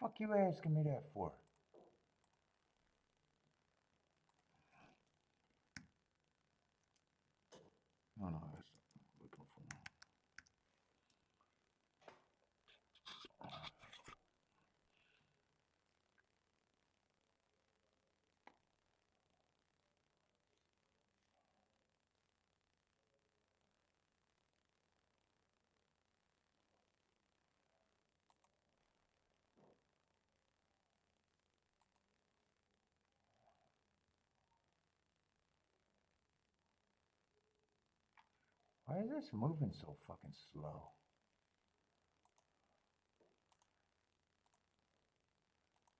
Fuck you asking me that for? No, no, that's what I'm looking for. Why is this moving so fucking slow?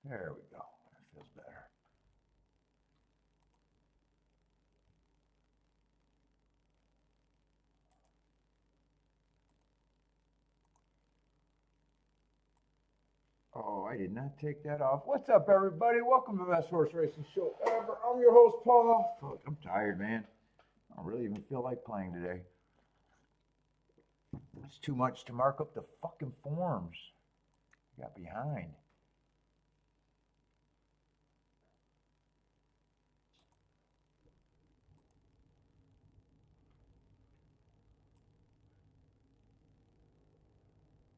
There we go. That feels better. Oh, I did not take that off. What's up, everybody? Welcome to the best horse racing show ever. I'm your host, Paul. Fuck, I'm tired, man. I don't really even feel like playing today. It's too much to mark up the fucking forms. I got behind.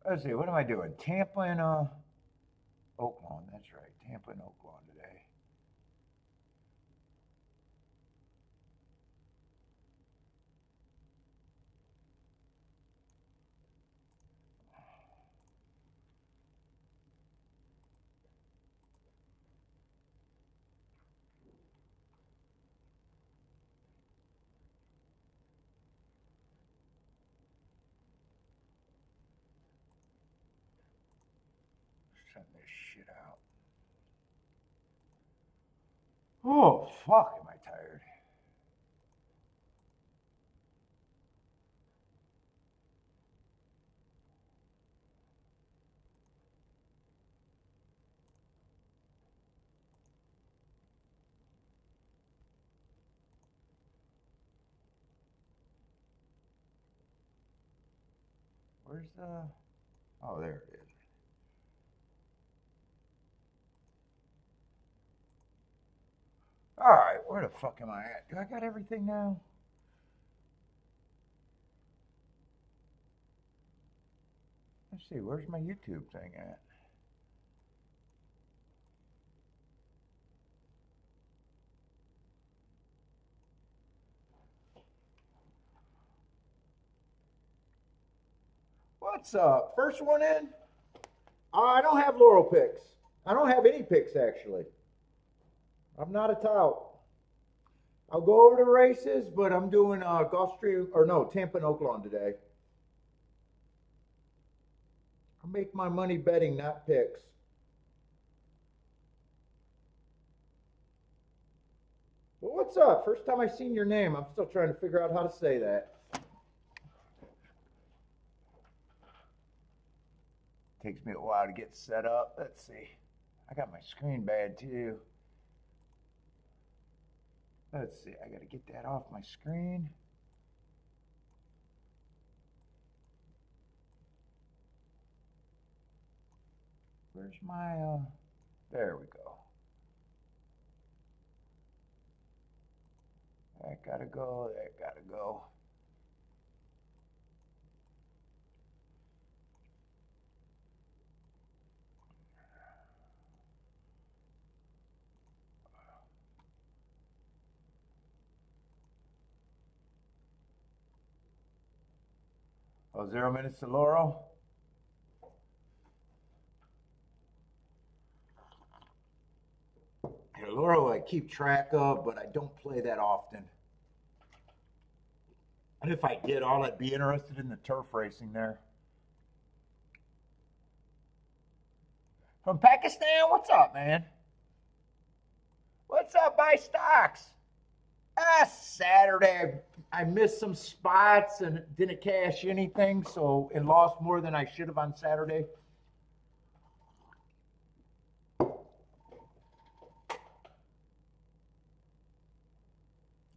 Let's see, what am I doing? Tampa and Oaklawn, that's right. Tampa and Oaklawn today. Send this shit out. Oh, fuck, am I tired. Where's the... Oh, there it is. All right, where the fuck am I at? Do I got everything now? Let's see, where's my YouTube thing at? What's up? First one in? I don't have Laurel picks. I don't have any picks, actually. I'm not a tout. I'll go over the races, but I'm doing Gulfstream, or no, Tampa and Oaklawn today. I make my money betting, not picks. Well, what's up? First time I seen your name. I'm still trying to figure out how to say that. Takes me a while to get set up. Let's see. I got my screen bad too. Let's see. I got to get that off my screen. Where's my, there we go. That gotta go, that gotta go. Oh, 0 minutes to Laurel. Yeah, Laurel I keep track of, but I don't play that often. And if I did, all I'd be interested in the turf racing there. From Pakistan, what's up, man? What's up, buy stocks? Saturday, I missed some spots and didn't cash anything, so it lost more than I should have on Saturday.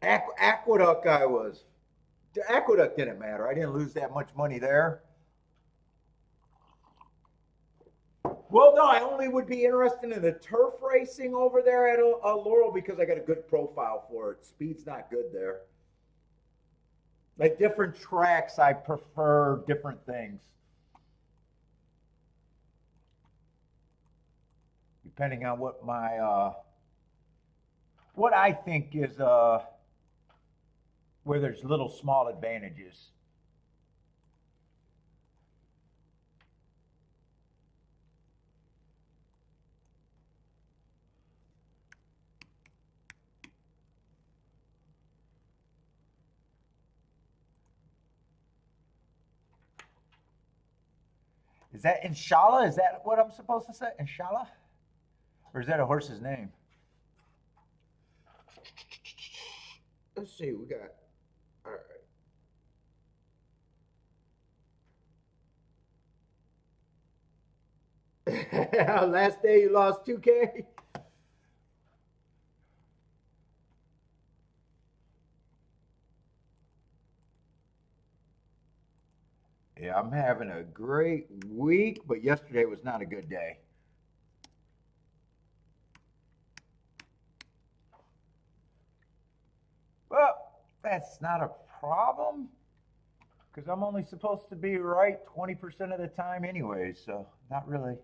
Aqueduct I was. The Aqueduct didn't matter. I didn't lose that much money there. Well, no, I only would be interested in the turf racing over there at Laurel because I got a good profile for it. Speed's not good there. Like different tracks, I prefer different things. Depending on what my what I think is where there's little small advantages. Is that Inshallah? Is that what I'm supposed to say? Inshallah? Or is that a horse's name? Let's see, we got, all right. Last day you lost 2K? Yeah, I'm having a great week, but yesterday was not a good day. Well, that's not a problem because I'm only supposed to be right 20% of the time anyway, so not really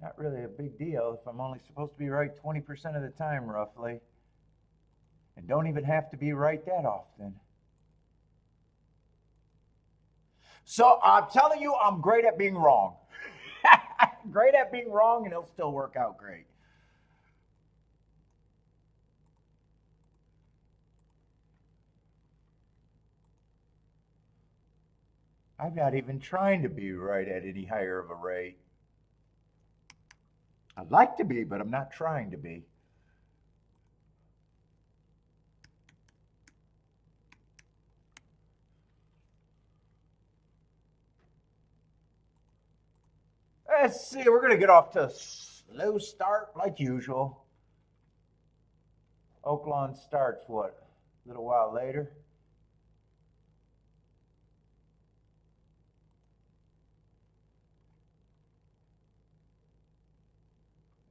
a big deal if I'm only supposed to be right 20% of the time roughly. And don't even have to be right that often. So I'm telling you, I'm great at being wrong. Great at being wrong, and it'll still work out great. I'm not even trying to be right at any higher of a rate. I'd like to be, but I'm not trying to be. Let's see, we're going to get off to a slow start like usual. Oaklawn starts, what, a little while later?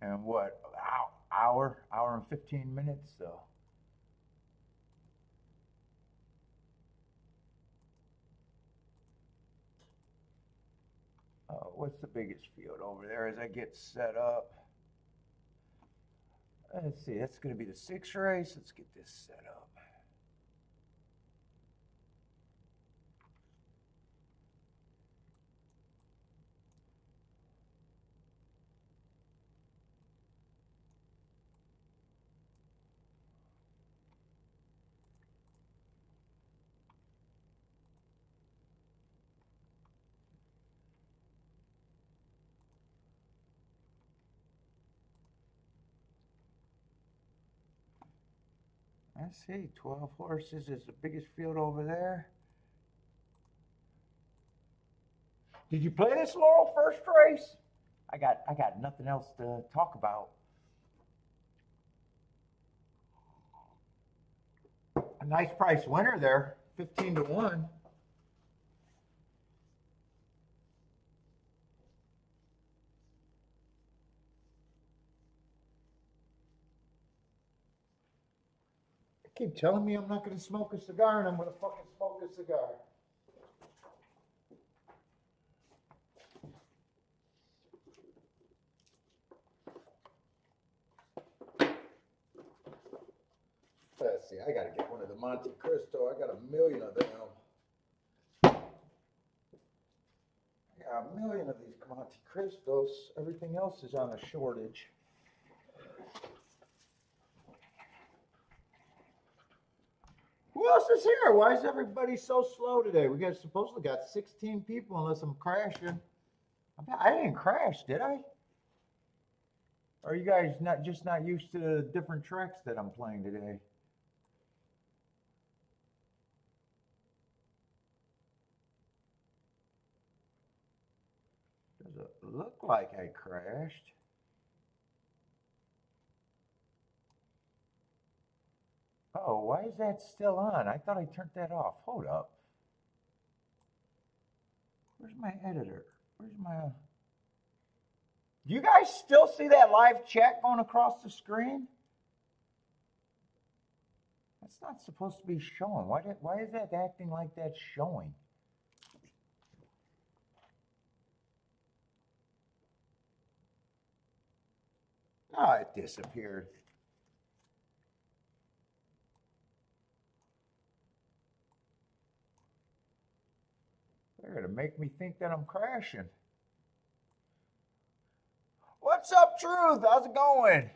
And what, hour and 15 minutes, so. What's the biggest field over there as I get set up? Let's see, that's going to be the 6th race. Let's get this set up. I see, 12 horses is the biggest field over there. Did you play this Laurel first race? I got nothing else to talk about. A nice price winner there, 15-1. Keep telling me I'm not going to smoke a cigar, and I'm going to fucking smoke a cigar. Let's see, I got to get one of the Monte Cristo. I got a million of them. I got a million of these Monte Cristos. Everything else is on a shortage. Who else is here? Why is everybody so slow today? We got supposedly got 16 people unless I'm crashing. I didn't crash, did I? Or are you guys not used to the different tracks that I'm playing today? Does it look like I crashed? Oh, why is that still on? I thought I turned that off. Hold up. Where's my editor? Where's my... Do you guys still see that live chat going across the screen? That's not supposed to be showing. Why is that acting like that's showing? Oh, it disappeared. They're going to make me think that I'm crashing. What's up, Truth? How's it going?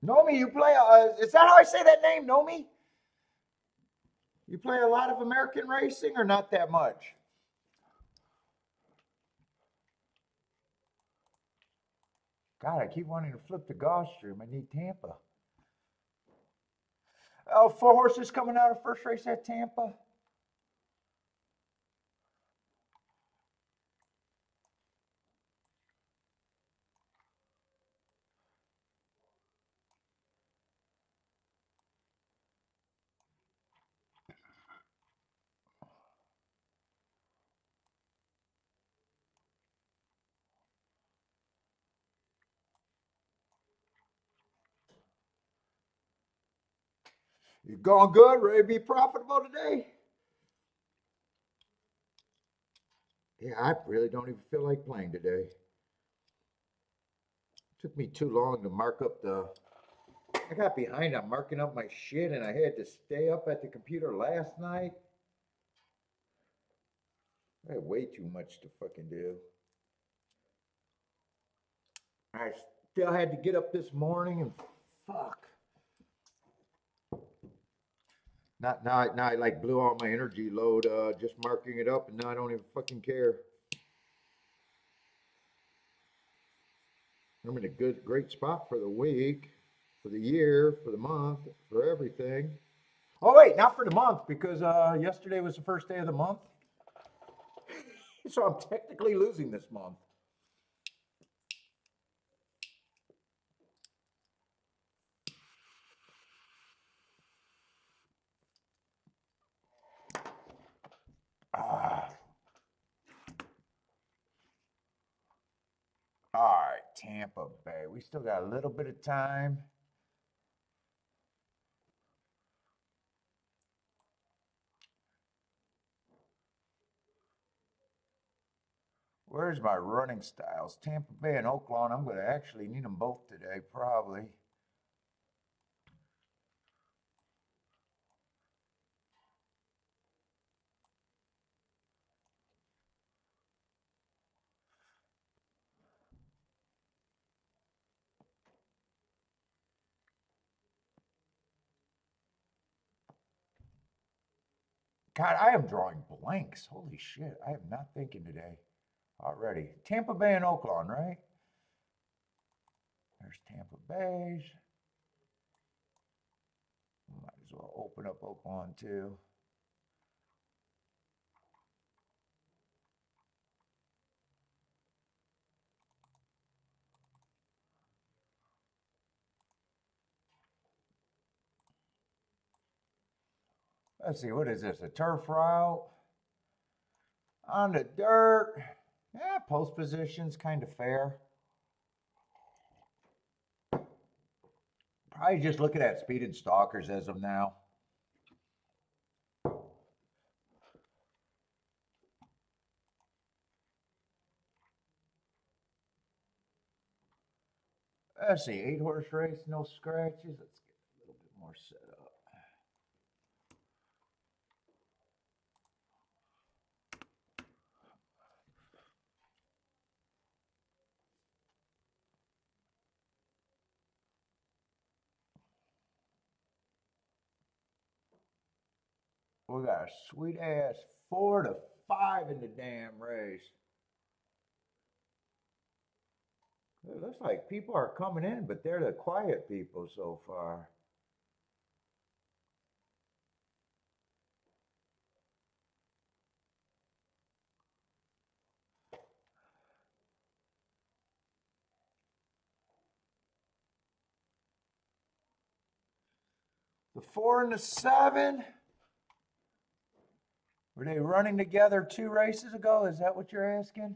Nomi, you play, is that how I say that name, Nomi? You play a lot of American racing or not that much? God, I keep wanting to flip the Gulfstream. I need Tampa. Oh, 4 horses coming out of first race at Tampa. You going good? Ready to be profitable today? Yeah, I really don't even feel like playing today. It took me too long to mark up I got behind on marking up my shit and I had to stay up at the computer last night. I had way too much to fucking do. I still had to get up this morning and fuck. Now I like blew all my energy load just marking it up, and now I don't even fucking care. I'm in a great spot for the week, for the year, for the month, for everything. Oh wait, not for the month because yesterday was the first day of the month, so I'm technically losing this month. Ah. All right, Tampa Bay. We still got a little bit of time. Where's my running styles? Tampa Bay and Oaklawn. I'm going to actually need them both today, probably. God, I am drawing blanks. Holy shit. I am not thinking today already. Tampa Bay and Oaklawn, right? There's Tampa Bay's. Might as well open up Oaklawn too. Let's see, what is this? A turf route? On the dirt. Yeah, post position's kind of fair. Probably just looking at speed and stalkers as of now. Let's see, 8-horse race, no scratches. Let's get a little bit more set up. We got a sweet ass 4 to 5 in the damn race. It looks like people are coming in, but they're the quiet people so far. The 4 and the 7. Were they running together 2 races ago? Is that what you're asking?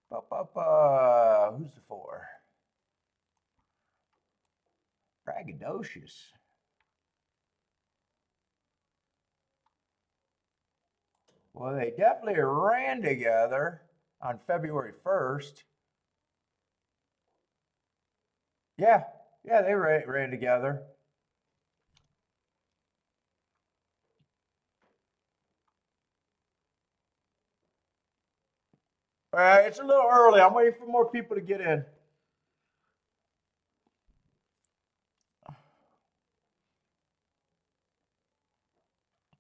Who's the 4? Braggadocious. Well, they definitely ran together on February 1st. Yeah, they ran together. It's a little early. I'm waiting for more people to get in.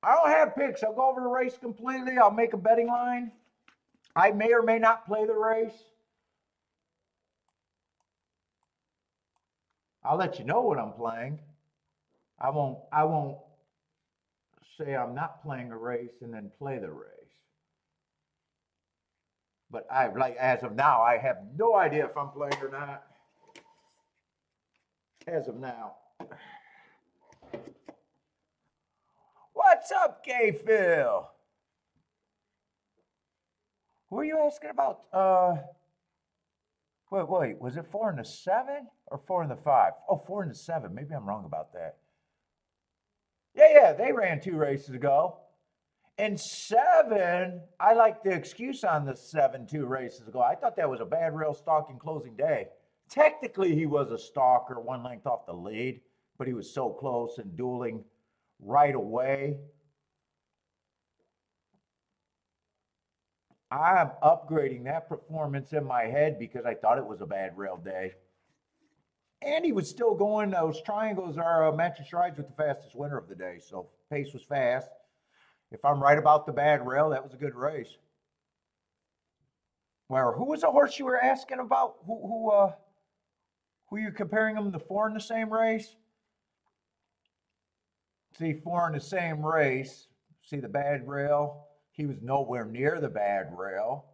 I don't have picks. I'll go over the race completely. I'll make a betting line. I may or may not play the race. I'll let you know what I'm playing. I won't say I'm not playing a race and then play the race. But as of now, I have no idea if I'm playing or not. As of now. What's up, K-Phil? Who are you asking about? Wait, was it 4 and the 7 or 4 and the 5? Oh, 4 and the 7. Maybe I'm wrong about that. Yeah, they ran 2 races ago. And 7, I like the excuse on the 7 2 races ago. I thought that was a bad rail stalking closing day. Technically, he was a stalker, 1 length off the lead, but he was so close and dueling right away. I'm upgrading that performance in my head because I thought it was a bad rail day. And he was still going. Those triangles are matching strides with the fastest winner of the day, so pace was fast. If I'm right about the bad rail, that was a good race. Where who was the horse you were asking about? Who you comparing them to 4 in the same race? See, 4 in the same race. See the bad rail? He was nowhere near the bad rail.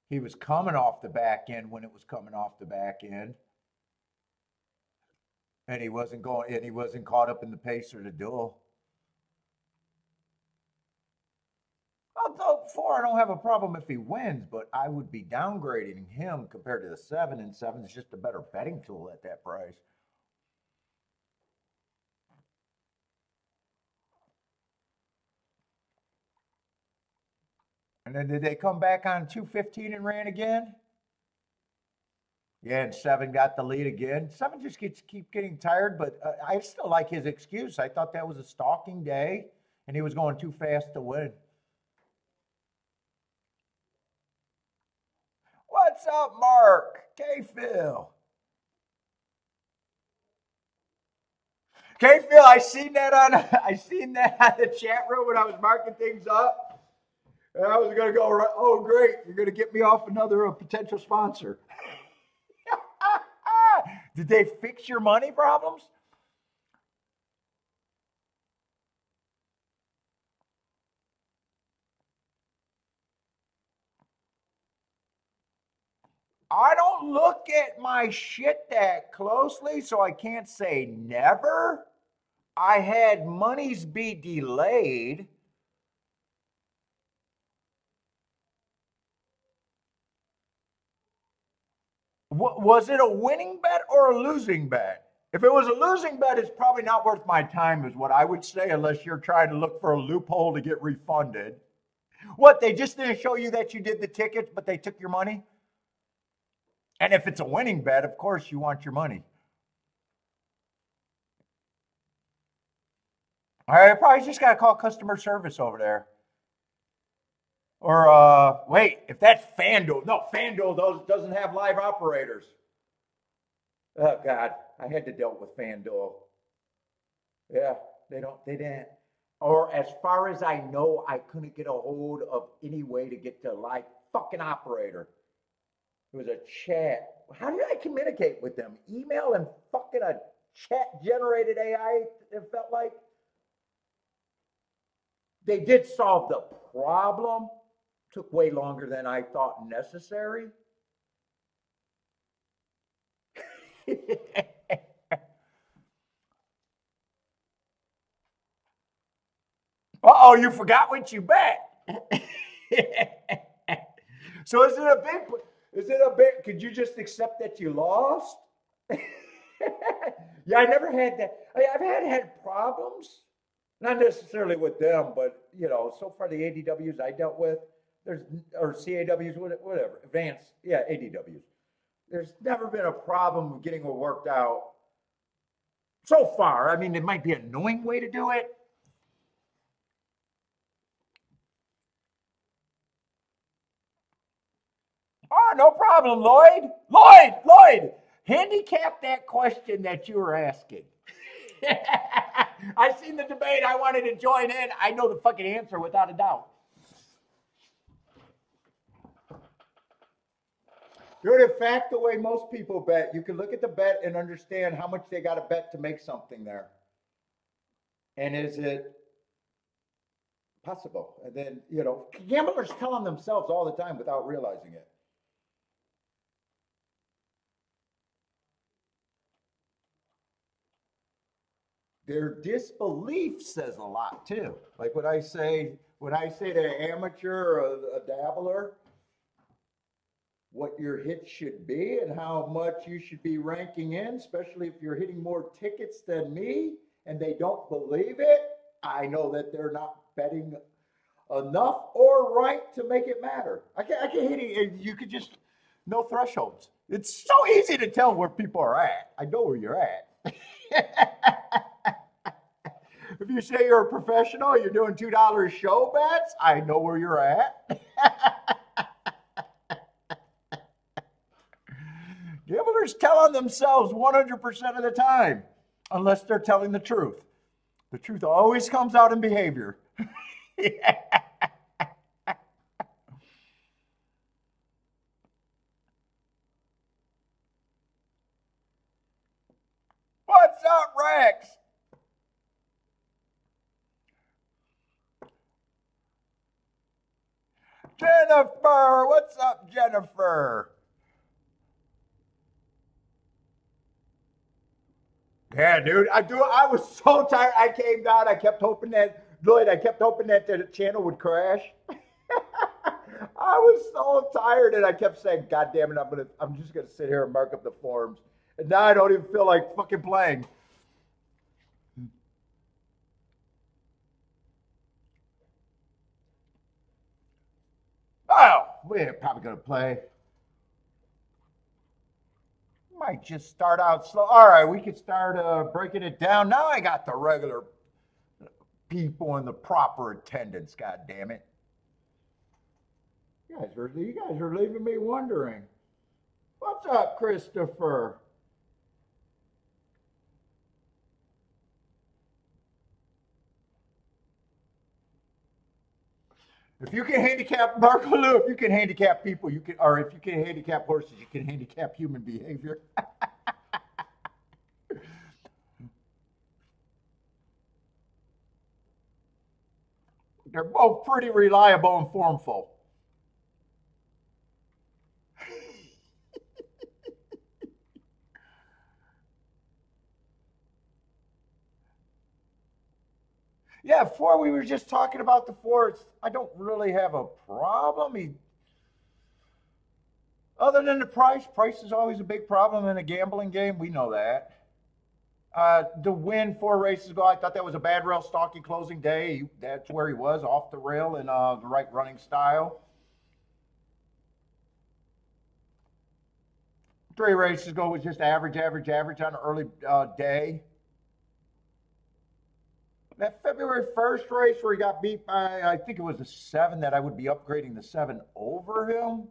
He was coming off the back end when it was coming off the back end. And he wasn't caught up in the pace or the duel. Although 4, I don't have a problem if he wins, but I would be downgrading him compared to the 7, and 7 is just a better betting tool at that price. And then did they come back on 2:15 and ran again? Yeah, and 7 got the lead again. 7 just keep getting tired, but I still like his excuse. I thought that was a stalking day, and he was going too fast to win. What's up, Mark? K-Phil. K-Phil, I seen that on the chat room when I was marking things up. And I was going to go, oh, great, you're going to get me off another potential sponsor. Did they fix your money problems? I don't look at my shit that closely, so I can't say never. I had monies be delayed. Was it a winning bet or a losing bet? If it was a losing bet, it's probably not worth my time, is what I would say, unless you're trying to look for a loophole to get refunded. What, they just didn't show you that you did the tickets, but they took your money? And if it's a winning bet, of course you want your money. I probably just got to call customer service over there. Or, wait, if that's FanDuel. No, FanDuel doesn't have live operators. Oh, God, I had to deal with FanDuel. Yeah, they didn't. Or as far as I know, I couldn't get a hold of any way to get to a live fucking operator. It was a chat. How did I communicate with them? Email and fucking a chat-generated AI, it felt like. They did solve the problem. Took way longer than I thought necessary. Oh, you forgot what you bet. So is it a big, could you just accept that you lost? Yeah, I never had that. I've had problems, not necessarily with them, but so far the ADWs I dealt with, there's or CAWs, whatever, advanced, yeah, ADWs. There's never been a problem getting it worked out so far. I mean, it might be an annoying way to do it. Oh, no problem, Lloyd. Lloyd, handicap that question that you were asking. I seen the debate. I wanted to join in. I know the fucking answer without a doubt. Dude, in fact, the way most people bet, you can look at the bet and understand how much they got to bet to make something there. And is it possible? And then, gamblers tell on themselves all the time without realizing it. Their disbelief says a lot too. Like when I say to an amateur or a dabbler what your hit should be and how much you should be ranking in, especially if you're hitting more tickets than me and they don't believe it, I know that they're not betting enough or right to make it matter. I can hit it. You could just, no thresholds. It's so easy to tell where people are at. I know where you're at. If you say you're a professional, you're doing $2 show bets, I know where you're at. Gamblers tell on themselves 100% of the time, unless they're telling the truth. The truth always comes out in behavior. What's up, Rex? Jennifer, what's up, Jennifer? Yeah, dude. I was so tired. I came down. I kept hoping that the channel would crash. I was so tired, and I kept saying, "God damn it! I'm just gonna sit here and mark up the forms." And now I don't even feel like fucking playing. Oh, we're probably gonna play. Might just start out slow. All right, we could start breaking it down. Now I got the regular people in the proper attendance. God damn it! You guys are leaving me wondering. What's up, Christopher? If you can handicap Marco Lou, if you can handicap people, you can, or if you can handicap horses, you can handicap human behavior. They're both pretty reliable and formful. Yeah, four, we were just talking about the fours. I don't really have a problem. Other than the price, price is always a big problem in a gambling game. We know that. The win 4 races ago, I thought that was a bad rail stalking closing day. That's where he was, off the rail in the right running style. 3 races ago was just average on an early day. That February 1st race where he got beat by, I think it was a 7 that I would be upgrading the 7 over him.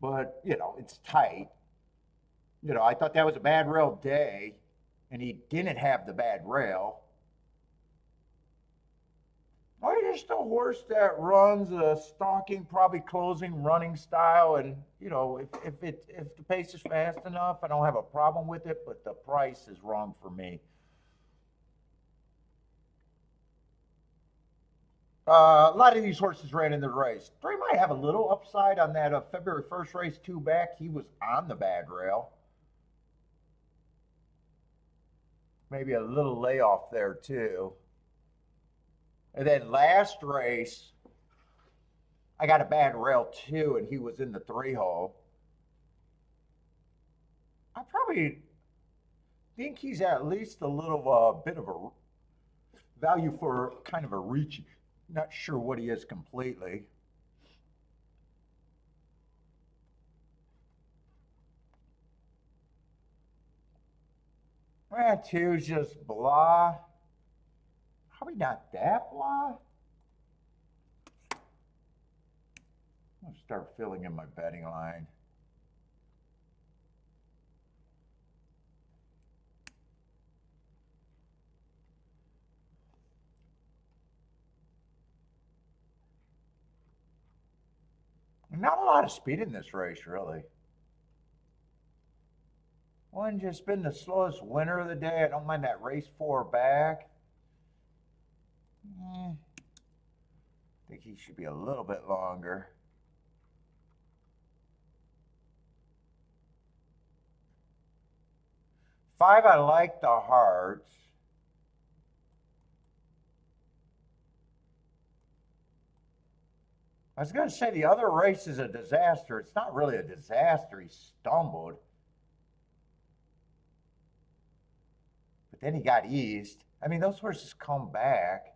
But, it's tight. I thought that was a bad rail day, and he didn't have the bad rail. Oh, just a horse that runs a stalking, probably closing, running style, and if the pace is fast enough, I don't have a problem with it. But the price is wrong for me. A lot of these horses ran in the race. 3 might have a little upside on that February 1st race, 2 back. He was on the bad rail. Maybe a little layoff there too. And then last race, I got a bad rail too, and he was in the 3-hole. I probably think he's at least a little bit of a value for kind of a reach. Not sure what he is completely. Two's just blah. Probably not that blah. I'll start filling in my betting line. Not a lot of speed in this race, really. One just been the slowest winner of the day. I don't mind that race 4 back. I think he should be a little bit longer. 5, I like the hearts. I was going to say the other race is a disaster. It's not really a disaster. He stumbled. But then he got eased. I mean, those horses come back.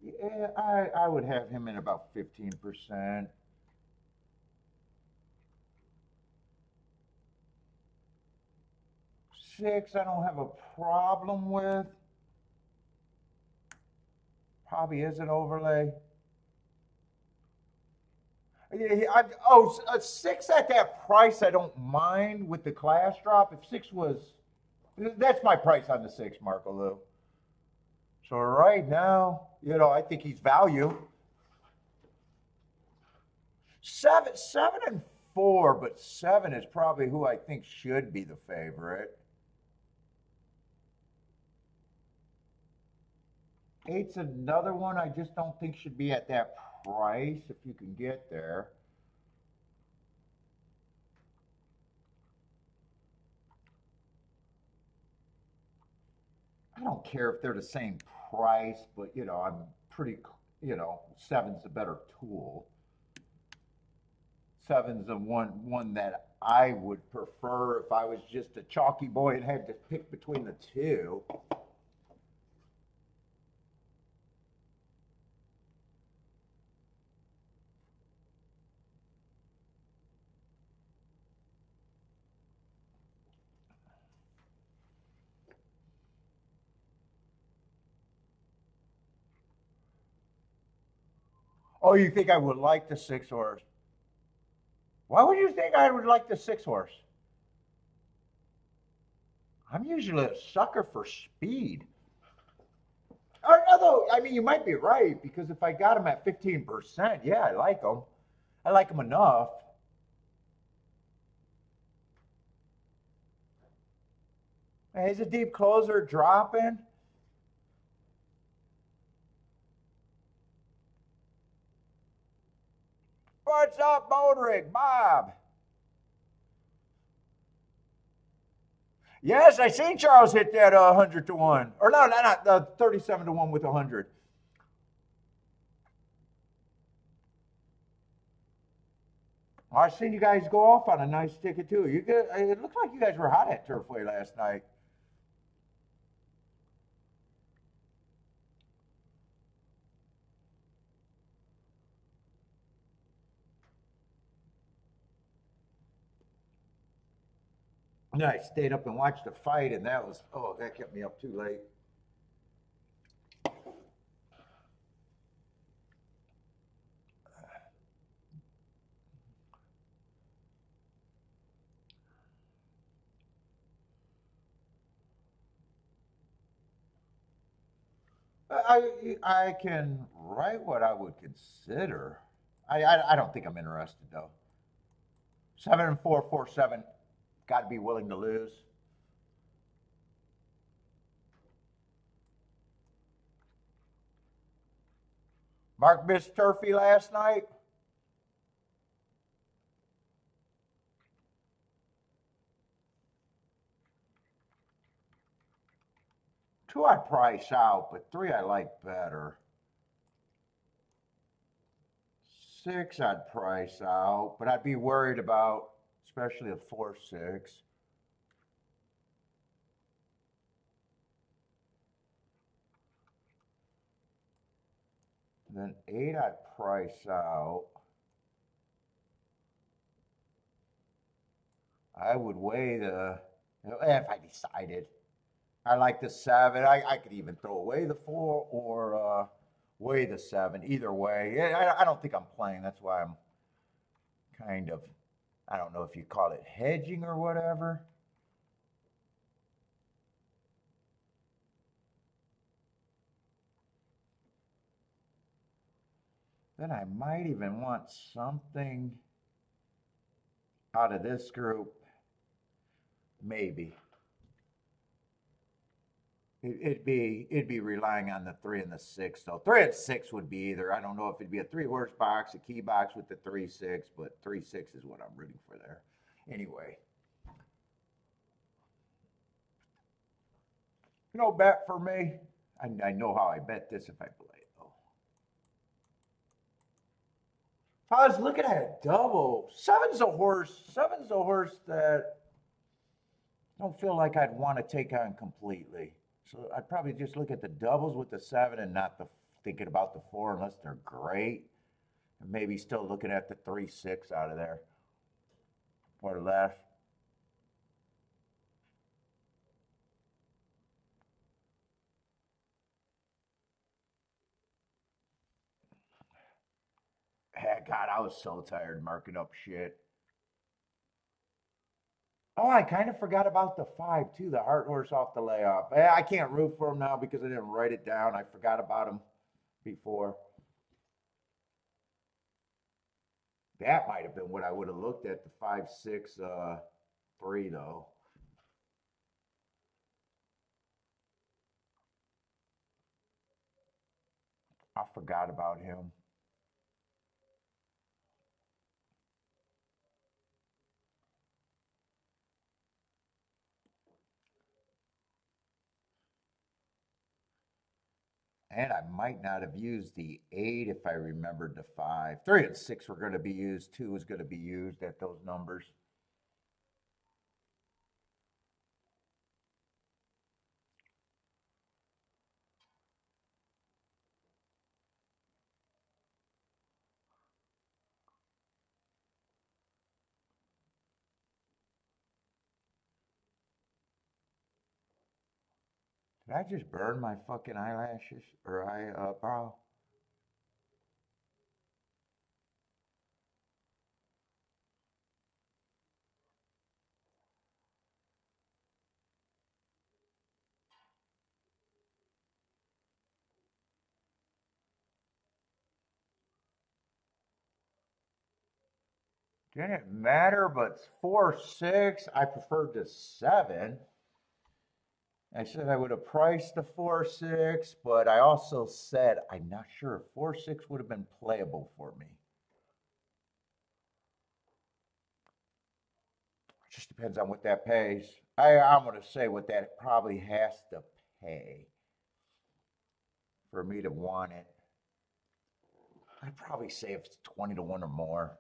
Yeah, I would have him in about 15%. Six, I don't have a problem with. Probably is an overlay. A 6 at that price, I don't mind with the class drop. If 6 was, that's my price on the 6, Marco Lou. So right now, I think he's value. 7 and 4, but 7 is probably who I think should be the favorite. 8's another one I just don't think should be at that price if you can get there. I don't care if they're the same price, but I'm pretty, 7's a better tool. 7's the one that I would prefer if I was just a chalky boy and had to pick between the two. Oh, you think I would like the 6 horse? Why would you think I would like the 6 horse? I'm usually a sucker for speed. Although, I mean, you might be right, because if I got him at 15%, yeah, I like him. I like him enough. He's a deep closer dropping. What's up, Modric? Bob? Yes, I seen Charles hit that 100 to 1. Or no, not 37 to 1 with 100. I seen you guys go off on a nice ticket too. It looked like you guys were hot at Turfway last night. Yeah, I stayed up and watched the fight, and that kept me up too late. I can write what I would consider. I don't think I'm interested though. 7 and 4, 4, 7. Got to be willing to lose. Mark missed Turfy last night. 2 I'd price out, but 3 I like better. 6 I'd price out, but I'd be worried about, especially a 4-6. Then 8 I'd price out. I would weigh the, if I decided. I like the 7. I could even throw away the 4 or weigh the 7. Either way, I don't think I'm playing. That's why I'm kind of, I don't know if you call it hedging or whatever. Then I might even want something out of this group. Maybe. It'd be relying on the 3 and the 6 though. 3 and 6 would be either. I don't know if it'd be a 3-horse box, a key box with the 3-6, but 3-6 is what I'm rooting for there. Anyway, bet for me. I know how I bet this if I play it though. If I was looking at a double, 7's a horse. 7's a horse that I don't feel like I'd want to take on completely. So I'd probably just look at the doubles with the 7 and not thinking about the 4 unless they're great. And maybe still looking at the 3-6 out of there or less. God, I was so tired marking up shit. Oh, I kind of forgot about the 5 too, the heart horse off the layoff. I can't root for him now because I didn't write it down. I forgot about him before. That might have been what I would have looked at, the 5-6 3 though. I forgot about him. And I might not have used the 8 if I remembered the 5. 3 and 6 were going to be used. 2 was going to be used at those numbers. Did I just burn my fucking eyelashes or eyebrow? Didn't matter, but 4-6, I preferred the 7. I said I would have priced the 4-6, but I also said I'm not sure if 4-6 would have been playable for me. It just depends on what that pays. I'm going to say what that probably has to pay for me to want it. I'd probably say if it's 20 to 1 or more.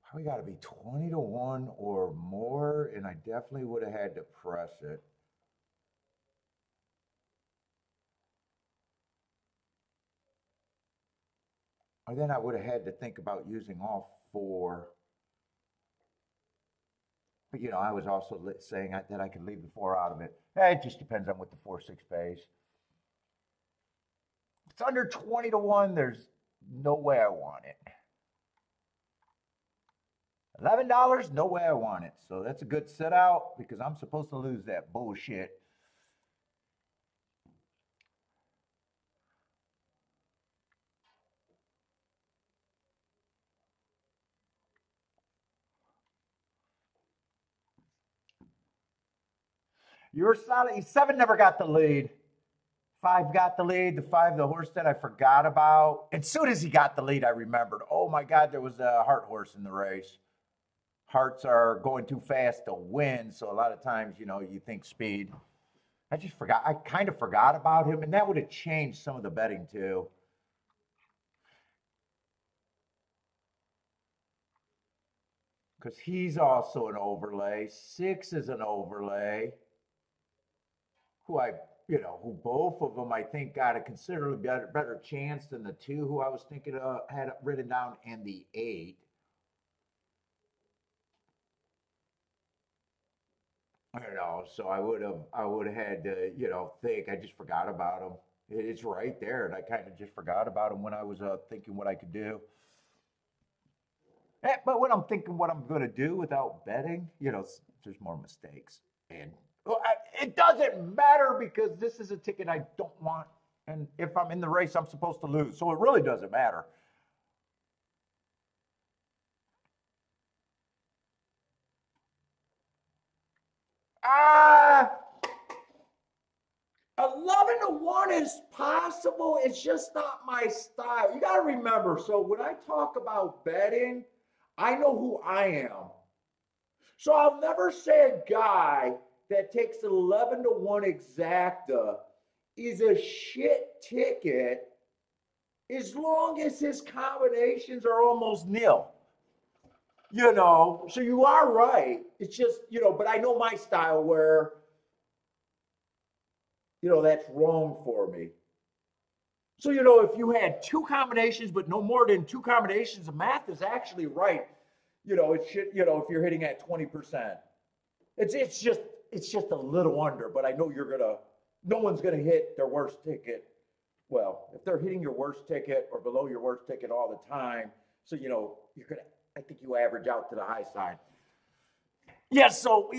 Probably got to be 20 to 1 or more, and I definitely would have had to press it. Or then I would have had to think about using all 4. But, I was also saying that I could leave the 4 out of it. It just depends on what the 4-6 pays. If it's under 20 to 1, there's no way I want it. $11, no way I want it. So that's a good set out because I'm supposed to lose that bullshit. You're solid. 7 never got the lead. 5 got the lead. The 5, the horse that I forgot about. As soon as he got the lead, I remembered. Oh my God, there was a heart horse in the race. hearts are going too fast to win. So a lot of times, you know, you think speed. I just forgot. I kind of forgot about him, and that would have changed some of the betting too. Because he's also an overlay. 6 is an overlay. Who both of them I think got a considerably better chance than the 2 who I was thinking of had written down, and the 8. So I would have had to, think. I just forgot about him. It's right there, and I kind of just forgot about him when I was thinking what I could do. But when I'm thinking what I'm going to do without betting, there's more mistakes. And it doesn't matter because this is a ticket I don't want. And if I'm in the race, I'm supposed to lose. So it really doesn't matter. Ah, 11 to 1 is possible. It's just not my style. You got to remember. So when I talk about betting, I know who I am. So I'll never say a guy that takes an 11 to 1 exacta is a shit ticket as long as his combinations are almost nil. So you are right. It's just, but I know my style where, that's wrong for me. So, if you had 2 combinations, but no more than 2 combinations, the math is actually right. It should, if you're hitting at 20%. It's just a little under, but I know no one's gonna hit their worst ticket. Well, if they're hitting your worst ticket or below your worst ticket all the time, so I think you average out to the high side. Yeah, so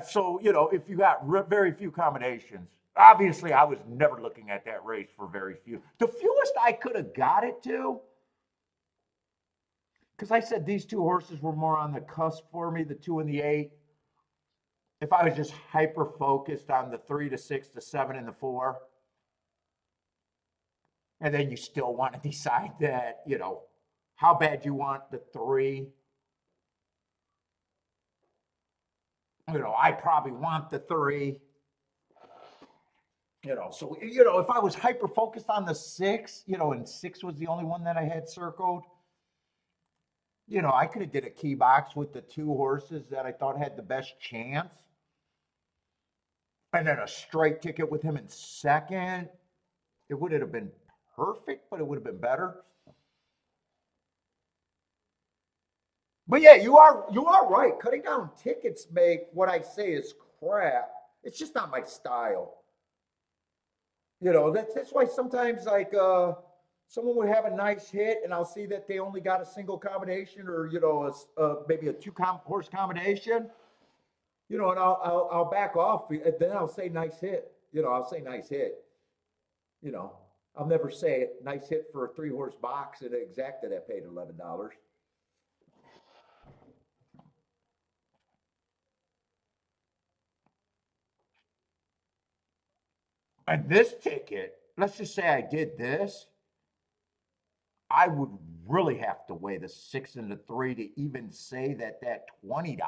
so if you got very few combinations, obviously I was never looking at that race for very few. The fewest I could have got it to, because I said these 2 horses were more on the cusp for me, the 2 and the 8. If I was just hyper focused on the 3 to 6 to 7 and the 4, and then you still want to decide that, how bad you want the 3. I probably want the 3. So if I was hyper focused on the 6, and 6 was the only one that I had circled, I could have did a key box with the 2 horses that I thought had the best chance. And then a straight ticket with him in second. It wouldn't have been perfect, but it would have been better. But yeah, you are right. Cutting down tickets make what I say is crap. It's just not my style. That's why sometimes like someone would have a nice hit, and I'll see that they only got a single combination, or maybe a 2 horse combination. And I'll back off. Then I'll say nice hit. I'll say nice hit. I'll never say nice hit for a 3 horse box at exacta that paid $11. And this ticket, let's just say I did this, I would really have to weigh the 6 and the 3 to even say that $20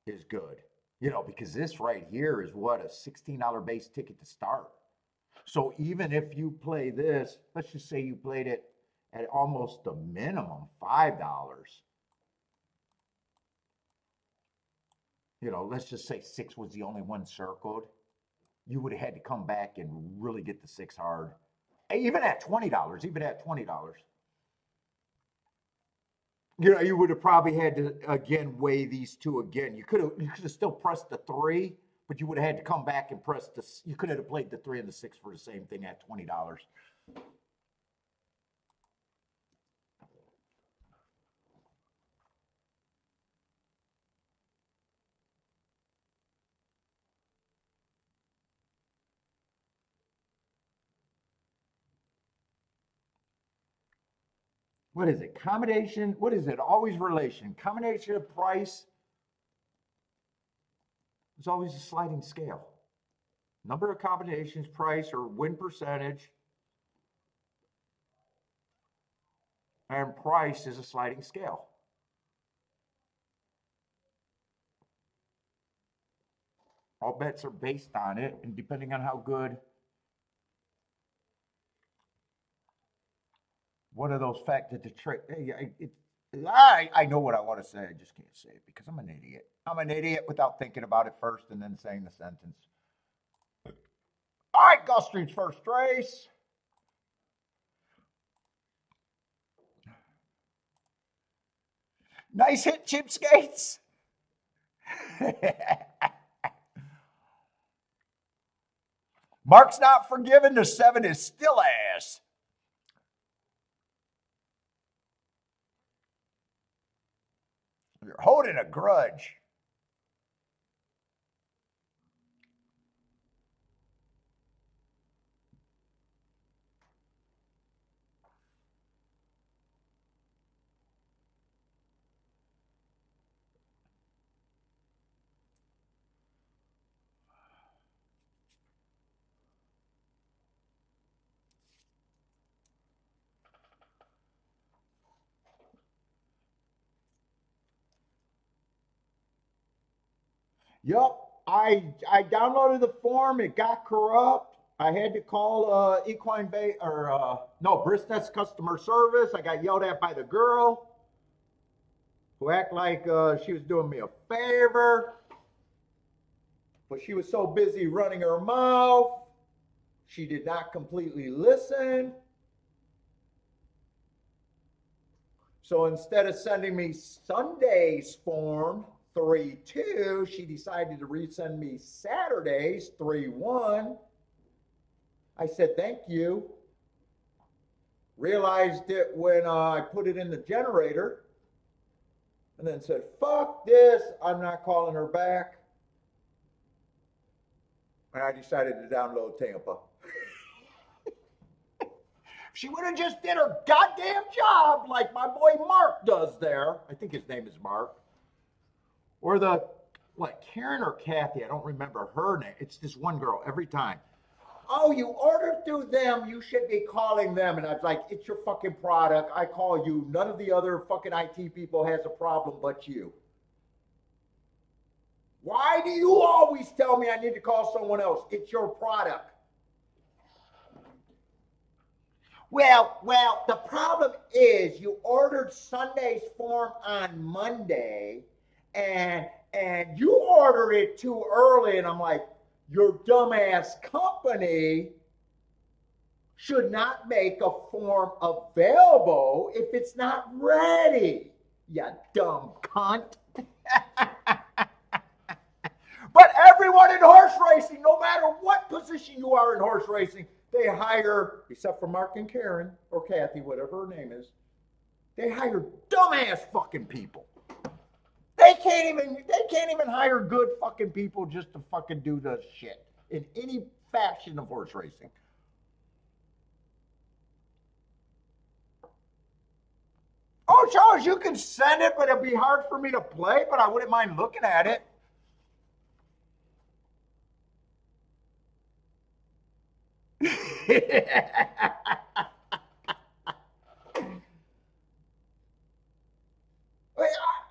is good. Because this right here is what, a $16 base ticket to start. So even if you play this, let's just say you played it at almost the minimum, $5. Let's just say 6 was the only one circled. You would have had to come back and really get the 6 hard. Even at $20, you would have probably had to again weigh these 2 again. You could have still pressed the 3, but you would have had to come back and press you could have played the 3 and the 6 for the same thing at $20. What is it? Combination? What is it? Always relation. Combination of price is always a sliding scale. Number of combinations, price, or win percentage, and price is a sliding scale. All bets are based on it, and depending on how good one of those facts that the trick. I know what I want to say. I just can't say it because I'm an idiot. I'm an idiot without thinking about it first and then saying the sentence. All right, Gulfstream's first race. Nice hit, Chipskates. Mark's not forgiven. The 7 is still ass. You're holding a grudge. Yup, I downloaded the form. It got corrupt. I had to call Equine Bay or no Bristol's customer service. I got yelled at by the girl who act like she was doing me a favor, but she was so busy running her mouth, she did not completely listen. So instead of sending me Sunday's form 3-2, she decided to resend me Saturday's 3-1. I said, thank you. Realized it when I put it in the generator. And then said, fuck this. I'm not calling her back. And I decided to download Tampa. She would have just did her goddamn job like my boy Mark does there. I think his name is Mark. Or the, what, Karen or Kathy? I don't remember her name. It's this one girl every time. Oh, you ordered through them. You should be calling them. And I was like, it's your fucking product. I call you. None of the other fucking IT people has a problem but you. Why do you always tell me I need to call someone else? It's your product. Well, the problem is you ordered Sunday's form on Monday and you ordered it too early. And I'm like, your dumbass company should not make a form available if it's not ready. You dumb cunt. But everyone in horse racing, no matter what position you are in horse racing, they hire, except for Mark and Karen, or Kathy, whatever her name is, they hire dumbass fucking people. They can't even hire good fucking people just to fucking do the shit in any fashion of horse racing. Oh, Charles, you can send it, but it'll be hard for me to play, but I wouldn't mind looking at it.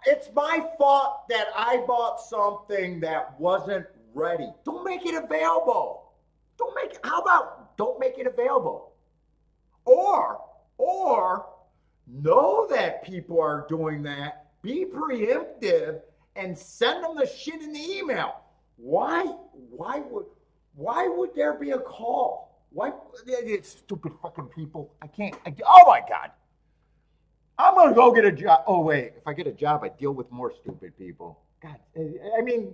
It's my fault that I bought something that wasn't ready. Don't make it available. How about don't make it available? Or know that people are doing that, be preemptive, and send them the shit in the email. Why would there be a call? Why? It's stupid fucking people. Oh my God. I'm going to go get a job. Oh, wait. If I get a job, I deal with more stupid people. God, I mean,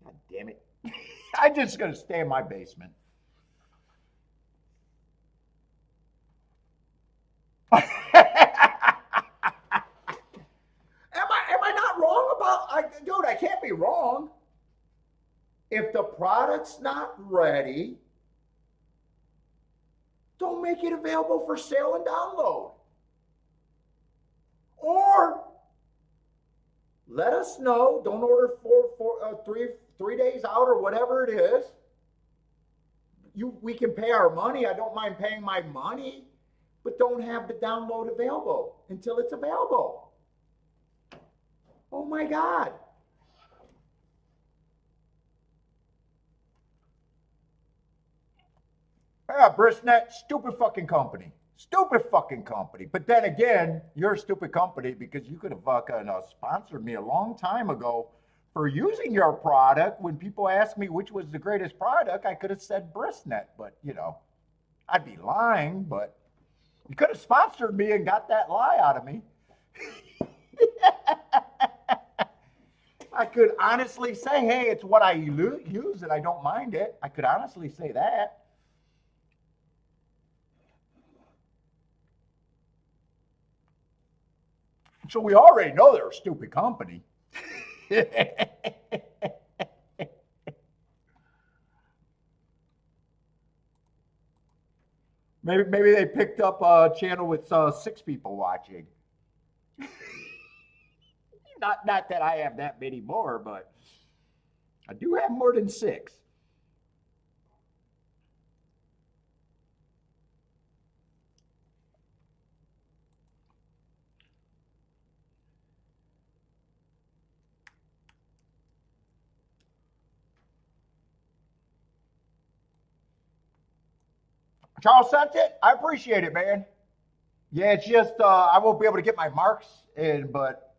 God damn it. I'm just going to stay in my basement. Am I not wrong about, dude, I can't be wrong. If the product's not ready, don't make it available for sale and download. Or let us know. Don't order three days out or whatever it is. We can pay our money. I don't mind paying my money, but don't have the download available until it's available. Oh my God. Yeah, Brisnet, stupid fucking company. Stupid fucking company. But then again, you're a stupid company because you could have fucking sponsored me a long time ago for using your product. When people ask me which was the greatest product, I could have said Brisnet. But, you know, I'd be lying, but you could have sponsored me and got that lie out of me. I could honestly say, hey, it's what I use and I don't mind it. I could honestly say that. So we already know they're a stupid company. Maybe they picked up a channel with 6 people watching. Not that I have that many more, but I do have more than 6. Charles sent it. I appreciate it, man. Yeah, it's just I won't be able to get my marks in, but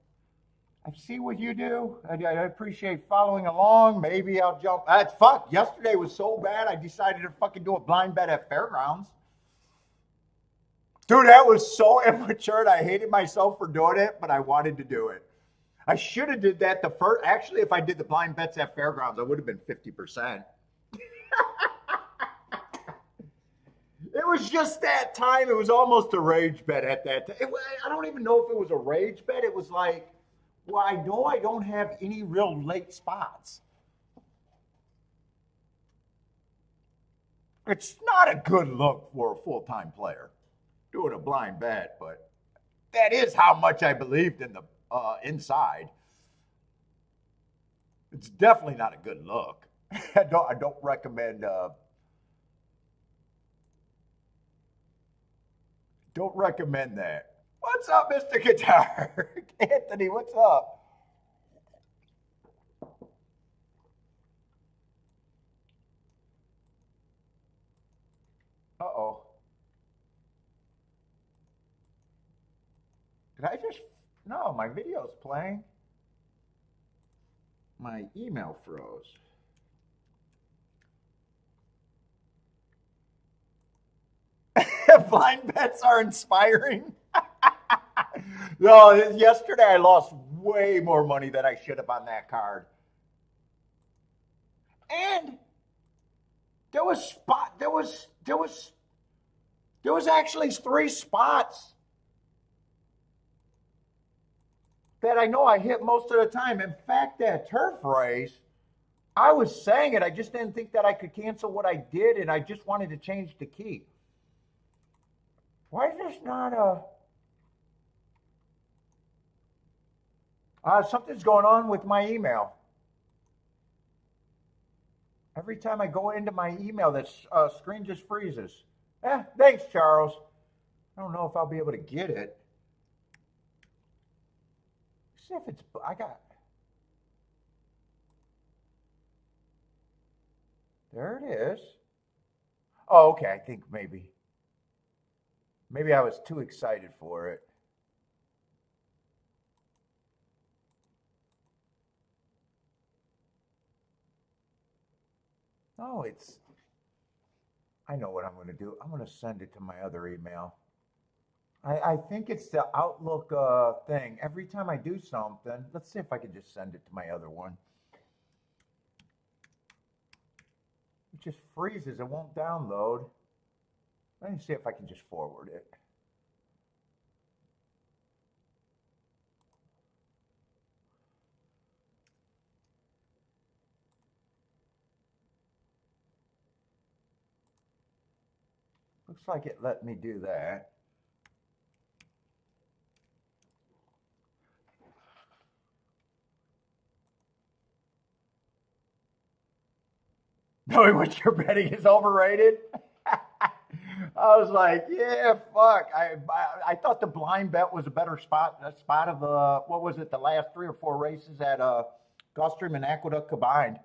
I see what you do. I appreciate following along. Maybe I'll jump. That's fuck. Yesterday was so bad, I decided to fucking do a blind bet at Fairgrounds. Dude, that was so immature. And I hated myself for doing it, but I wanted to do it. I should have did that the first. Actually, if I did the blind bets at Fairgrounds, I would have been 50%. It was just that time. It was almost a rage bet at that time. I don't even know if it was a rage bet. It was like, well, I know I don't have any real late spots. It's not a good look for a full-time player doing a blind bet, but that is how much I believed in the inside. It's definitely not a good look. I don't recommend. Don't recommend that. What's up, Mr. Guitar? Anthony, what's up? Uh-oh. Did I just... No, my video's playing. My email froze. Blind bets are inspiring. No, yesterday I lost way more money than I should have on that card. And there was actually 3 spots that I know I hit most of the time. In fact, that turf race, I was saying it. I just didn't think that I could cancel what I did, and I just wanted to change the key. Why is this not a... something's going on with my email. Every time I go into my email, that screen just freezes. Thanks, Charles. I don't know if I'll be able to get it. See if it's... I got... There it is. Oh, okay. I think maybe I was too excited for it. No, it's... I know what I'm going to do. I'm going to send it to my other email. I think it's the Outlook thing. Every time I do something, let's see if I can just send it to my other one. It just freezes. It won't download. Let me see if I can just forward it. Looks like it let me do that. Knowing what you're betting is overrated? I was like, yeah, fuck. I thought the blind bet was a better spot of the, what was it, the last 3 or 4 races at Gulfstream and Aqueduct combined.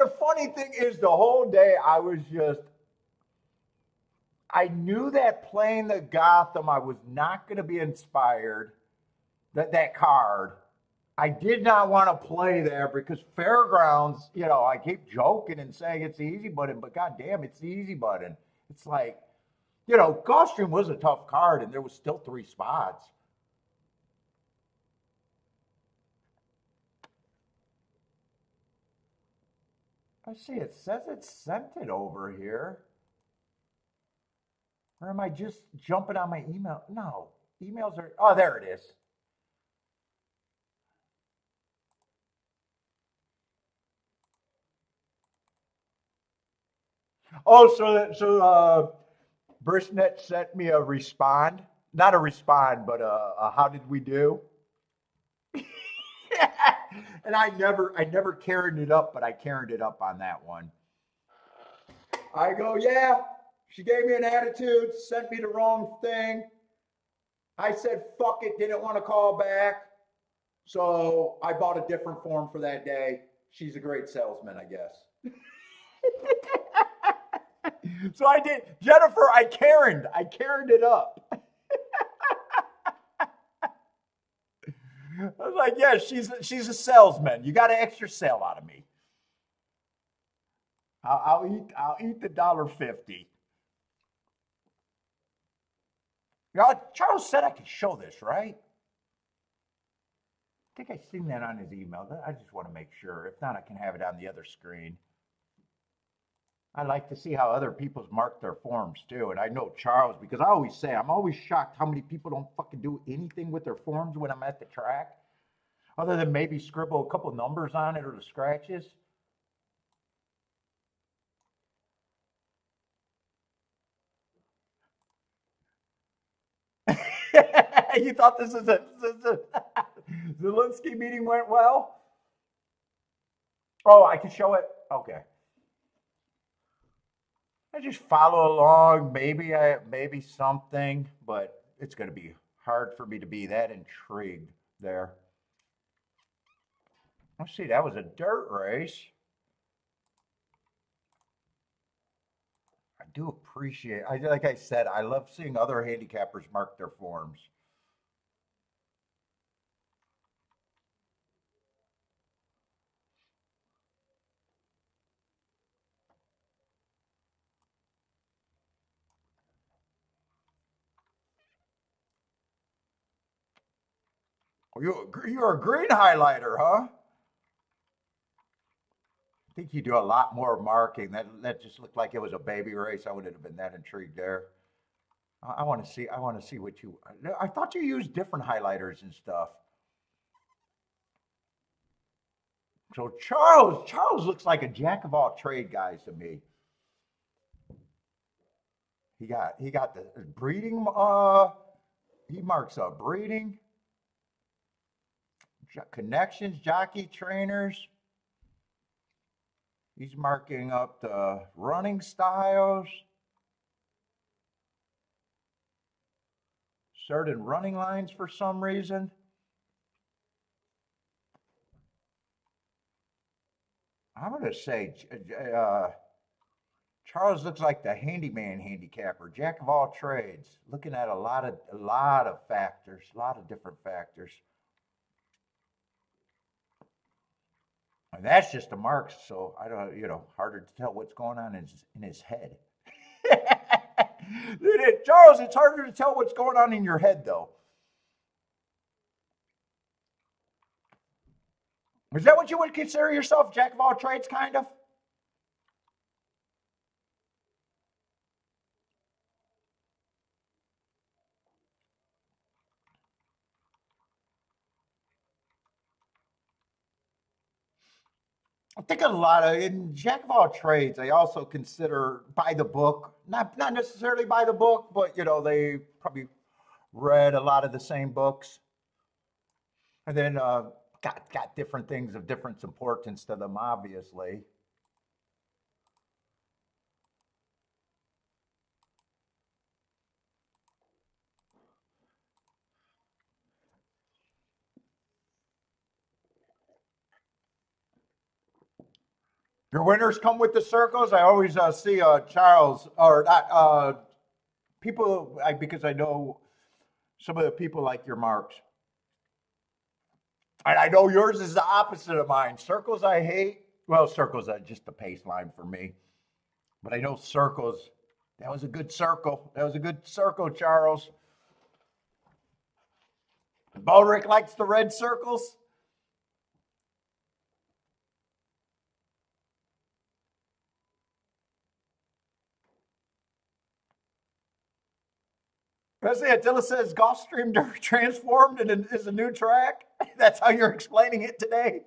the funny thing is, the whole day I knew that playing the Gotham, I was not going to be inspired. That card, I did not want to play there because Fairgrounds, I keep joking and saying it's the easy button, but goddamn, it's the easy button. It's like, Gulfstream was a tough card, and there was still 3 spots. I see it says it sent it over here. Or am I just jumping on my email? No, emails are, oh, there it is. Oh, so Brisnet sent me a respond, not a respond, but a how did we do? And I never carried it up, but I carried it up on that one. I go, yeah, she gave me an attitude, sent me the wrong thing. I said, fuck it, didn't want to call back. So I bought a different form for that day. She's a great salesman, I guess. So I did, Jennifer, I carried it up. I was like, yeah, she's a salesman. You got an extra sale out of me. I'll eat the $1.50. Charles said I could show this, right? I think I seen that on his email. I just want to make sure. If not, I can have it on the other screen. I like to see how other people's mark their forms too. And I know Charles, because I always say, I'm always shocked how many people don't fucking do anything with their forms when I'm at the track, other than maybe scribble a couple numbers on it or the scratches. You thought Zelensky meeting went well? Oh, I can show it? Okay. I just follow along, maybe something, but it's going to be hard for me to be that intrigued there. Let's see, that was a dirt race. I do appreciate. Like I said, I love seeing other handicappers mark their forms. Oh, you're a green highlighter, huh? I think you do a lot more marking. That just looked like it was a baby race. I wouldn't have been that intrigued there. I want to see. I want to see what you. I thought you used different highlighters and stuff. So Charles looks like a jack of all trade guys to me. He got the breeding. He marks up breeding, connections, jockey trainers. He's marking up the running styles, certain running lines for some reason. I'm going to say Charles looks like the handyman handicapper, jack of all trades, looking at a lot of factors, a lot of different factors. And that's just the marks, so I don't, harder to tell what's going on in his head. Charles, it's harder to tell what's going on in your head, though. Is that what you would consider yourself, jack of all trades, kind of? I think a lot of in jack of all trades, they also consider by the book, not necessarily by the book, but they probably read a lot of the same books, and then got different things of different importance to them, obviously. Your winners come with the circles. I always see Charles or not people because I know some of the people like your marks, and I know yours is the opposite of mine. Circles I hate. Well, circles are just the pace line for me. But I know circles. That was a good circle. That was a good circle, Charles. Baldrick likes the red circles. That's it. Until it says Gulfstream transformed and is a new track. That's how you're explaining it today.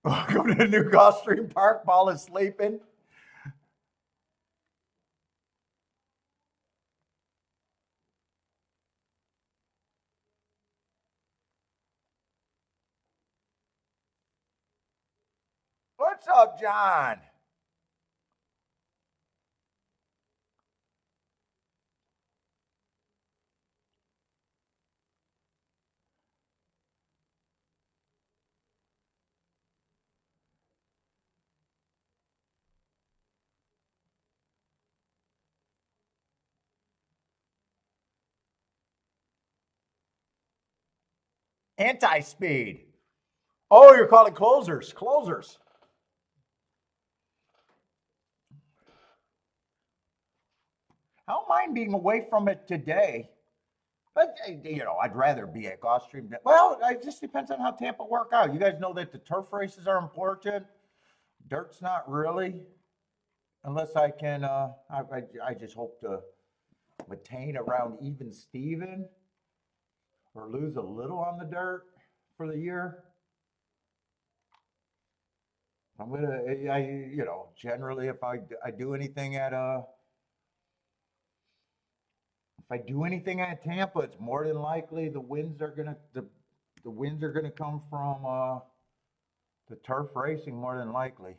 Welcome to the new Gulfstream Park. Paul is sleeping. What's up, John? Anti-speed. Oh, you're calling closers. Closers. I don't mind being away from it today. But, I'd rather be at Gulfstream. Well, it just depends on how Tampa work out. You guys know that the turf races are important. Dirt's not really, unless I can, I just hope to attain around even Steven or lose a little on the dirt for the year. I'm gonna, generally if I do anything at if I do anything at Tampa, it's more than likely the wins are gonna come from the turf racing more than likely.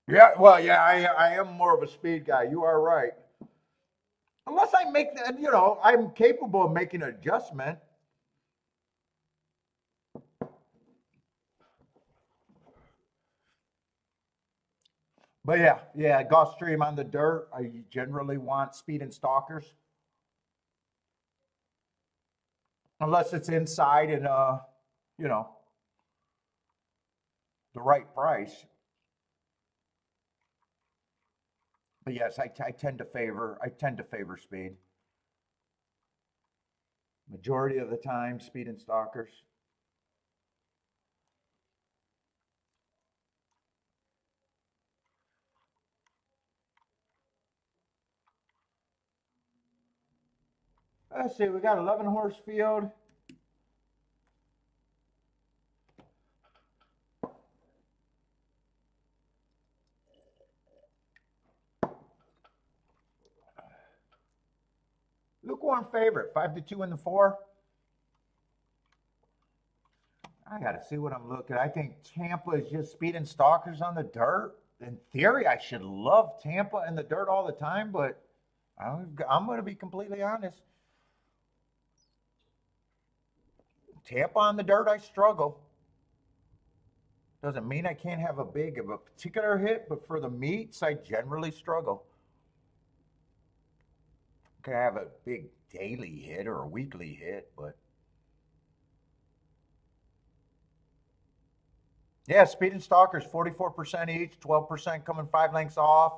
Yeah, well, yeah, I am more of a speed guy. You are right. Unless I make that, I'm capable of making an adjustment. But yeah, Gulfstream on the dirt. I generally want speed and stalkers, unless it's inside and you know, the right price. But yes, I tend to favor speed. Majority of the time, speed and stalkers. Let's see, we got 11 horse field. Lukewarm favorite, 5-2 in the 4. I got to see what I'm looking. I think Tampa is just speed and stalkers on the dirt. In theory, I should love Tampa and the dirt all the time, but I'm going to be completely honest. Tampa on the dirt, I struggle. Doesn't mean I can't have a particular hit, but for the meets, I generally struggle. Can I have a big daily hit or a weekly hit, but yeah, speed and stalkers, 44% each, 12% coming 5 lengths off.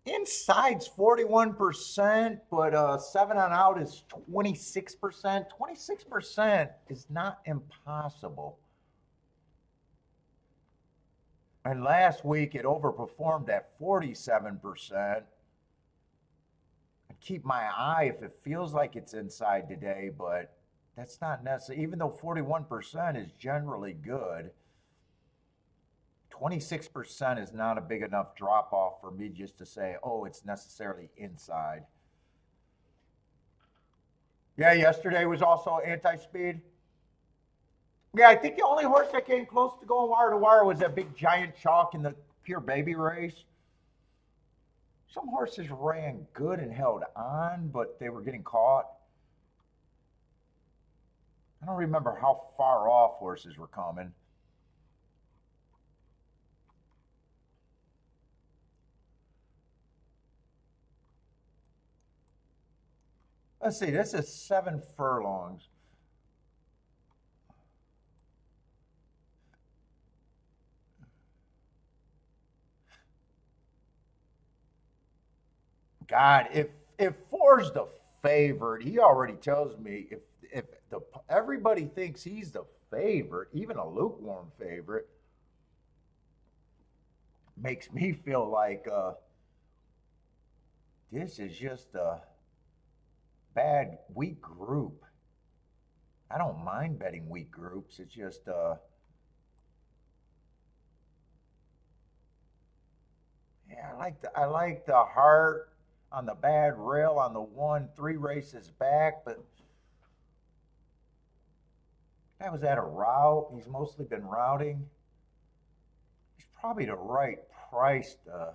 Inside's 41%, but 7 on out is 26%. 26% is not impossible. And last week it overperformed at 47%. I keep my eye if it feels like it's inside today, but That's not necessary. Even though 41% is generally good, 26% is not a big enough drop off for me just to say, oh, it's necessarily inside. Yeah, yesterday was also anti-speed. Yeah, I think the only horse that came close to going wire to wire was that big giant chalk in the pure baby race. Some horses ran good and held on, but they were getting caught. I don't remember how far off horses were coming. Let's see, this is 7 furlongs. God, if four's the favorite, he already tells me if the everybody thinks he's the favorite, even a lukewarm favorite, makes me feel like this is just a bad weak group. I don't mind betting weak groups. It's just yeah, I like the heart on the bad rail on the 1-3 races back, but that was at a route. He's mostly been routing. He's probably the right price to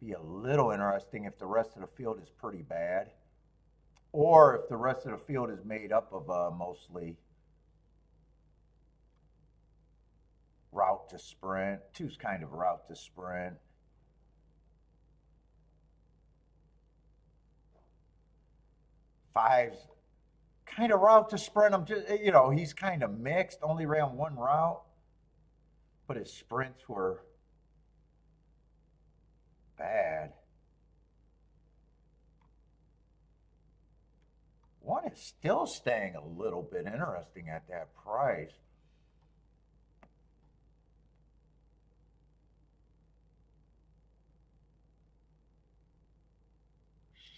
be a little interesting if the rest of the field is pretty bad, or if the rest of the field is made up of mostly route to sprint. Two's kind of route to sprint. Five's kind of route to sprint. I'm just, he's kind of mixed, only ran one route, but his sprints were bad. One is still staying a little bit interesting at that price.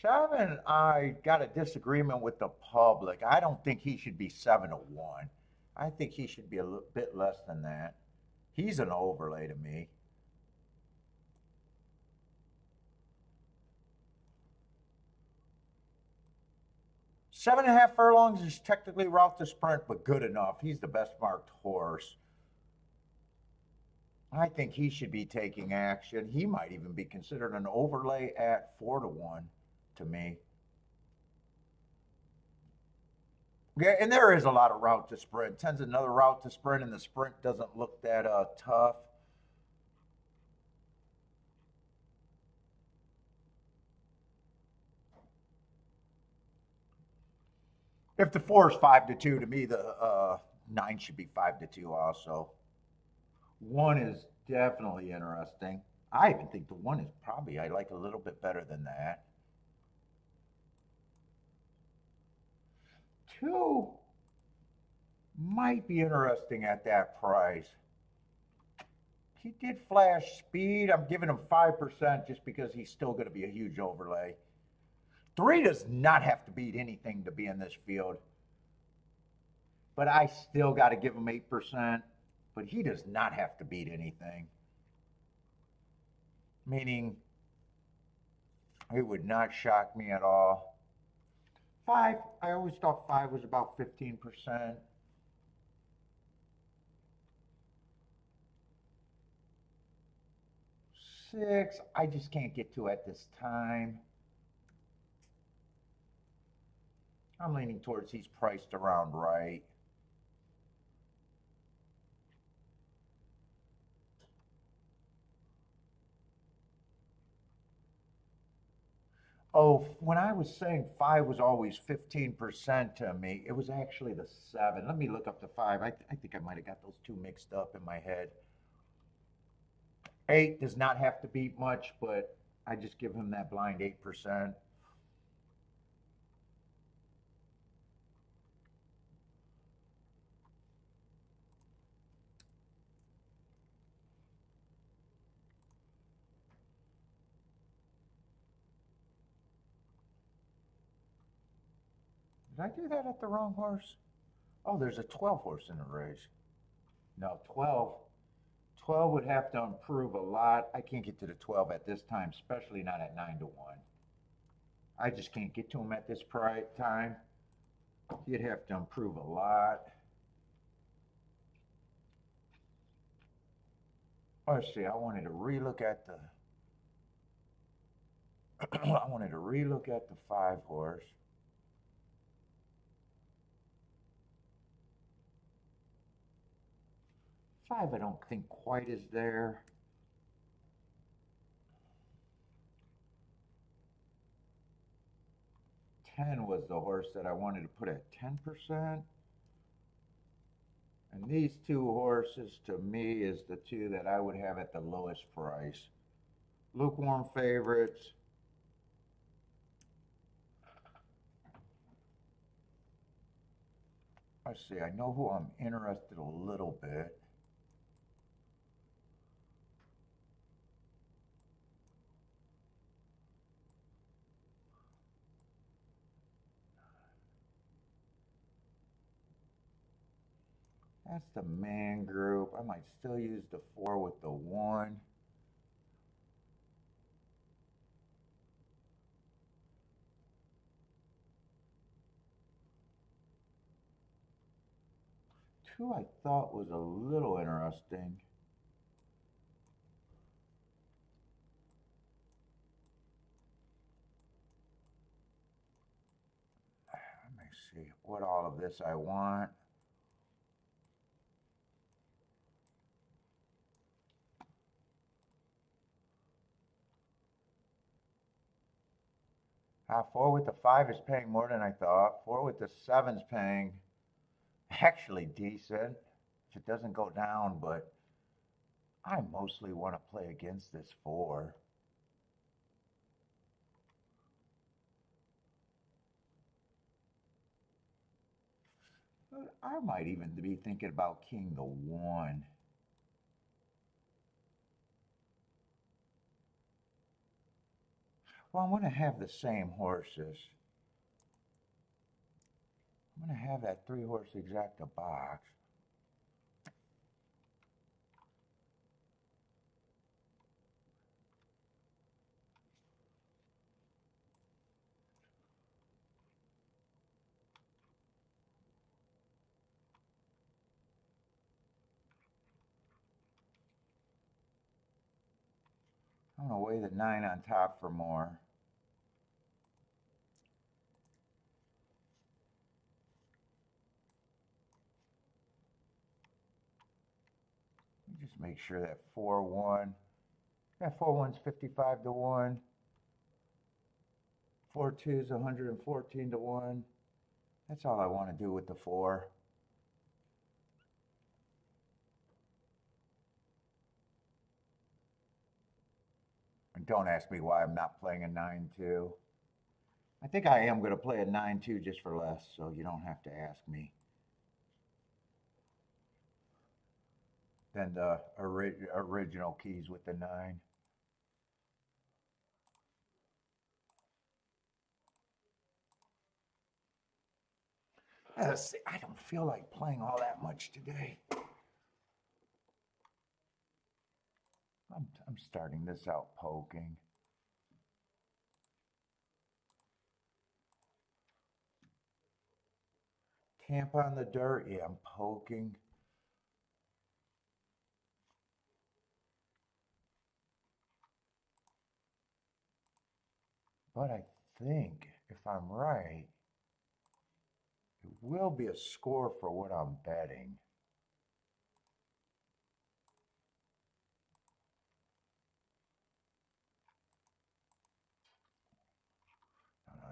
Seven, I got a disagreement with the public. I don't think he should be 7-1. I think he should be a little bit less than that. He's an overlay to me. Seven and a half furlongs is technically route to sprint, but good enough. He's the best marked horse. I think he should be taking action. He might even be considered an overlay at 4-1 to me. Yeah, and there is a lot of route to sprint. 10's another route to sprint, and the sprint doesn't look that tough. If the 4 is 5-2, to me the 9 should be 5-2 also. 1 is definitely interesting. I even think the 1 is probably, I like a little bit better than that. 2 might be interesting at that price. He did flash speed. I'm giving him 5% just because he's still going to be a huge overlay. 3 does not have to beat anything to be in this field. But I still got to give him 8%. But he does not have to beat anything. Meaning, it would not shock me at all. 5, I always thought 5 was about 15%. 6, I just can't get to at this time. I'm leaning towards he's priced around right. Oh, when I was saying 5 was always 15% to me, it was actually the 7. Let me look up the 5. I think I might have got those two mixed up in my head. 8 does not have to beat much, but I just give him that blind 8%. Did I do that at the wrong horse? Oh, there's a 12 horse in the race. No, 12 would have to improve a lot. I can't get to the 12 at this time, especially not at 9 to 1. I just can't get to him at this time. He'd have to improve a lot. Let's see, I wanted to relook at the I wanted to relook at the 5 horse. 5 I don't think quite is there. 10 was the horse that I wanted to put at 10%. And these 2 horses, to me, is the 2 that I would have at the lowest price. Lukewarm favorites. Let's see, I know who I'm interested a little bit. That's the man group. I might still use the 4 with the 1. Two I thought was a little interesting. Let me see what all of this I want. Ah, 4 with the 5 is paying more than I thought. 4 with the 7's paying actually decent if it doesn't go down, but I mostly want to play against this 4. I might even be thinking about king the 1. Well, I'm going to have the same horses. I'm going to have that 3 horse exacta box. I'm going to weigh the 9 on top for more. Just make sure that 4-1. That 4-1's 55 to 1. 4-2's 114 to 1. That's all I want to do with the 4. And don't ask me why I'm not playing a 9-2. I think I am going to play a 9-2 just for less, so you don't have to ask me. Than the original keys with the 9. Let's see, I don't feel like playing all that much today. I'm starting this out poking. Tampa on the dirt, yeah, I'm poking. But I think, if I'm right, it will be a score for what I'm betting.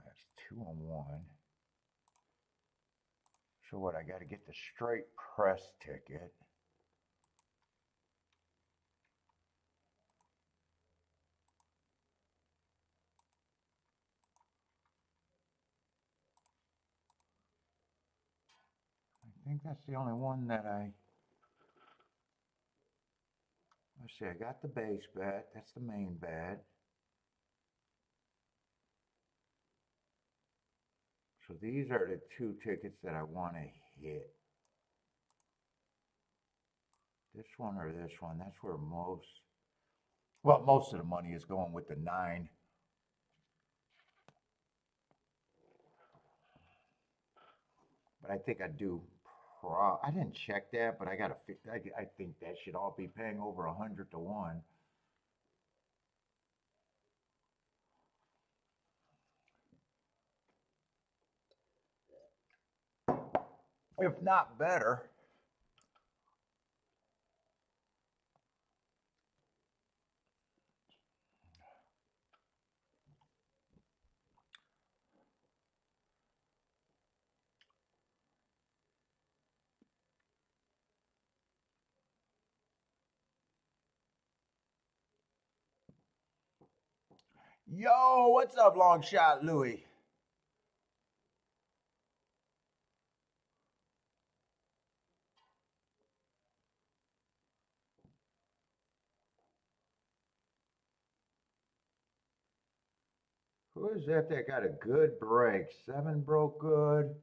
That's 2 on 1. So what, I got to get the straight press ticket. I think that's the only one that let's see, I got the base bet. That's the main bet. So these are the 2 tickets that I want to hit. This one or this one? That's where most of the money is going with the 9. But I think I do. I didn't check that, but I gotta. I think that should all be paying over 100 to 1. If not better. Yo, what's up, long shot Louie? Who is that got a good break? 7 broke good.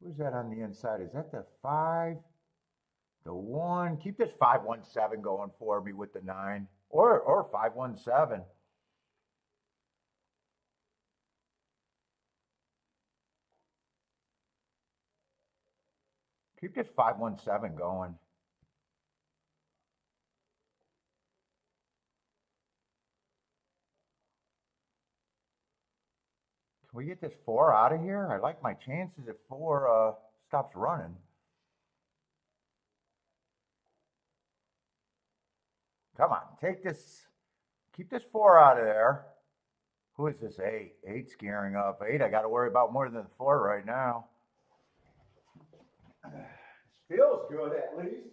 Who's that on the inside? Is that the 5? The 1? Keep this 517 going for me with the 9. Or 517. Keep this 517 going. Can we get this 4 out of here? I like my chances if 4 stops running. Come on, take this. Keep this 4 out of there. Who is this 8? 8's gearing up. 8, I got to worry about more than 4 right now. Feels good at least.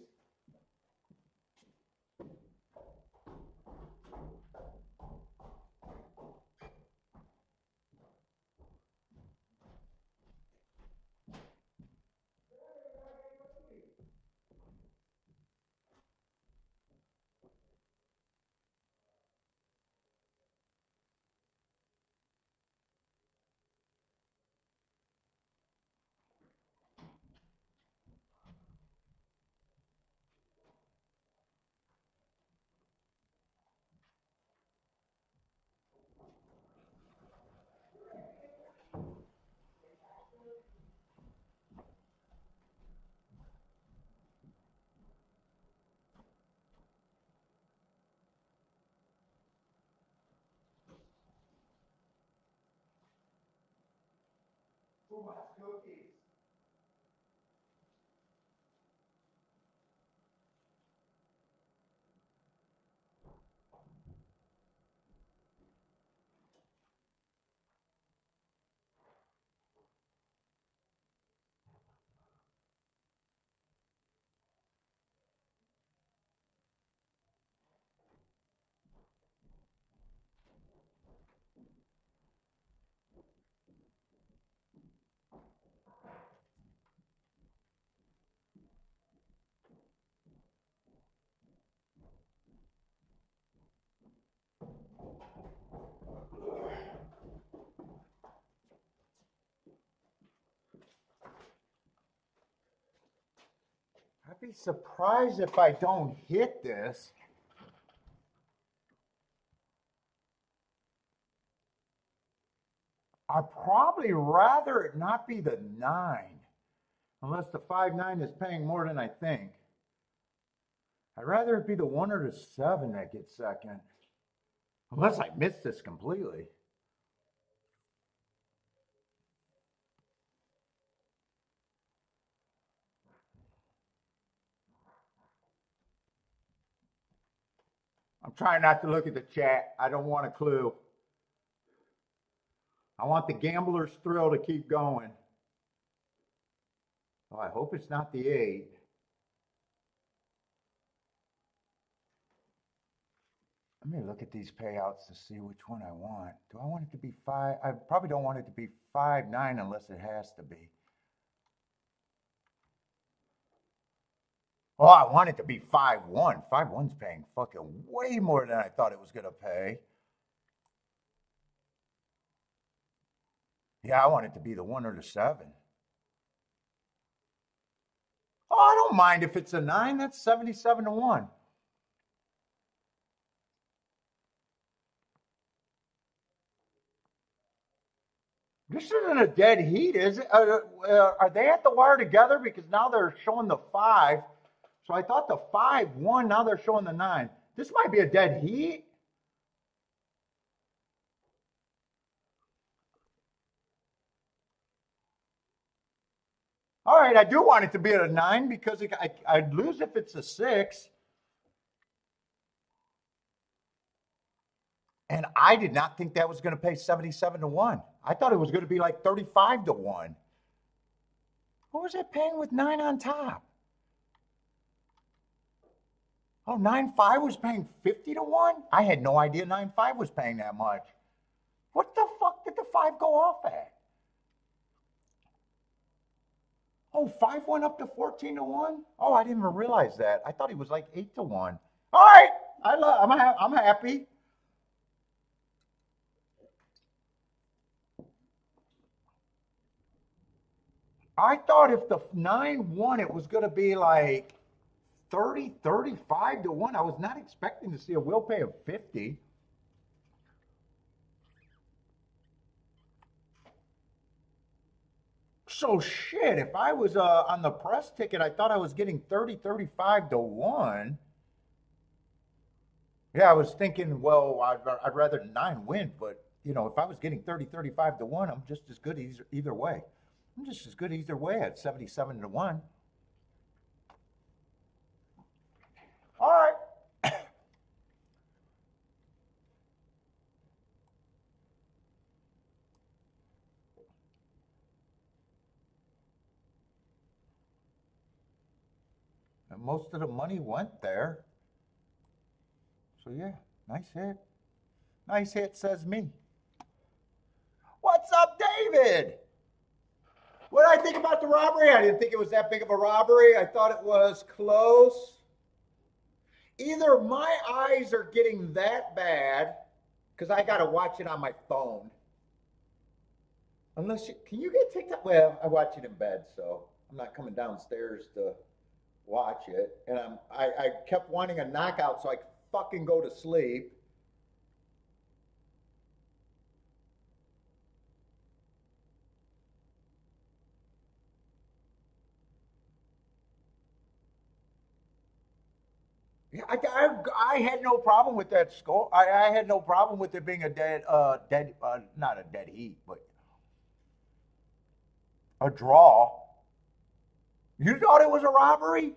Too much cookies. I'd be surprised if I don't hit this. I'd probably rather it not be the 9, unless the 5-9 is paying more than I think. I'd rather it be the 1 or the 7 that gets second, unless I miss this completely. I'm trying not to look at the chat. I don't want a clue. I want the gambler's thrill to keep going. Oh, I hope it's not the 8. Let me look at these payouts to see which one I want. Do I want it to be 5? I probably don't want it to be 5-9 unless it has to be. Oh, I want it to be 5-1. 5-1's paying fucking way more than I thought it was going to pay. Yeah, I want it to be the 1 or the 7. Oh, I don't mind if it's a 9. That's 77 to 1. This isn't a dead heat, is it? Are they at the wire together? Because now they're showing the 5. So I thought the 5 won. Now they're showing the 9. This might be a dead heat. All right, I do want it to be at a 9 because I'd lose if it's a 6. And I did not think that was going to pay 77 to 1. I thought it was going to be like 35 to 1. What was it paying with 9 on top? Oh, 9.5 was paying 50 to 1? I had no idea 9.5 was paying that much. What the fuck did the 5 go off at? Oh, 5 went up to 14 to 1? Oh, I didn't even realize that. I thought he was like 8 to 1. All right, I'm happy. I thought if the 9 won, it was going to be like 30, 35 to 1. I was not expecting to see a will pay of 50. So shit, if I was on the press ticket, I thought I was getting 30, 35 to 1. Yeah, I was thinking, well, I'd rather 9 win, but you know, if I was getting 30, 35 to 1, I'm just as good either way. I'm just as good either way at 77 to 1. All right. And most of the money went there. So yeah, nice hit. Nice hit, says me. What's up, David? What did I think about the robbery? I didn't think it was that big of a robbery. I thought it was close. Either my eyes are getting that bad, because I got to watch it on my phone. Unless can you get TikTok? Well, I watch it in bed, so I'm not coming downstairs to watch it. And I kept wanting a knockout so I could fucking go to sleep. Yeah, I had no problem with that score. I had no problem with it being a not a dead heat, but a draw. You thought it was a robbery?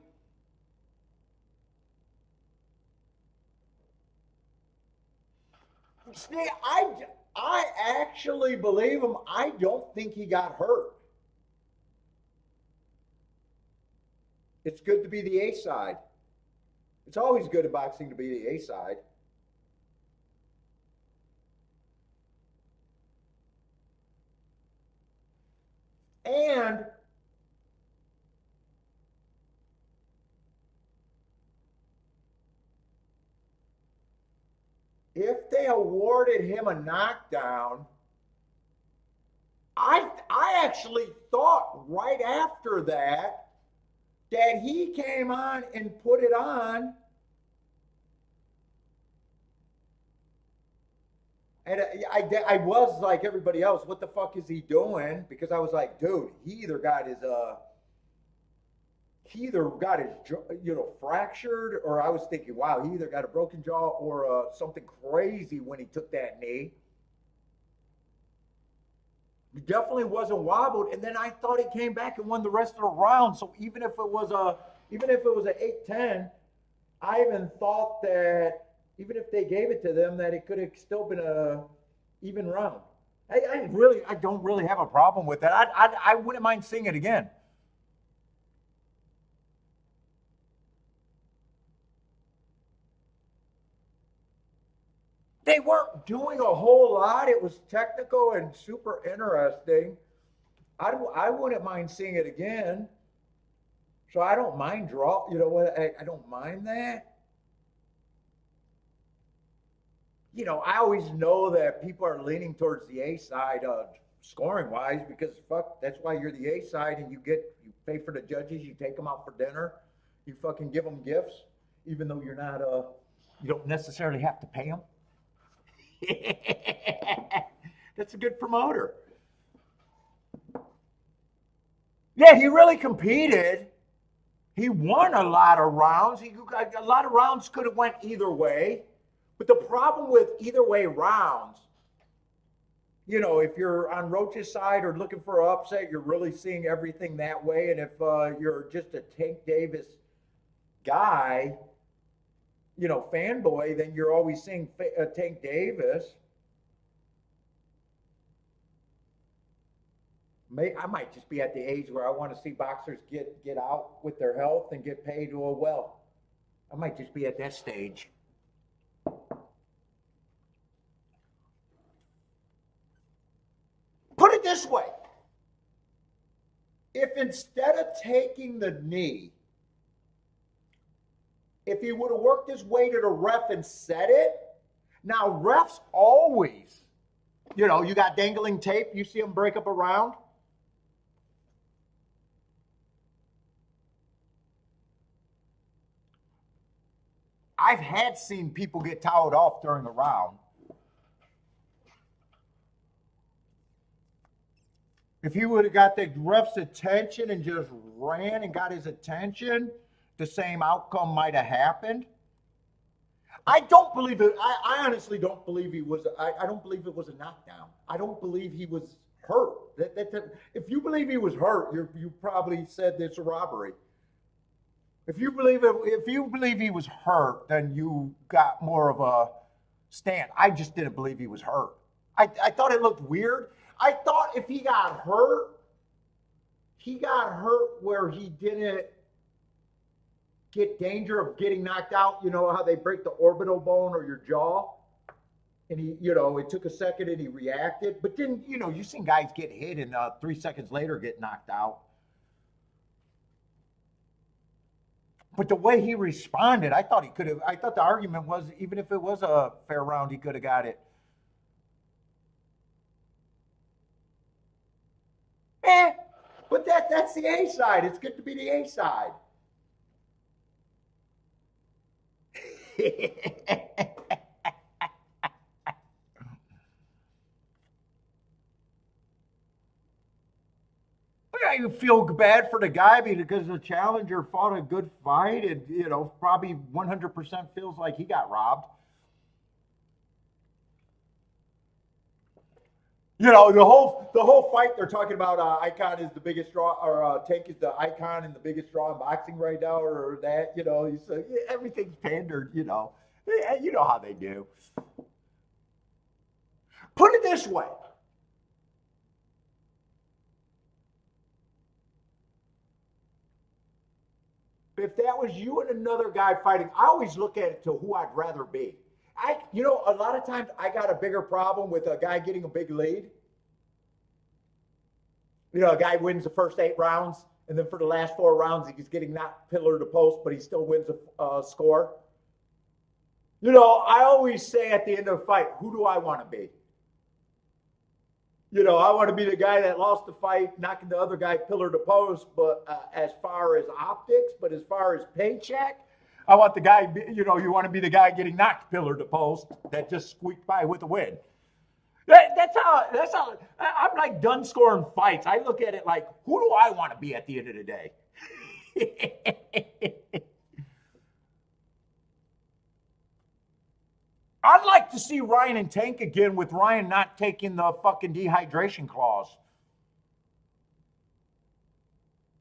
See, I actually believe him. I don't think he got hurt. It's good to be the A side. It's always good in boxing to be the A side. And if they awarded him a knockdown, I actually thought right after that he came on and put it on. And I was like everybody else, what the fuck is he doing? Because I was like, dude, he either got his fractured, or I was thinking, wow, he either got a broken jaw or something crazy when he took that knee. He definitely wasn't wobbled, and then I thought he came back and won the rest of the round. So even if it was a 8-10, I even thought that even if they gave it to them, that it could have still been a even round. I don't really have a problem with that. I wouldn't mind seeing it again. They weren't doing a whole lot. It was technical and super interesting. I wouldn't mind seeing it again. So I don't mind draw. You know what? I don't mind that. I always know that people are leaning towards the A side scoring wise, because fuck, that's why you're the A side, and you pay for the judges, you take them out for dinner, you fucking give them gifts, even though you're not you don't necessarily have to pay them. That's a good promoter. Yeah, he really competed. He won a lot of rounds. A lot of rounds could have went either way. But the problem with either way rounds, you know, if you're on Roach's side or looking for an upset, you're really seeing everything that way. And if you're just a Tank Davis guy, you know, fanboy, then you're always seeing Tank Davis. I might just be at the age where I want to see boxers get out with their health and get paid well. I might just be at that stage. Put it this way. If instead of taking the knee, if he would have worked his way to the ref and said it, now refs always, you know, you got dangling tape, you see them break up a round. I've seen people get towed off during a round. If he would have got the ref's attention and just ran and got his attention, the same outcome might have happened. I don't believe it. I honestly don't believe he was. I don't believe it was a knockdown. I don't believe he was hurt. If you believe he was hurt, you probably said it's a robbery. If you believe he was hurt, then you got more of a stand. I just didn't believe he was hurt. I thought it looked weird. I thought if he got hurt where he didn't get danger of getting knocked out. You know how they break the orbital bone or your jaw? And he, you know, it took a second and he reacted. But then, you know, you've seen guys get hit and 3 seconds later get knocked out. But the way he responded, I thought the argument was, even if it was a fair round, he could have got it. But that's the A side. It's good to be the A side. You feel bad for the guy because the challenger fought a good fight and, you know, probably 100% feels like he got robbed. You know, the whole fight they're talking about, Icon is the biggest draw, or Tank is the icon and the biggest draw in boxing right now, or that, you know, everything's pandered, you know. You know how they do. Put it this way. If that was you and another guy fighting, I always look at it to who I'd rather be. You know, a lot of times I got a bigger problem with a guy getting a big lead. You know, a guy wins the first 8 rounds, and then for the last 4 rounds, he's getting knocked pillar to post, but he still wins a score. You know, I always say at the end of the fight, who do I want to be? You know, I want to be the guy that lost the fight, knocking the other guy pillar to post, but as far as optics, but as far as paycheck, I want the guy, you know, you want to be the guy getting knocked pillar to post that just squeaked by with a win. That's how, I'm like done scoring fights. I look at it like, who do I want to be at the end of the day? I'd like to see Ryan and Tank again with Ryan not taking the fucking dehydration clause.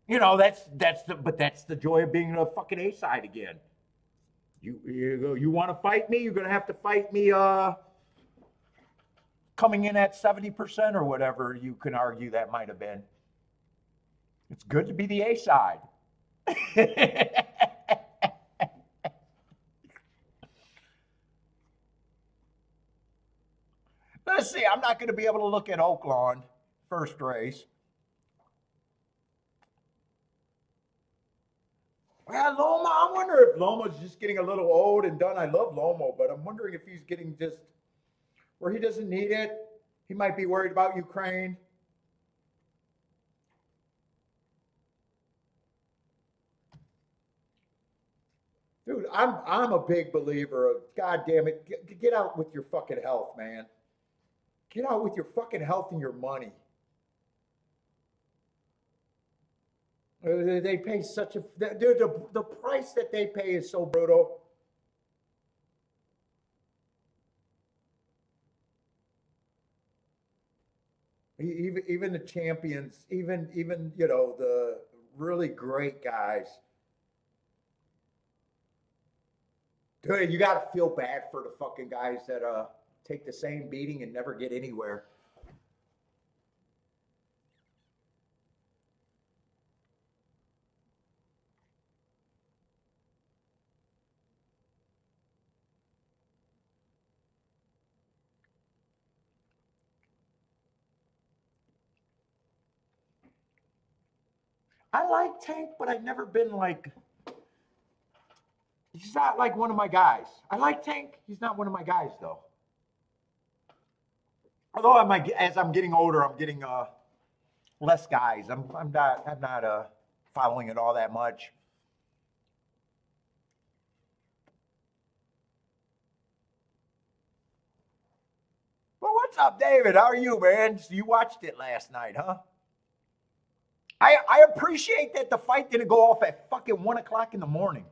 You know, that's the joy of being a fucking A side again. You want to fight me? You're going to have to fight me coming in at 70% or whatever you can argue that might have been. It's good to be the A side. Let's see, I'm not going to be able to look at Oaklawn first race. Well, Loma, I wonder if Loma's just getting a little old and done. I love Lomo, but I'm wondering if he's getting just where he doesn't need it. He might be worried about Ukraine. Dude, I'm a big believer of, God damn it, get out with your fucking health, man. Get out with your fucking health and your money. They pay such a, dude, the price that they pay is so brutal. Even the champions, even you know the really great guys. Dude, you got to feel bad for the fucking guys that take the same beating and never get anywhere. I like Tank, but I've never been like. He's not like one of my guys. I like Tank. He's not one of my guys though. Although as I'm getting older, I'm getting less guys. I'm not following it all that much. Well, what's up, David? How are you, man? You watched it last night, huh? I appreciate that the fight didn't go off at fucking 1 o'clock in the morning.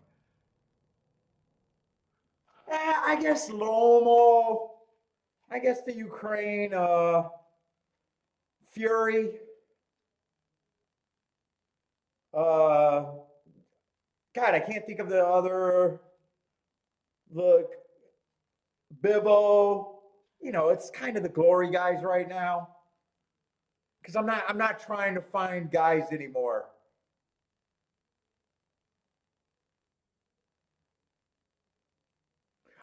I guess Lomo. I guess the Ukraine Fury. Uh, God, I can't think of the other. Look, Bivo. You know, it's kind of the glory guys right now. Because I'm not trying to find guys anymore.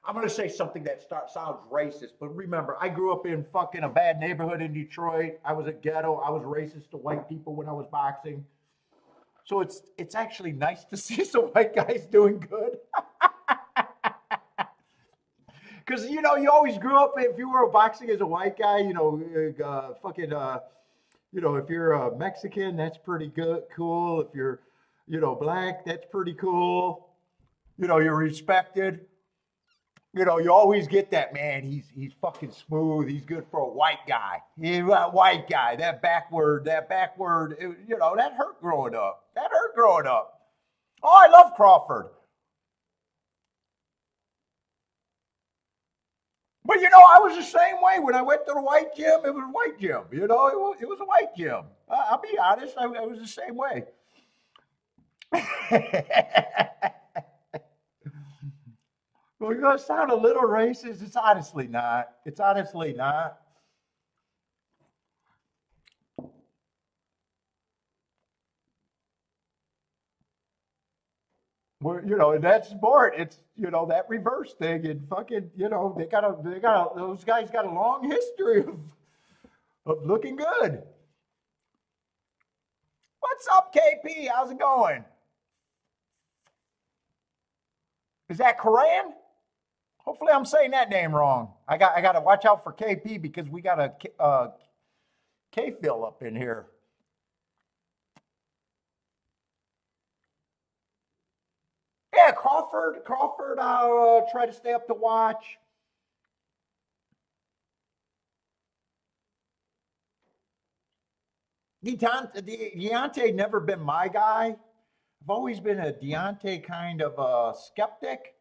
I'm going to say something that sounds racist, but remember, I grew up in fucking a bad neighborhood in Detroit. I was a ghetto. I was racist to white people when I was boxing. So it's actually nice to see some white guys doing good. Because, you know, you always grew up, if you were boxing as a white guy, you know, you know, if you're a Mexican, that's pretty good, cool. If you're, you know, black, that's pretty cool. You know, you're respected. You know, you always get that, man. He's fucking smooth. He's good for a white guy. He's a white guy. That backward. You know, that hurt growing up. That hurt growing up. Oh, I love Crawford. But you know, I was the same way when I went to the white gym. It was a white gym. You know, it was a white gym. I'll be honest. I was the same way. Well, you're gonna sound a little racist. It's honestly not. It's honestly not. Well, you know, in that sport, it's you know that reverse thing, and fucking, you know, those guys got a long history of looking good. What's up, KP? How's it going? Is that Koran? Hopefully, I'm saying that name wrong. I got to watch out for KP because we got a K fill up in here. Yeah, Crawford. Crawford. I'll try to stay up to watch. Deontay never been my guy. I've always been a Deontay kind of a skeptic,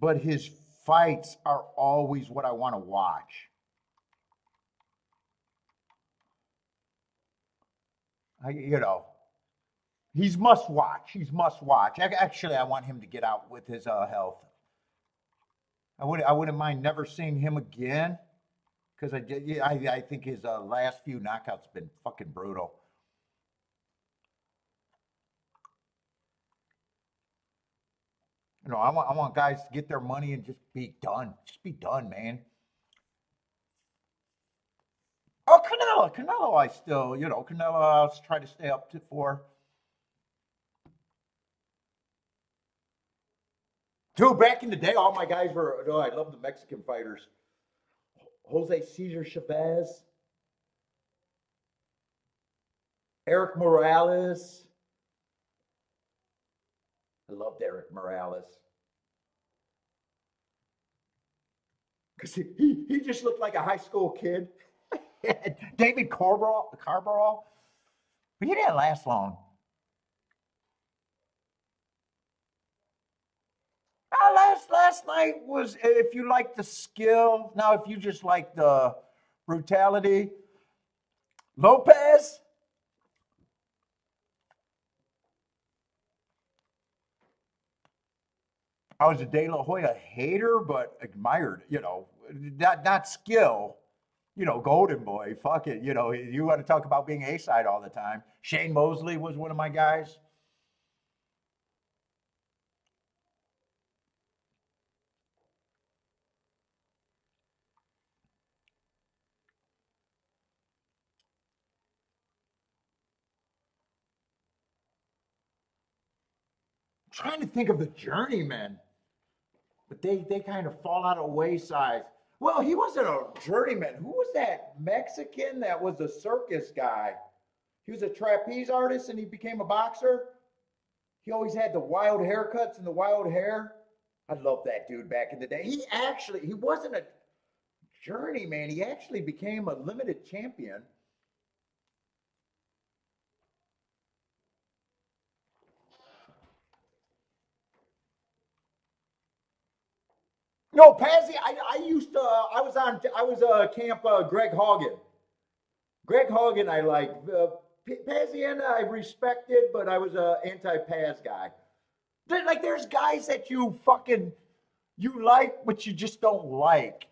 but his fights are always what I want to watch. You know, he's must watch. He's must watch. Actually, I want him to get out with his health. I wouldn't mind never seeing him again because yeah, I think his last few knockouts been fucking brutal. You know, I want guys to get their money and just be done. Just be done, man. Oh, Canelo, I still, you know, Canelo, I'll try to stay up to for. Dude, back in the day, all my guys were, oh, I love the Mexican fighters. Jose Cesar Chavez, Eric Morales. I loved Eric Morales. Because he just looked like a high school kid. David Carbarol, but he didn't last long. Last night was, if you like the skill. Now, if you just like the brutality, Lopez. I was a De La Hoya hater, but admired. Not skill. Golden Boy. Fuck it. You want to talk about being A side all the time. Shane Mosley was one of my guys. I'm trying to think of the journeyman, but they kind of fall out of wayside. Well, he wasn't a journeyman. Who was that Mexican that was a circus guy? He was a trapeze artist and he became a boxer. He always had the wild haircuts and the wild hair. I loved that dude back in the day. He wasn't a journeyman. He actually became a limited champion. No, Pazzi. I was camp Greg Hogan. Greg Hogan, I like. Pazienna, I respected, but I was a anti-Paz guy. There's guys that you like, but you just don't like.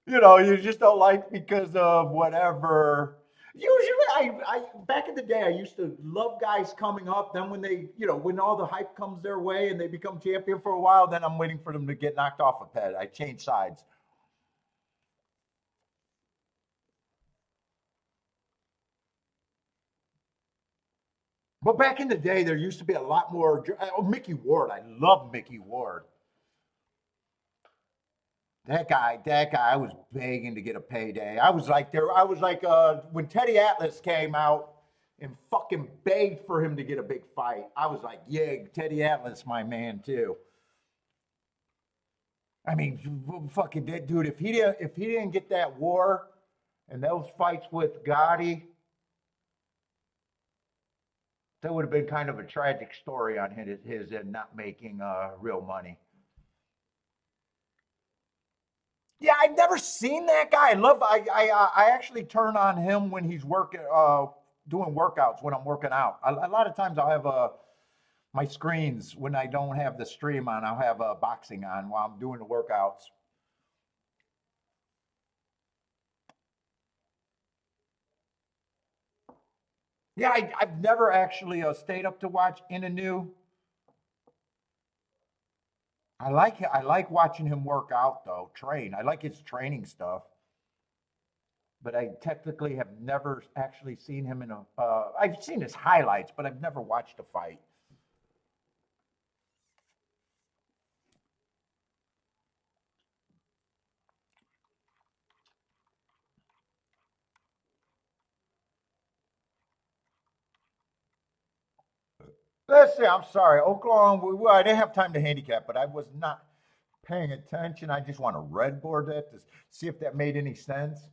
You just don't like because of whatever. Usually, I back in the day, I used to love guys coming up. Then when all the hype comes their way and they become champion for a while, then I'm waiting for them to get knocked off a ped. I change sides. But back in the day, there used to be a lot more. Oh, Mickey Ward, I love Mickey Ward. That guy, I was begging to get a payday. I was like when Teddy Atlas came out and fucking begged for him to get a big fight. I was like, yeah, Teddy Atlas, my man too. I mean, fucking dude, if he didn't get that war and those fights with Gotti, that would have been kind of a tragic story on his and not making real money. Yeah, I've never seen that guy. I actually turn on him when he's working, doing workouts when I'm working out. A lot of times I'll have my screens when I don't have the stream on. I'll have boxing on while I'm doing the workouts. Yeah, I've never actually stayed up to watch Inanu. I like watching him work out though, train. I like his training stuff. But I technically have never actually seen him in a. I've seen his highlights, but I've never watched a fight. Let's see. I'm sorry, Oaklawn. I didn't have time to handicap, but I was not paying attention. I just want to redboard that to see if that made any sense.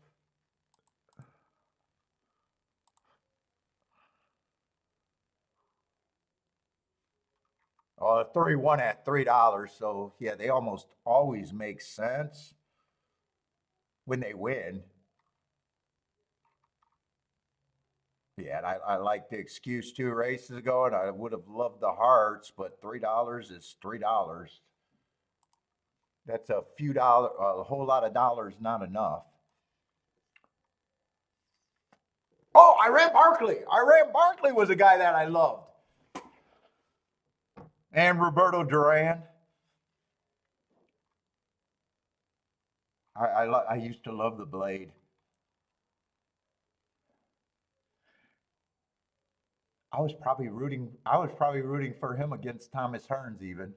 31 at $3. So yeah, they almost always make sense when they win. Yeah, and I like the excuse 2 races ago, and I would have loved the hearts, but $3 is $3. That's a few dollars, a whole lot of dollars, not enough. Oh, Iran Barkley. Iran Barkley was a guy that I loved. And Roberto Duran. I used to love the blade. I was probably rooting for him against Thomas Hearns even.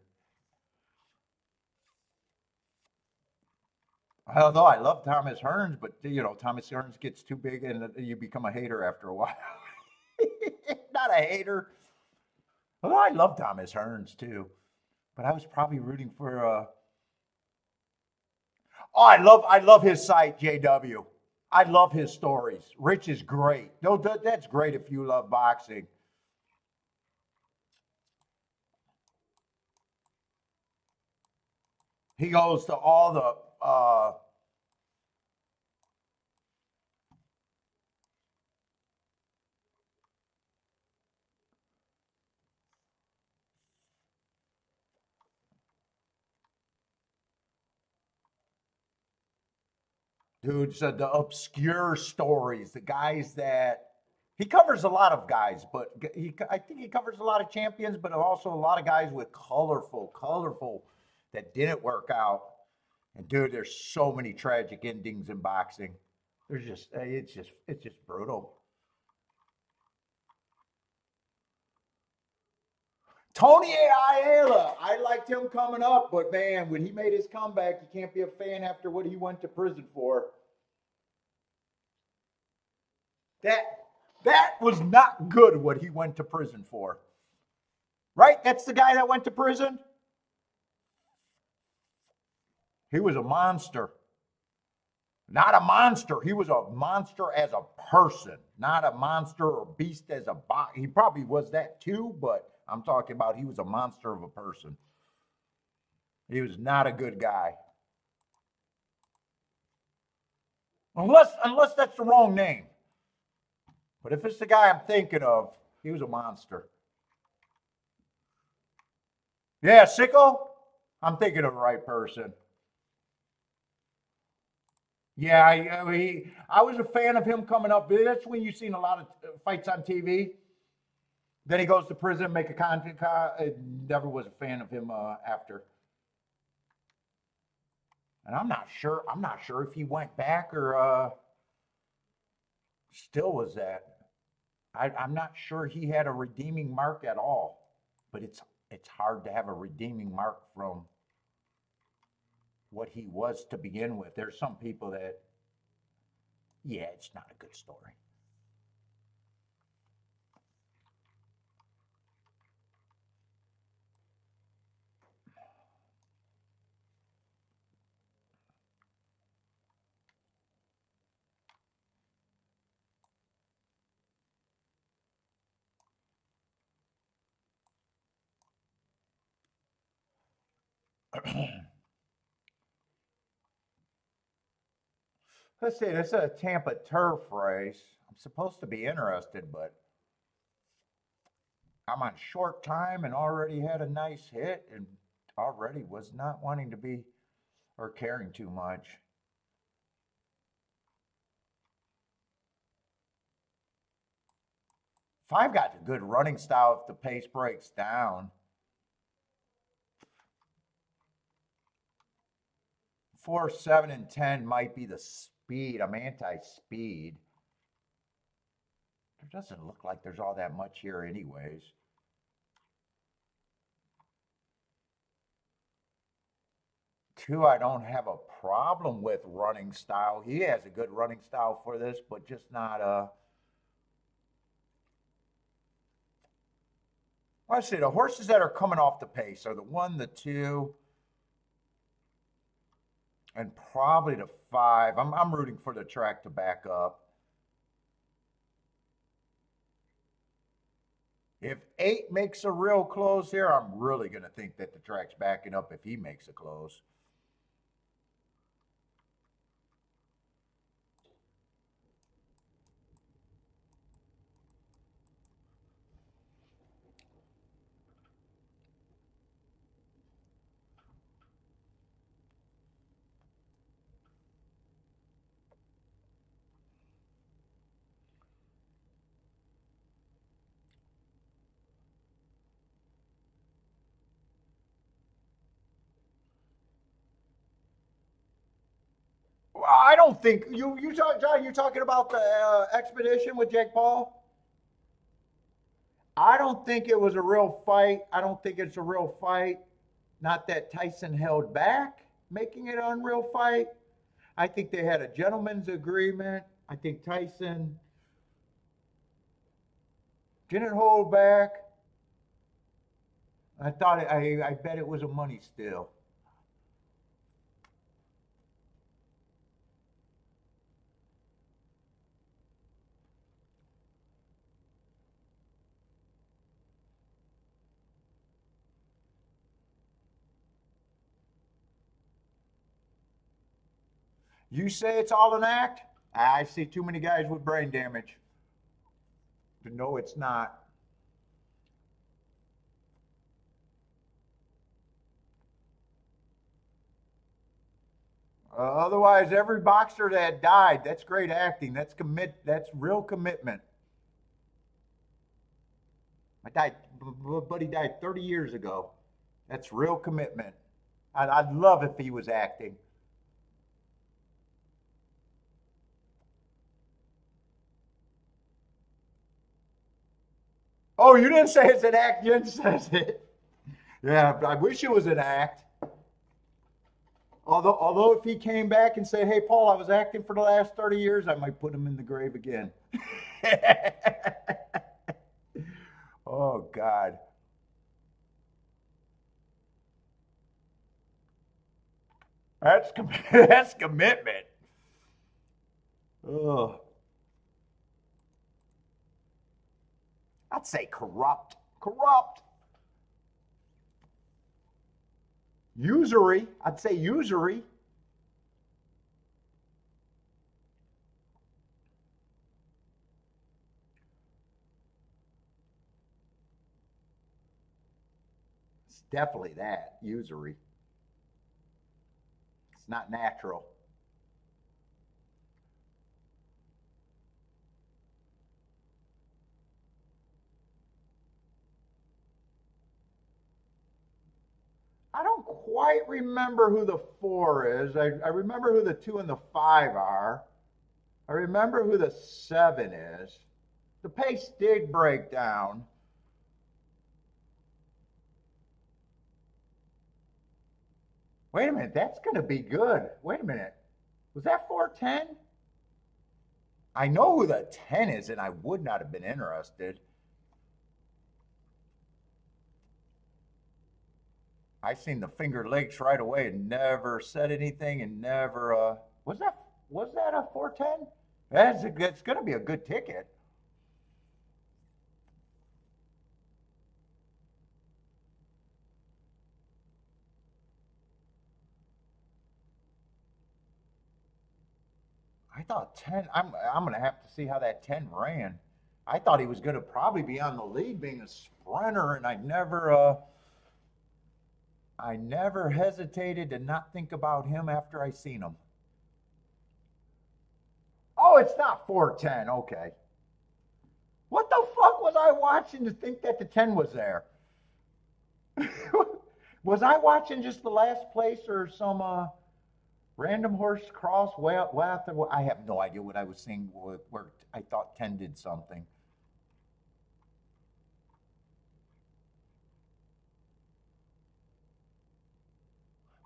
Although I love Thomas Hearns, but Thomas Hearns gets too big and you become a hater after a while. not a hater. Although I love Thomas Hearns too. But I was probably rooting for oh, I love his site, JW. I love his stories. Rich is great. No, that's great if you love boxing. He goes to all the dude said the obscure stories, the guys that he covers a lot of guys, but I think he covers a lot of champions, but also a lot of guys with colorful that didn't work out. And dude, there's so many tragic endings in boxing. There's just it's just brutal. Tony Ayala, I liked him coming up, but man, when he made his comeback, you can't be a fan after what he went to prison for. That that was not good what he went to prison for. Right? That's the guy that went to prison. He was a monster. Not a monster. He was a monster as a person, not a monster or beast as a bot. He probably was that too, but I'm talking about he was a monster of a person. He was not a good guy. Unless that's the wrong name. But if it's the guy I'm thinking of, he was a monster. Yeah, Sicko? I'm thinking of the right person. Yeah, I was a fan of him coming up. That's when you've seen a lot of fights on TV. Then he goes to prison, make a content. I never was a fan of him after. And I'm not sure. I'm not sure if he went back or still was that. I'm not sure he had a redeeming mark at all. But it's hard to have a redeeming mark from what he was to begin with. There's some people that, yeah, it's not a good story. Let's see, this is a Tampa turf race. I'm supposed to be interested, but I'm on short time and already had a nice hit and already was not wanting to be or caring too much. If I've got a good running style, if the pace breaks down, 4, 7, and 10 might be the speed. I'm anti-speed. There doesn't look like there's all that much here anyways. 2, I don't have a problem with running style. He has a good running style for this, but just not let's see, the horses that are coming off the pace are the 1, the 2, and probably the 5. I'm rooting for the track to back up. If 8 makes a real close here, I'm really going to think that the track's backing up if he makes a close. I don't think John. You talking about the expedition with Jake Paul? I don't think it was a real fight. I don't think it's a real fight. Not that Tyson held back, making it an unreal fight. I think they had a gentleman's agreement. I think Tyson Didn't hold back. I thought I bet it was a money steal. You say it's all an act? I see too many guys with brain damage to know it's not. Otherwise, every boxer that died, that's great acting. That's real commitment. Buddy died 30 years ago. That's real commitment. I'd love if he was acting. Oh, you didn't say it's an act. Jen says it. Yeah, I wish it was an act. Although if he came back and said, "Hey, Paul, I was acting for the last 30 years," I might put him in the grave again. Oh God. That's commitment. Oh. I'd say corrupt. Corrupt. Usury. I'd say usury. It's definitely that. Usury. It's not natural. I don't quite remember who the 4 is. I remember who the 2 and the 5 are. I remember who the 7 is. The pace did break down. Wait a minute, that's going to be good. Wait a minute. Was that 410? I know who the 10 is, and I would not have been interested. I seen the finger lakes right away and never said anything and never was that a 410? That's going to be a good ticket. I thought 10. I'm going to have to see how that 10 ran. I thought he was going to probably be on the lead being a sprinter, and I never hesitated to not think about him after I seen him. Oh, it's not 410. Okay. What the fuck was I watching to think that the 10 was there? Was I watching just the last place or some random horse cross way after? I have no idea what I was seeing where I thought 10 did something.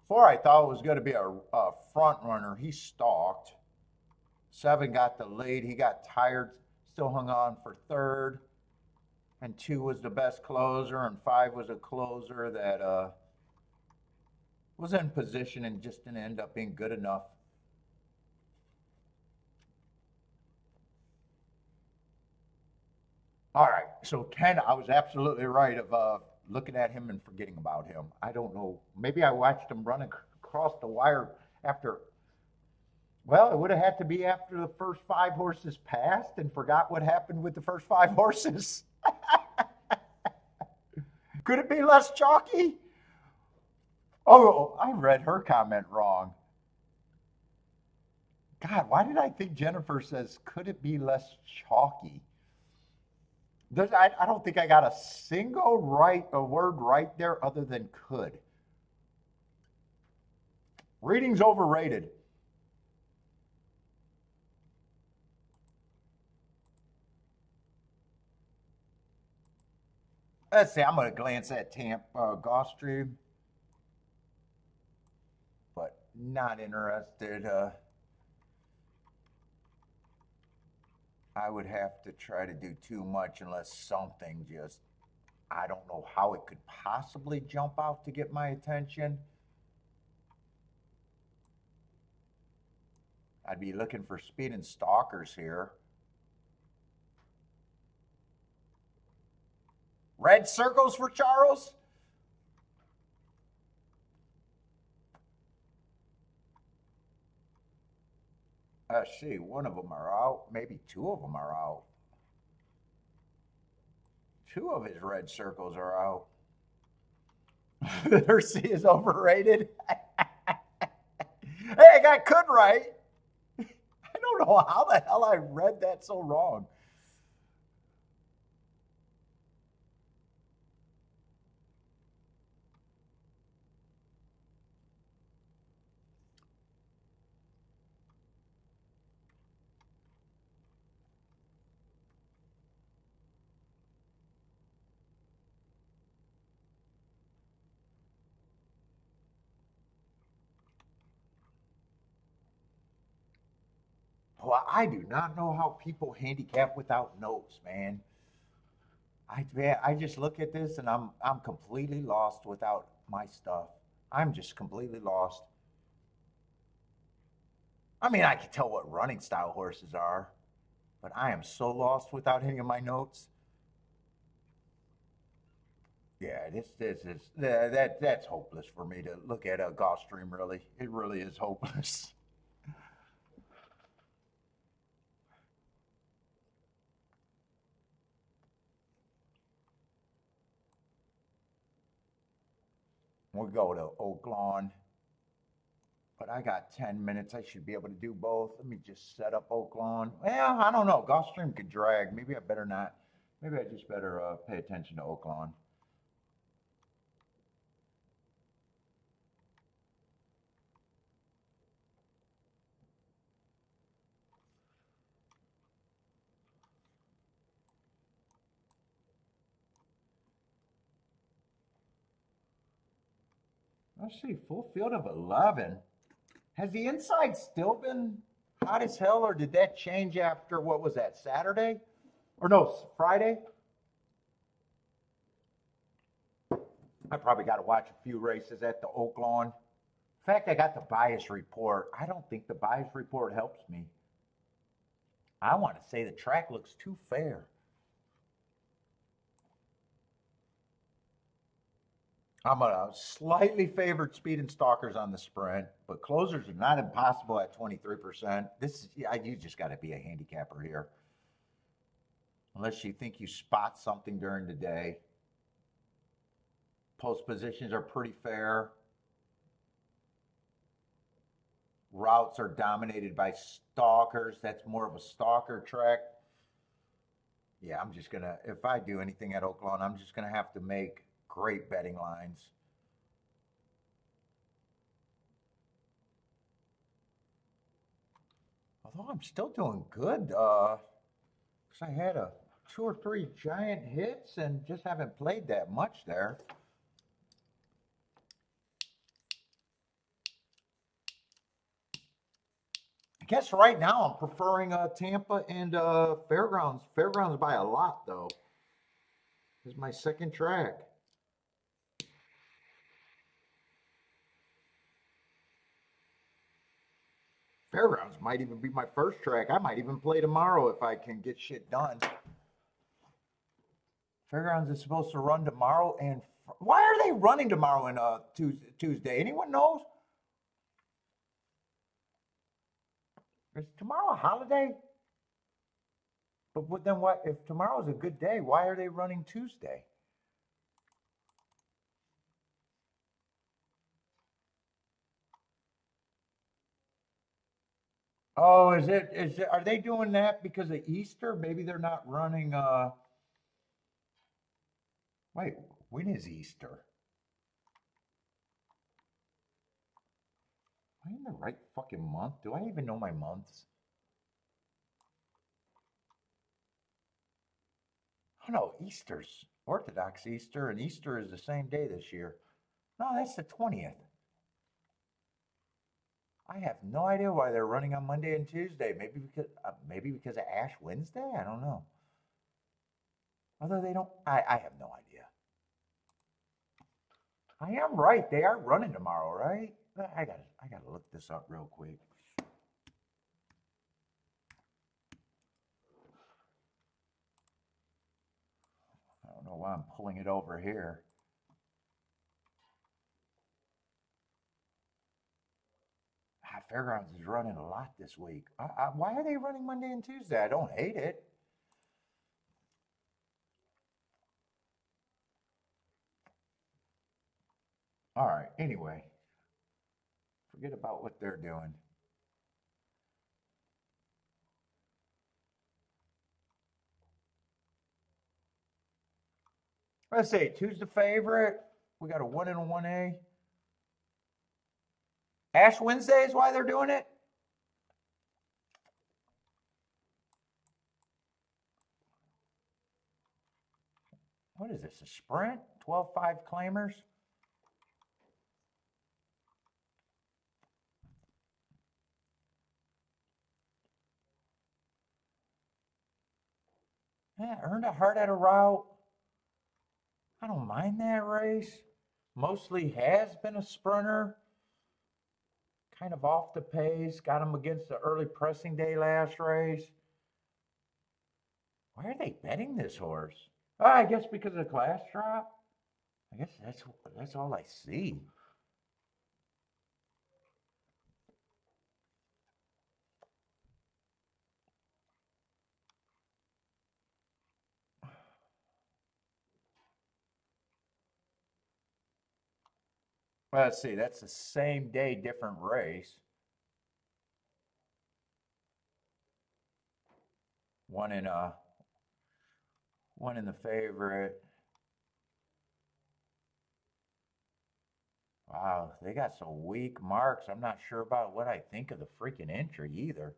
Four, I thought it was going to be a front runner. He stalked. 7 got the lead. He got tired, still hung on for 3rd. And 2 was the best closer, and 5 was a closer that was in position and just didn't end up being good enough. All right, so 10, I was absolutely right of looking at him and forgetting about him. I don't know. Maybe I watched him run across the wire after. Well, it would have had to be after the first 5 horses passed and forgot what happened with the first 5 horses. Could it be less chalky? Oh, I read her comment wrong. God, why did I think Jennifer says, could it be less chalky? I don't think I got a single word right there other than could. Reading's overrated. Let's see, I'm going to glance at Tampa Gulfstream, but not interested. I would have to try to do too much unless something just, I don't know how it could possibly jump out to get my attention. I'd be looking for speed and stalkers here. Red circles for Charles? See, one of them are out. Maybe two of them are out. Two of his red circles are out. Their C is overrated. Hey, I got could right. I don't know how the hell I read that so wrong. Well, I do not know how people handicap without notes, man. I just look at this and I'm completely lost without my stuff. I'm just completely lost. I mean, I can tell what running style horses are, but I am so lost without any of my notes. Yeah, this is that's hopeless for me to look at a Gulfstream. Really, it really is hopeless. We'll go to Oaklawn, but I got 10 minutes. I should be able to do both. Let me just set up Oaklawn. Well, I don't know. Gulfstream could drag. Maybe I better not. Maybe I just better pay attention to Oaklawn. Let's see, full field of 11. Has the inside still been hot as hell, or did that change after what was that, Saturday? Or no, Friday? I probably got to watch a few races at the Oaklawn. In fact, I got the bias report. I don't think the bias report helps me. I want to say the track looks too fair. I'm a slightly favored speed and stalkers on the sprint, but closers are not impossible at 23%. This is, yeah, you just got to be a handicapper here. Unless you think you spot something during the day. Post positions are pretty fair. Routes are dominated by stalkers. That's more of a stalker track. Yeah, I'm just gonna, if I do anything at Oaklawn, I'm just gonna have to make great betting lines. Although I'm still doing good, because I had a two or three giant hits and just haven't played that much there. I guess right now I'm preferring Tampa and Fairgrounds. Fairgrounds by a lot though. This is my second track. Fairgrounds might even be my first track. I might even play tomorrow if I can get shit done. Fairgrounds is supposed to run tomorrow, and why are they running tomorrow and Tuesday? Anyone knows? Is tomorrow a holiday? But then what? If tomorrow's a good day, why are they running Tuesday? Oh, are they doing that because of Easter? Maybe they're not running wait, when is Easter? Am I in the right fucking month? Do I even know my months? Oh no, Easter's Orthodox Easter, and Easter is the same day this year. No, that's the 20th. I have no idea why they're running on Monday and Tuesday. Maybe because of Ash Wednesday. I don't know. Although they don't, I have no idea. I am right. They are running tomorrow, right? I gotta look this up real quick. I don't know why I'm pulling it over here. Fairgrounds is running a lot this week. Why are they running Monday and Tuesday? I don't hate it. All right. Anyway, forget about what they're doing. Let's see. Who's the favorite? We got a 1 and a 1A. Ash Wednesday is why they're doing it? What is this, a sprint? 12-5 claimers? Yeah, earned a heart at a route. I don't mind that race. Mostly has been a sprinter. Kind of off the pace. Got him against the early pressing day last race. Why are they betting this horse? Oh, I guess because of the class drop. I guess that's all I see. Well, let's see. That's the same day, different race. One in one in the favorite. Wow, they got some weak marks. I'm not sure about what I think of the freaking entry either.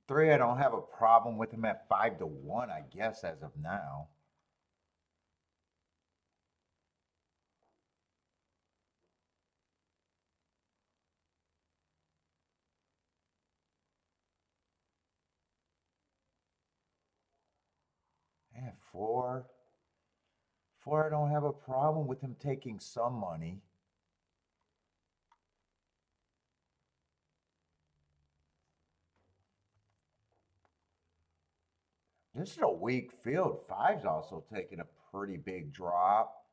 Three, I don't have a problem with him at 5-1, I guess, as of now. And four, I don't have a problem with him taking some money. This is a weak field. Five's also taking a pretty big drop.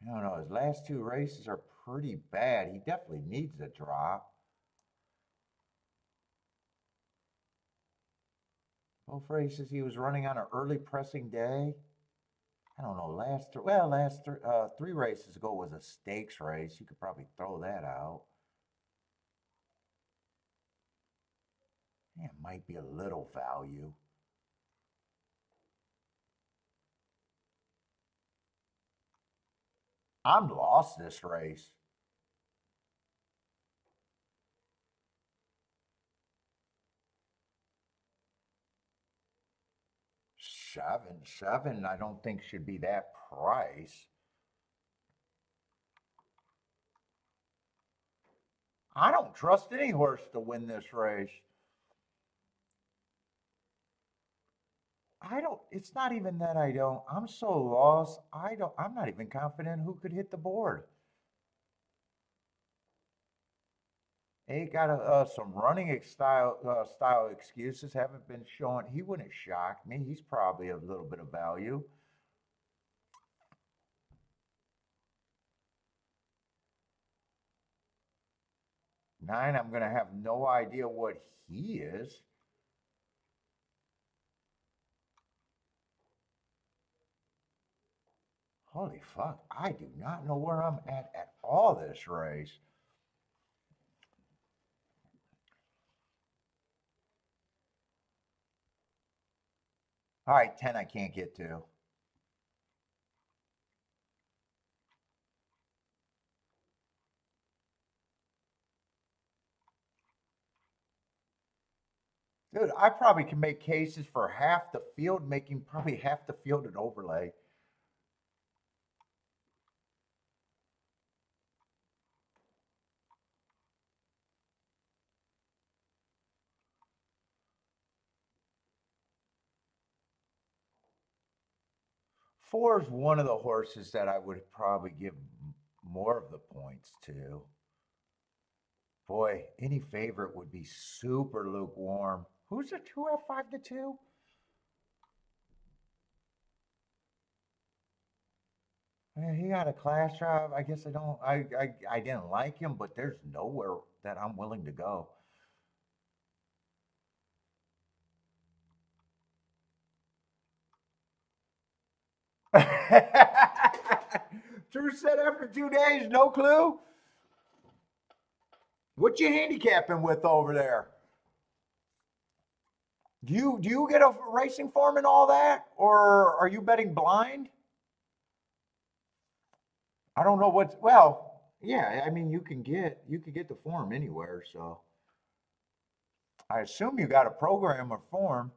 I don't know. His last two races are pretty bad. He definitely needs a drop. Both races he was running on an early pressing day. I don't know. Last three races ago was a stakes race. You could probably throw that out. Yeah, it might be a little value. I'm lost this race. Seven, I don't think should be that price. I don't trust any horse to win this race. It's not even that I'm so lost. I'm not even confident who could hit the board. He got some running style excuses haven't been shown. He wouldn't shock me. He's probably a little bit of value. 9, I'm going to have no idea what he is. Holy fuck, I do not know where I'm at all this race. All right, 10 I can't get to. Dude, I probably can make cases for half the field, making probably half the field an overlay. Four is one of the horses that I would probably give more of the points to. Boy, any favorite would be super lukewarm. Who's the 2 F5 to 2? Man, he got a class drive. I guess I don't. I didn't like him, but there's nowhere that I'm willing to go. Drew said after 2 days, no clue. What you handicapping with over there? Do you get a racing form and all that, or are you betting blind? I don't know what's well. Yeah, I mean you could get the form anywhere. So I assume you got a program or form.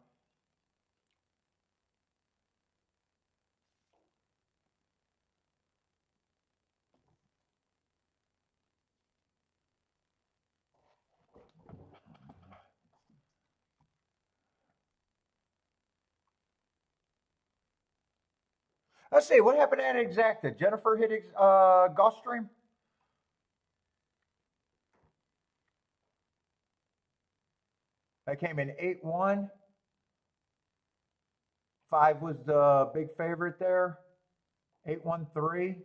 Let's see what happened at Exacta. Jennifer hit Gulfstream. That came in 8-1. 5 was the big favorite there. 8-1-3.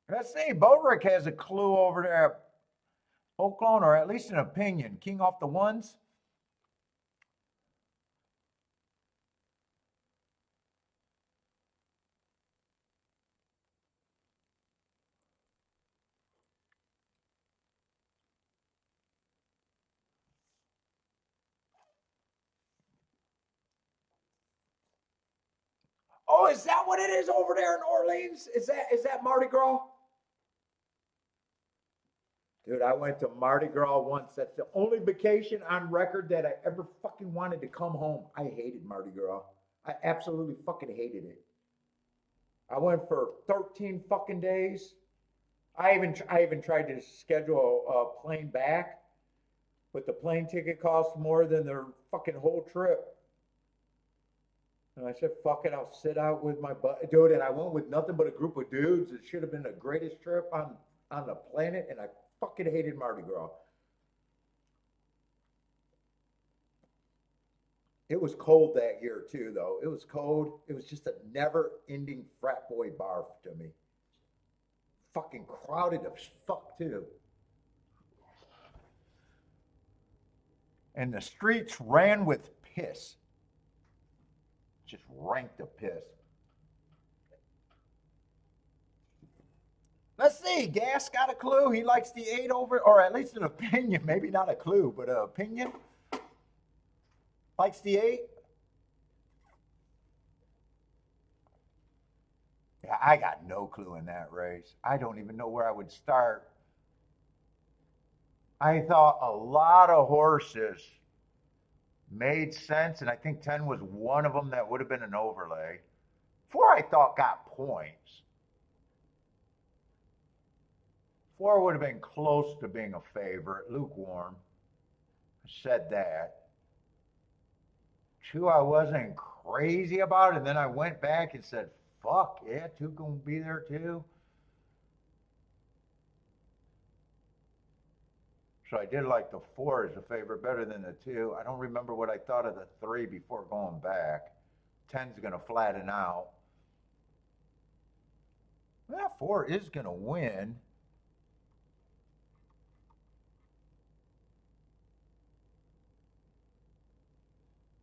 Let's see. Bodrick has a clue over there at Oaklawn, or at least an opinion. King off the ones. Oh, is that what it is over there in Orleans? Is that Mardi Gras? Dude, I went to Mardi Gras once. That's the only vacation on record that I ever fucking wanted to come home. I hated Mardi Gras. I absolutely fucking hated it. I went for 13 fucking days. I even tried to schedule a plane back, but the plane ticket cost more than their fucking whole trip. And I said, fuck it, I'll sit out with my butt. Dude, and I went with nothing but a group of dudes. It should have been the greatest trip on the planet, and I fucking hated Mardi Gras. It was cold that year too, though. It was cold. It was just a never-ending frat boy barf to me. Fucking crowded as fuck too. And the streets ran with piss. Just rank the piss. Let's see. Gas got a clue. He likes the 8 over, or at least an opinion. Maybe not a clue, but an opinion. Likes the 8. Yeah, I got no clue in that race. I don't even know where I would start. I thought a lot of horses made sense, and I think 10 was one of them that would have been an overlay. 4 I thought got points. 4 would have been close to being a favorite, lukewarm. I said that. 2 I wasn't crazy about, and then I went back and said, fuck, yeah, 2 can be there too. So I did like the 4 as a favorite better than the 2. I don't remember what I thought of the 3 before going back. 10's going to flatten out. That 4 is going to win.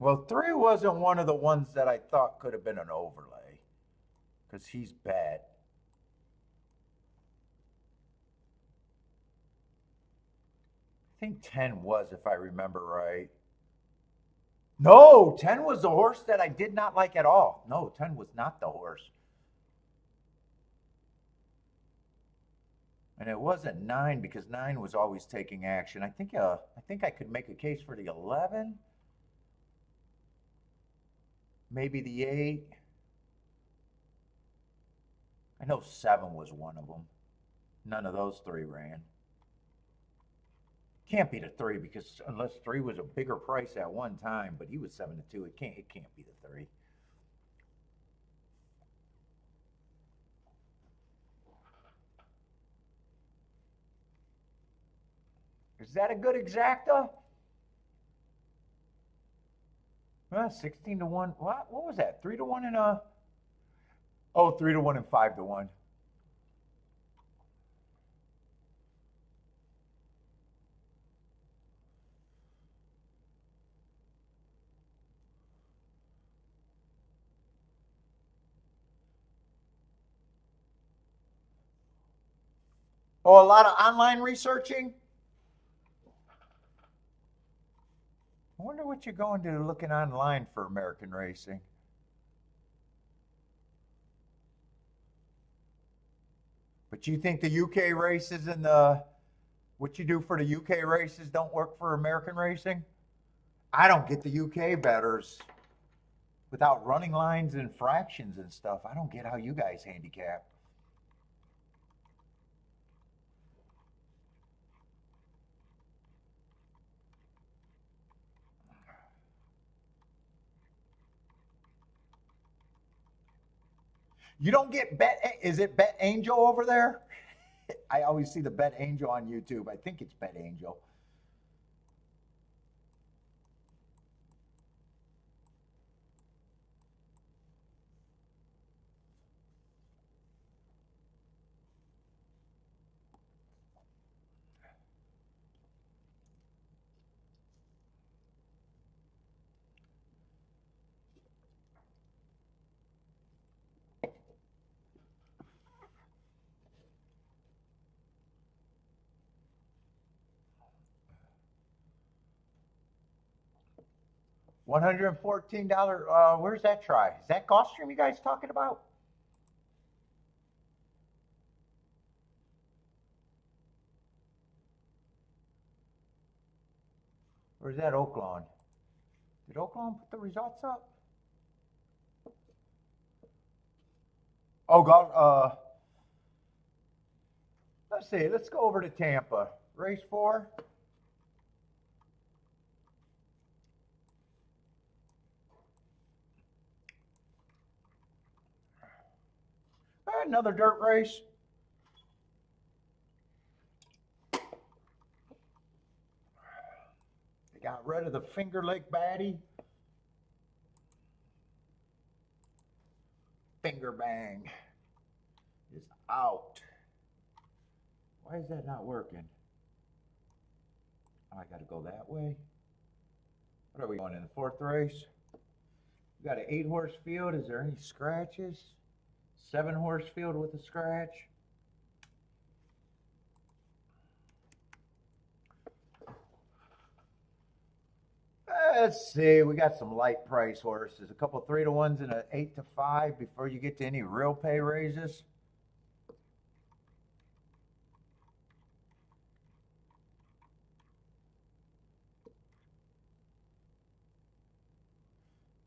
Well, 3 wasn't one of the ones that I thought could have been an overlay because he's bad. I think 10 was, if I remember right. No, 10 was the horse that I did not like at all. No, 10 was not the horse. And it wasn't 9 because 9 was always taking action. I think I could make a case for the 11, maybe the 8. I know 7 was one of them. None of those 3 ran. Can't be the 3 because unless 3 was a bigger price at one time, but he was 7-2. It can't be the 3. Is that a good exacta? 16-1. What was that? 3-1 and a. Oh, 3-1 and 5-1. Oh, a lot of online researching. I wonder what you're going to looking online for American racing. But you think the UK races and what you do for the UK races don't work for American racing? I don't get the UK bettors without running lines and fractions and stuff. I don't get how you guys handicap. You don't get Bet. Is it Bet Angel over there? I always see the Bet Angel on YouTube. I think it's Bet Angel. $114. Where's that try? Is that Gulfstream you guys talking about? Or is that Oaklawn? Did Oaklawn put the results up? Oh, God. Let's see. Let's go over to Tampa. Race 4. Another dirt race. They got rid of the Finger Lake Baddie. Finger Bang is out. Why is that not working? Oh, I got to go that way. What are we going in the 4th race? We got an 8-horse field. Is there any scratches? 7-horse field with a scratch. Let's see. We got some light price horses. A couple 3-1s and an 8-5 before you get to any real pay raises.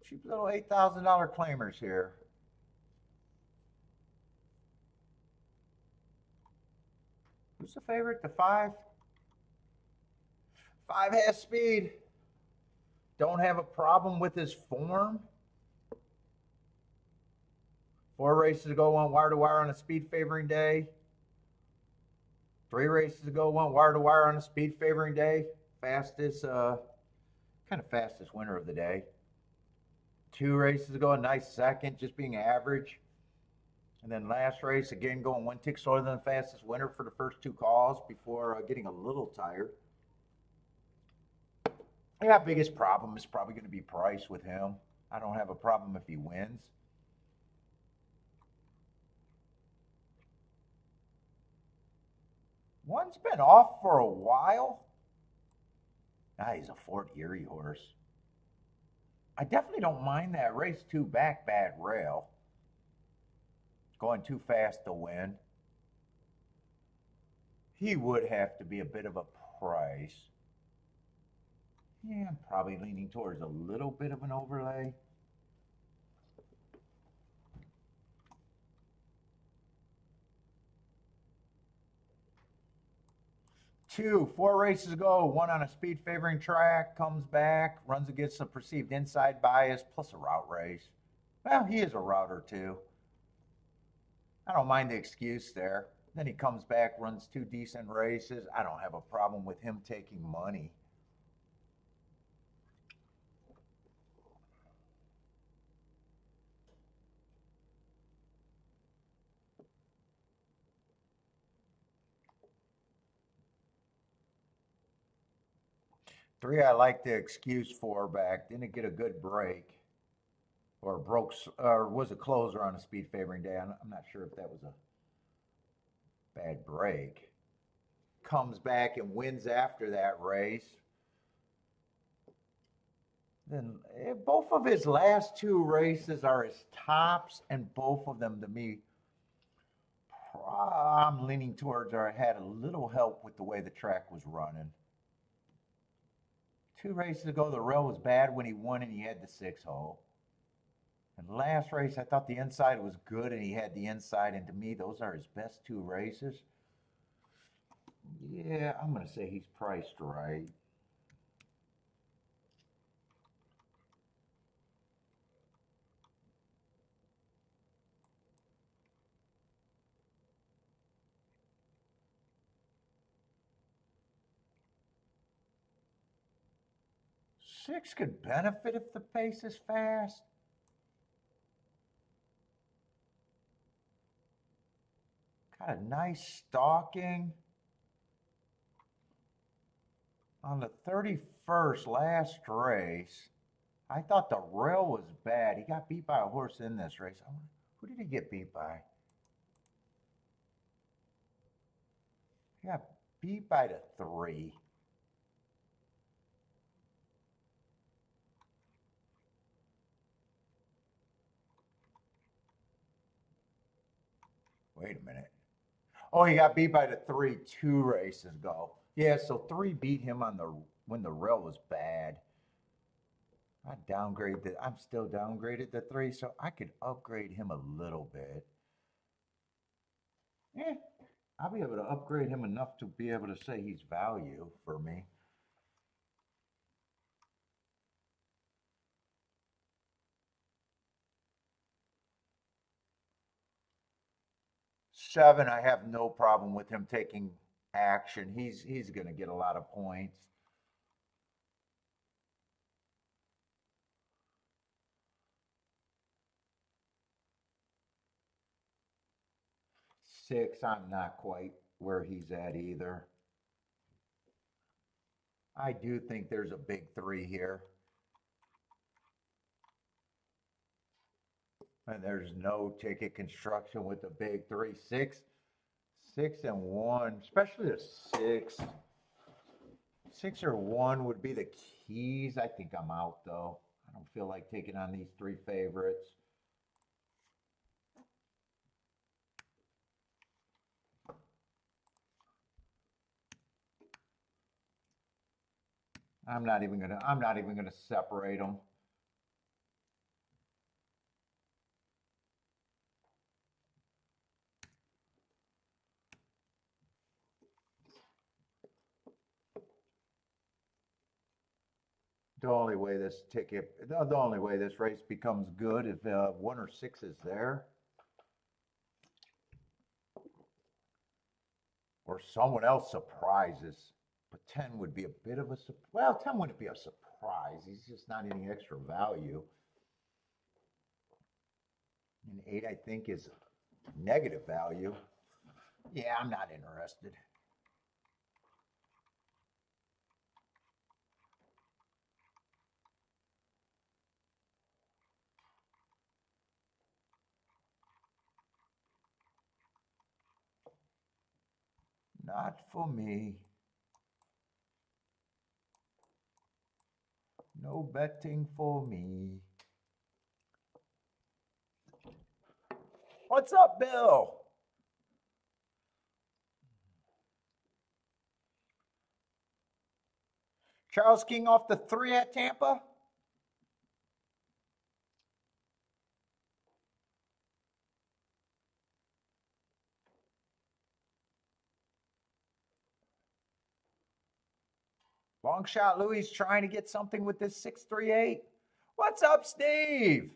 Cheap little $8,000 claimers here. Who's the favorite? The 5? 5 has speed. Don't have a problem with his form. 4 races ago, went wire to wire on a speed favoring day. 3 races ago, went wire to wire on a speed favoring day. Fastest, kind of fastest winner of the day. 2 races ago, a nice second, just being average. And then last race, again, going 1 tick slower than the fastest winner for the first 2 calls before getting a little tired. Yeah, biggest problem is probably going to be price with him. I don't have a problem if he wins. One's been off for a while. Ah, he's a Fort Erie horse. I definitely don't mind that race. Two back, bad rail. Going too fast to win. He would have to be a bit of a price. Yeah, I'm probably leaning towards a little bit of an overlay. Four races ago, one on a speed favoring track, comes back, runs against a perceived inside bias, plus a route race. Well, he is a router too. I don't mind the excuse there. Then he comes back, runs two decent races. I don't have a problem with him taking money. Three, I like the excuse for back. Didn't get a good break, or broke, or was a closer on a speed favoring day. I'm not sure if that was a bad break. Comes back and wins after that race. Then both of his last two races are his tops, and both of them to me, I'm leaning towards or I had a little help with the way the track was running. Two races ago, the rail was bad when he won and he had the 6-hole. And last race, I thought the inside was good and he had the inside. And to me, those are his best two races. Yeah, I'm going to say he's priced right. Six could benefit if the pace is fast. Got a nice stalking. On the 31st last race, I thought the rail was bad. He got beat by a horse in this race. Who did he get beat by? He got beat by the 3. Wait a minute. Oh, he got beat by the 3 2 races ago. Yeah, so 3 beat him on the when the rail was bad. I'm still downgraded the 3, so I could upgrade him a little bit. Yeah, I'll be able to upgrade him enough to be able to say he's value for me. 7, I have no problem with him taking action. He's going to get a lot of points. 6, I'm not quite where he's at either. I do think there's a big 3 here. And there's no ticket construction with the big 3. 6 and 1, especially the 6. 6 or 1 would be the keys. I think I'm out though. I don't feel like taking on these 3 favorites. I'm not even gonna separate them. The only way this race becomes good if 1 or 6 is there, or someone else surprises. But 10 would be a bit of a well, 10 wouldn't be a surprise. He's just not any extra value. And 8, I think, is negative value. Yeah, I'm not interested. Not for me. No betting for me. What's up, Bill? Charles King off the 3 at Tampa. Long shot Louis trying to get something with this 638. What's up, Steve?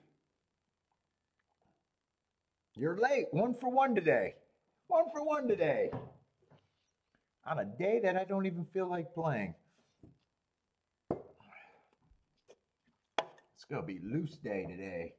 You're late. 1 for 1 today. 1 for 1 today. On a day that I don't even feel like playing. It's going to be loose day today.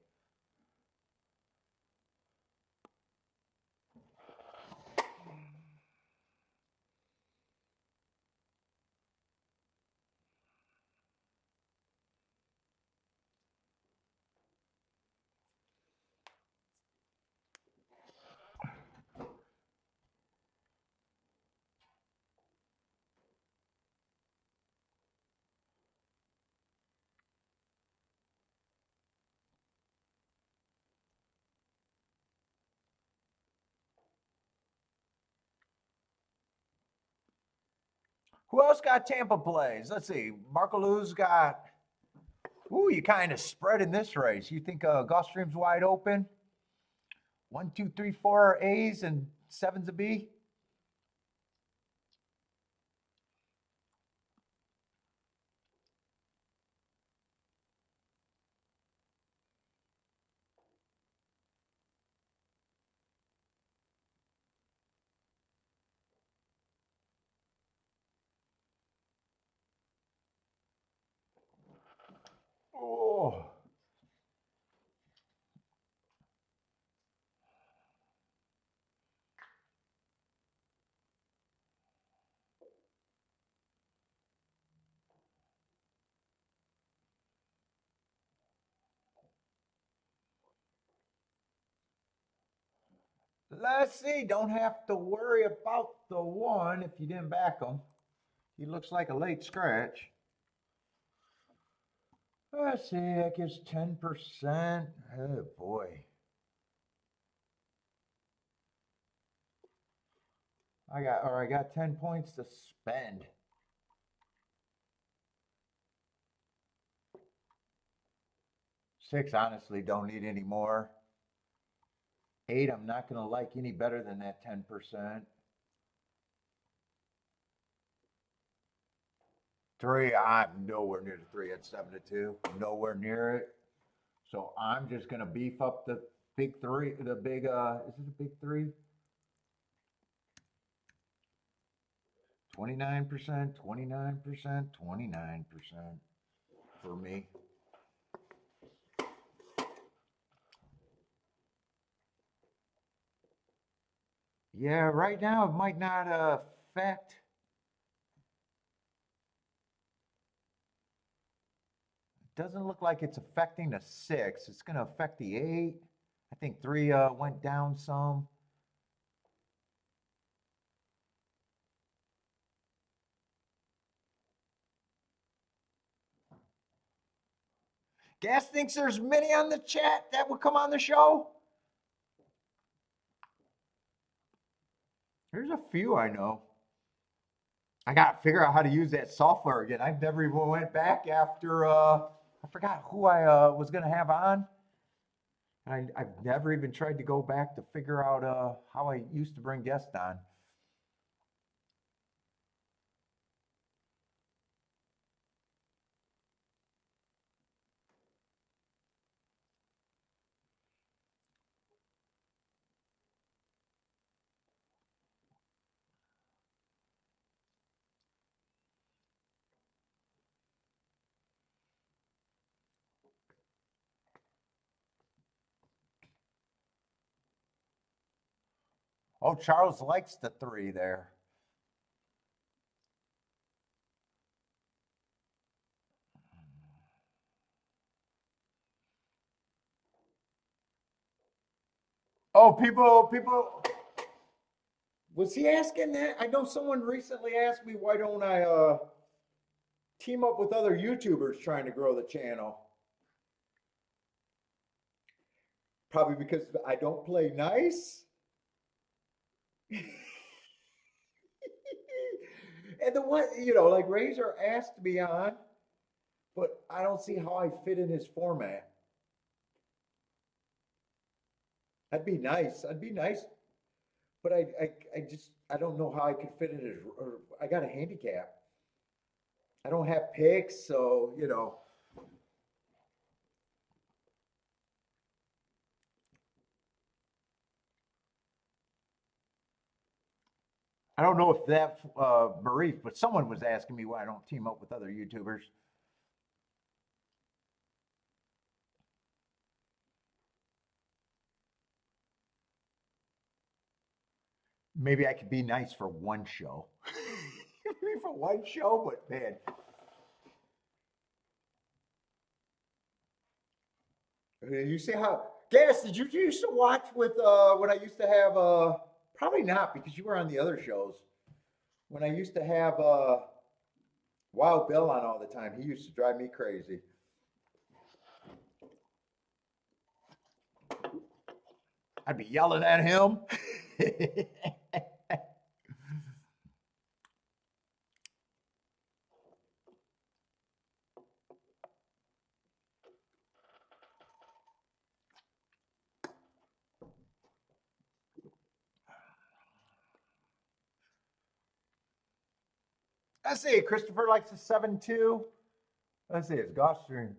Who else got Tampa plays? Let's see. Marco Lou's got. Ooh, you kind of spread in this race. You think Gulfstream's wide open? 1, 2, 3, 4 are A's and 7's a B? Oh. Let's see. Don't have to worry about the 1 if you didn't back him. He looks like a late scratch. Let's see. That gives 10%. Oh, boy. I got 10 points to spend. 6, honestly, don't need any more. 8, I'm not going to like any better than that 10%. 3, I'm nowhere near the 3 at 7 to 2. Nowhere near it. So I'm just going to beef up the big 3. The big, is it a big 3? 29%, 29%, 29% for me. Yeah, right now it might not affect. It doesn't look like it's affecting the 6. It's going to affect the 8. I think 3 went down some. Gas thinks there's many on the chat that would come on the show. There's a few I know. I got to figure out how to use that software again. I've never even went back after, I forgot who I was going to have on. I've never even tried to go back to figure out how I used to bring guests on. Oh, Charles likes the 3 there. Oh, people. Was he asking that? I know someone recently asked me why don't I team up with other YouTubers trying to grow the channel. Probably because I don't play nice. And the one, like Razor asked me on, but I don't see how I fit in his format. I'd be nice. I'd be nice, but I don't know how I could fit in his. Or I got a handicap. I don't have picks, so I don't know if that's Marif, but someone was asking me why I don't team up with other YouTubers. Maybe I could be nice for one show. Maybe for one show, but man. You see how Gas, did you used to watch with when I used to have probably not because you were on the other shows. When I used to have Wild Bill on all the time, he used to drive me crazy. I'd be yelling at him. Let's see, Christopher likes a 7-2. Let's see, is Gulfstream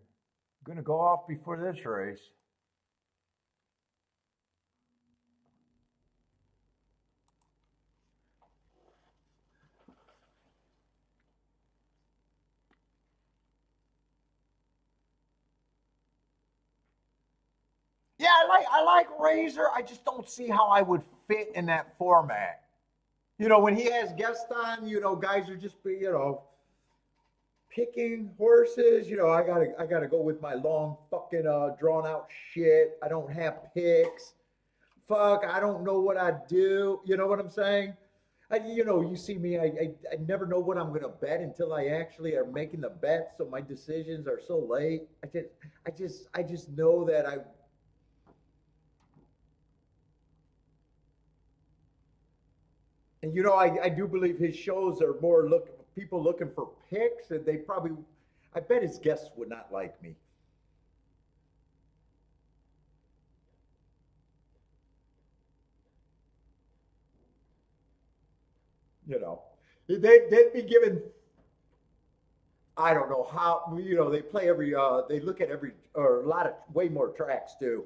going to go off before this race? Yeah, I like Razor. I just don't see how I would fit in that format. When he has guests on, guys are just picking horses. I gotta go with my long fucking drawn out shit. I don't have picks. Fuck, I don't know what I do. You know what I'm saying? You see me. I never know what I'm gonna bet until I actually are making the bet. So my decisions are so late. I just know that I. And I do believe his shows are more people looking for picks, and they probably, I bet his guests would not like me. You know, they'd be given. I don't know how. They play every. They look at every or a lot of way more tracks too.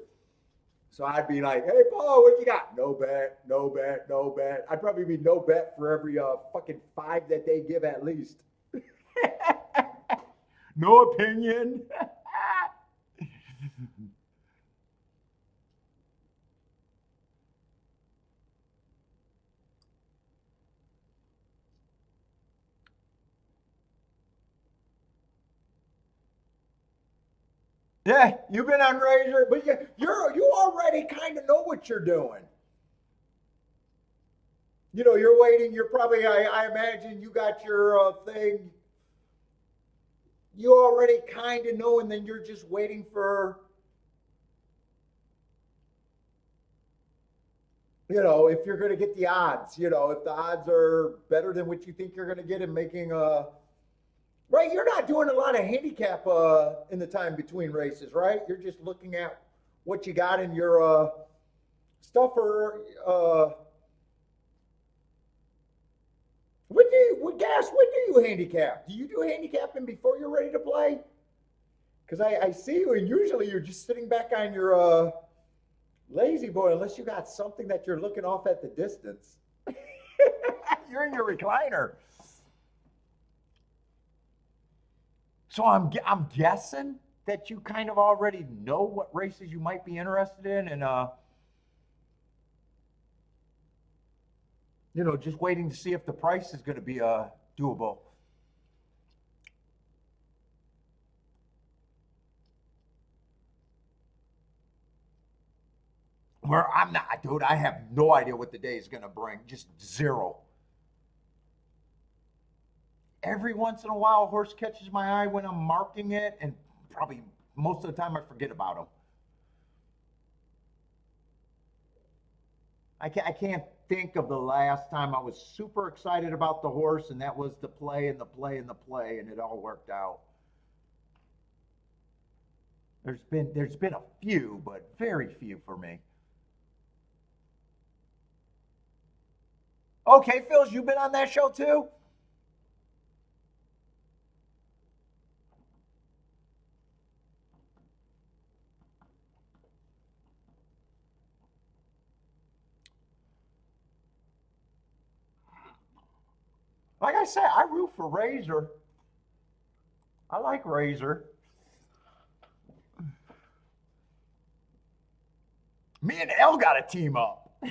So I'd be like, "Hey, Paul, what you got? No bet, no bet, no bet." I'd probably be no bet for every fucking five that they give at least. No opinion. Yeah, you've been on Razor, but you already kind of know what you're doing. You're waiting. You're probably, I imagine, you got your thing. You already kind of know, and then you're just waiting for, if you're going to get the odds. If the odds are better than what you think you're going to get, and making right. You're not doing a lot of handicap in the time between races, right? You're just looking at what you got in your stuff, or when do you handicap? Do you do handicapping before you're ready to play? Because I see you, and usually you're just sitting back on your lazy boy, unless you got something that you're looking off at the distance. You're in your recliner. So I'm guessing that you kind of already know what races you might be interested in, and just waiting to see if the price is going to be doable. Where I'm not, dude, I have no idea what the day is going to bring. Just zero. every once in a while, a horse catches my eye when I'm marking it, and probably most of the time I forget about him. I can't think of the last time I was super excited about the horse, and that was the play and the play and the play, and it all worked out. There's been a few, but very few for me. Okay, Phils, you've been on that show too? Like I said, I root for Razor. I like Razor. Me and L got to team up.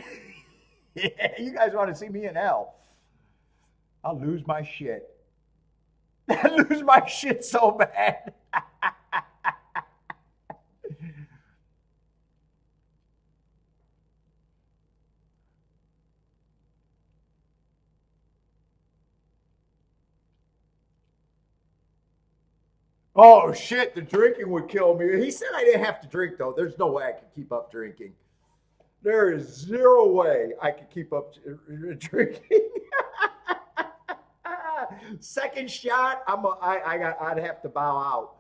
Yeah, you guys want to see me and L? I'll lose my shit. I lose my shit so bad. Oh shit, the drinking would kill me. He said I didn't have to drink though. There's no way I could keep up drinking. There is zero way I could keep up drinking. Second shot, I'd have to bow out.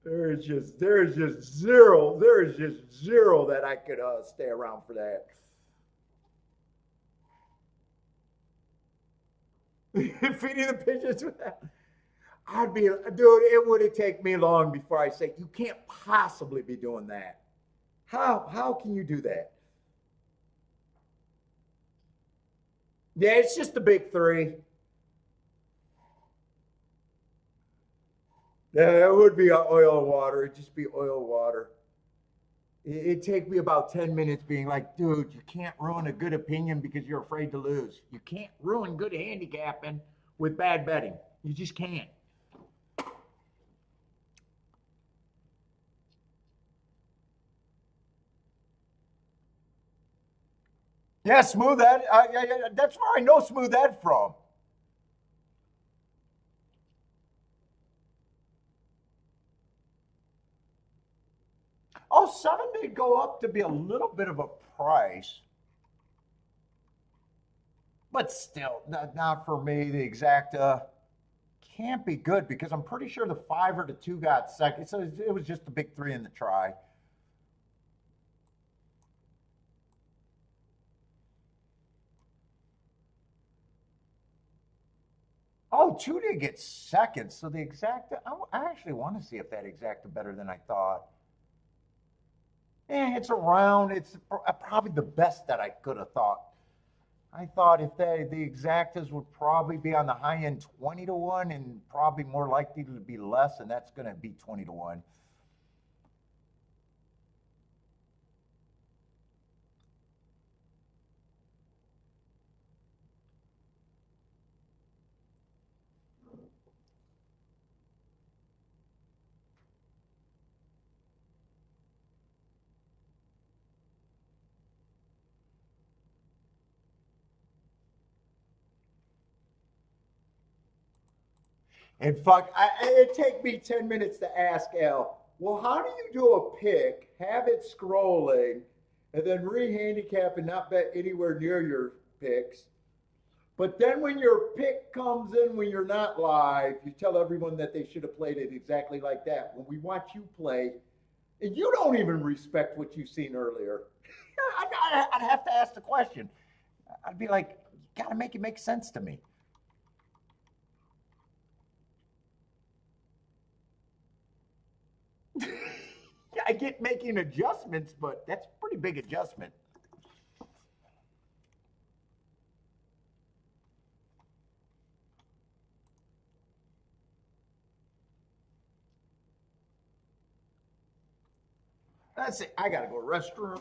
There is just zero that I could stay around for that. Feeding the pigeons with that. I'd be, dude, it would take me long before I say, you can't possibly be doing that. How can you do that? Yeah, it's just the big three. Yeah, it would be oil and water. It'd just be oil and water. It'd take me about 10 minutes being like, dude, you can't ruin a good opinion because you're afraid to lose. You can't ruin good handicapping with bad betting. You just can't. Yeah, Smooth Ed. That's where I know Smooth Ed from. Oh, 7 did go up to be a little bit of a price. But still, not for me. The exacta can't be good because I'm pretty sure the 5 or the 2 got second. So it was just the big 3 in the try. Oh, 2 did get second. So the exacta, I actually want to see if that exacta better than I thought. It's around. It's probably the best that I could have thought. I thought if the exactas would probably be on the high end 20 to 1 and probably more likely to be less, and that's going to be 20 to 1. And fuck, it'd take me 10 minutes to ask Al, well, how do you do a pick, have it scrolling, and then re-handicap and not bet anywhere near your picks? But then when your pick comes in when you're not live, you tell everyone that they should have played it exactly like that. When we watch you play, and you don't even respect what you've seen earlier, I'd have to ask the question. I'd be like, you got to make it make sense to me. I get making adjustments, but that's a pretty big adjustment. That's it. I gotta go to the restroom.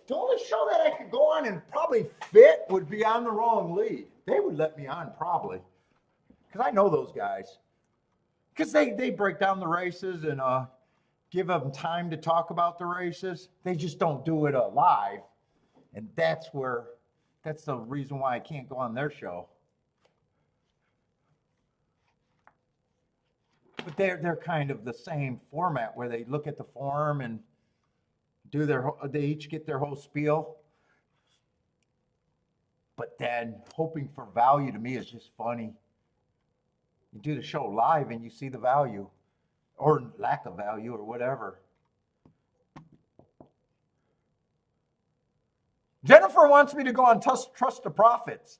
The only show that I could go on and probably fit would be On the Wrong Lead. They would let me on probably, because I know those guys. Because they break down the races and give them time to talk about the races. They just don't do it live, and that's the reason why I can't go on their show. But they're kind of the same format where they look at the form and they each get their whole spiel. But then hoping for value to me is just funny. You do the show live and you see the value or lack of value or whatever. Jennifer wants me to go on Trust the Profits.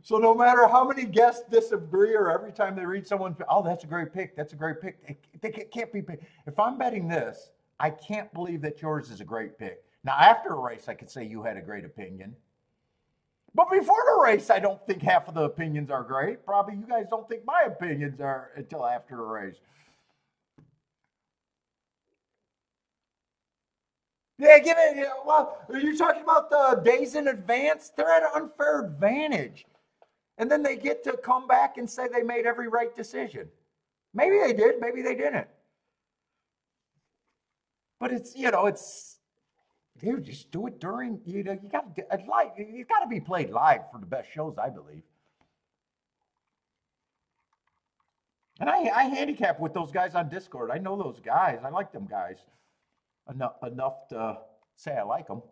So no matter how many guests disagree or every time they read someone, oh, that's a great pick, that's a great pick. It can't be picked. If I'm betting this, I can't believe that yours is a great pick. Now, after a race, I could say you had a great opinion. But before the race, I don't think half of the opinions are great. Probably you guys don't think my opinions are until after the race. Yeah, give it. Well, are you talking about the days in advance? They're at an unfair advantage. And then they get to come back and say they made every right decision. Maybe they did, maybe they didn't. But it's, dude, just do it during, you got to be played live for the best shows, I believe. And I handicap with those guys on Discord. I know those guys. I like them guys enough to say I like them.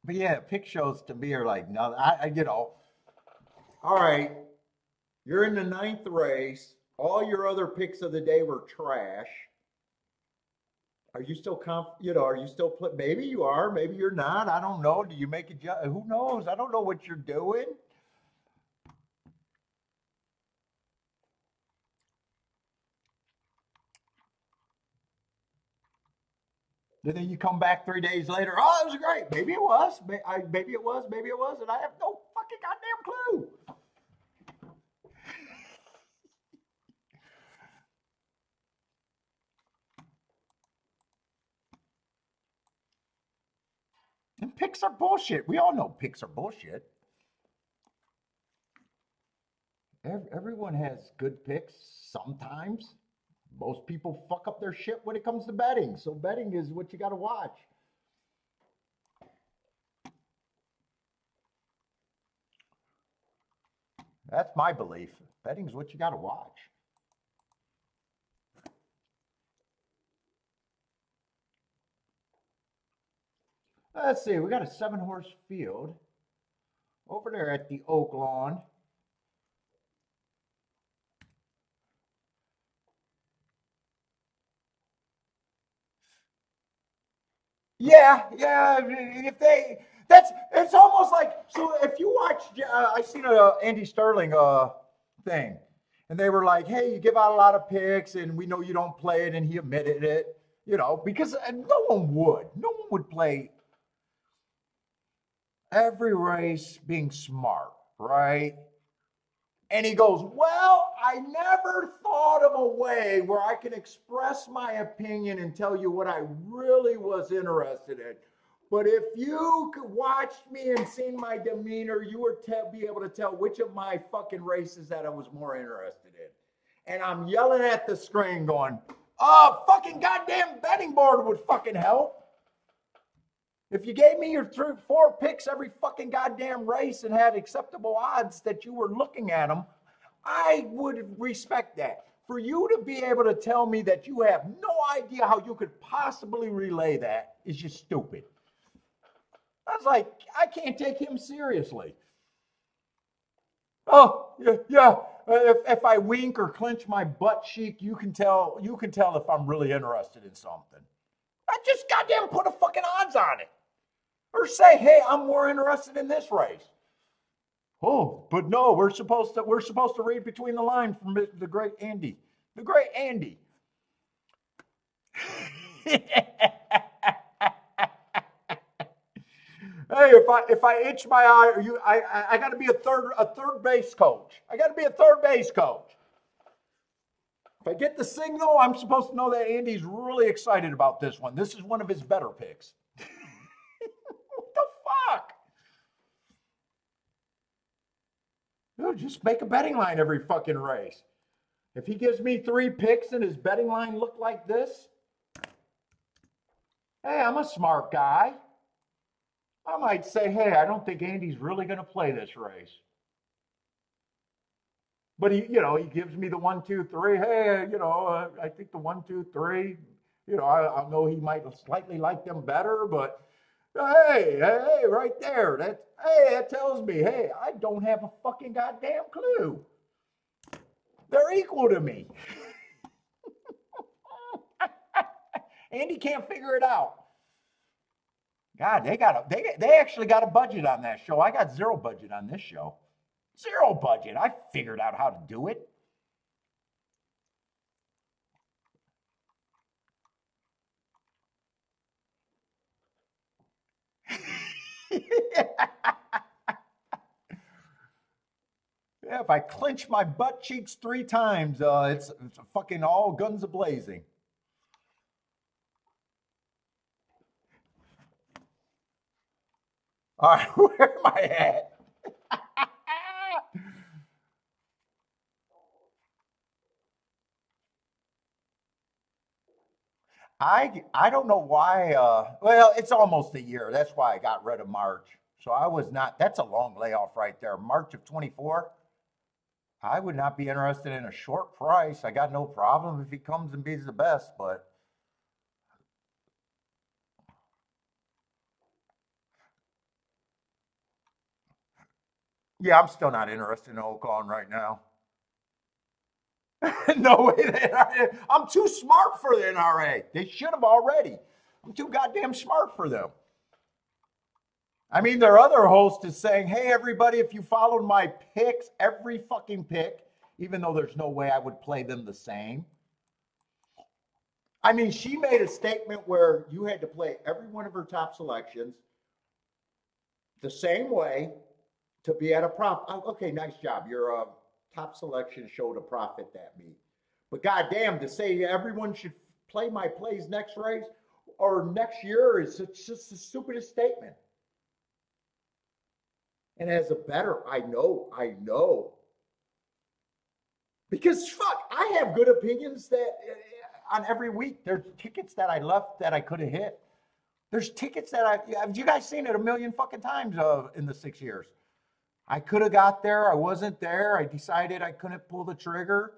But yeah, pick shows to me are like, no, all right, you're in the 9th race. All your other picks of the day were trash. Are you still are you still maybe you are, maybe you're not. I don't know. Do you make a who knows? I don't know what you're doing. And then you come back 3 days later. Oh, it was great. Maybe it was. Maybe it was. Maybe it was. And I have no fucking goddamn clue. And picks are bullshit. We all know picks are bullshit. Everyone has good picks sometimes. Most people fuck up their shit when it comes to betting. So betting is what you got to watch. That's my belief. Betting is what you got to watch. Let's see. We got a 7-horse field over there at the Oaklawn. Yeah. It's almost like, so if you watch, I seen a Andy Sterling thing, and they were like, hey, you give out a lot of picks, and we know you don't play it, and he admitted it, because no one would play every race being smart, right? And he goes, well, I never thought of a way where I can express my opinion and tell you what I really was interested in. But if you could watch me and seen my demeanor, you would be able to tell which of my fucking races that I was more interested in. And I'm yelling at the screen going, fucking goddamn betting board would fucking help. If you gave me your 4 picks every fucking goddamn race and had acceptable odds that you were looking at them, I would respect that. For you to be able to tell me that you have no idea how you could possibly relay that is just stupid. I was like, I can't take him seriously. Oh, yeah. If I wink or clench my butt cheek, you can tell if I'm really interested in something. I just goddamn put a fucking odds on it. Or say, hey, I'm more interested in this race. Oh, but no, we're supposed to read between the lines from the great Andy. The great Andy. Hey, if I itch my eye, I got to be a third base coach. I got to be a third base coach. If I get the signal, I'm supposed to know that Andy's really excited about this one. This is one of his better picks. What the fuck? Dude, just make a betting line every fucking race. If he gives me 3 picks and his betting line look like this, hey, I'm a smart guy. I might say, hey, I don't think Andy's really going to play this race. But he gives me the 1, 2, 3. Hey, I think the 1, 2, 3. I know he might slightly like them better, but hey, right there. That tells me, hey, I don't have a fucking goddamn clue. They're equal to me. Andy can't figure it out. God, they actually got a budget on that show. I got 0 budget on this show. 0 budget. I figured out how to do it. Yeah, if I clench my butt cheeks 3 times, it's fucking all guns a-blazing. All right, where am I at? I don't know why. Well, it's almost a year. That's why I got rid of March. So I was not. That's a long layoff right there. March of 24. I would not be interested in a short price. I got no problem if he comes and beats the best, but yeah, I'm still not interested in Oaklawn right now. No way. I'm too smart for the NRA. They should have already. I'm too goddamn smart for them. I mean, their other host is saying, hey, everybody, if you followed my picks, every fucking pick, even though there's no way I would play them the same. I mean, she made a statement where you had to play every one of her top selections the same way to be at a profit. Okay, nice job. Your top selection showed a profit that meet. But goddamn, to say everyone should play my plays next race or next year is just the stupidest statement. And as a bettor, I know. Because fuck, I have good opinions that on every week. There's tickets that I left that I could have hit. There's tickets that have you guys seen it a million fucking times in the 6 years? I could have got there. I wasn't there. I decided I couldn't pull the trigger.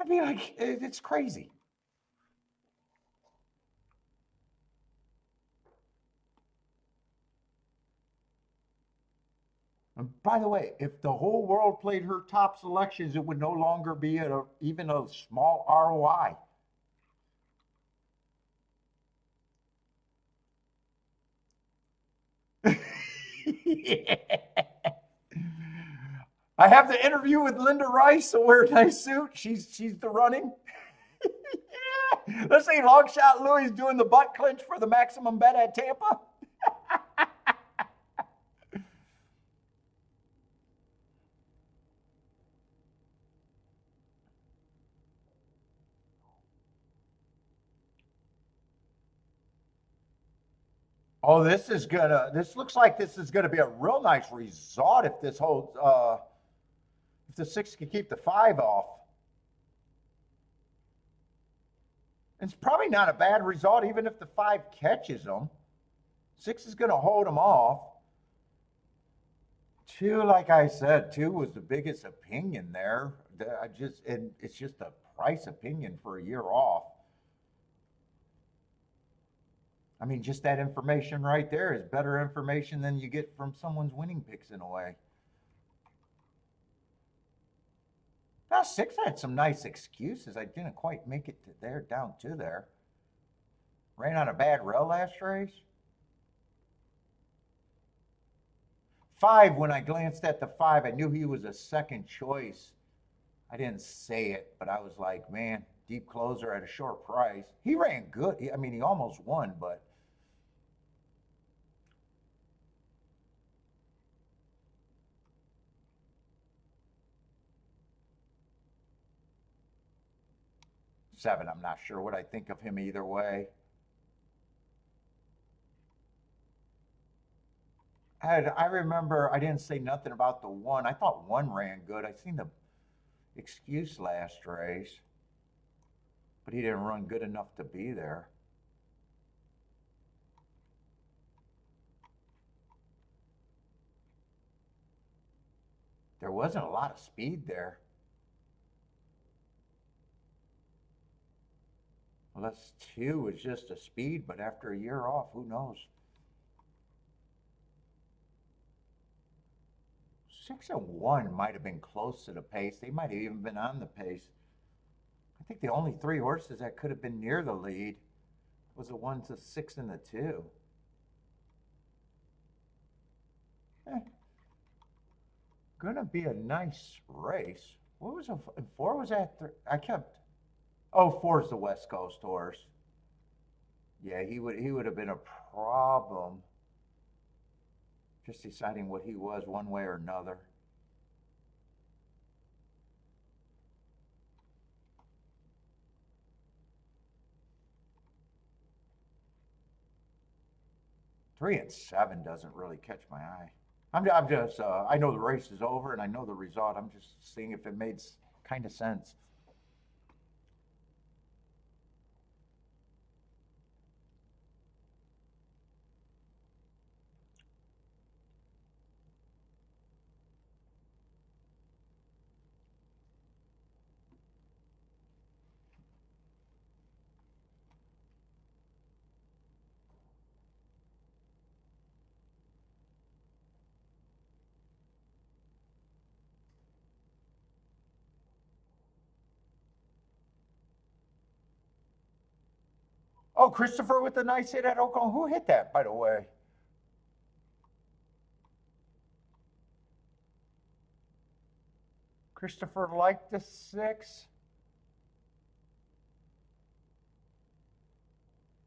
I mean, like, it's crazy. And by the way, if the whole world played her top selections, it would no longer be even a small ROI. I have the interview with Linda Rice, so wear a nice suit. She's the running. Yeah. Let's see, long shot Louis doing the butt clinch for the maximum bet at Tampa. Oh, this looks like this is gonna be a real nice result if this holds if the 6 can keep the 5 off. It's probably not a bad result, even if the 5 catches them. 6 is gonna hold them off. 2, like I said, 2 was the biggest opinion there. And it's just a price opinion for a year off. I mean, just that information right there is better information than you get from someone's winning picks in a way. Now, 6 had some nice excuses. I didn't quite make it to there, down to there. Ran on a bad rail last race. 5, when I glanced at the 5, I knew he was a second choice. I didn't say it, but I was like, man, deep closer at a short price. He ran good. I mean, he almost won, but seven, I'm not sure what I think of him either way. I remember I didn't say nothing about the one. I thought one ran good. I seen the excuse last race, but he didn't run good enough to be there. There wasn't a lot of speed there. Unless two was just a speed, but after a year off, who knows? 6 and 1 might have been close to the pace. They might have even been on the pace. I think the only three horses that could have been near the lead was the ones, the 6 and the 2. Eh, gonna be a nice race. What was a 4? Was that I kept. Oh, 4's the West Coast horse. Yeah, he would have been a problem. Just deciding what he was one way or another. Three and seven doesn't really catch my eye. I'm just, I know the race is over and I know the result. I'm just seeing if it made kind of sense. Oh, Christopher with the nice hit at Oaklawn. Who hit that, by the way? Christopher liked the 6.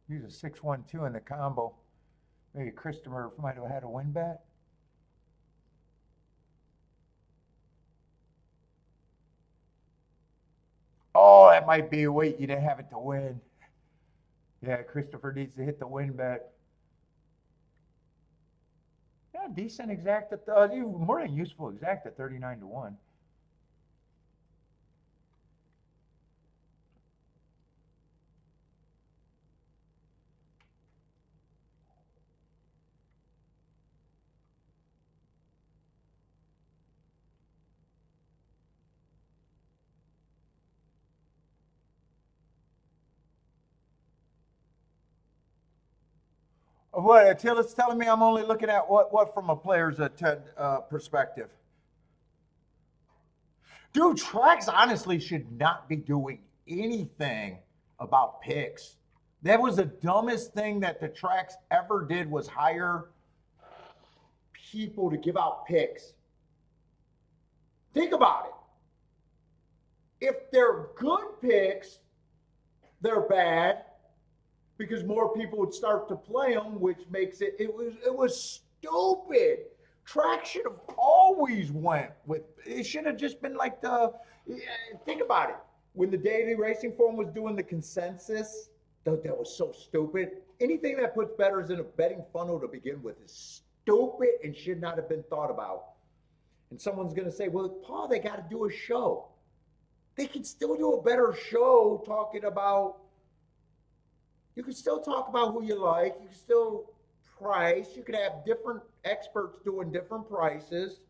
He's a 6-1-2 in the combo. Maybe Christopher might have had a win bet. Oh, that might be. Wait, you didn't have it to win. Yeah, Christopher needs to hit the win bet. Yeah, decent exact. More than useful exact at 39-1. What? It's telling me I'm only looking at what from a player's perspective. Dude, tracks honestly should not be doing anything about picks. That was the dumbest thing that the tracks ever did was hire people to give out picks. Think about it. If they're good picks, they're bad because more people would start to play them, which makes it was stupid. Track should have always went with it. Should have just been like think about it. When the Daily Racing Form was doing the consensus, that was so stupid. Anything that puts bettors in a betting funnel to begin with is stupid and should not have been thought about. And someone's going to say, well, Paul, they got to do a show. They can still do a better show talking about, you can still talk about who you like. You can still price. You could have different experts doing different prices.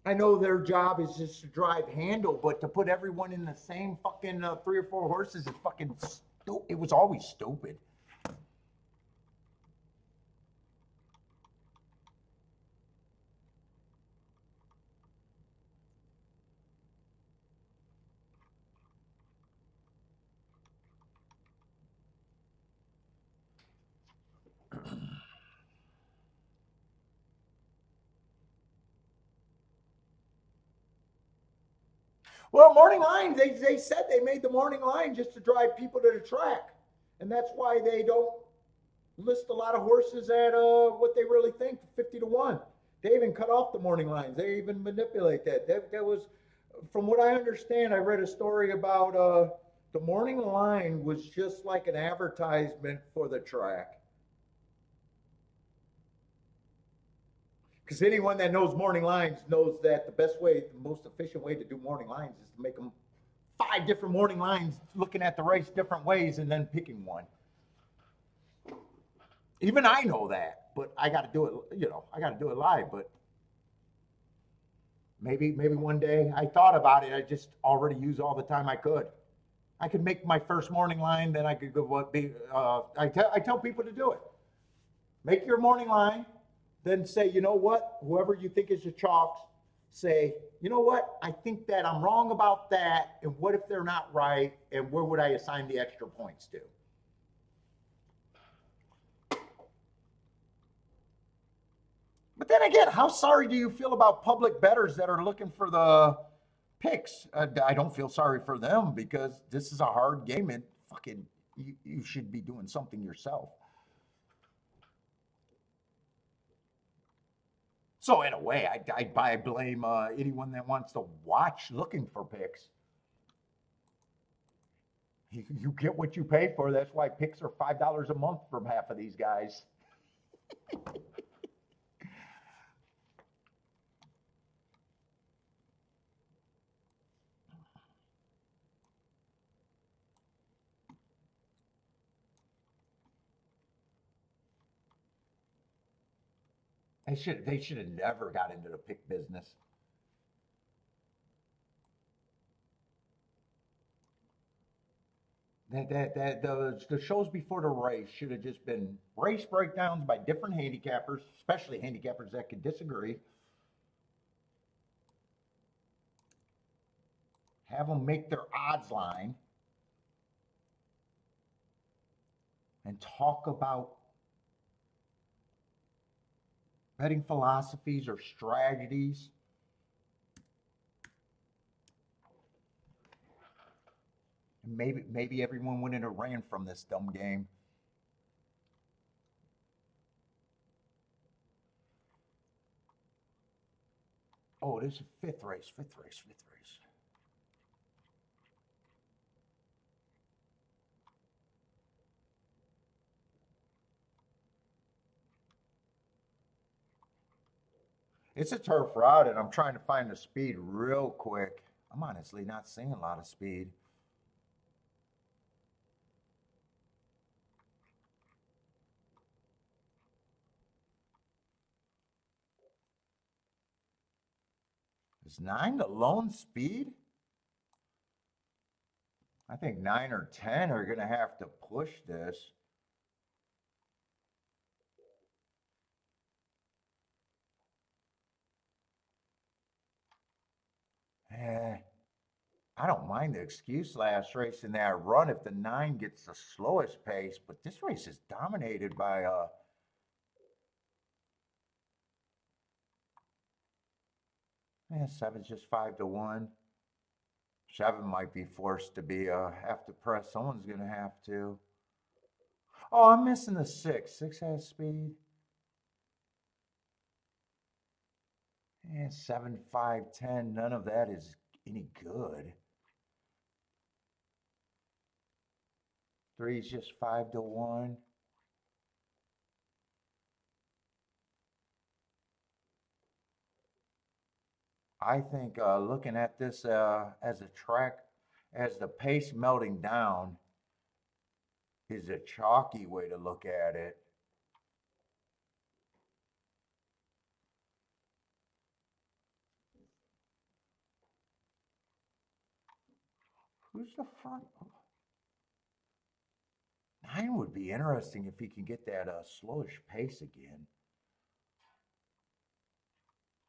I know their job is just to drive handle, but to put everyone in the same fucking 3 or 4 horses is fucking stupid. It was always stupid. Well, morning line, they said they made the morning line just to drive people to the track. And that's why they don't list a lot of horses at what they really think, 50 to 1. They even cut off the morning lines. They even manipulate that. That was, from what I understand, I read a story about the morning line was just like an advertisement for the track. Because anyone that knows morning lines knows that the best way, the most efficient way to do morning lines is to make them 5 different morning lines, looking at the race different ways and then picking one. Even I know that, but I got to do it, I got to do it live. But maybe one day, I thought about it. I just already use all the time I could. I could make my first morning line, then I could go I tell people to do it. Make your morning line, then say, you know what, whoever you think is the chalks, say, you know what, I think that I'm wrong about that, and what if they're not right, and where would I assign the extra points to? But then again, how sorry do you feel about public bettors that are looking for the picks? I don't feel sorry for them, because this is a hard game, and fucking you should be doing something yourself. So in a way, I blame anyone that wants to watch looking for picks. You get what you pay for. That's why picks are $5 a month from half of these guys. They should have never got into the pick business. The shows before the race should have just been race breakdowns by different handicappers, especially handicappers that could disagree. Have them make their odds line and talk about betting philosophies or strategies. Maybe everyone went in and ran from this dumb game. Oh, this is fifth race. It's a turf route, and I'm trying to find the speed real quick. I'm honestly not seeing a lot of speed. Is 9 the lone speed? I think 9 or 10 are going to have to push this. Eh, I don't mind the excuse last race in that run if the 9 gets the slowest pace, but this race is dominated by yeah, 7's just 5 to 1. 7 might be forced to be have to press. Someone's gonna have to. Oh, I'm missing the 6. 6 has speed. Yeah, 7, 5, 10. None of that is any good. 3's just 5 to 1. I think looking at this as a track, as the pace melting down, is a chalky way to look at it. Who's the front? 9 would be interesting if he can get that slowish pace again.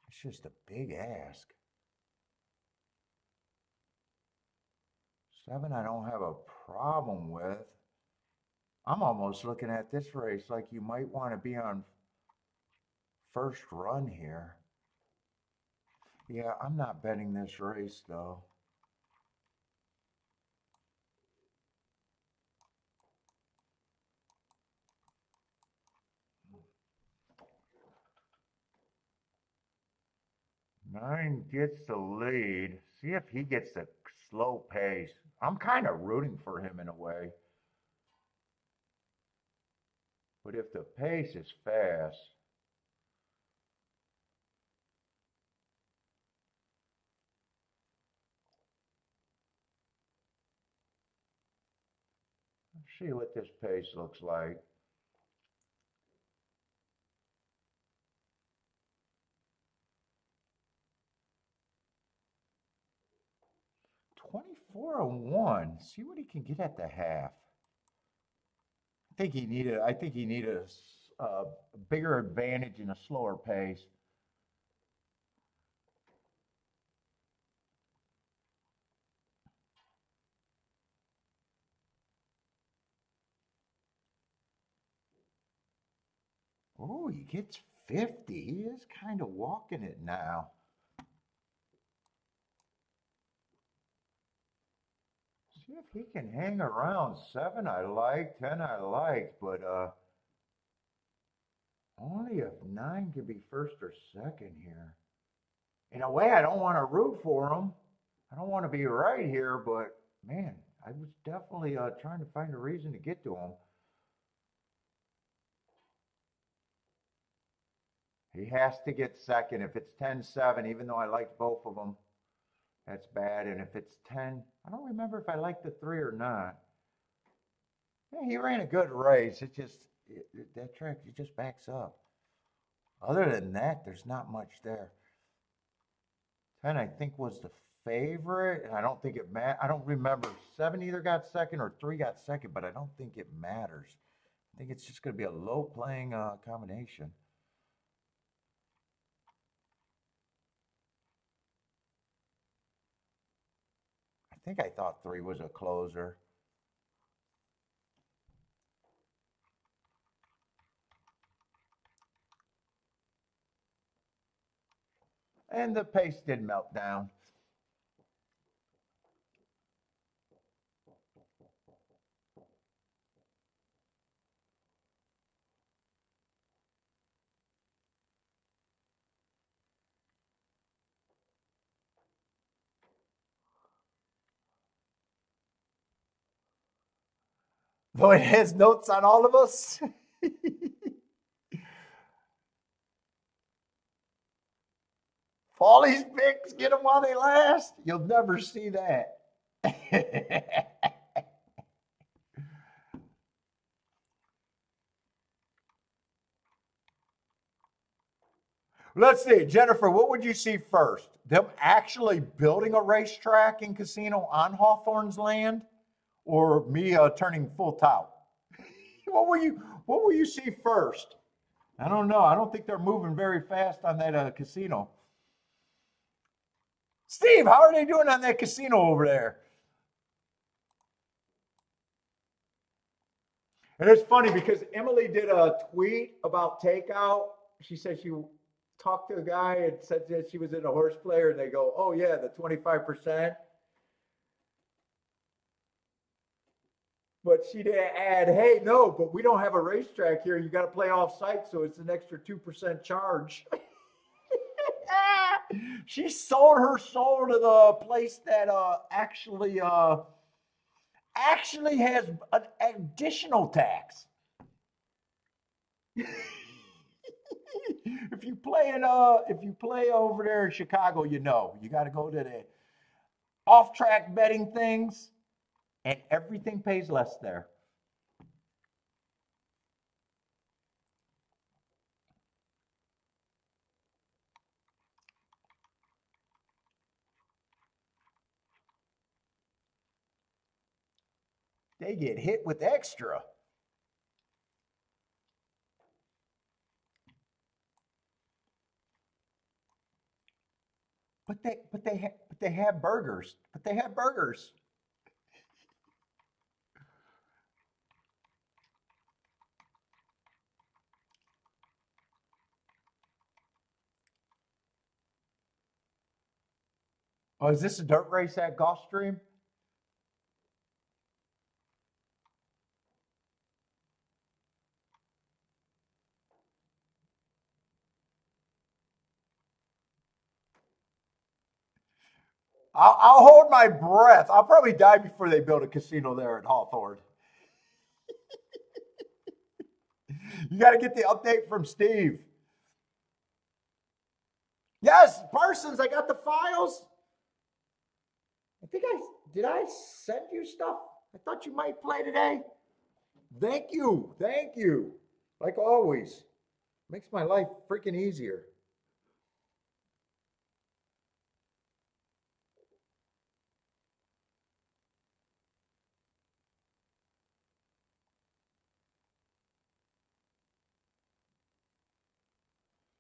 It's just a big ask. 7, I don't have a problem with. I'm almost looking at this race like you might want to be on first run here. Yeah, I'm not betting this race though. 9 gets the lead. See if he gets the slow pace. I'm kind of rooting for him in a way. But if the pace is fast, let's see what this pace looks like. 24-1. See what he can get at the half. I think he needed a bigger advantage and a slower pace. Oh, he gets 50. He is kind of walking it now. See if he can hang around. 7 I like, 10 I like, but only if 9 could be first or second here. In a way, I don't want to root for him. I don't want to be right here, but man, I was definitely trying to find a reason to get to him. He has to get second. If it's 10-7, even though I liked both of them, that's bad. And if it's 10, I don't remember if I liked the 3 or not. Yeah, he ran a good race. That track, it just backs up. Other than that, there's not much there. 10, I think, was the favorite, and I don't think it I don't remember. 7 either got second or 3 got second, but I don't think it matters. I think it's just going to be a low playing combination. I think I thought 3 was a closer. And the pace did melt down. Though it has notes on all of us. All these picks, get them while they last. You'll never see that. Let's see, Jennifer, what would you see first? Them actually building a racetrack and casino on Hawthorne's land, or me turning full tout? What will you see first? I don't know. I don't think they're moving very fast on that casino. Steve, how are they doing on that casino over there? And it's funny because Emily did a tweet about takeout. She said she talked to a guy and said that she was in a horse player, and they go, "Oh yeah, the 25%." But she didn't add, "Hey, no, but we don't have a racetrack here. You got to play off site, so it's an extra 2% charge." She sold her soul to the place that actually has an additional tax. If you play over there in Chicago, you know you got to go to the off-track betting things, and everything pays less there. They get hit with extra. But they have burgers. But they have burgers. Oh, is this a dirt race at Gulfstream? I'll hold my breath. I'll probably die before they build a casino there at Hawthorne. You got to get the update from Steve. Yes, Parsons, I got the files. Did I send you stuff? I thought you might play today. Thank you. Thank you. Like always. Makes my life freaking easier.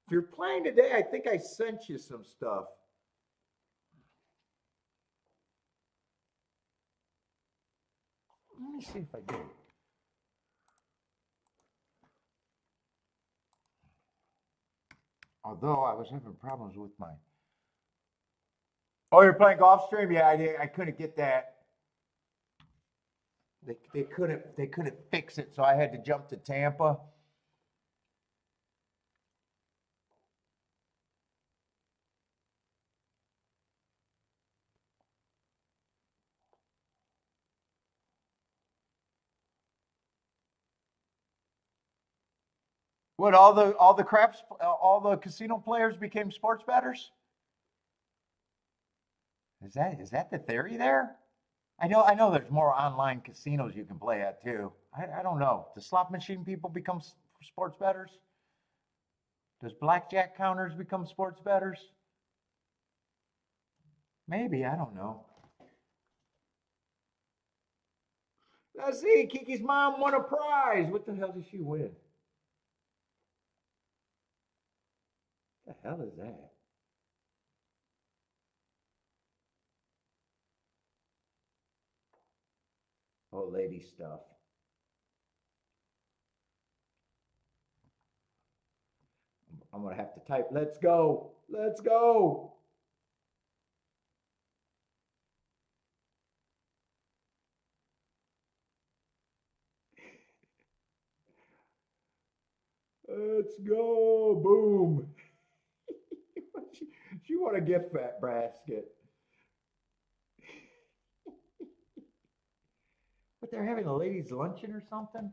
If you're playing today, I think I sent you some stuff. Let me see if I did. Although I was having problems with my. Oh, you're playing Gulfstream? Yeah, I couldn't get that. They couldn't fix it, so I had to jump to Tampa. What, all the casino players became sports bettors? Is that the theory there? I know there's more online casinos you can play at too. I don't know. Do slot machine people become sports bettors? Does blackjack counters become sports bettors? Maybe, I don't know. Let's see, Kiki's mom won a prize. What the hell did she win? What the hell is that? Oh, lady stuff. I'm going to have to type, let's go. Let's go. Let's go. Boom. she won a gift basket. But they're having a ladies' luncheon or something?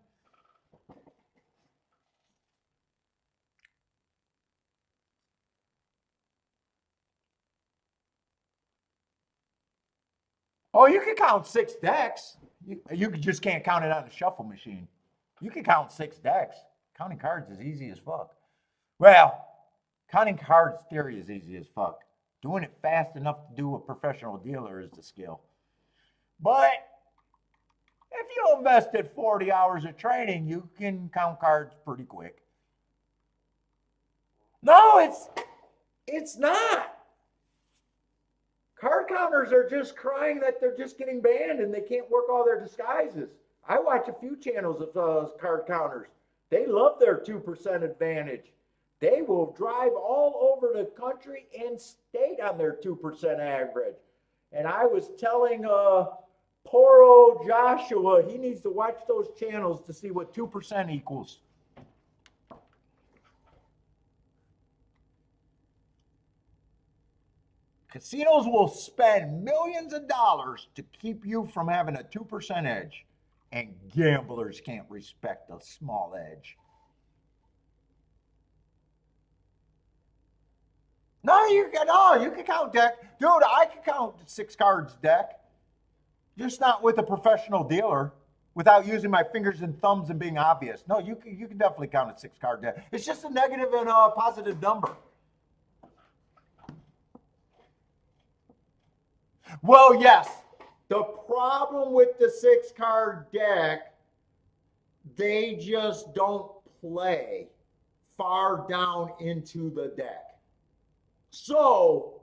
Oh, you can count 6 decks. You just can't count it on the shuffle machine. You can count 6 decks. Counting cards is easy as fuck. Well, counting cards theory is easy as fuck. Doing it fast enough to do a professional dealer is the skill. But if you invested 40 hours of training, you can count cards pretty quick. No, it's not. Card counters are just crying that they're just getting banned and they can't work all their disguises. I watch a few channels of card counters. They love their 2% advantage. They will drive all over the country and state on their 2% average. And I was telling poor old Joshua, he needs to watch those channels to see what 2% equals. Casinos will spend millions of dollars to keep you from having a 2% edge, and gamblers can't respect a small edge. No, you can count deck. Dude, I can count 6 cards deck. Just not with a professional dealer without using my fingers and thumbs and being obvious. No, you can definitely count a 6 card deck. It's just a negative and a positive number. Well, yes. The problem with the 6 card deck, they just don't play far down into the deck. So,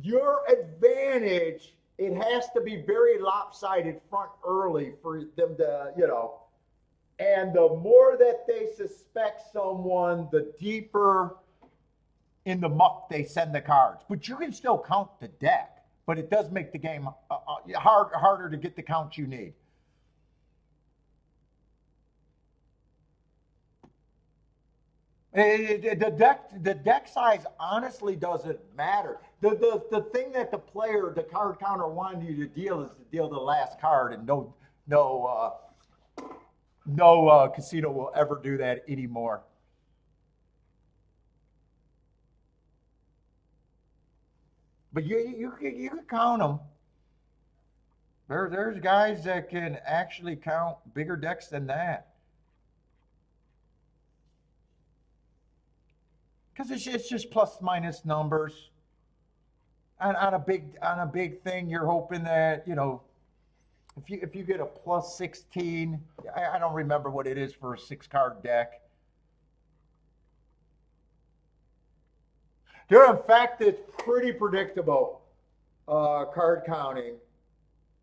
your advantage, it has to be very lopsided front early for them to, and the more that they suspect someone, the deeper in the muck they send the cards. But you can still count the deck, but it does make the game harder to get the count you need. The deck size honestly doesn't matter. The thing that the player, the card counter wanted you to deal is to deal the last card, and no casino will ever do that anymore. But you can count them. There's guys that can actually count bigger decks than that. Because it's just plus minus numbers. On a big thing, you're hoping that if you get a plus 16, I don't remember what it is for a 6 card deck. Dude, in fact, it's pretty predictable. Card counting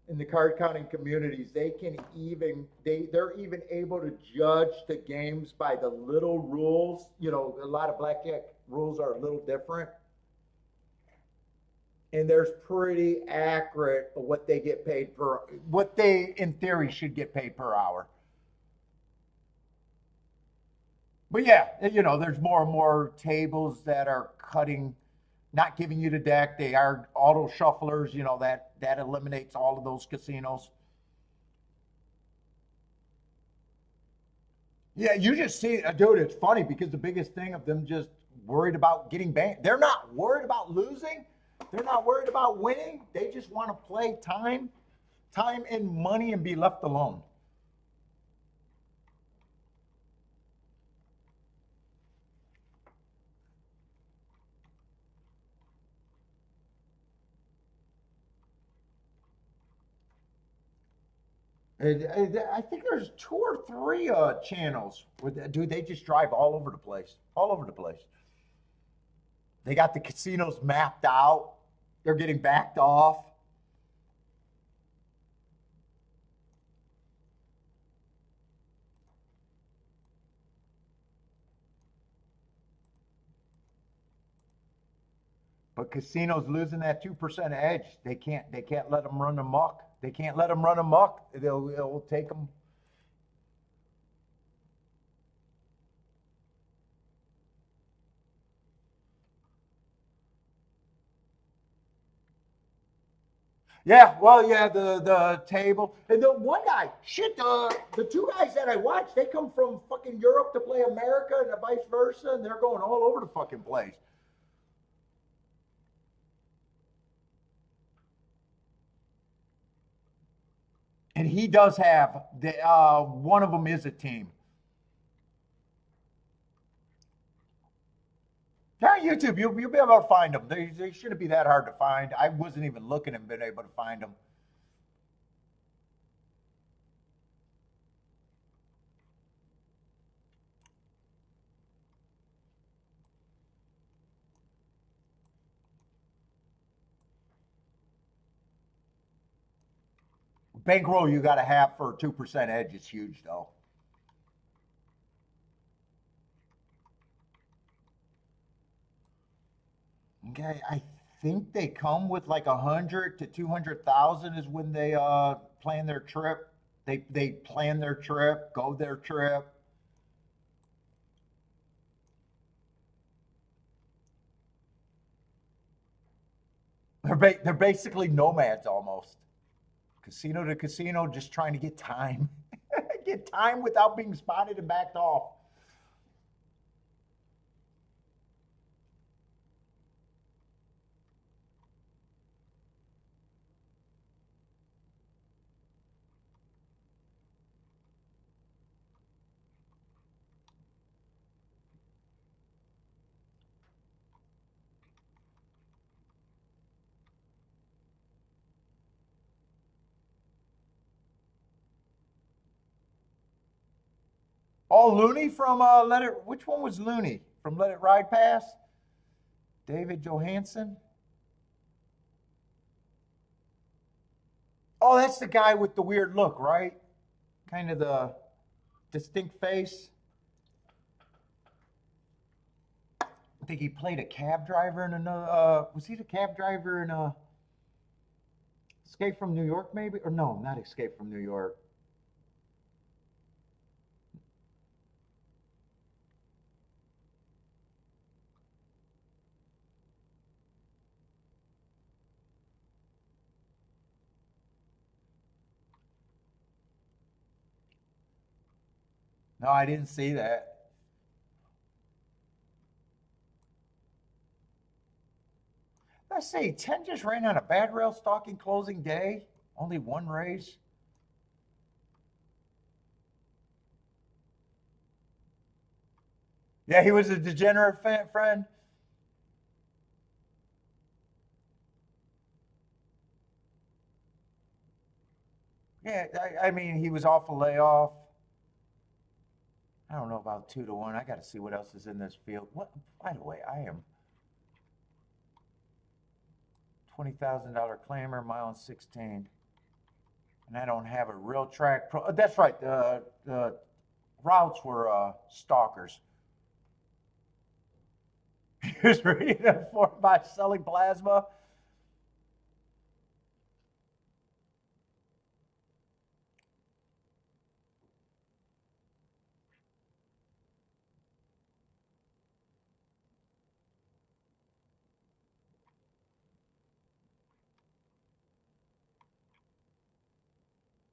in the card counting communities, they're even able to judge the games by the little rules. A lot of blackjack rules are a little different, and there's pretty accurate what they get paid per, what they in theory should get paid per hour. But yeah, there's more and more tables that are cutting, not giving you the deck. They are auto shufflers. That eliminates all of those casinos. Yeah, you just see, dude. It's funny because the biggest thing of them just worried about getting banned. They're not worried about losing. They're not worried about winning. They just want to play time and money, and be left alone. I think there's 2 or 3 channels. Dude, they just drive all over the place. All over the place. They got the casinos mapped out. They're getting backed off. But casinos losing that 2% edge. They can't let them run amok. They can't let them run amok. It'll take them. Yeah, well, yeah, the table and the one guy, shit, the 2 guys that I watched, they come from fucking Europe to play America and vice versa, and they're going all over the fucking place. And he does have the one of them is a team. Yeah, YouTube, you'll be able to find them. They shouldn't be that hard to find. I wasn't even looking and been able to find them. Bankroll you got to have for a 2% edge is huge, though. Okay, I think they come with like 100 to 200,000 is when they plan their trip. They plan their trip, go their trip. They're basically nomads almost, casino to casino, just trying to get time, get time without being spotted and backed off. Oh, Looney from Let It. Which one was Looney from Let It Ride Pass? David Johansen. Oh, that's the guy with the weird look, right? Kind of the distinct face. I think he played a cab driver in another. Was he the cab driver in Escape from New York, maybe? Or no, not Escape from New York. No, I didn't see that. Let's see, 10 just ran on a bad rail stalking closing day. Only one race. Yeah, he was a degenerate friend. Yeah, I mean, he was off a layoff. I don't know about 2 to 1. I got to see what else is in this field. What? By the way, I am $20,000 claimer, mile and 16, and I don't have a real track pro. That's right. The routes were stalkers. He was reading them for by selling plasma.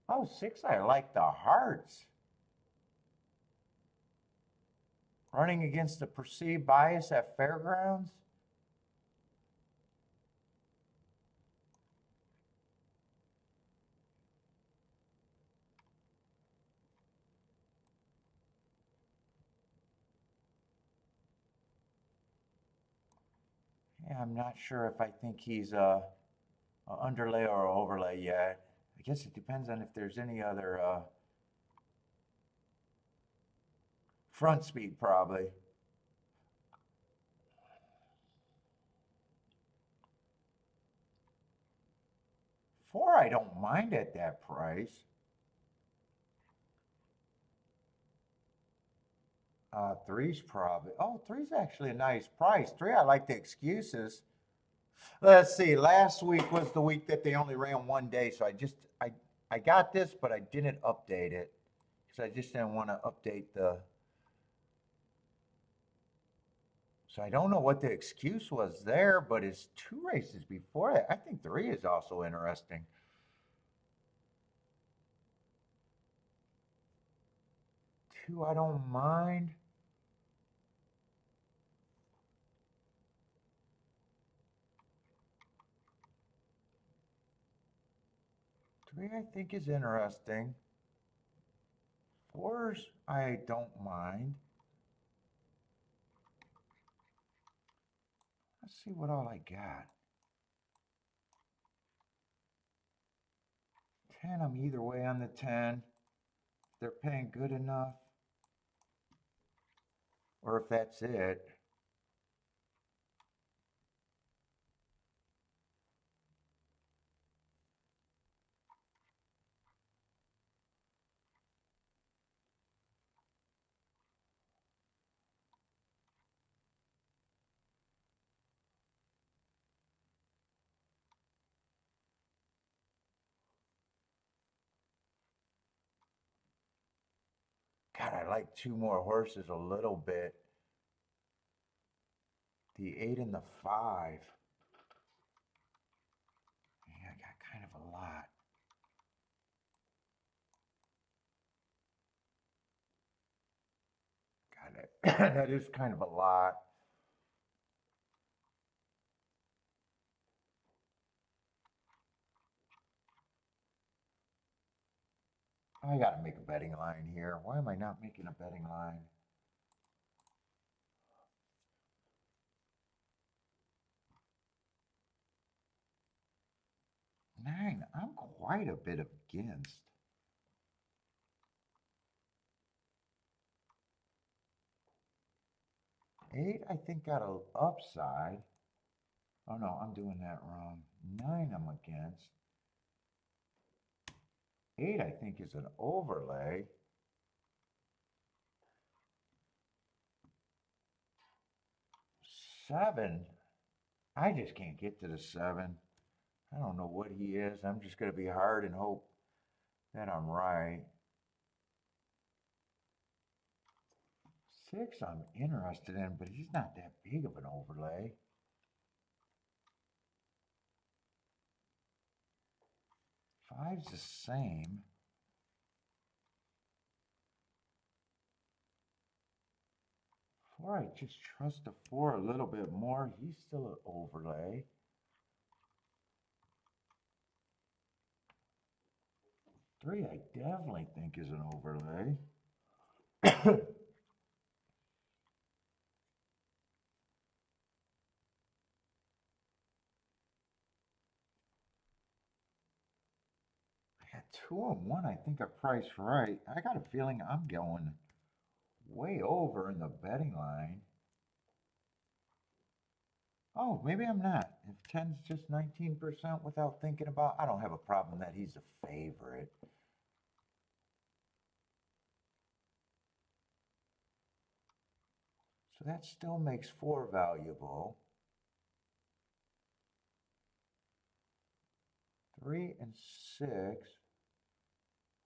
Oh, six, I like the hearts. Running against the perceived bias at fairgrounds. Yeah, I'm not sure if I think he's a underlay or a overlay yet. I guess it depends on if there's any other front speed, probably. 4, I don't mind at that price. 3's probably. Oh, three's actually a nice price. 3, I like the excuses. Let's see. Last week was the week that they only ran one day, so I got this, but I didn't update it because I just didn't want to update the. So I don't know what the excuse was there, but it's 2 races before that. I think 3 is also interesting. 2, I don't mind. 3, I think, is interesting. 4's, I don't mind. Let's see what all I got. 10, I'm either way on the 10. If they're paying good enough, or if that's it. God, I like 2 more horses a little bit. The 8 and the 5. Yeah, I got kind of a lot. God, that is kind of a lot. I got to make a betting line here. Why am I not making a betting line? 9, I'm quite a bit against. 8, I think got a upside. Oh no, I'm doing that wrong. 9, I'm against. 8, I think, is an overlay. 7, I just can't get to the 7. I don't know what he is. I'm just going to be hard and hope that I'm right. 6, I'm interested in, but he's not that big of an overlay. 5's the same. Or I just trust the 4 a little bit more. He's still an overlay. Three, I definitely think is an overlay. Yeah, 2 and 1, I think are priced right. I got a feeling I'm going way over in the betting line. Oh, maybe I'm not. If 10's just 19% without thinking about, I don't have a problem that he's a favorite. So that still makes 4 valuable. 3 and 6.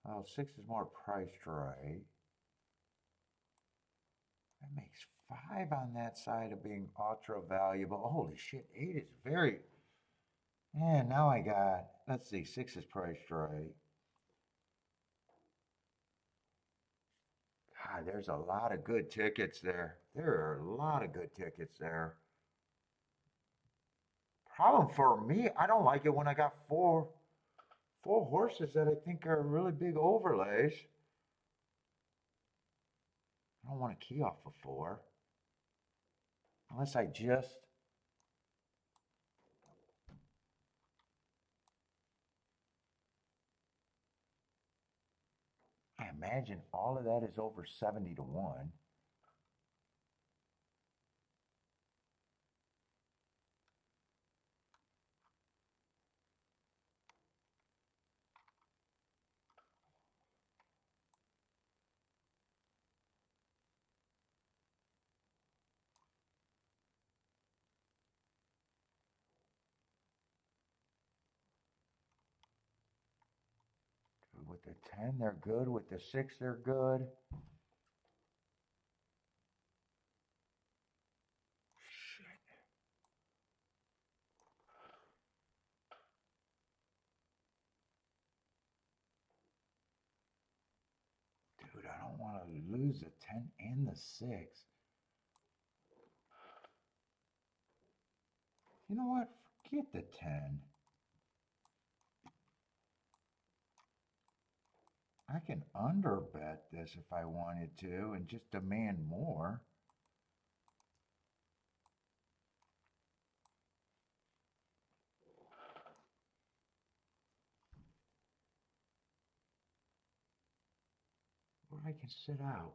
Oh, 6 is more priced right. That makes 5 on that side of being ultra valuable. Holy shit, 8 is very. Yeah, now I got, let's see, 6 is priced right. God, there's a lot of good tickets there. There are a lot of good tickets there. Problem for me, I don't like it when I got four horses that I think are really big overlays. I don't want to key off a 4. Unless I just. I imagine all of that is over 70 to 1. With the 10, they're good. With the 6, they're good. Shit. Dude, I don't want to lose the 10 and the 6. You know what? Forget the 10. I can underbet this if I wanted to and just demand more. Or I can sit out.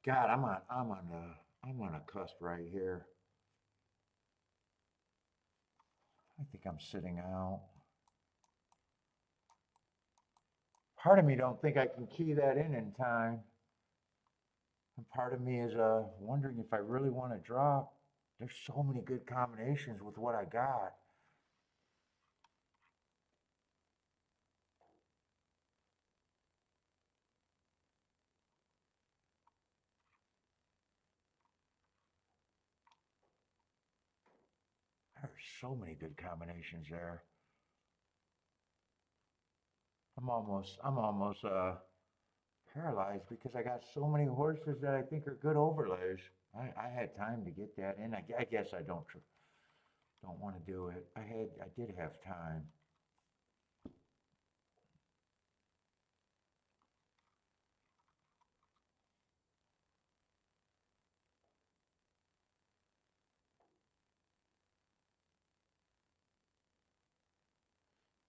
God, I'm on a cusp right here. I think I'm sitting out. Part of me don't think I can key that in time. And part of me is wondering if I really want to drop. There's so many good combinations with what I got. There's so many good combinations there. I'm almost paralyzed because I got so many horses that I think are good overlays. I had time to get that in. I guess I don't want to do it. I did have time.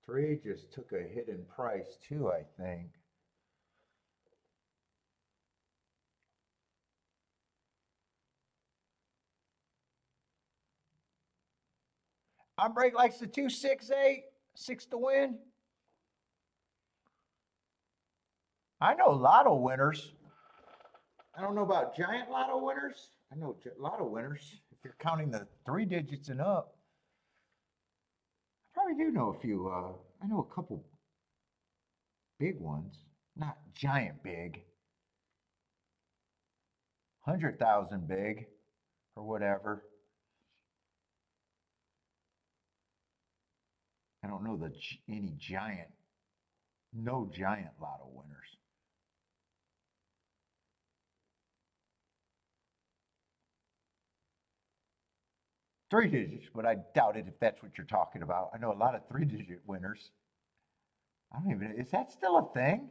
Three just took a hit in price too, I think. I'm break likes the 268, 6 to win. I know lotto winners. I don't know about giant lotto winners. I know lotto winners. If you're counting the 3 digits and up, I probably do know a few. I know a couple big ones, not giant big, 100,000 big, or whatever. I don't know any giant No giant lotto winners. 3 digits, but I doubt it if that's what you're talking about. I know a lot of 3 digit winners. I don't even, is that still a thing?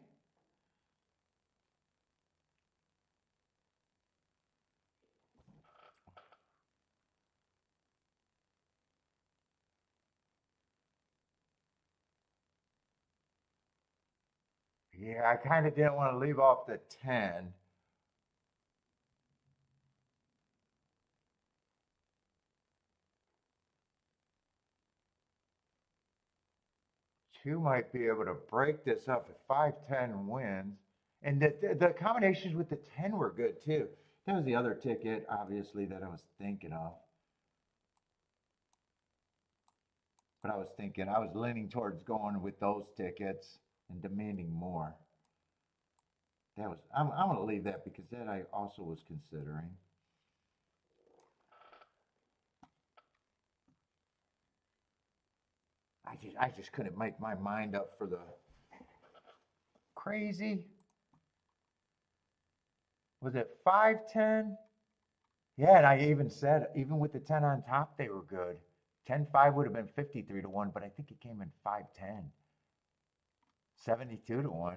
Yeah, I kind of didn't want to leave off the 10. Two might be able to break this up if 5-10 wins. And the combinations with the 10 were good too. That was the other ticket, obviously, that I was thinking of. But I was leaning towards going with those tickets and demanding more. I'm going to leave that because that I also was considering. I just couldn't make my mind up for the crazy. Was it 5-10? Yeah, and I even said, even with the 10 on top, they were good. 10-5 would have been 53-1, but I think it came in 5-10. 72-1.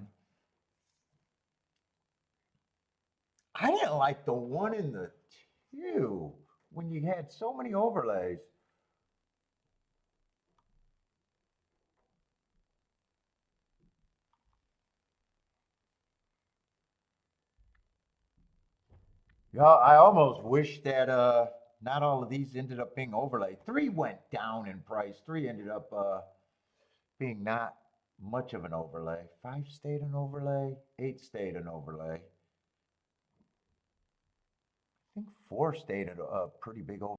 I didn't like the 1 and the 2 when you had so many overlays. Yeah, I almost wish that not all of these ended up being overlaid. 3 went down in price. 3 ended up being not much of an overlay. 5 stayed an overlay. 8 stayed an overlay. I think 4 stayed a pretty big overlay.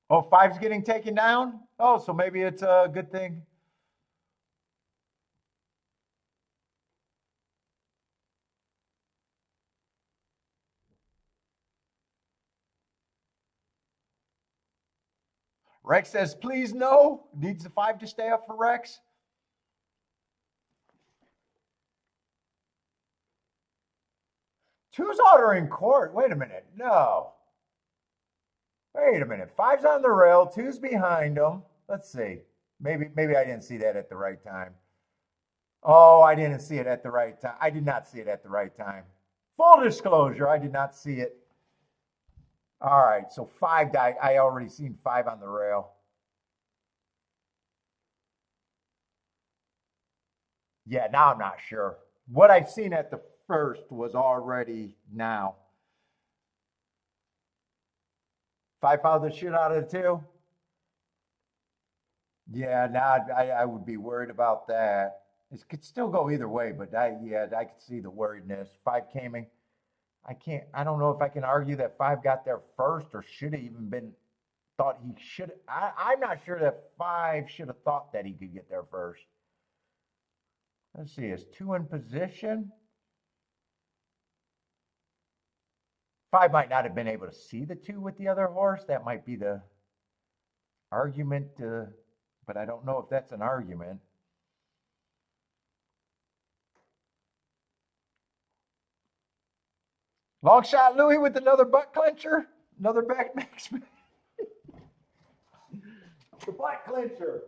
Oh, five's getting taken down? Oh, so maybe it's a good thing. Rex says, please no. Needs the 5 to stay up for Rex. Two's ordering court. Wait a minute. No. Wait a minute. Five's on the rail. Two's behind him. Let's see. Maybe I didn't see that at the right time. Oh, I didn't see it at the right time. I did not see it at the right time. Full disclosure, I did not see it. All right, so 5 died. I already seen 5 on the rail. Yeah, now I'm not sure. What I've seen at the first was already now. 5 fouled the shit out of the 2. Yeah, now I would be worried about that. It could still go either way, but I could see the worriedness. 5 came in. I don't know if I can argue that 5 got there first or should have even been thought he should. I'm not sure that 5 should have thought that he could get there first. Let's see, is 2 in position? 5 might not have been able to see the 2 with the other horse. That might be the argument, but I don't know if that's an argument. Long shot Louis with another butt clincher. Another back max. The butt clincher.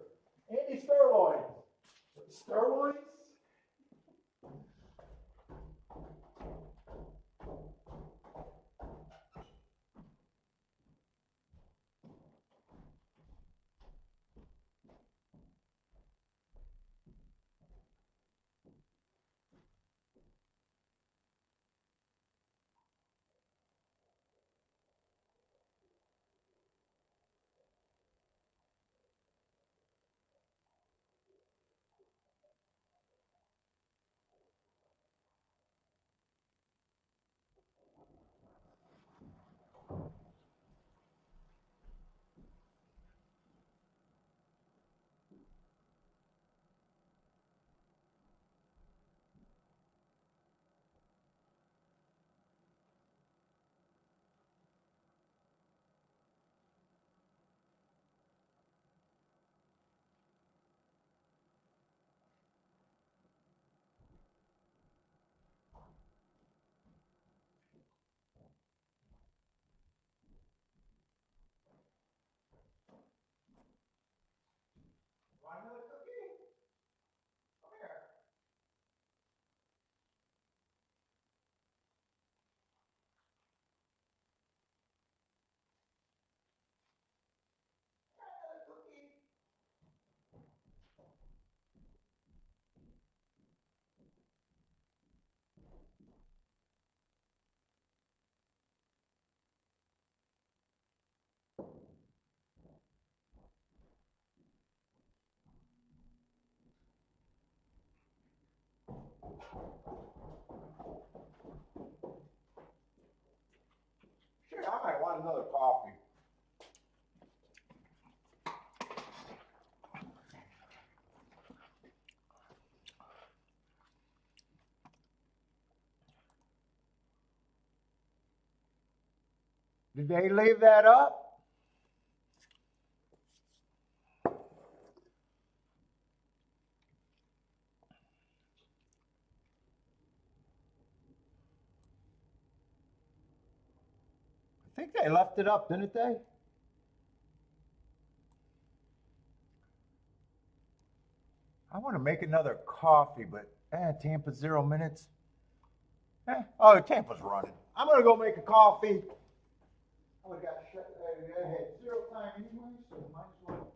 Andy Sterloin. Sterloins? Shit, I might want another coffee. Did they leave that up? I think they left it up, didn't they? I want to make another coffee, but Tampa's 0 minutes. Oh, Tampa's running. I'm going to go make a coffee. I would have got shut. I had 0 time anyway, so might as well.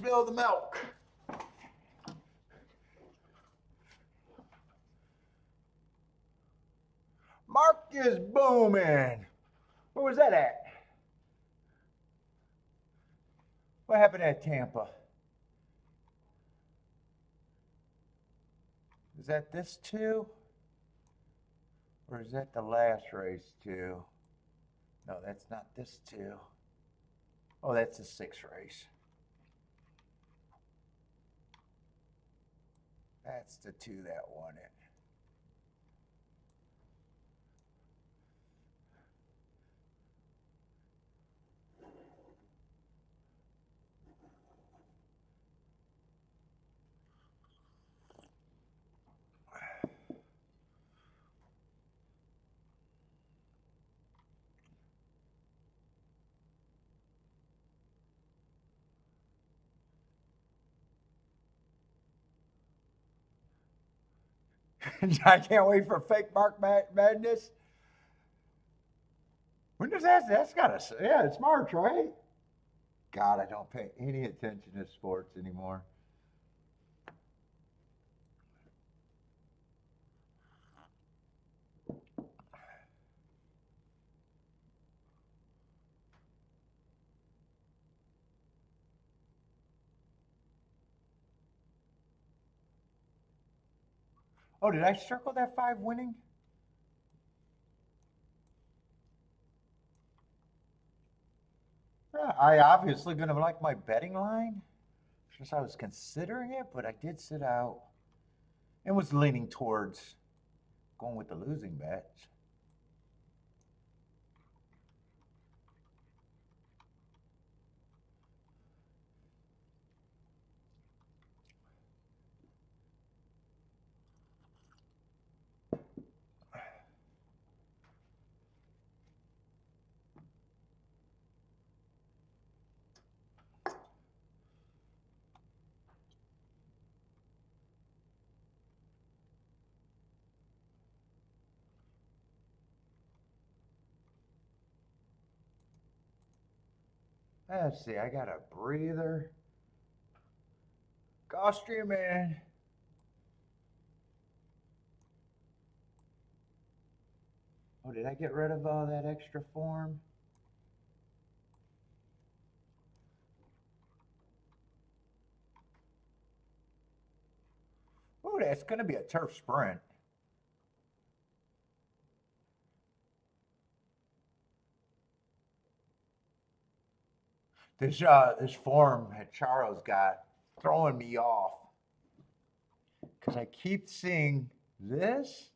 spill the milk. Mark is booming. Where was that at? What happened at Tampa? Is that this two? Or is that the last race too? No, that's not this two. Oh, that's the sixth race. That's the two that won it. I can't wait for fake Mark Madness. When does that? That's got to. Yeah, it's March, right? God, I don't pay any attention to sports anymore. Oh, did I circle that 5 winning? Yeah, I obviously gonna like my betting line. Since I was considering it, but I did sit out and was leaning towards going with the losing bets. Let's see, I got a breather. Gulfstream and oh, did I get rid of all that extra form? Oh, that's going to be a turf sprint. This form that Charo's got throwing me off because I keep seeing this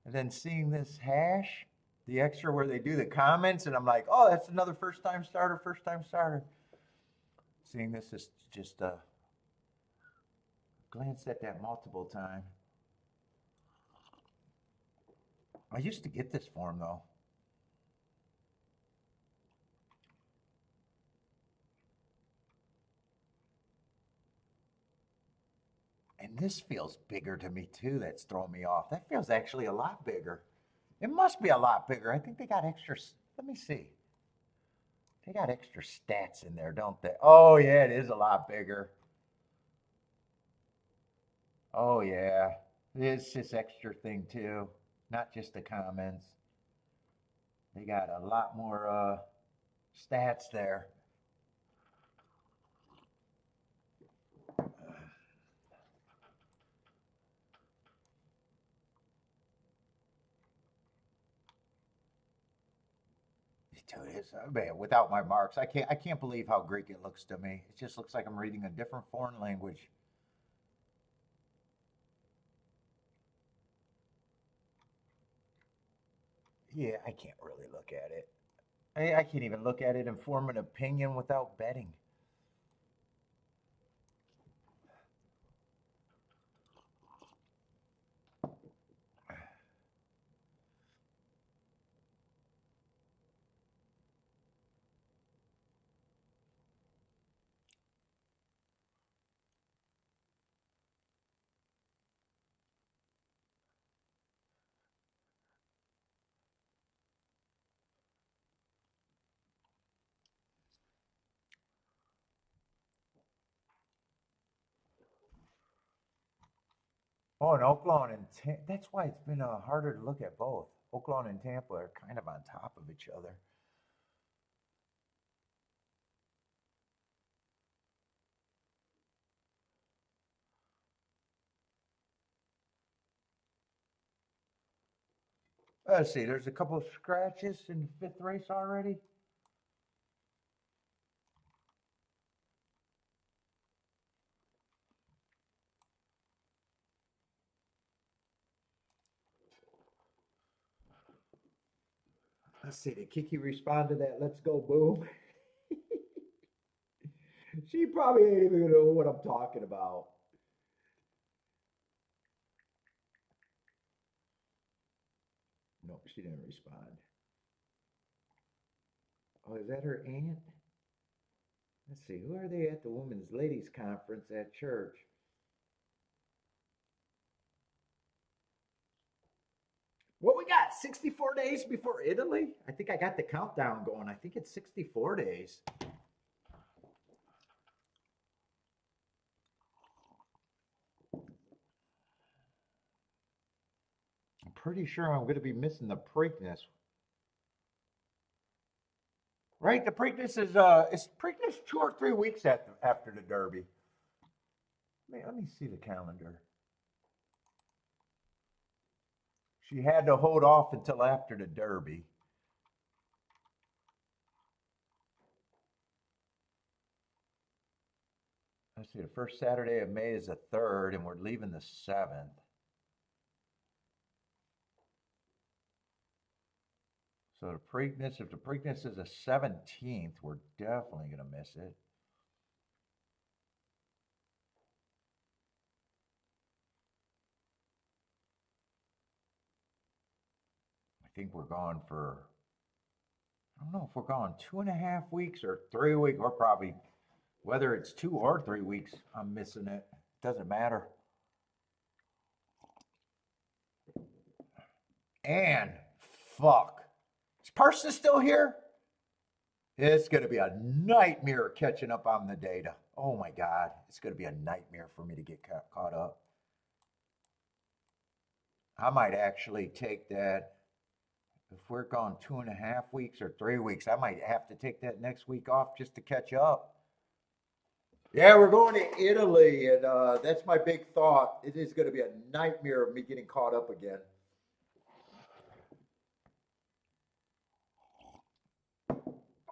and then seeing this hash, the extra where they do the comments, and I'm like, oh, that's another first time starter, first time starter. Seeing this is just glanced at that multiple times. I used to get this form though. And this feels bigger to me too. That's throwing me off. That feels actually a lot bigger. It must be a lot bigger. I think they got extra. Let me see. They got extra stats in there, don't they? Oh, yeah, it is a lot bigger. Oh, yeah. It's this extra thing too, not just the comments. They got a lot more stats there. Dude, man, without my marks, I can't believe how Greek it looks to me. It just looks like I'm reading a different foreign language. Yeah, I can't really look at it. I can't even look at it and form an opinion without betting. Oh, and Oaklawn and that's why it's been harder to look at both. Oaklawn and Tampa are kind of on top of each other. Let's see, there's a couple of scratches in the fifth race already. Let's see, did Kiki respond to that? Let's go, boom. She probably ain't even gonna know what I'm talking about. No, she didn't respond. Oh, is that her aunt? Let's see, who are they at the Women's Ladies Conference at church? What we got? 64 days before Italy? I think I got the countdown going. I think it's 64 days. I'm pretty sure I'm going to be missing the Preakness. Right? The Preakness is Preakness 2 or 3 weeks after the Derby. Let me see the calendar. She had to hold off until after the Derby. Let's see, the first Saturday of May is the 3rd, and we're leaving the 7th. So the Preakness, if the Preakness is the 17th, we're definitely going to miss it. I think we're gone for, I don't know if we're gone 2.5 weeks or 3 weeks. We're probably, whether it's 2 or 3 weeks, I'm missing it. Doesn't matter. And fuck. Is Parsons still here? It's going to be a nightmare catching up on the data. Oh my God. It's going to be a nightmare for me to get caught up. I might actually take that. If we're gone 2.5 weeks or 3 weeks, I might have to take that next week off just to catch up. Yeah, we're going to Italy, and that's my big thought. It is going to be a nightmare of me getting caught up again.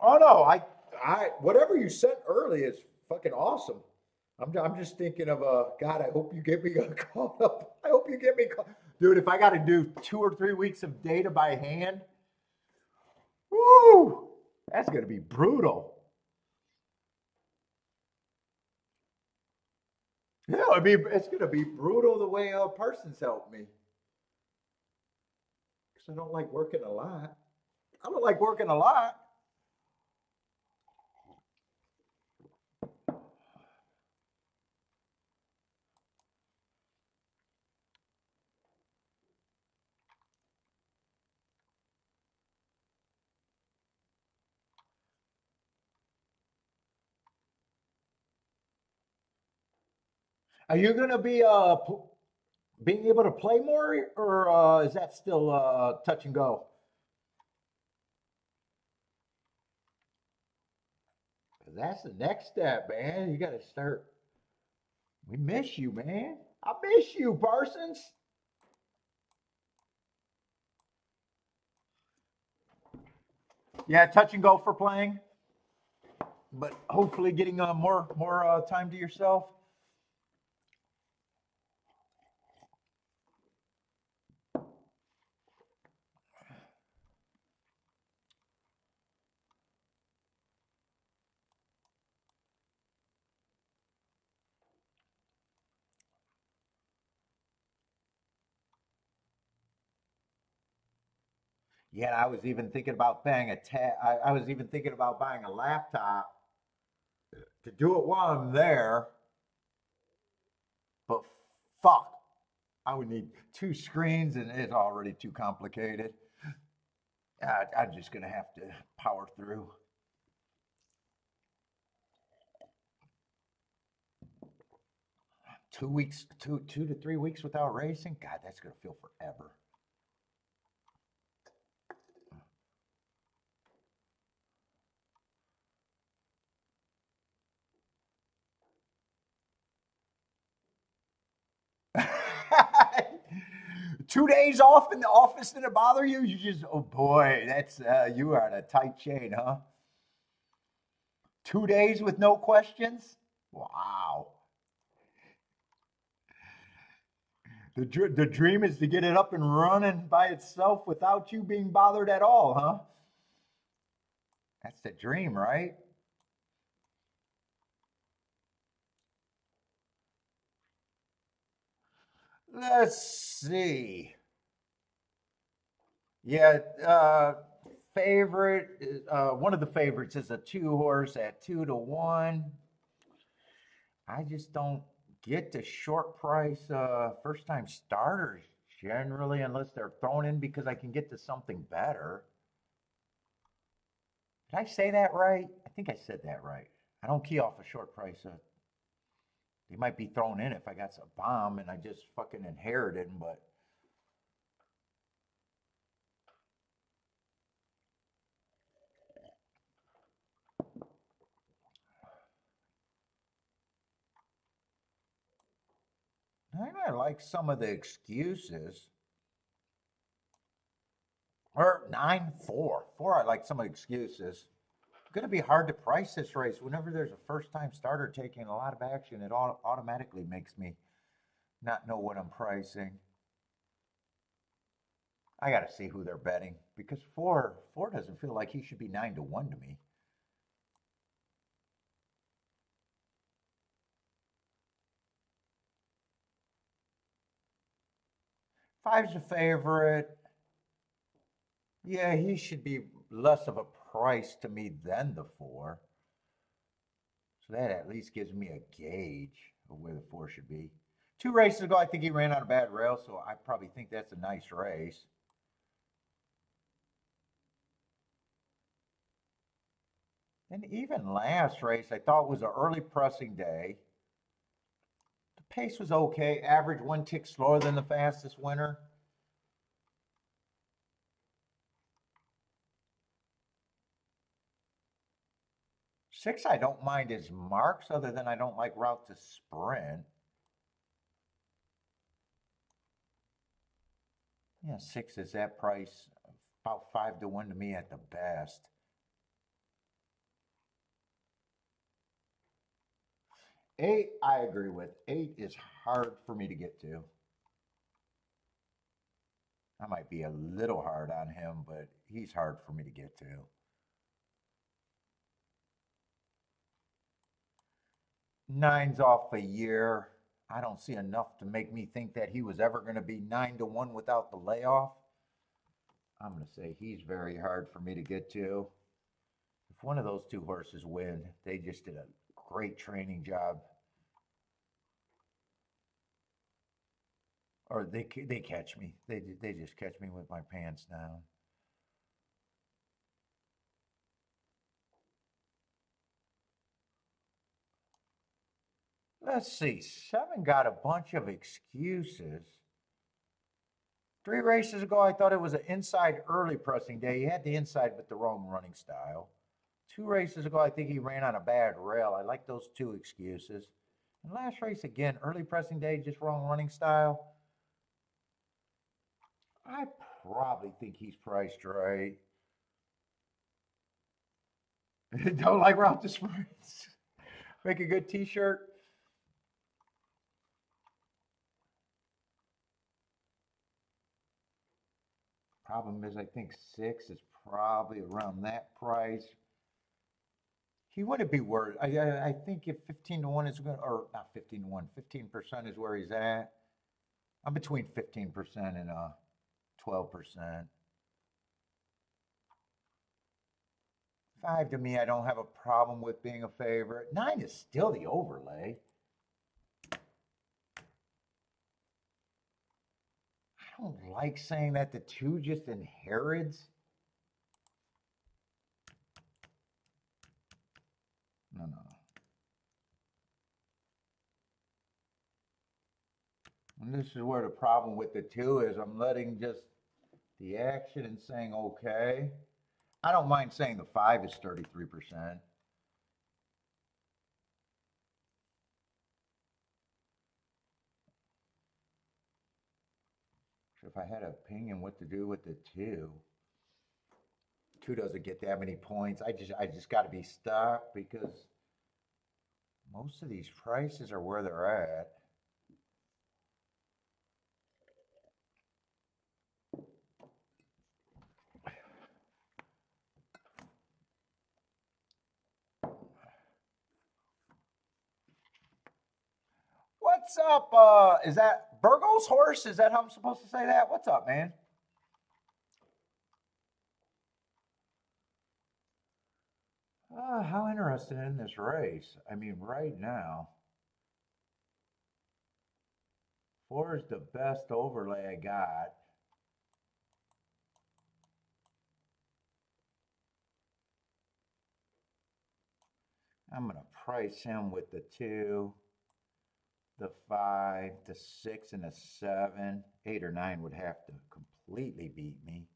Oh no, whatever you sent early is fucking awesome. I'm just thinking of God. I hope you get me caught up. I hope you get me caught, dude. If I got to do 2 or 3 weeks of data by hand, woo, that's gonna be brutal. Yeah, it's gonna be brutal the way Parsons helped me. Because I don't like working a lot. I don't like working a lot. Are you gonna be being able to play more, or is that still touch and go? 'Cause that's the next step, man. You got to start. We miss you, man. I miss you, Parsons. Yeah, touch and go for playing, but hopefully getting more time to yourself. Yeah, I was even thinking about buying I was even thinking about buying a laptop to do it while I'm there. But fuck, I would need 2 screens, and it's already too complicated. I'm just gonna have to power through. 2 weeks, 2 to 3 weeks without racing. God, that's gonna feel forever. Two days off in the office didn't bother you? You just, oh boy, that's you are on a tight chain, huh? 2 days with no questions? Wow. The dream is to get it up and running by itself without you being bothered at all, huh? That's the dream, right? Let's see. Yeah, favorite. One of the favorites is a 2 horse at 2 to 1. I just don't get the short price first time starters generally unless they're thrown in because I can get to something better. Did I say that right? I think I said that right. I don't key off a short price. They might be thrown in if I got a bomb and I just fucking inherited them, but I like some of the excuses. Or 9-4. 4, I like some of the excuses. It's going to be hard to price this race. Whenever there's a first time starter taking a lot of action, it automatically makes me not know what I'm pricing. I got to see who they're betting because four doesn't feel like he should be 9 to 1 to me. Five's a favorite. Yeah, he should be less of a price to me than the 4. So that at least gives me a gauge of where the 4 should be. 2 races ago, I think he ran on a bad rail, so I probably think that's a nice race. And even last race, I thought was an early pressing day. The pace was okay, average 1 tick slower than the fastest winner. Six, I don't mind his marks, other than I don't like route to sprint. Yeah, 6 is that price, about 5 to 1 to me at the best. 8, I agree with. 8 is hard for me to get to. I might be a little hard on him, but he's hard for me to get to. Nine's off a year. I don't see enough to make me think that he was ever going to be 9 to 1 without the layoff. I'm going to say he's very hard for me to get to. If one of those 2 horses win, they just did a great training job. Or they catch me. They just catch me with my pants down. Let's see. 7 got a bunch of excuses. 3 races ago, I thought it was an inside early pressing day. He had the inside, but the wrong running style. 2 races ago, I think he ran on a bad rail. I like those 2 excuses. And last race, again, early pressing day, just wrong running style. I probably think he's priced right. Don't like route to sprints. Make a good t-shirt. Problem is, I think 6 is probably around that price. He wouldn't be worth. I think if 15 to 1 is going, or not 15 to 1, 15% is where he's at. I'm between 15% and 12%. 5 to me, I don't have a problem with being a favorite. 9 is still the overlay. I don't like saying that the 2 just inherits. No, no, no. And this is where the problem with the 2 is. I'm letting just the action and saying okay. I don't mind saying the 5 is 33%. So if I had an opinion what to do with the 2, 2 doesn't get that many points. I just got to be stuck because most of these prices are where they're at. What's up? Is that Burgos horse? Is that how I'm supposed to say that? What's up, man? How interesting in this race. I mean, right now, 4 is the best overlay I got. I'm going to price him with the 2, the 5, the 6, and the 7. 8 or 9 would have to completely beat me.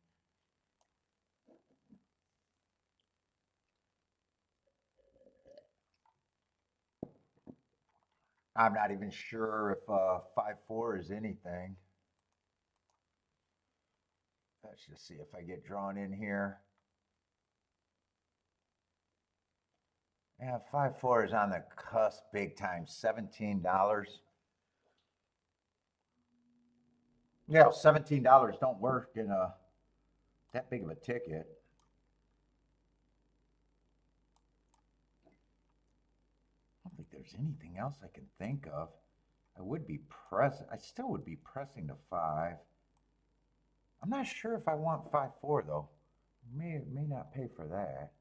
I'm not even sure if 5-4 is anything. Let's just see if I get drawn in here. Yeah, 5-4 is on the cusp big time, $17. Yeah, $17 don't work in that big of a ticket. I don't think there's anything else I can think of. I still would be pressing the 5. I'm not sure if I want 5-4 though. May not pay for that.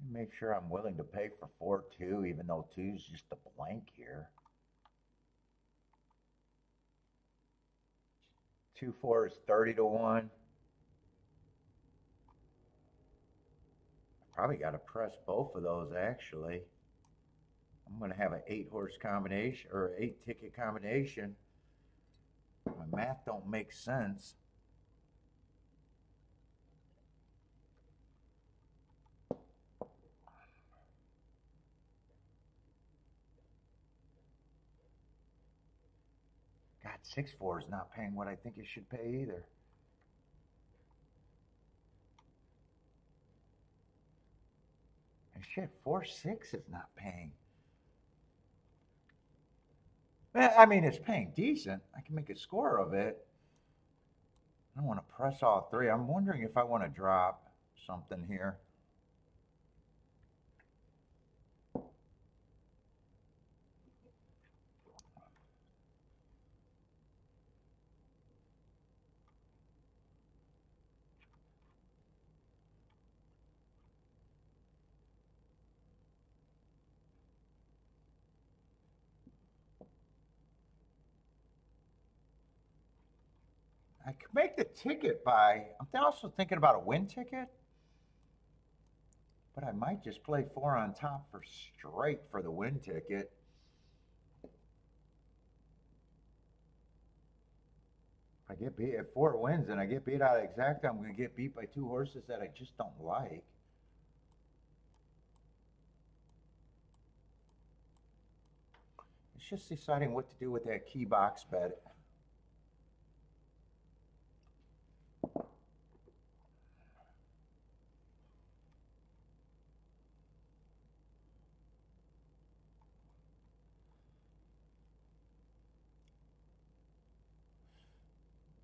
Make sure I'm willing to pay for 4-2, even though 2 is just a blank here. 2-4 is 30-1. Probably got to press both of those actually. I'm going to have an 8-horse combination or 8-ticket combination. My math don't make sense. God, 6-4 is not paying what I think it should pay either. And shit, 4-6 is not paying. I mean, it's paying decent. I can make a score of it. I don't want to press all 3. I'm wondering if I want to drop something here. I could make the ticket by, I'm also thinking about a win ticket, but I might just play 4 on top for straight for the win ticket. If I get beat at 4 wins and I get beat out of exacta, I'm going to get beat by 2 horses that I just don't like. It's just deciding what to do with that key box bet.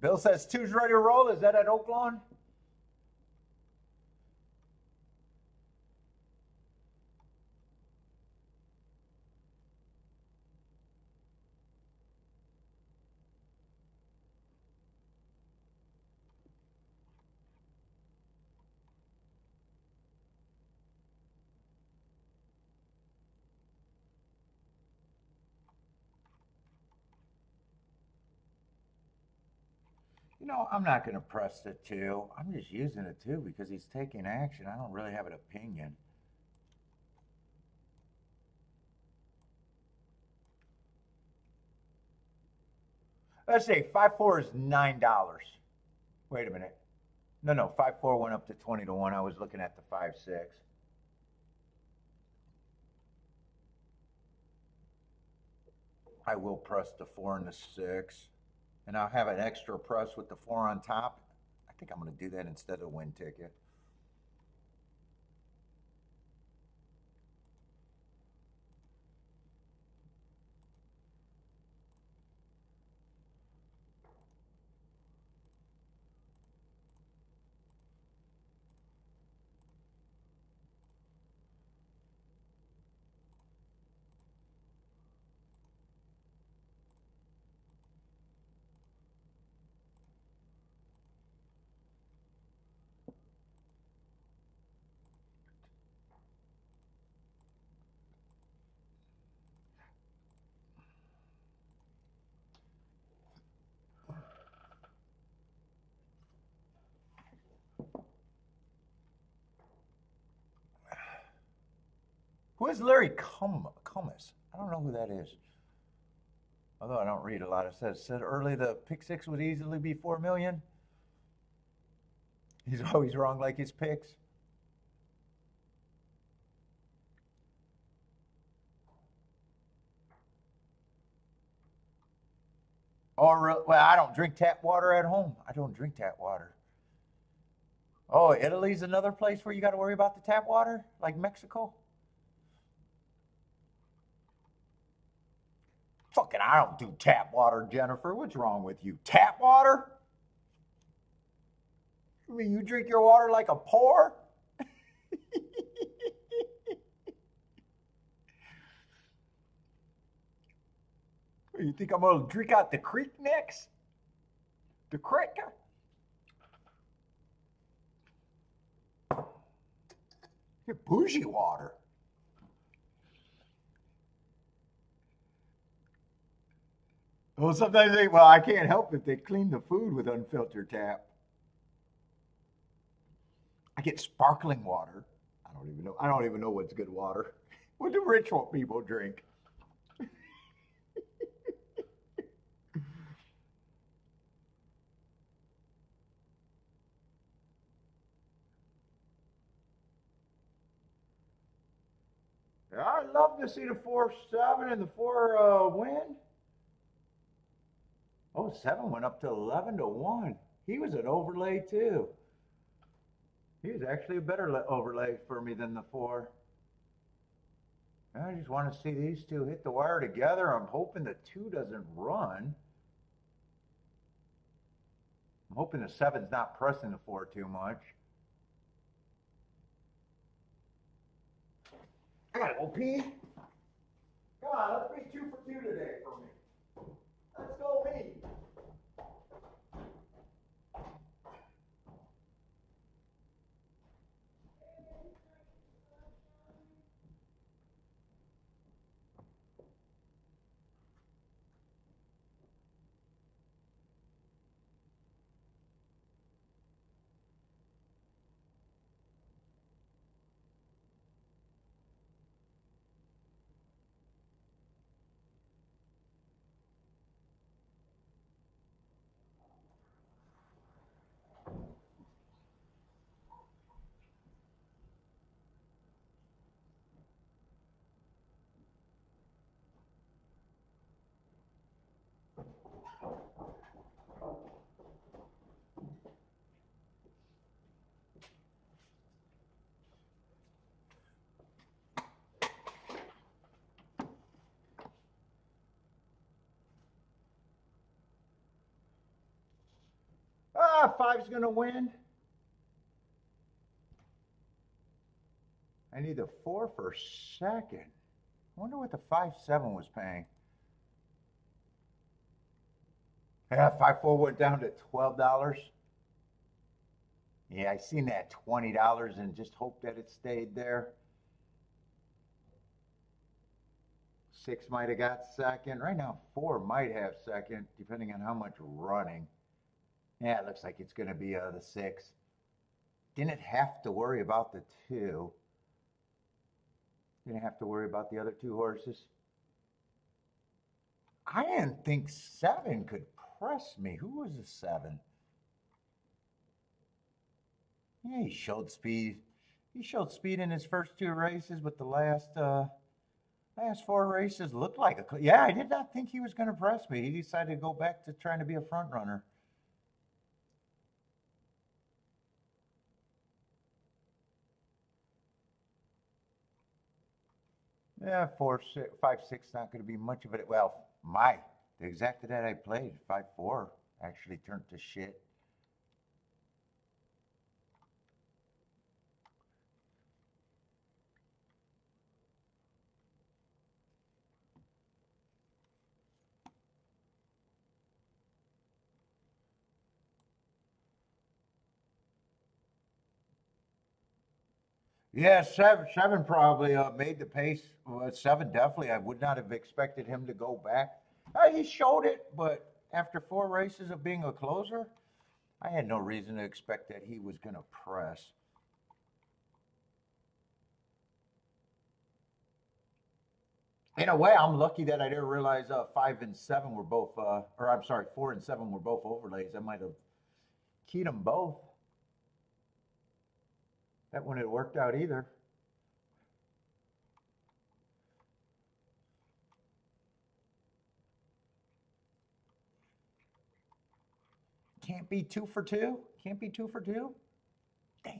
Bill says 2's ready to roll. Is that at Oaklawn? You know, I'm not going to press the 2. I'm just using the 2 because he's taking action. I don't really have an opinion. Let's say 5-4 is $9. Wait a minute. No, 5-4 went up to 20 to 1. I was looking at the 5-6. I will press the 4 and the 6. And I'll have an extra press with the 4 on top. I think I'm going to do that instead of win ticket. Who is Larry Cummins? I don't know who that is. Although I don't read a lot. It said early the pick six would easily be 4 million. He's always wrong like his picks. Or well, I don't drink tap water at home. I don't drink tap water. Oh, Italy's another place where you got to worry about the tap water, like Mexico. Fucking, I don't do tap water, Jennifer. What's wrong with you? Tap water? I mean, you drink your water like a pour? You think I'm going to drink out the creek next? The creek? Get bougie water. Well, sometimes I can't help it. They clean the food with unfiltered tap. I get sparkling water. I don't even know what's good water. What do rich people drink? I'd love to see the 4-7 and the 4 win. Oh, 7 went up to 11 to 1. He was an overlay too. He was actually a better overlay for me than the 4. I just want to see these two hit the wire together. I'm hoping the 2 doesn't run. I'm hoping the 7's not pressing the 4 too much. I gotta go pee. Come on, let's be 2 for 2 today for me. Let's go pee. Ah, 5's gonna win. I need the 4 for second. I wonder what the 5-7 was paying. Yeah, 5-4 went down to $12. Yeah, I seen that $20 and just hoped that it stayed there. 6 might have got second. Right now, 4 might have second, depending on how much running. Yeah, it looks like it's going to be the 6. Didn't have to worry about the 2. Didn't have to worry about the other 2 horses. I didn't think 7 could press me. Who was the 7? Yeah, he showed speed. He showed speed in his first 2 races, but the last 4 races looked like a. Yeah, I did not think he was going to press me. He decided to go back to trying to be a front runner. Yeah, 4, 6, 5, 6, not going to be much of it. Well, the exact that I played, 5, 4, actually turned to shit. Yeah, 7 probably made the pace. 7 definitely. I would not have expected him to go back. He showed it, but after 4 races of being a closer, I had no reason to expect that he was going to press. In a way, I'm lucky that I didn't realize 5 and 7 were both, or I'm sorry, 4 and 7 were both overlays. I might have keyed them both. That wouldn't have worked out either. Can't be 2 for 2? Can't be 2 for 2? Damn.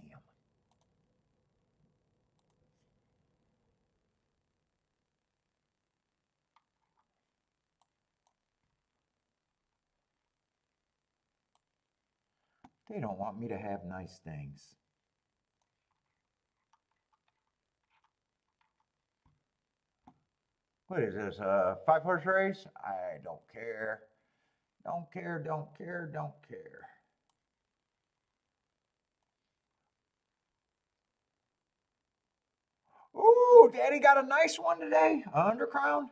They don't want me to have nice things. What is this, a 5-horse race? I don't care. Don't care, don't care, don't care. Ooh, Daddy got a nice one today. Undercrown.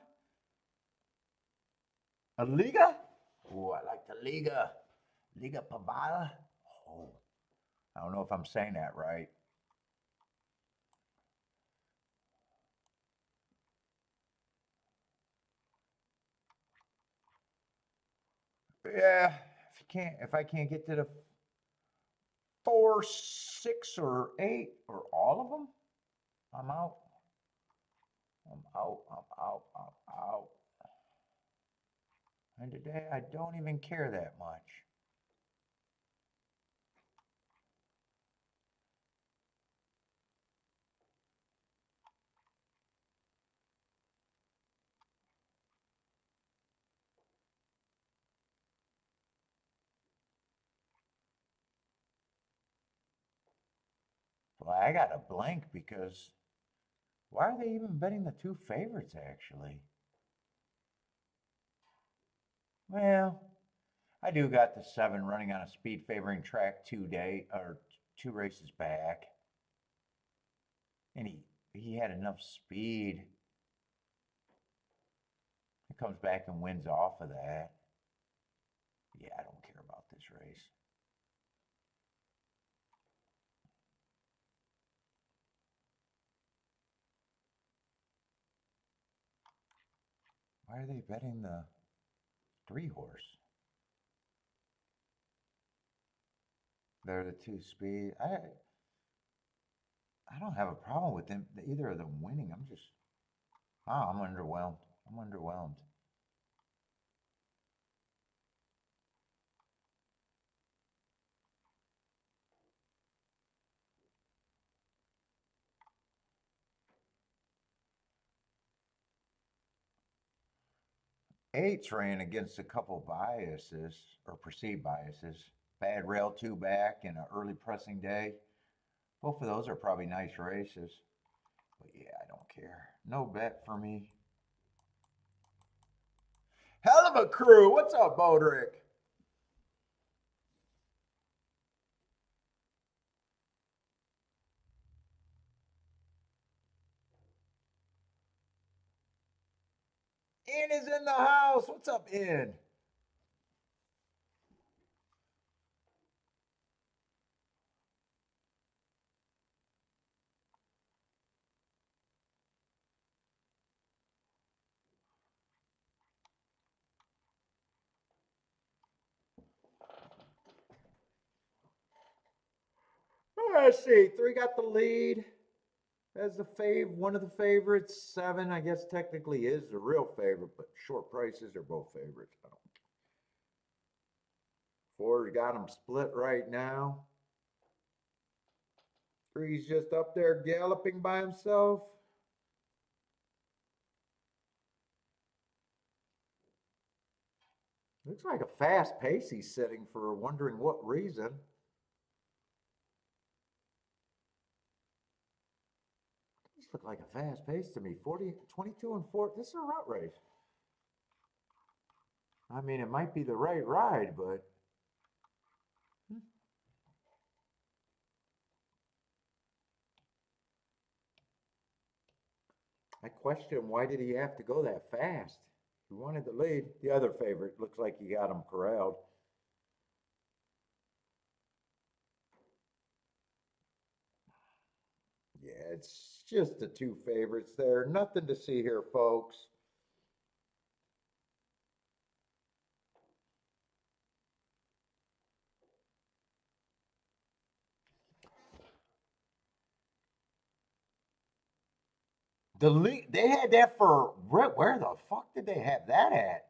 A Liga? Ooh, I like the Liga. Liga Pavada. Oh, I don't know if I'm saying that right. Yeah, if I can't get to the 4, 6, or 8, or all of them, I'm out. I'm out. I'm out. I'm out. And today I don't even care that much. Well, I got a blank because why are they even betting the 2 favorites actually? Well, I do got the 7 running on a speed favoring track 2 races back. And he had enough speed. He comes back and wins off of that. Yeah, I don't care about this race. Why are they betting the 3-horse? They're the 2 speed. I don't have a problem with them, either of them winning. I'm underwhelmed. I'm underwhelmed. 8's ran against a couple biases, or perceived biases. Bad rail 2 back and an early pressing day. Both of those are probably nice races. But yeah, I don't care. No bet for me. Hell of a crew. What's up, Bodrick? In is in the house. What's up, In? Let's see. 3 got the lead as the one of the favorites. 7, I guess, technically is the real favorite, but short prices are both favorites. 4's got them split right now. 3's just up there galloping by himself. Looks like a fast pace he's setting for wondering what reason. This looks like a fast pace to me. 22 and 4. This is a route race. I mean, it might be the right ride, but I question why did he have to go that fast? He wanted the lead. The other favorite looks like he got him corralled. Yeah, it's just the 2 favorites there. Nothing to see here, folks. The lead, they had that for where the fuck did they have that at?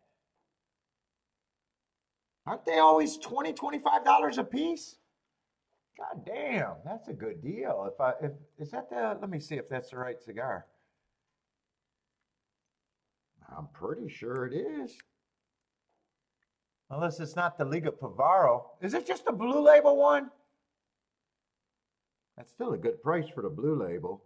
Aren't they always $20, $25 a piece? God damn, that's a good deal. If is that the let me see if that's the right cigar. I'm pretty sure it is. Unless it's not the Liga Pavaro. Is it just a blue label one? That's still a good price for the blue label.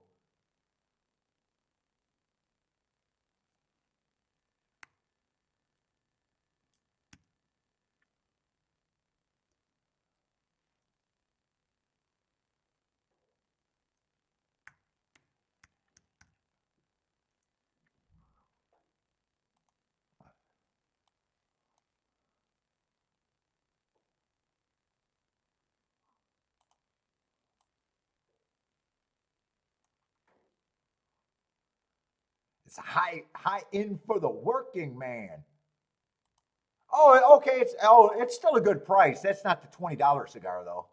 It's high end for the working man. Oh, okay. It's still a good price. That's not the $20 cigar though.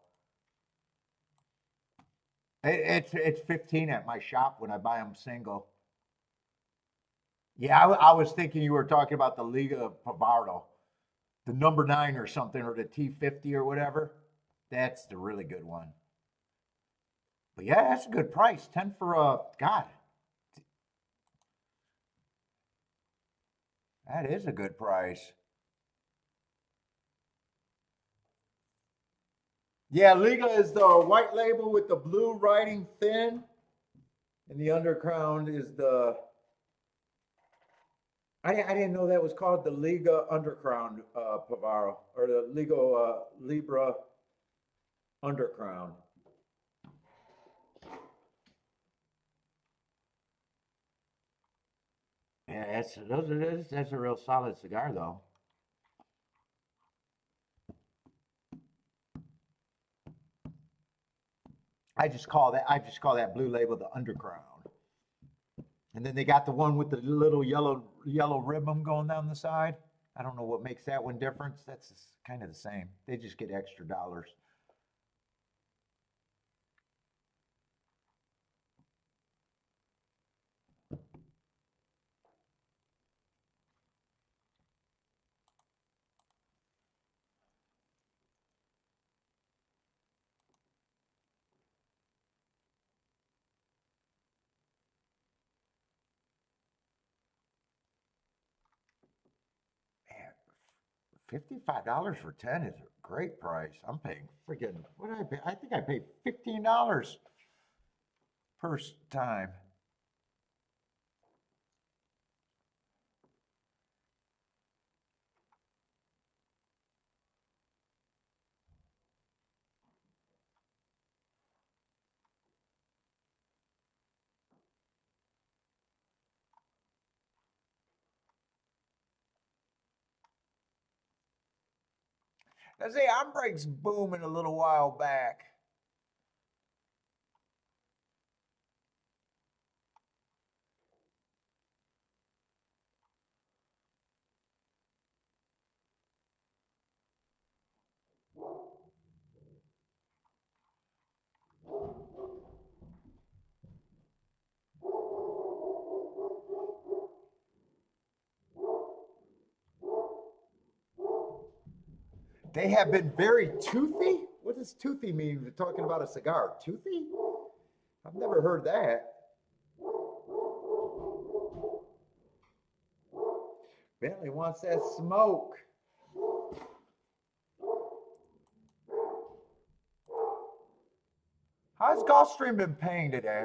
It's 15 at my shop when I buy them single. Yeah, I was thinking you were talking about the Liga Pavardo, the number 9 or something, or the T50 or whatever. That's the really good one. But yeah, that's a good price. 10 for a God. That is a good price. Yeah, Liga is the white label with the blue writing thin, and the undercrown is the. I didn't know that was called the Liga Undercrown Pavaro or the Liga Libra Undercrown. Yeah, that's a real solid cigar though. I just call that blue label the Undercrown. And then they got the one with the little yellow ribbon going down the side. I don't know what makes that one different. That's kind of the same. They just get extra dollars. Man, $55 for 10 is a great price. I'm paying freaking what did I pay? I think I paid $15 per time. I say Ambre's booming a little while back. They have been very toothy. What does toothy mean? We're talking about a cigar. Toothy? I've never heard that. Bentley wants that smoke. How's Gulfstream been paying today?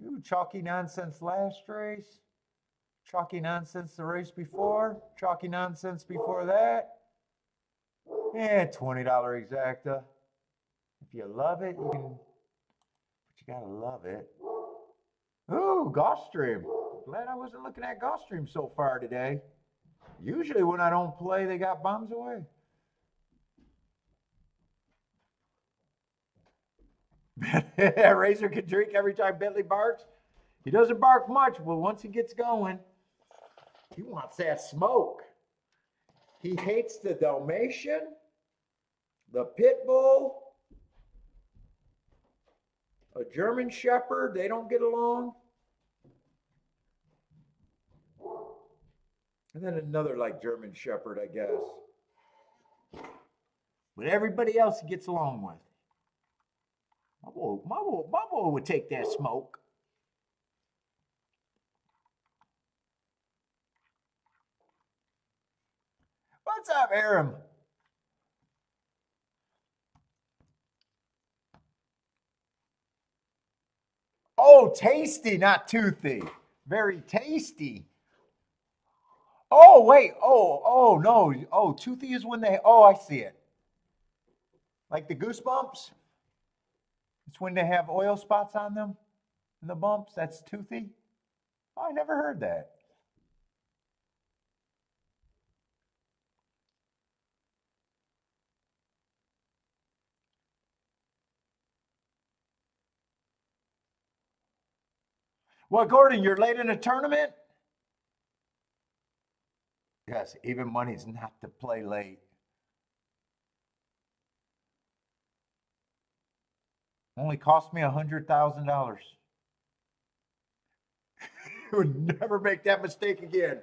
You chalky nonsense last race. Chalky nonsense the race before. Chalky nonsense before that. Yeah, $20 exacta. If you love it, you can, but you gotta love it. Ooh, Gulfstream. Glad I wasn't looking at Gulfstream so far today. Usually when I don't play, they got bombs away. Razor can drink every time Bentley barks. He doesn't bark much, but once he gets going, he wants that smoke. He hates the Dalmatian, the Pit Bull, a German Shepherd. They don't get along. And then another like German Shepherd, I guess. But everybody else he gets along with. My boy would take that smoke. What's up, Aram? Oh, tasty, not toothy. Very tasty. Oh, wait. Oh, no. Oh, toothy is when they, oh, I see it. Like the goosebumps? It's when they have oil spots on them and the bumps. That's toothy. Oh, I never heard that. Well, Gordon, you're late in a tournament? Yes, even money's not to play late. Only cost me $100,000. Would never make that mistake again.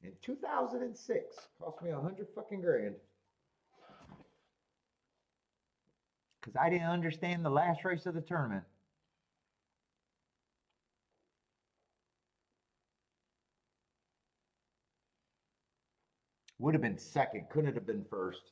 In 2006, cost me 100 fucking grand. Because I didn't understand the last race of the tournament. Would have been second, couldn't have been first.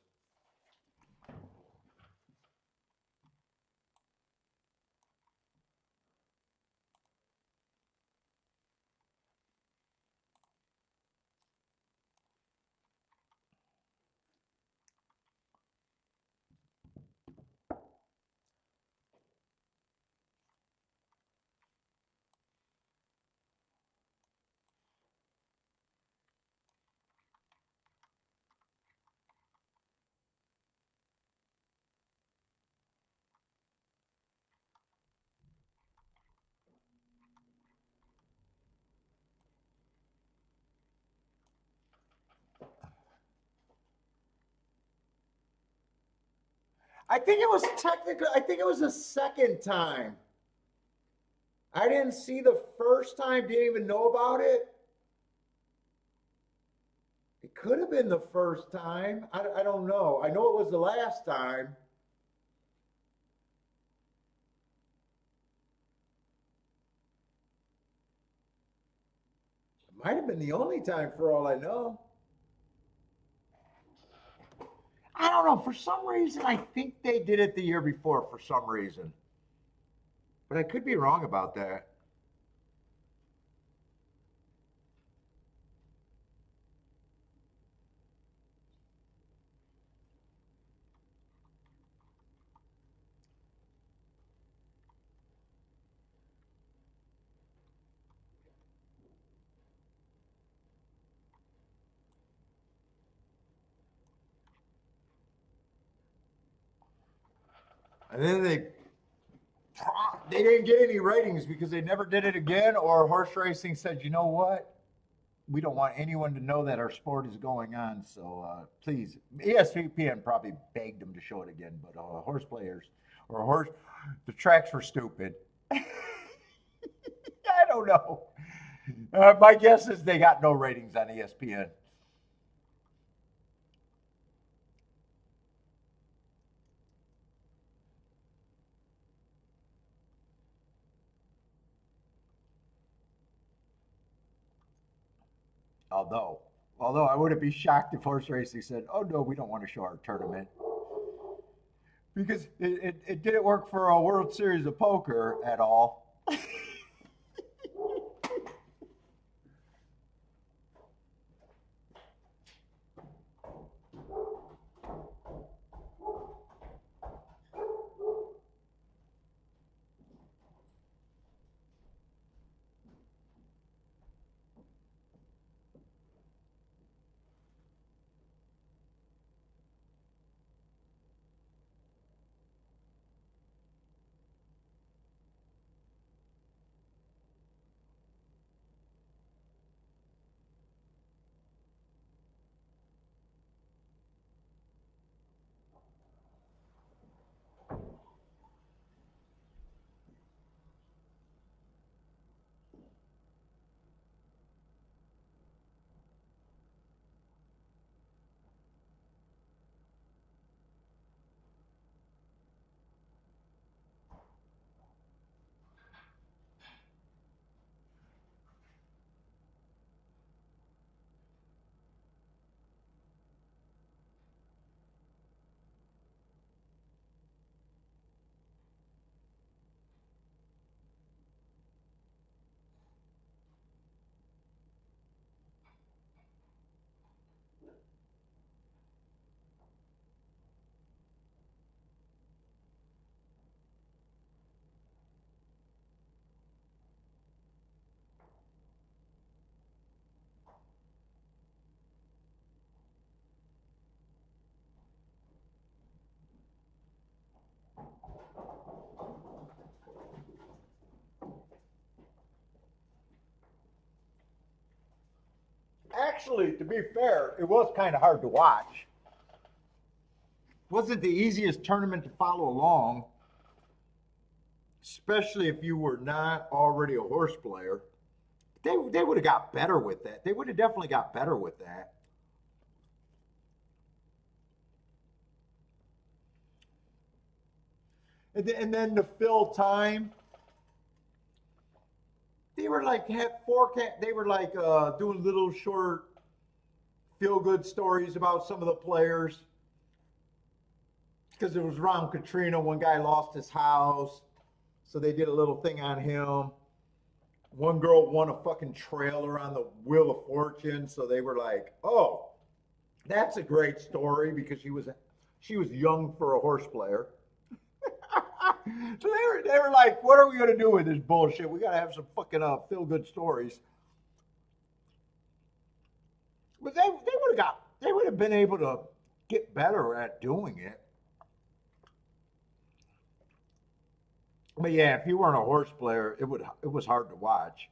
I think it was technically, I think it was the second time. I didn't see the first time, didn't even know about it. It could have been the first time. I don't know. I know it was the last time. It might have been the only time for all I know. I don't know. For some reason, I think they did it the year before for some reason. But I could be wrong about that. And then they didn't get any ratings because they never did it again, or horse racing said, you know what? We don't want anyone to know that our sport is going on, so please. ESPN probably begged them to show it again, but horse players the tracks were stupid. I don't know. My guess is they got no ratings on ESPN. Although I wouldn't be shocked if horse racing said, "Oh no, we don't want to show our tournament," because it didn't work for a World Series of Poker at all. Actually, to be fair, it was kind of hard to watch. It wasn't the easiest tournament to follow along, especially if you were not already a horse player. They would have got better with that. They would have definitely got better with that. And then to fill time, they were like had forecast. They were like doing little short feel good stories about some of the players because it was around Katrina. One guy lost his house, so they did a little thing on him. One girl won a fucking trailer on the Wheel of Fortune, so they were like, "Oh, that's a great story," because she was young for a horse player. So they were like, "What are we gonna do with this bullshit? We gotta have some fucking feel good stories." But they would have been able to get better at doing it. But yeah, if you weren't a horse player, it was hard to watch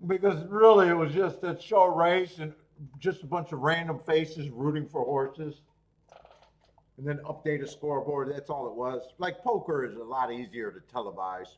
because really it was just a show race and just a bunch of random faces rooting for horses, and then update a scoreboard. That's all it was. Like poker is a lot easier to televise.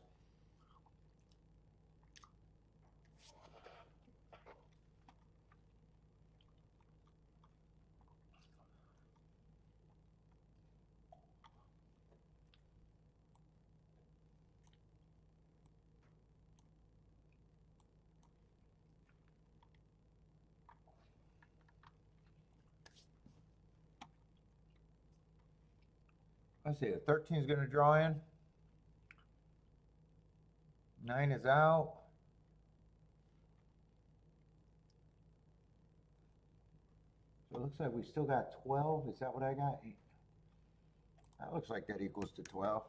Let's see, a 13 is going to draw in. 9 is out. So it looks like we still got 12. Is that what I got? That looks like that equals to 12.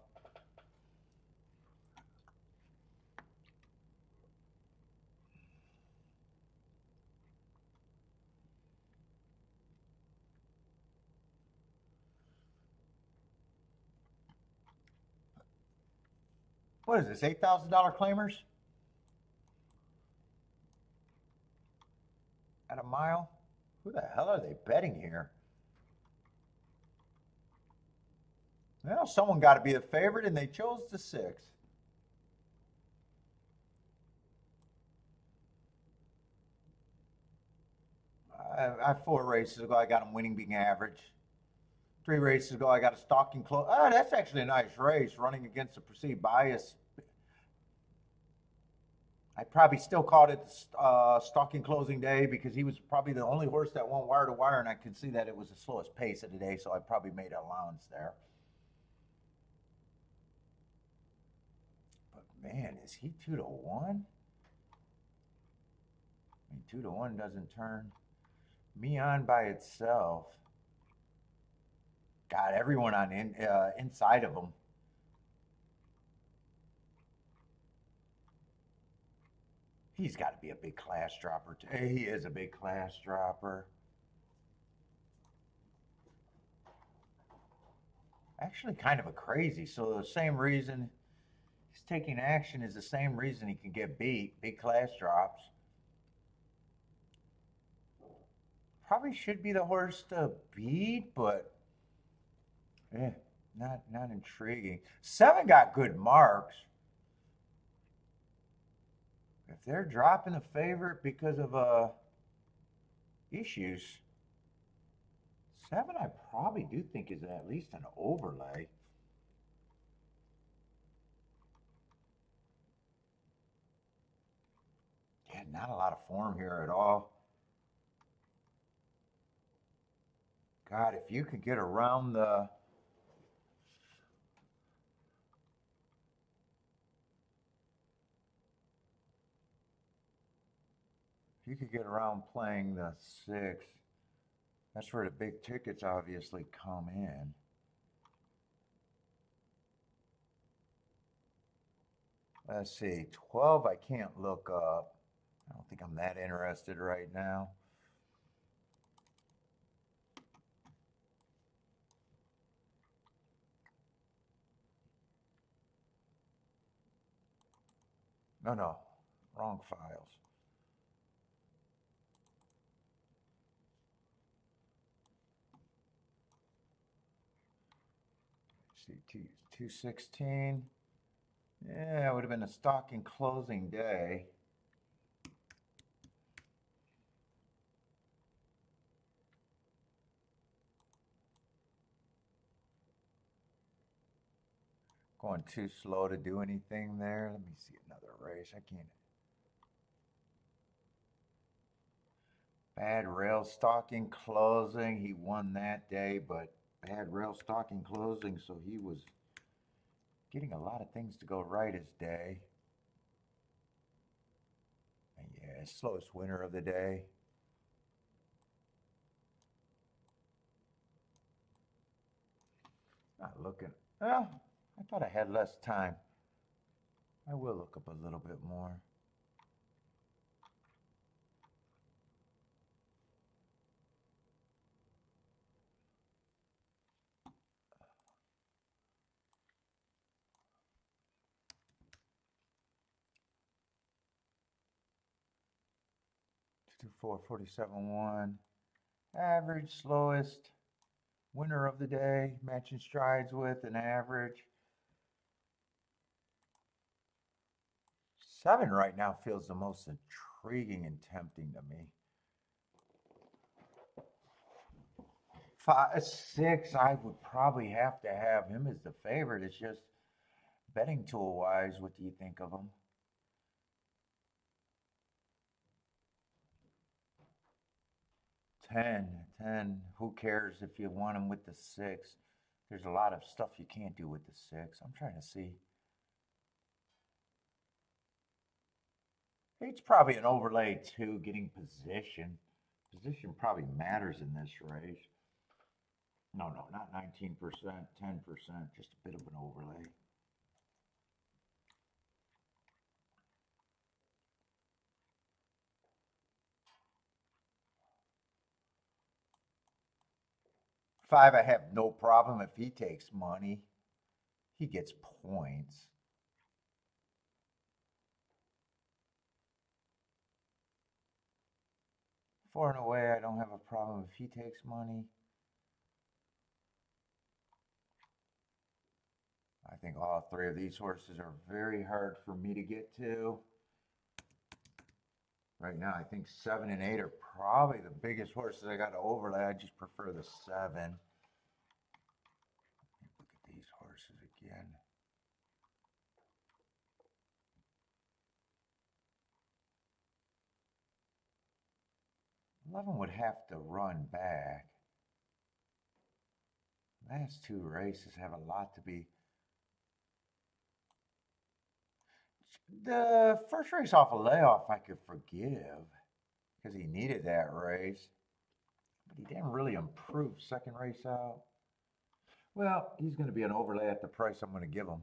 What is this, $8,000 claimers at a mile? Who the hell are they betting here? Well, someone got to be a favorite, and they chose the 6. 4 races ago, I got him winning being average. 3 races ago, I got a stalking close. That's actually a nice race, running against the perceived bias. I probably still called it stalking closing day because he was probably the only horse that went wire to wire, and I could see that it was the slowest pace of the day, so I probably made an allowance there. But man, is he 2-1? I mean, 2-1 doesn't turn me on by itself. Got everyone on inside of him. He's got to be a big class dropper. He is a big class dropper. Actually, kind of a crazy. So the same reason he's taking action is the same reason he can get beat. Big class drops. Probably should be the horse to beat, but not intriguing. 7 got good marks. If they're dropping a favorite because of issues, 7 I probably do think is at least an overlay. Yeah, not a lot of form here at all. God, if you could get around the you could get around playing the 6. That's where the big tickets obviously come in. Let's see, 12 I can't look up. I don't think I'm that interested right now. No, wrong files. Let's see, 216. Yeah, it would have been a stocking closing day. Going too slow to do anything there. Let me see another race. I can't. Bad rail stocking closing. He won that day, but bad rail stocking closing, so he was getting a lot of things to go right his day. And yeah, slowest winner of the day. Not looking. Well, I thought I had less time. I will look up a little bit more. Two, 4, 47-1. Average, slowest. Winner of the day. Matching strides with an average. 7 right now feels the most intriguing and tempting to me. 5, 6, I would probably have to have him as the favorite. It's just betting tool wise, what do you think of him? 10. Who cares if you want him with the 6? There's a lot of stuff you can't do with the 6. I'm trying to see. It's probably an overlay too, getting position. Position probably matters in this race. No, not 19%, 10%, just a bit of an overlay. Five, I have no problem if he takes money. He gets points. Four and away, I don't have a problem if he takes money. I think all 3 of these horses are very hard for me to get to. Right now, I think 7 and 8 are probably the biggest horses I got to overlay. I just prefer the 7. Look at these horses again. 11 would have to run back. Last 2 races have a lot to be. The first race off a layoff I could forgive because he needed that race. But he didn't really improve second race out. Well, he's going to be an overlay at the price I'm going to give him.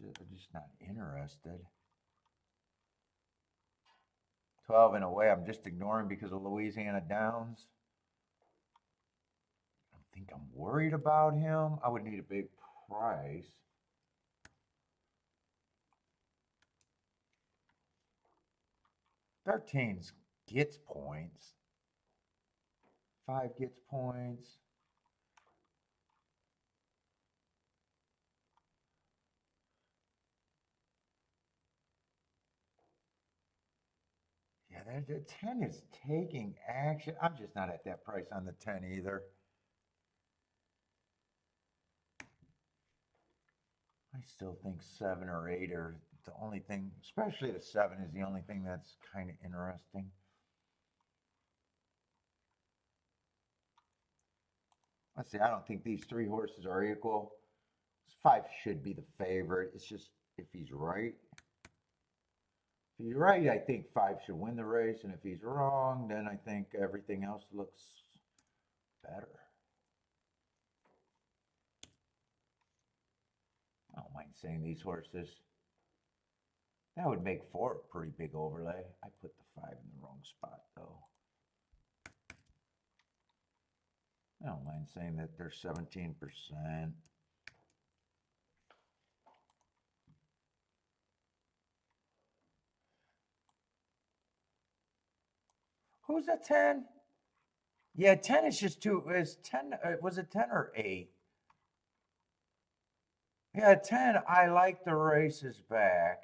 They're just not interested. 12 in a way I'm just ignoring because of Louisiana Downs. I don't think I'm worried about him. I would need a big price. Thirteen gets points. 5 gets points. Yeah, the 10 is taking action. I'm just not at that price on the 10 either. I still think 7 or 8 are the only thing, especially the 7 is the only thing that's kind of interesting. Let's see, I don't think these 3 horses are equal. 5 should be the favorite. It's just if he's right. If he's right, I think 5 should win the race. And if he's wrong, then I think everything else looks better. I don't mind saying these horses. That would make 4 a pretty big overlay. I put the 5 in the wrong spot, though. I don't mind saying that they're 17%. Who's a 10? Yeah, 10 is just too. Is 10? Was it 10 or 8? Yeah, 10. I like the races back.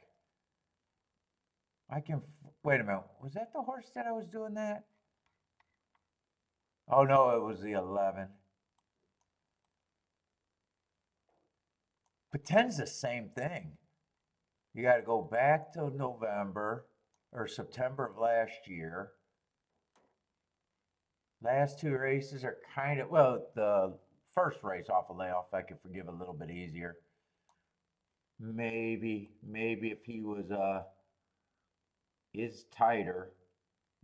I can. Wait a minute. Was that the horse that I was doing that? Oh no, it was the 11. But 10's the same thing. You got to go back to November or September of last year. Last 2 races are kind of, well, the first race off a layoff I could forgive a little bit easier. Maybe if he was is tighter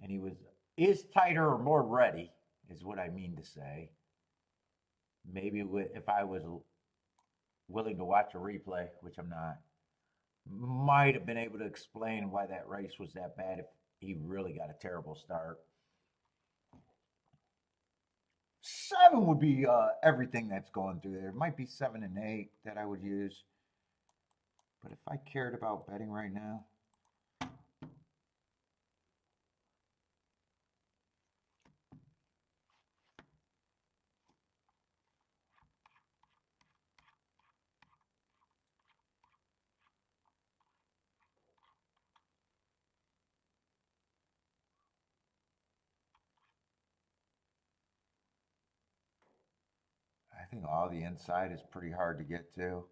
and he was is tighter or more ready is what I mean to say. Maybe if I was willing to watch a replay, which I'm not, might have been able to explain why that race was that bad if he really got a terrible start. 7 would be everything that's going through there. It might be 7 and 8 that I would use. But if I cared about betting right now, I think all the inside is pretty hard to get to.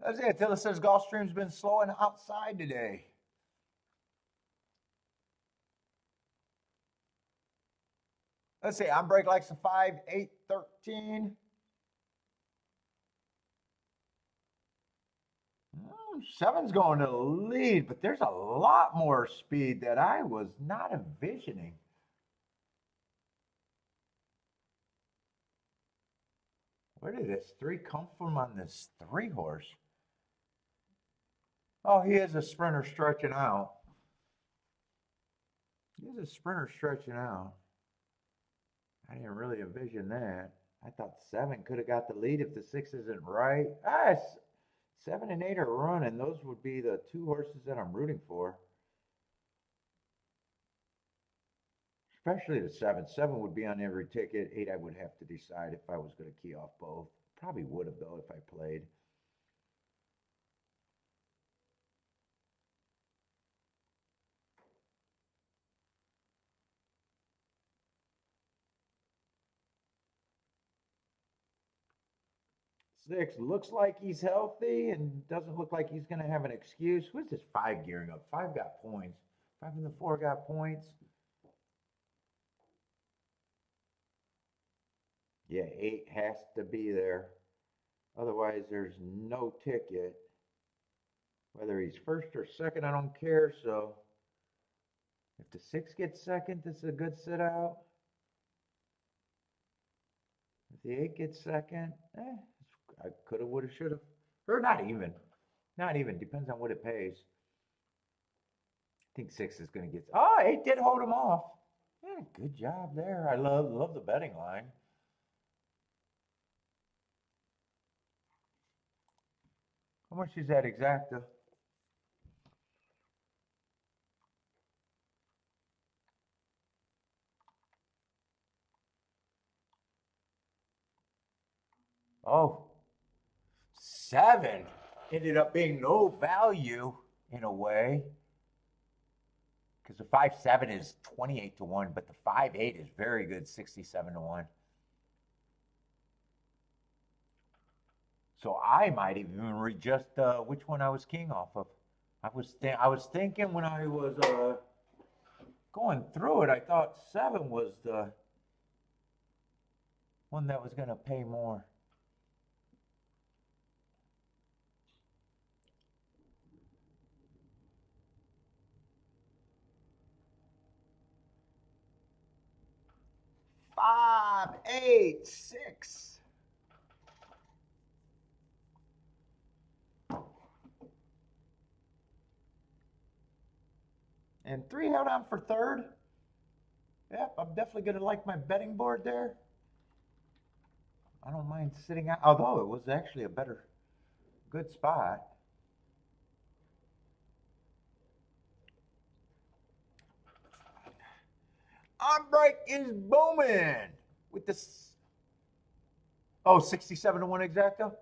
That's it. Attila says Gulfstream's been slowing outside today. Let's see. I'm break likes a 5, 8, 13. 7's going to the lead, but there's a lot more speed that I was not envisioning. Where did this 3 come from on this 3 horse? Oh, he is a sprinter stretching out. He is a sprinter stretching out. I didn't really envision that. I thought 7 could have got the lead if the 6 isn't right. 7 and 8 are running. Those would be the two horses that I'm rooting for. Especially the 7. 7 would be on every ticket. 8 I would have to decide if I was going to key off both. Probably would have, though, if I played. Six looks like he's healthy and doesn't look like he's going to have an excuse. Who's this 5 gearing up? 5 got points. 5 and the 4 got points. Yeah, 8 has to be there. Otherwise, there's no ticket. Whether he's first or second, I don't care. So if the 6 gets second, this is a good sit out. If the 8 gets second, I could have, would have, should have. Or not even. Not even. Depends on what it pays. I think 6 is going to get. Oh, 8 did hold him off. Yeah, good job there. I love the betting line. How much is that exacta? Oh, 7 ended up being no value in a way. Because the 5-7 is 28 to 1, but the 5-8 is very good, 67 to 1. So I might even readjust which one I was king off of. I was thinking when I was going through it, I thought 7 was the one that was going to pay more. Five, 8, 6. And 3 held on for third. Yep, I'm definitely going to like my betting board there. I don't mind sitting out, although it was actually a good spot. Break is booming with this. Oh, 67 to 1 exacto?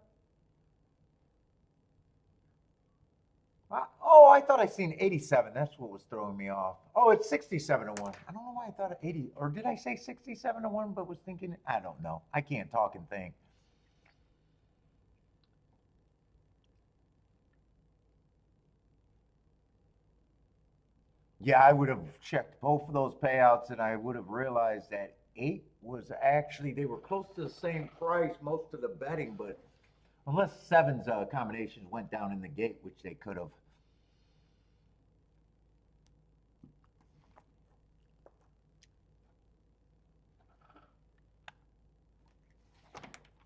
Oh, I thought I seen 87. That's what was throwing me off. Oh, it's 67 to 1. I don't know why I thought of 80. Or did I say 67 to 1 but was thinking? I don't know. I can't talk and think. Yeah, I would have checked both of those payouts and I would have realized that 8 was actually, they were close to the same price, most of the betting, but unless 7's combinations went down in the gate, which they could have.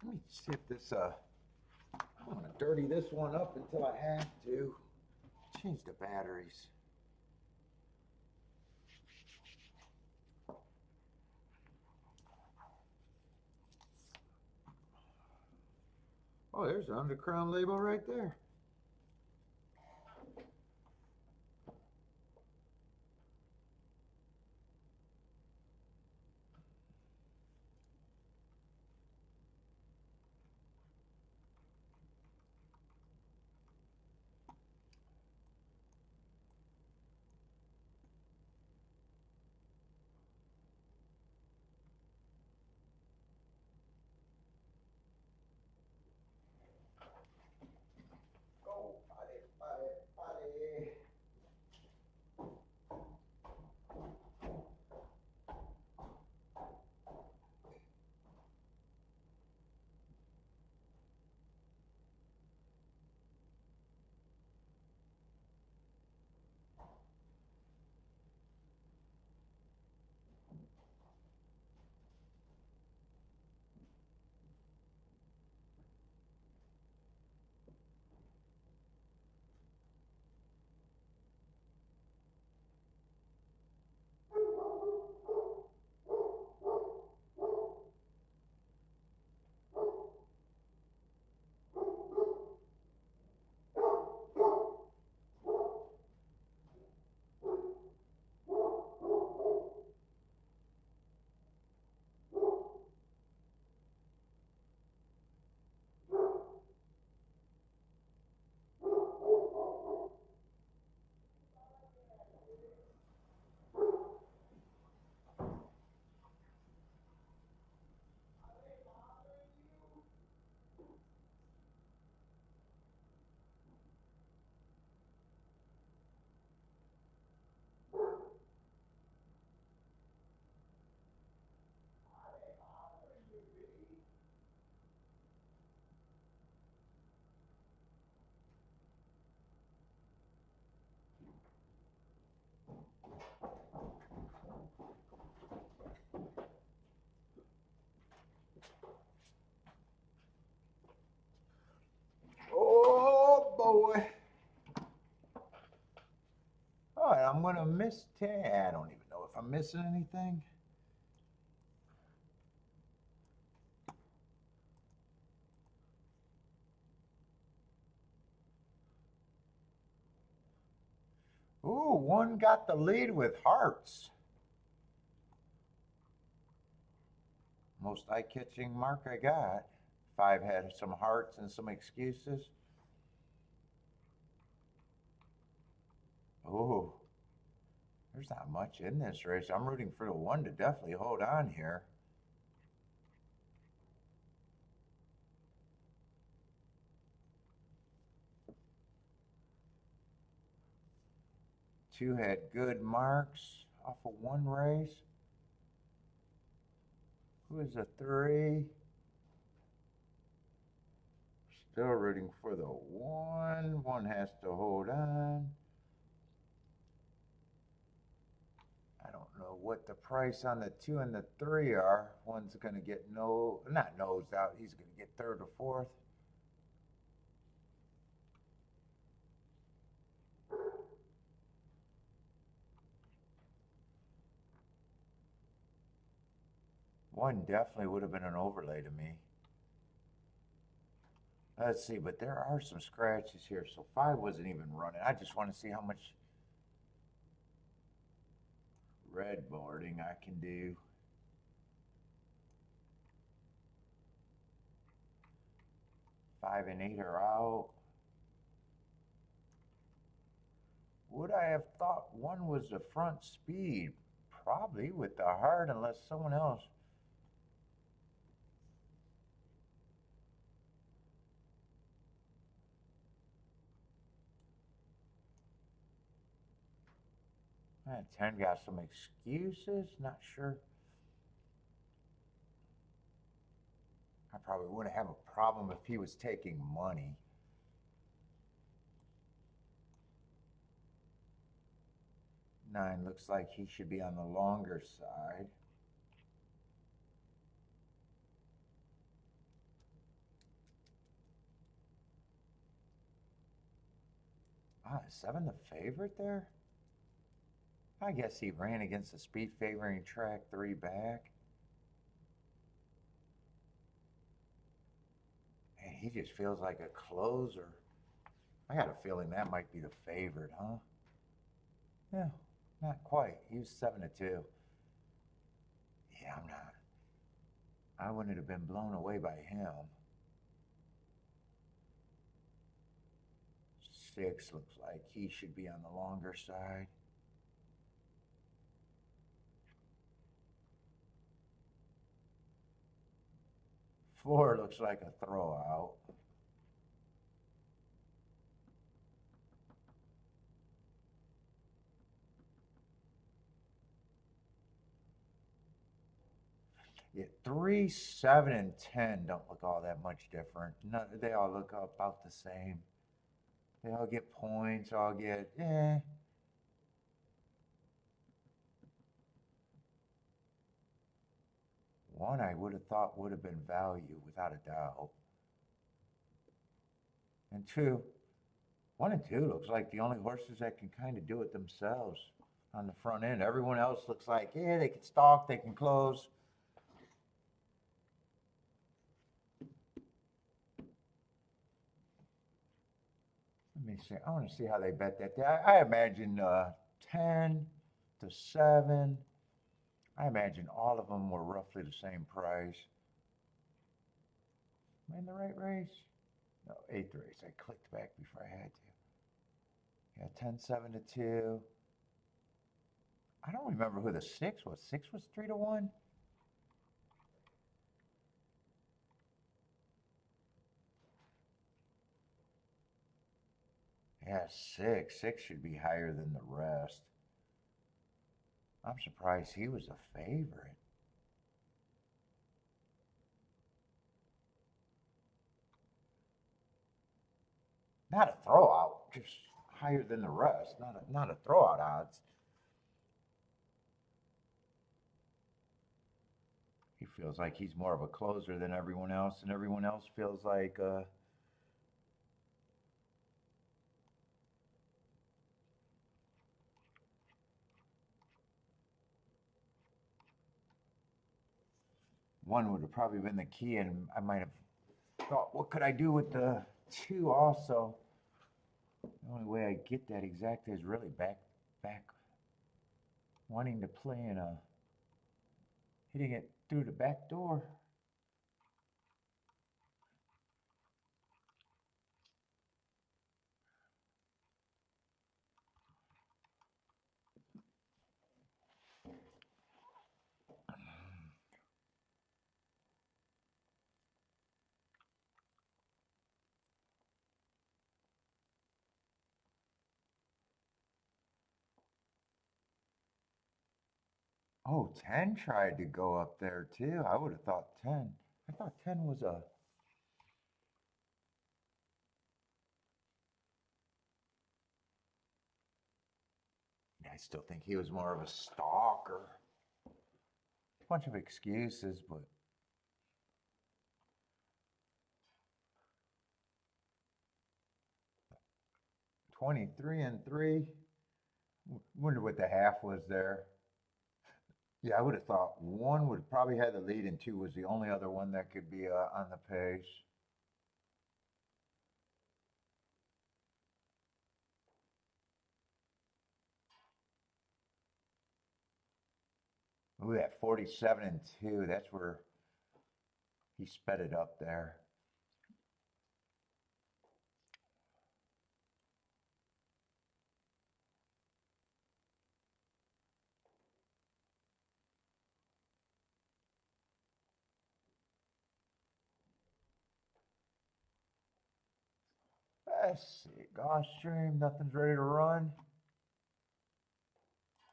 Let me see if this, I'm going to dirty this one up until I have to. Change the batteries. Oh, there's the undercrown label right there. I'm going to miss 10. I don't even know if I'm missing anything. Ooh, one got the lead with hearts. Most eye-catching mark I got. 5 had some hearts and some excuses. Ooh, there's not much in this race. I'm rooting for the 1 to definitely hold on here. Two had good marks off of 1 race. Who is a 3? Still rooting for the 1. 1 has to hold on. I don't know what the price on the 2 and the 3 are. 1's going to get not nosed out. He's going to get 3rd or 4th. One definitely would have been an overlay to me. Let's see, but there are some scratches here, so 5 wasn't even running. I just want to see how much red boarding I can do. Five and 8 are out. Would I have thought 1 was the front speed? Probably with the heart, unless someone else. Man, 10 got some excuses, not sure. I probably wouldn't have a problem if he was taking money. Nine looks like he should be on the longer side. Ah, is 7 the favorite there? I guess he ran against the speed favoring track 3 back. And he just feels like a closer. I got a feeling that might be the favorite, huh? Yeah, not quite. He was 7 to 2. Yeah, I'm not. I wouldn't have been blown away by him. 6 looks like he should be on the longer side. Four looks like a throwout. Yeah, 3, 7, and 10 don't look all that much different. No, they all look about the same. They all get points, all get, eh. One I would have thought would have been value without a doubt. And 2, 1 and 2 looks like the only horses that can kind of do it themselves on the front end. Everyone else looks like, yeah, they can stalk, they can close. Let me see. I want to see how they bet that. I imagine 10 to 7. I imagine all of them were roughly the same price. Am I in the right race? No, 8th race. I clicked back before I had to. Yeah, 10, 7 to 2. I don't remember who the 6 was. 6 was 3 to 1. Yeah, 6. 6 should be higher than the rest. I'm surprised he was a favorite. Not a throwout, just higher than the rest. Not a throwout odds. He feels like he's more of a closer than everyone else, and everyone else feels like 1 would have probably been the key, and I might have thought, what could I do with the 2 also? The only way I get that exact is really back, wanting to play in a, hitting it through the back door. Oh, 10 tried to go up there too. I would have thought 10. I thought 10 was a. I still think he was more of a stalker. A bunch of excuses, but. $23-3. Wonder what the half was there. Yeah, I would have thought 1 would probably have the lead and 2 was the only other one that could be on the page. Ooh, that 47-2, that's where he sped it up there. Let's see, Gulfstream, nothing's ready to run.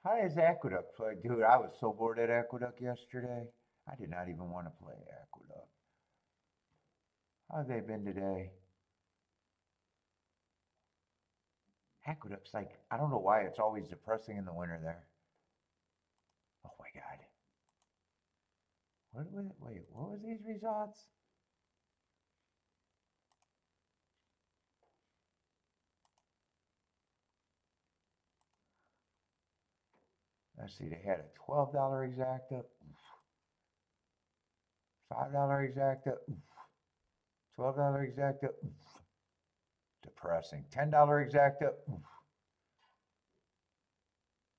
How does Aqueduct play? Dude, I was so bored at Aqueduct yesterday. I did not even want to play Aqueduct. How have they been today? Aqueduct's like, I don't know why it's always depressing in the winter there. Oh my God. Wait, what was these results? Let's see, they had a $12 exacta, $5 exacta, $12 exacta, depressing. $10 exacta,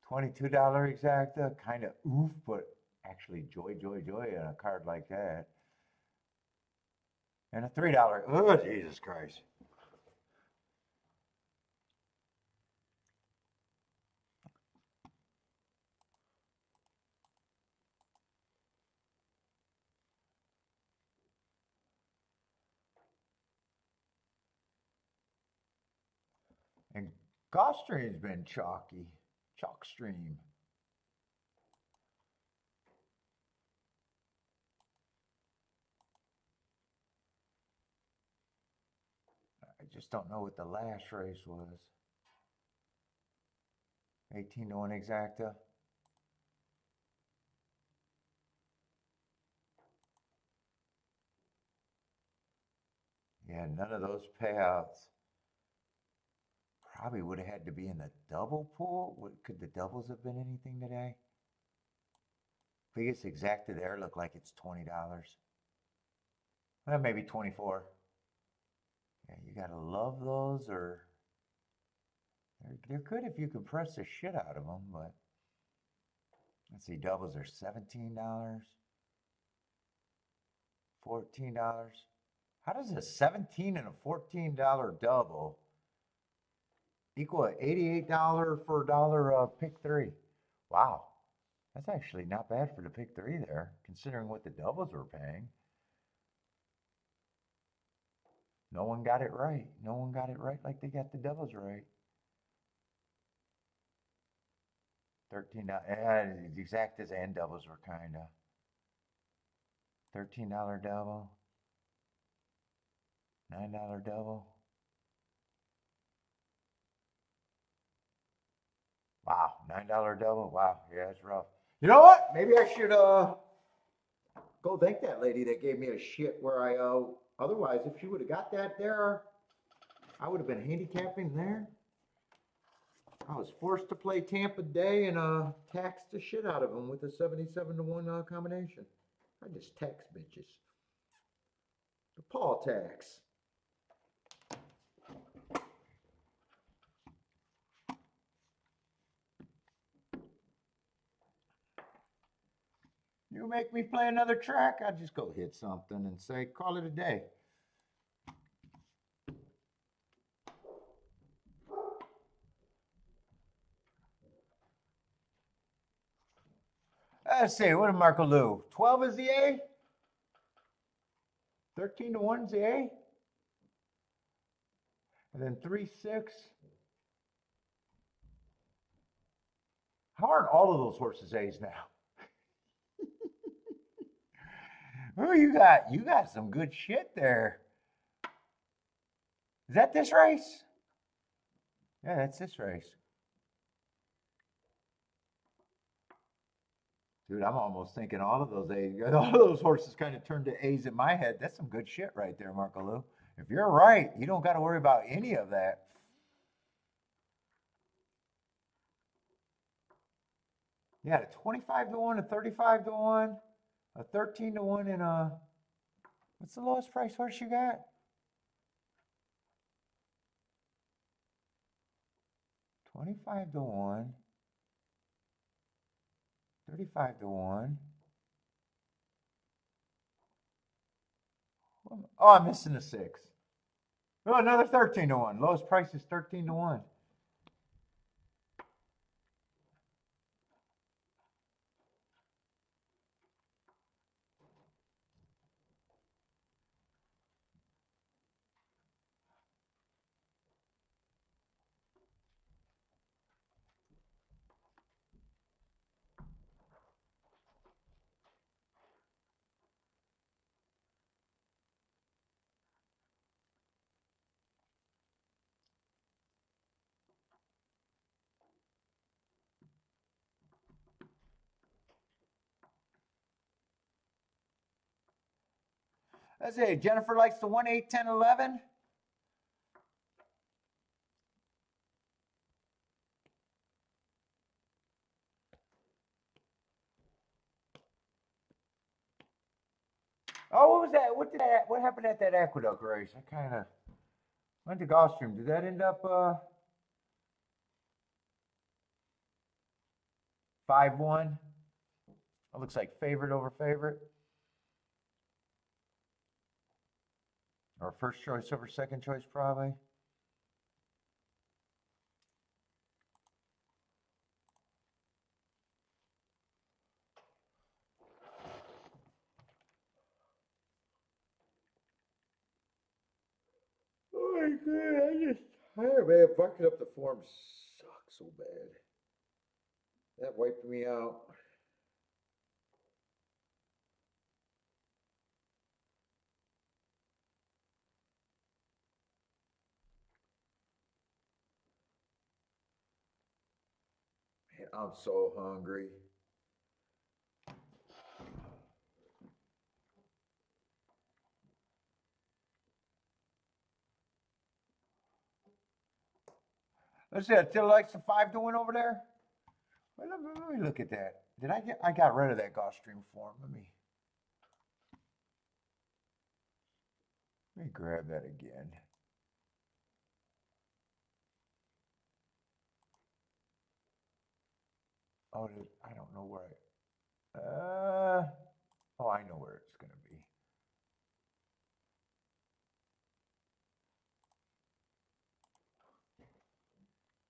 $22 exacta, kind of oof, but actually joy on a card like that. And a $3, oh Jesus Christ. And Gulfstream's been chalky. Chalkstream. I just don't know what the last race was. 18-1 exacta. Yeah, none of those payouts. Probably would have had to be in the double pool. Could the doubles have been anything today? Biggest exacta there look like it's $20. Well, maybe 24. Yeah, you gotta love those, or they're good if you can press the shit out of them, but let's see, doubles are $17, $14. How does a 17 and a $14 double equal $88 for a dollar pick 3? Wow, that's actually not bad for the pick 3 there, considering what the doubles were paying. No one got it right. No one got it right like they got the doubles right. $13. The exactas and doubles were kind of. $13 double. $9 double. Wow, $9 double. Wow, yeah, it's rough. You know what? Maybe I should go thank that lady that gave me a shit where I otherwise if she would have got that there, I would have been handicapping there. I was forced to play Tampa Bay and taxed the shit out of them with a 77-1 combination. I just tax bitches. The paw tax. You make me play another track, I just go hit something and say, call it a day. Let's see, what did Marco Lou? 12 is the A? 13 to 1 is the A? And then 3-6. How aren't all of those horses A's now? Oh, you got some good shit there. Is that this race? Yeah, that's this race. Dude, I'm almost thinking all of those A's, all of those horses kind of turned to A's in my head. That's some good shit right there, Marco Lou. If you're right, you don't got to worry about any of that. Yeah, a 25 to 1, a 35 to 1, a 13 to 1, and a, what's the lowest price horse you got? 25 to 1, 35 to 1. Oh, I'm missing a 6. Oh, another 13 to 1. Lowest price is 13 to 1. Let's see, Jennifer likes the 1, 8, 10, 11. Oh, what was that? What happened at that Aqueduct race? I kind of went to Gulfstream. Did that end up 5-1? It looks like favorite over favorite. Or first choice over second choice, probably. Oh my god, I just tired, man. Bucking up the form sucks so bad. That wiped me out. Man, I'm so hungry. Let's see, Till likes the 5 to 1 over there. Well, let me look at that. I got rid of that Gulfstream form. Let me grab that again. Oh, I don't know where oh, I know where it's going to be.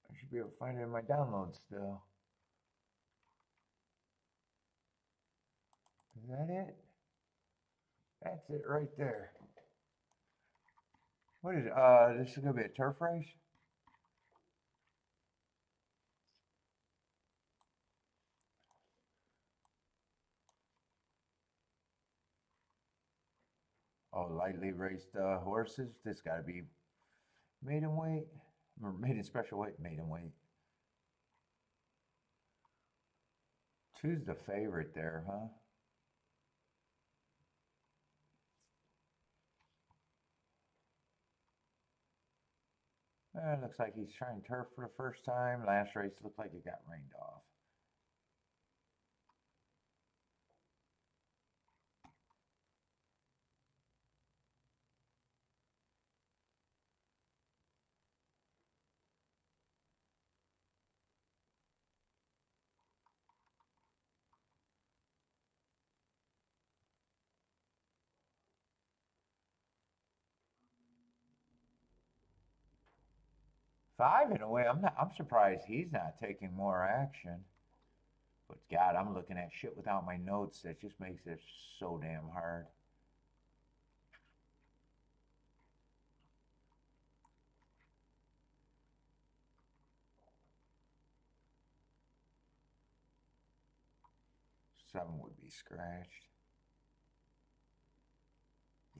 I should be able to find it in my downloads still. Is that it? That's it right there. What is it? This is going to be a turf race? Oh, lightly raced horses. This got to be maiden weight. Or maiden special weight, maiden weight. 2's the favorite there, huh? It looks like he's trying turf for the first time. Last race looked like it got rained off. 5 in a way. I'm surprised he's not taking more action. But God, I'm looking at shit without my notes. That just makes it so damn hard. Seven would be scratched.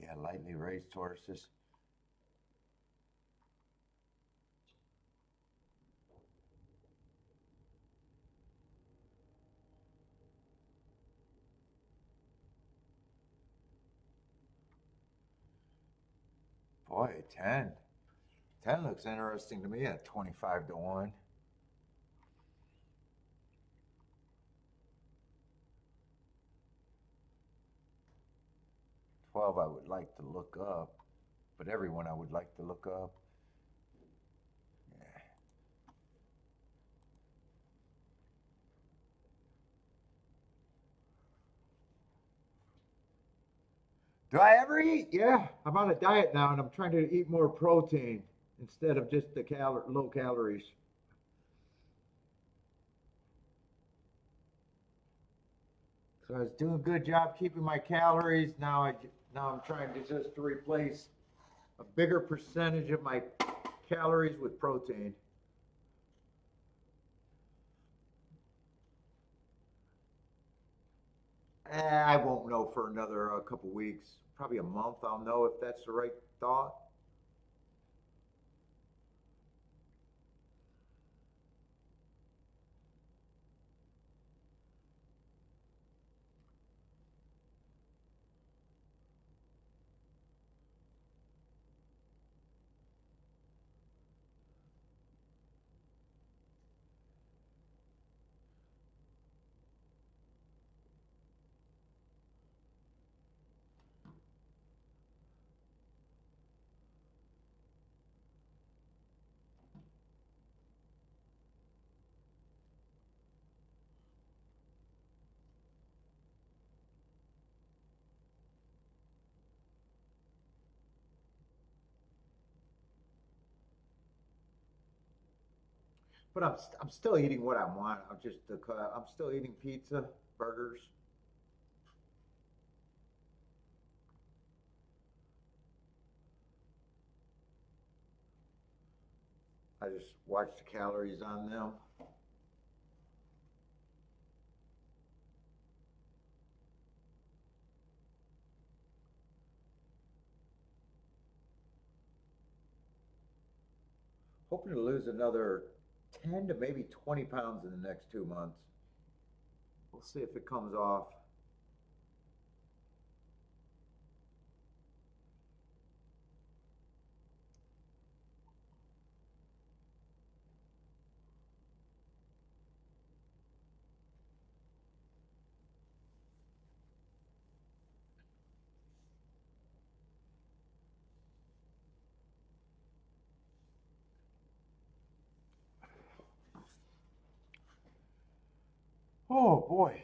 Yeah, lightly raised horses. Boy, 10. 10 looks interesting to me at 25 to 1. 12 I would like to look up, but everyone I would like to look up. Yeah. Do I ever eat? Yeah, I'm on a diet now and I'm trying to eat more protein instead of just the low calories. So I was doing a good job keeping my calories. Now I'm trying to replace a bigger percentage of my calories with protein. I won't know for another couple weeks, probably a month. I'll know if that's the right thought. But I'm still eating what I want. I'm still eating pizza, burgers. I just watch the calories on them. Hoping to lose another 10 to maybe 20 pounds in the next 2 months. We'll see if it comes off. Oh boy.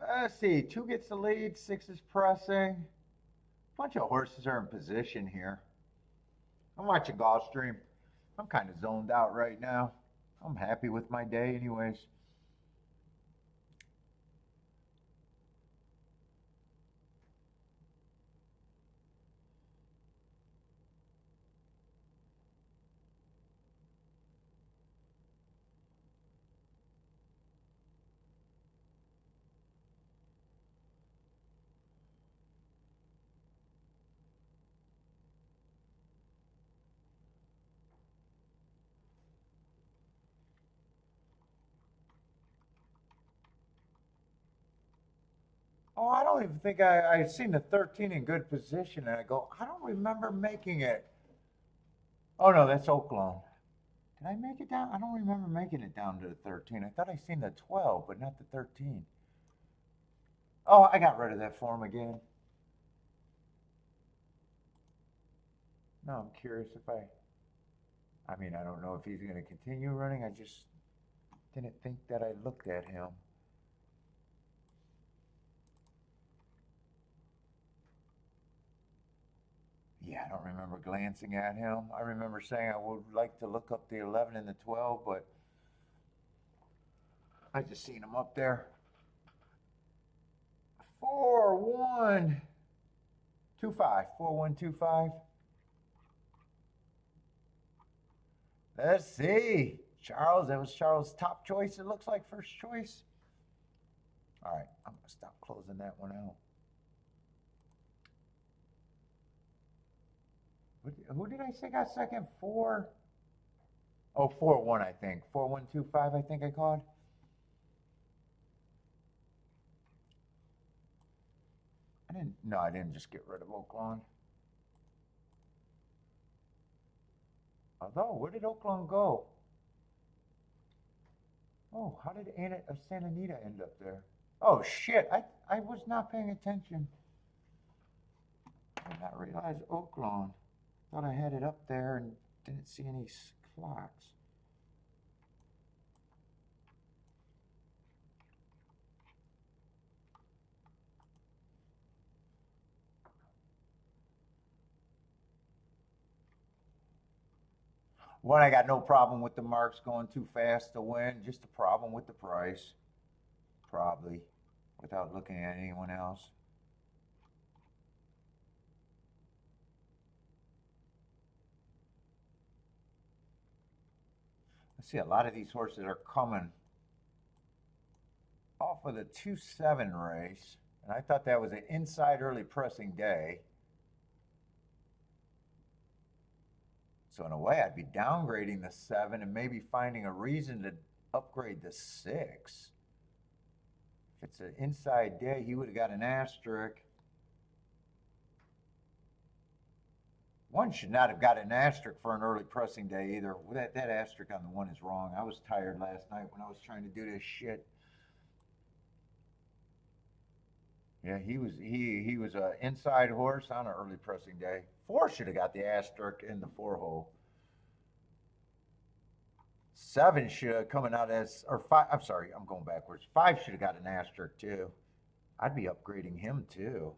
Let's see. Two gets the lead. Six is pressing. A bunch of horses are in position here. I'm watching Gulfstream. I'm kind of zoned out right now. I'm happy with my day, anyways. Oh, I don't even think I seen the 13 in good position, and I go, I don't remember making it. Oh no, that's Oaklawn. Did I make it down? I don't remember making it down to the 13. I thought I seen the 12, but not the 13. Oh, I got rid of that form again. No, I'm curious if I mean, I don't know if he's going to continue running. I just didn't think that I looked at him. Yeah, I don't remember glancing at him. I remember saying I would like to look up the 11 and the 12, but I just seen him up there. 4125. 4125. Let's see. Charles, that was Charles' top choice, it looks like, first choice. All right, I'm going to stop closing that one out. Who did I say got second? 4? Oh, 4-1, I think. 4125, I think I called. I didn't just get rid of Oaklawn. Although, where did Oaklawn go? Oh, how did Santa Anita end up there? Oh, shit, I was not paying attention. I did not realize Oaklawn. Thought I had it up there and didn't see any clocks. One, I got no problem with the marks going too fast to win, just a problem with the price. Probably, without looking at anyone else. I see a lot of these horses are coming off of the 2-7 race, and I thought that was an inside early pressing day. So in a way, I'd be downgrading the 7 and maybe finding a reason to upgrade the 6. If it's an inside day, he would have got an asterisk. 1 should not have got an asterisk for an early pressing day either. That asterisk on the 1 is wrong. I was tired last night when I was trying to do this shit. Yeah, he was an inside horse on an early pressing day. 4 should have got the asterisk in the 4 hole. 7 should have coming out as, or 5. I'm sorry, I'm going backwards. 5 should have got an asterisk too. I'd be upgrading him too.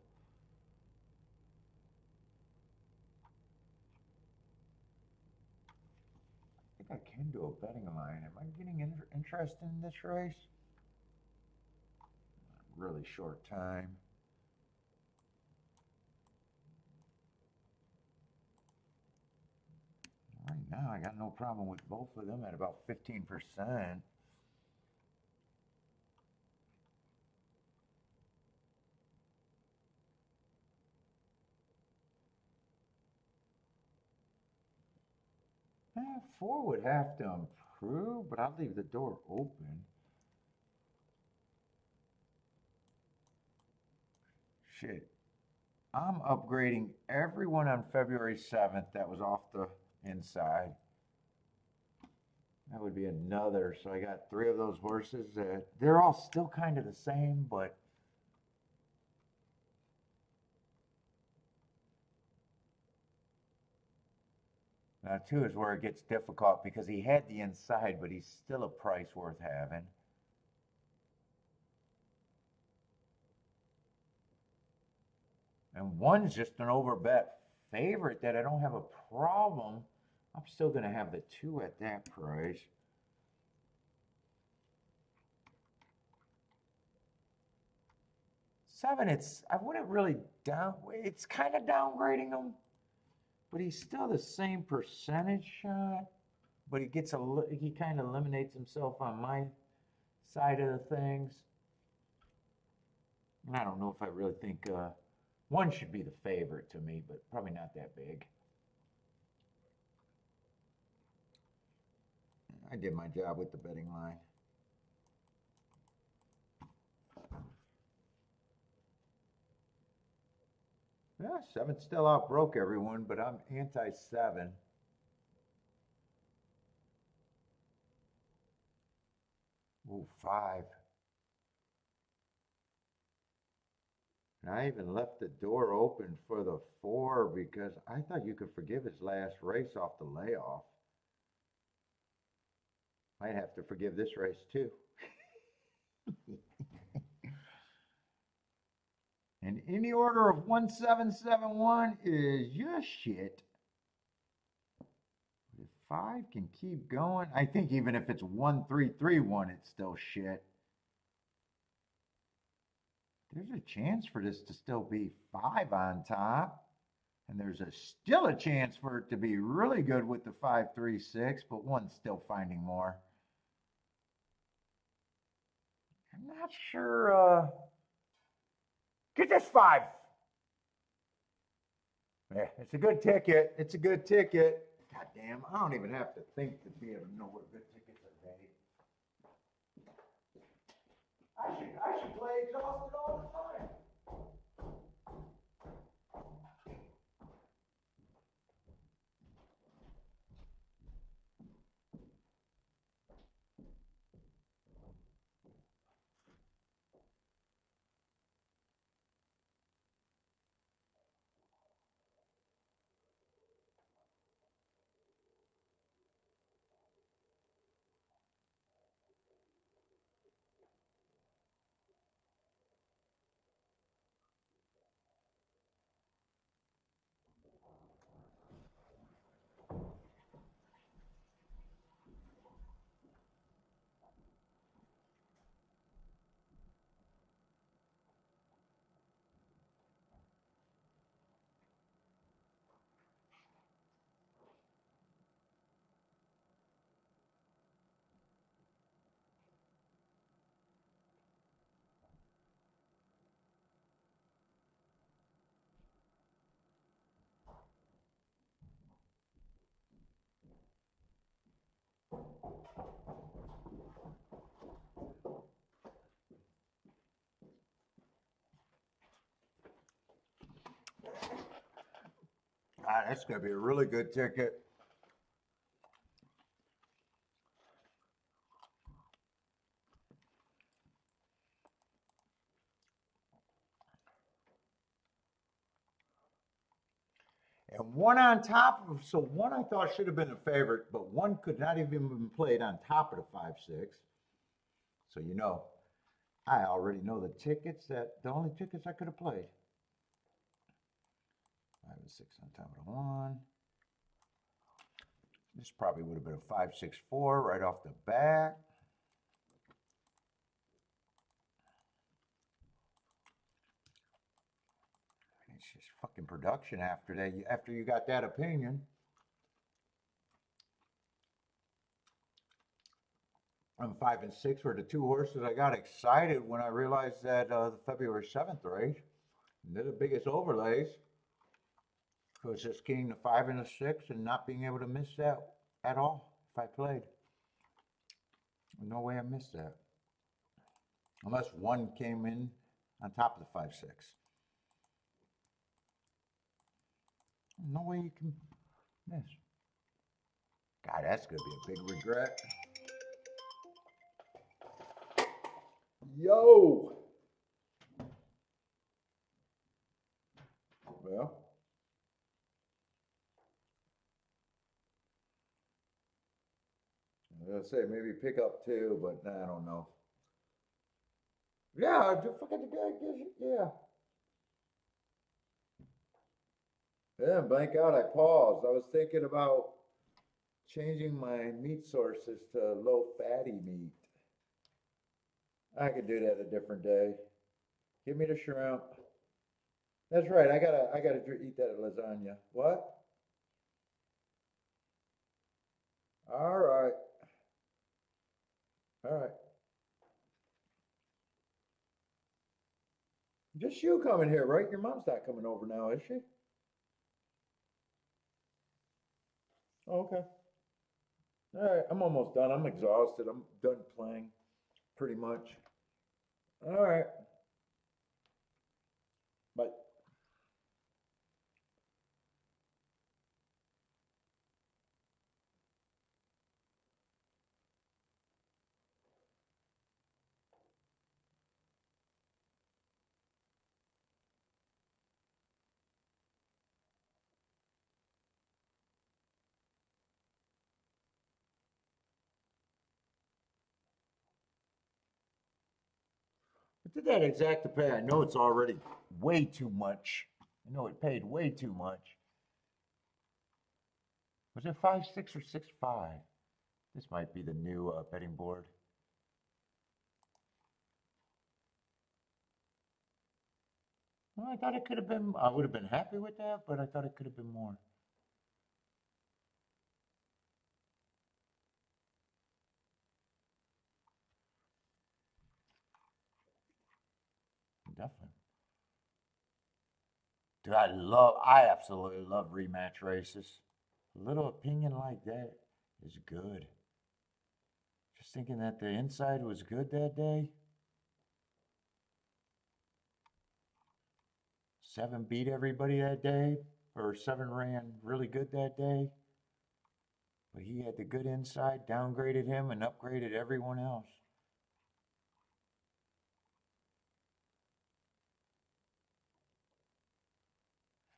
I think I can do a betting line. Am I getting interested in this race? Really short time. Right now, I got no problem with both of them at about 15%. Eh, 4 would have to improve, but I'll leave the door open. Shit. I'm upgrading everyone on February 7th that was off the inside. That would be another. So I got 3 of those horses. They're all still kind of the same, but now 2 is where it gets difficult because he had the inside, but he's still a price worth having. And 1's just an overbet favorite that I don't have a problem. I'm still going to have the 2 at that price. Seven, I wouldn't really it's kind of downgrading him, but he's still the same percentage shot. But he kind of eliminates himself on my side of the things. And I don't know if I really think 1 should be the favorite to me, but probably not that big. I did my job with the betting line. Yeah, 7 still outbroke everyone, but I'm anti-7. Ooh, 5. And I even left the door open for the 4 because I thought you could forgive his last race off the layoff. Might have to forgive this race too. And in the order of 1771 is your shit. If 5 can keep going, I think even if it's 1331, it's still shit. There's a chance for this to still be 5 on top. And there's still a chance for it to be really good with the 536, but one's still finding more. I'm not sure. Get this 5. Yeah, it's a good ticket. It's a good ticket. God damn, I don't even have to think to be able to know where good tickets are made. I should play exhausted all the time. Ah, that's going to be a really good ticket. And one on top of, so one I thought should have been a favorite, but one could not even been played on top of the 5-6. So you know, I already know the tickets the only tickets I could have played. 5-6 on top of the 1. This probably would have been a 5-6-4 right off the bat. It's just fucking production after that. After you got that opinion. On 5 and 6 were the 2 horses I got excited when I realized that the February 7th race, they're the biggest overlays. So it's just getting the 5 and the 6 and not being able to miss that at all if I played. No way I missed that. Unless one came in on top of the 5-6. No way you can miss. God, that's going to be a big regret. Yo! Well. I was going to say maybe pick up 2, but I don't know. Yeah, fucking the guy gives you, yeah. Yeah, blank out, I paused. I was thinking about changing my meat sources to low fatty meat. I could do that a different day. Give me the shrimp. That's right. I gotta eat that lasagna. What? All right. All right. Just you coming here, right? Your mom's not coming over now, is she? Oh, okay. All right. I'm almost done. I'm exhausted. I'm done playing pretty much. All right. Bye. Did that exact to pay? I know it's already way too much. I know it paid way too much. Was it 5.6 or 6.5? This might be the new betting board. Well, I thought it could have been. I would have been happy with that, but I thought it could have been more. Definitely. Dude, I absolutely love rematch races. A little opinion like that is good. Just thinking that the inside was good that day. 7 beat everybody that day, or 7 ran really good that day. But he had the good inside, downgraded him, and upgraded everyone else.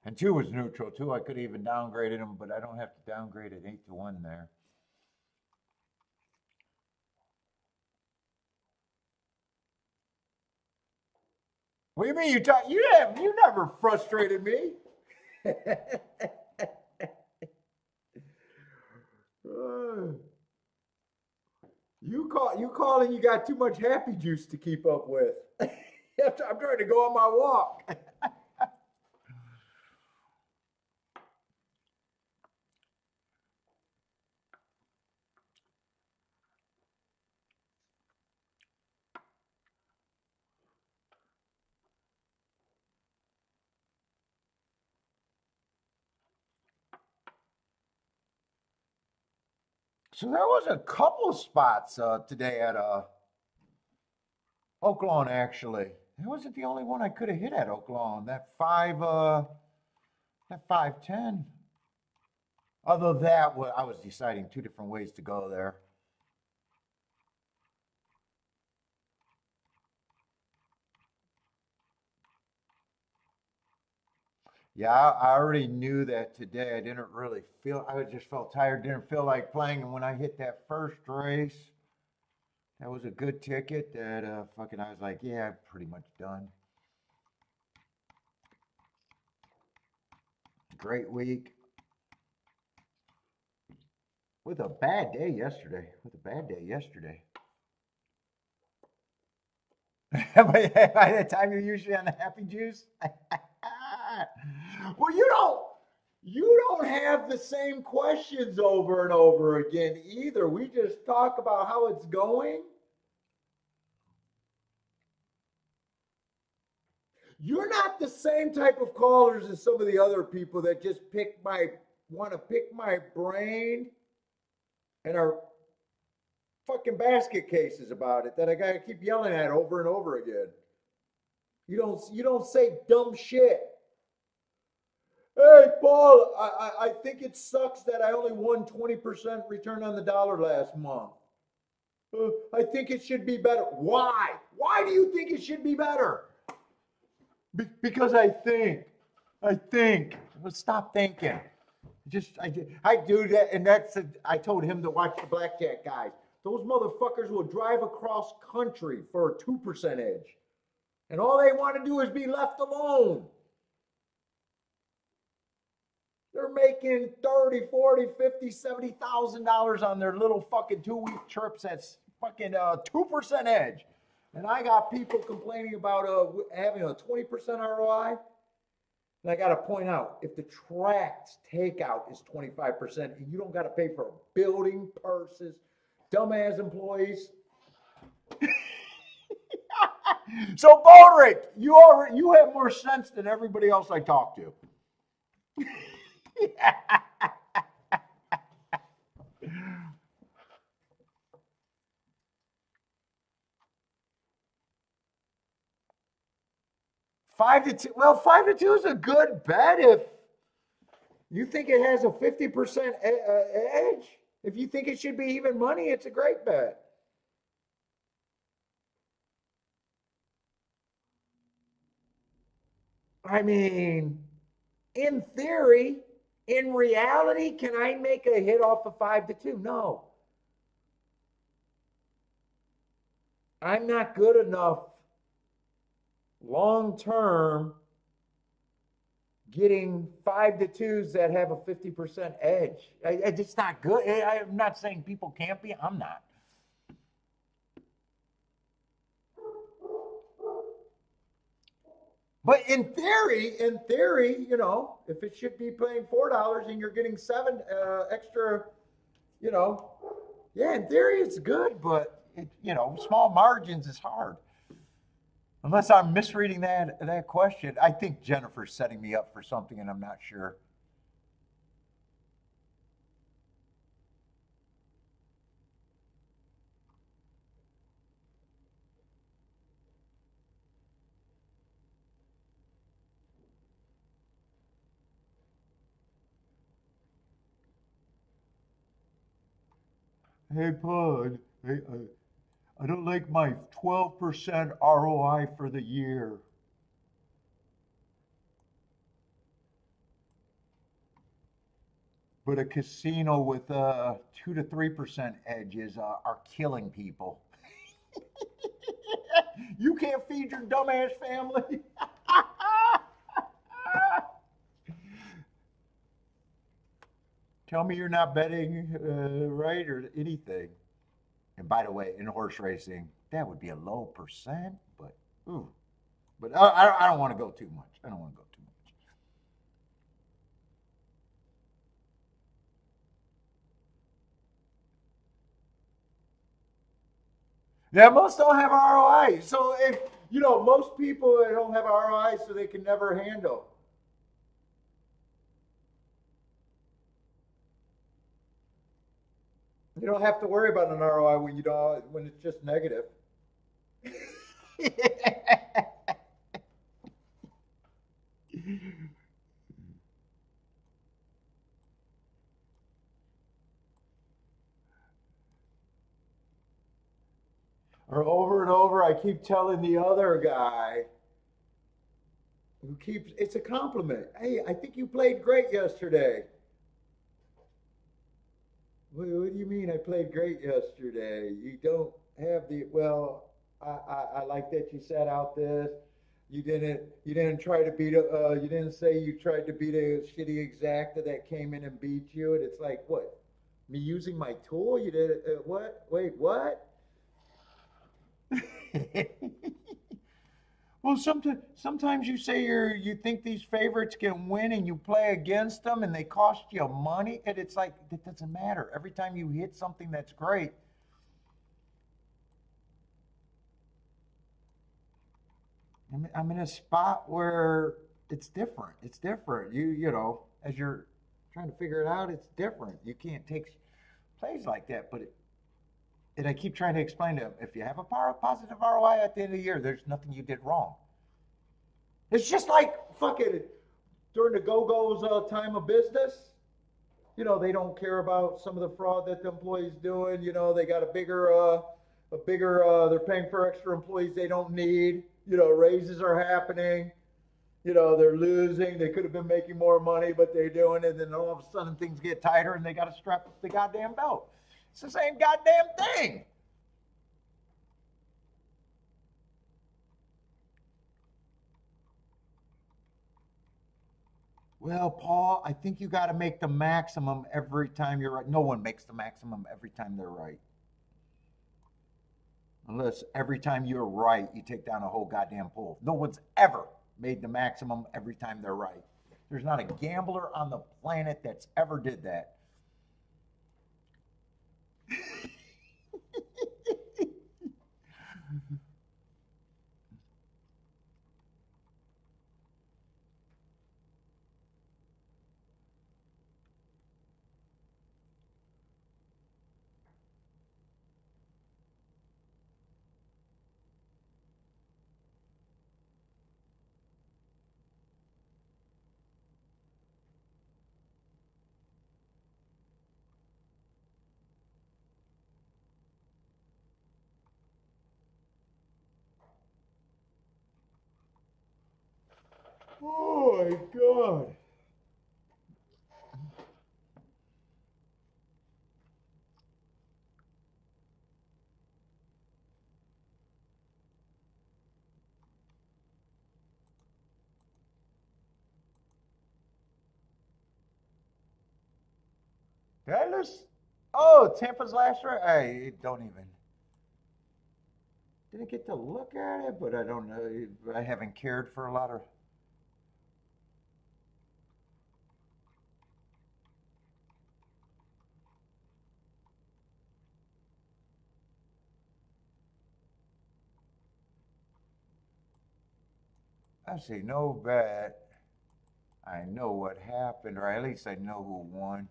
And 2 was neutral, too. I could have even downgraded him, but I don't have to downgrade it 8-1 there. What do you mean you never frustrated me? You call and you got too much happy juice to keep up with. I'm trying to go on my walk. So there was a couple spots today at Oaklawn, actually. It wasn't the only one I could have hit at Oaklawn. That 510. Although I was deciding 2 different ways to go there. Yeah, I already knew that today. I didn't really feel. I just felt tired. Didn't feel like playing. And when I hit that first race, that was a good ticket. That I was like, yeah, I'm pretty much done. Great week. With a bad day yesterday. By the time you're usually on the happy juice. Well, you don't have the same questions over and over again either. We just talk about how it's going. You're not the same type of callers as some of the other people that just want to pick my brain and are fucking basket cases about it that I gotta keep yelling at over and over again. You don't say dumb shit. Hey Paul, I think it sucks that I only won 20% return on the dollar last month. I think it should be better. Why? Why do you think it should be better? Because I think. Well, stop thinking. I do that, and I told him to watch the blackjack guys. Those motherfuckers will drive across country for a 2% edge. And all they want to do is be left alone. They're making 30, 40, 50, $70,000 on their little fucking 2-week trips. That's fucking 2% edge. And I got people complaining about having a 20% ROI. And I got to point out, if the tracks takeout is 25%, and you don't got to pay for building, purses, dumbass employees. So, Bodrick, you have more sense than everybody else I talk to. 5-2. Well, 5-2 is a good bet if you think it has a 50% edge. If you think it should be even money, it's a great bet. I mean, in theory, in reality, can I make a hit off of 5-2? No. I'm not good enough long term getting 5-2s that have a 50% edge. It's not good. I'm not saying people can't be. I'm not. But in theory, you know, if it should be paying $4 and you're getting seven extra, you know, yeah, in theory it's good, but you know, small margins is hard. Unless I'm misreading that question, I think Jennifer's setting me up for something, and I'm not sure. Hey, Bud. Hey, I don't like my 12% ROI for the year. But a casino with a 2 to 3% edges are killing people. You can't feed your dumbass family. Tell me you're not betting right or anything. And by the way, in horse racing, that would be a low percent, but ooh. But I don't want to go too much. I don't want to go too much. Yeah, most don't have ROI. So if you know, most people don't have ROI, so they can never handle. You don't have to worry about an ROI when you don't when it's just negative. Or over and over, I keep telling the other guy who keeps it's a compliment. Hey, I think you played great yesterday. What do you mean I played great yesterday? You don't have the well. I like that you set out this. You didn't try to beat a you didn't say you tried to beat a shitty exacta that came in and beat you. And it's like what? Me using my tool? You did what? Wait, what? Well, sometimes you say you think these favorites can win, and you play against them, and they cost you money, and it's like it doesn't matter. Every time you hit something that's great, I'm in a spot where it's different. It's different. You know, as you're trying to figure it out, it's different. You can't take plays like that, but and I keep trying to explain to them if you have a positive ROI at the end of the year, there's nothing you did wrong. It's just like fucking during the Go Go's time of business. You know, they don't care about some of the fraud that the employees doing. You know, they got a bigger, they're paying for extra employees they don't need. You know, raises are happening. You know, they're losing. They could have been making more money, but they're doing it. And then all of a sudden things get tighter and they got to strap up the goddamn belt. It's the same goddamn thing. Well, Paul, I think you got to make the maximum every time you're right. No one makes the maximum every time they're right. Unless every time you're right, you take down a whole goddamn pool. No one's ever made the maximum every time they're right. There's not a gambler on the planet that's ever did that. Oh my god. Did I lose? Oh, Tampa's last race. I don't even. Didn't get to look at it, but I don't know. I haven't cared for a lot of. I see no bet. I know what happened, or at least I know who won.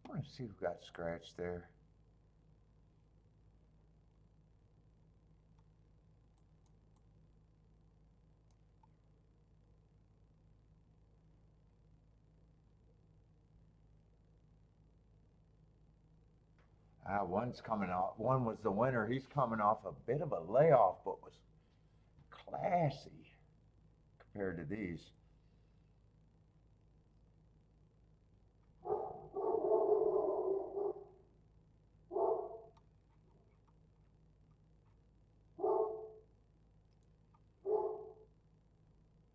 I want to see who got scratched there. One's coming off. One was the winner. He's coming off a bit of a layoff, but was classy compared to these.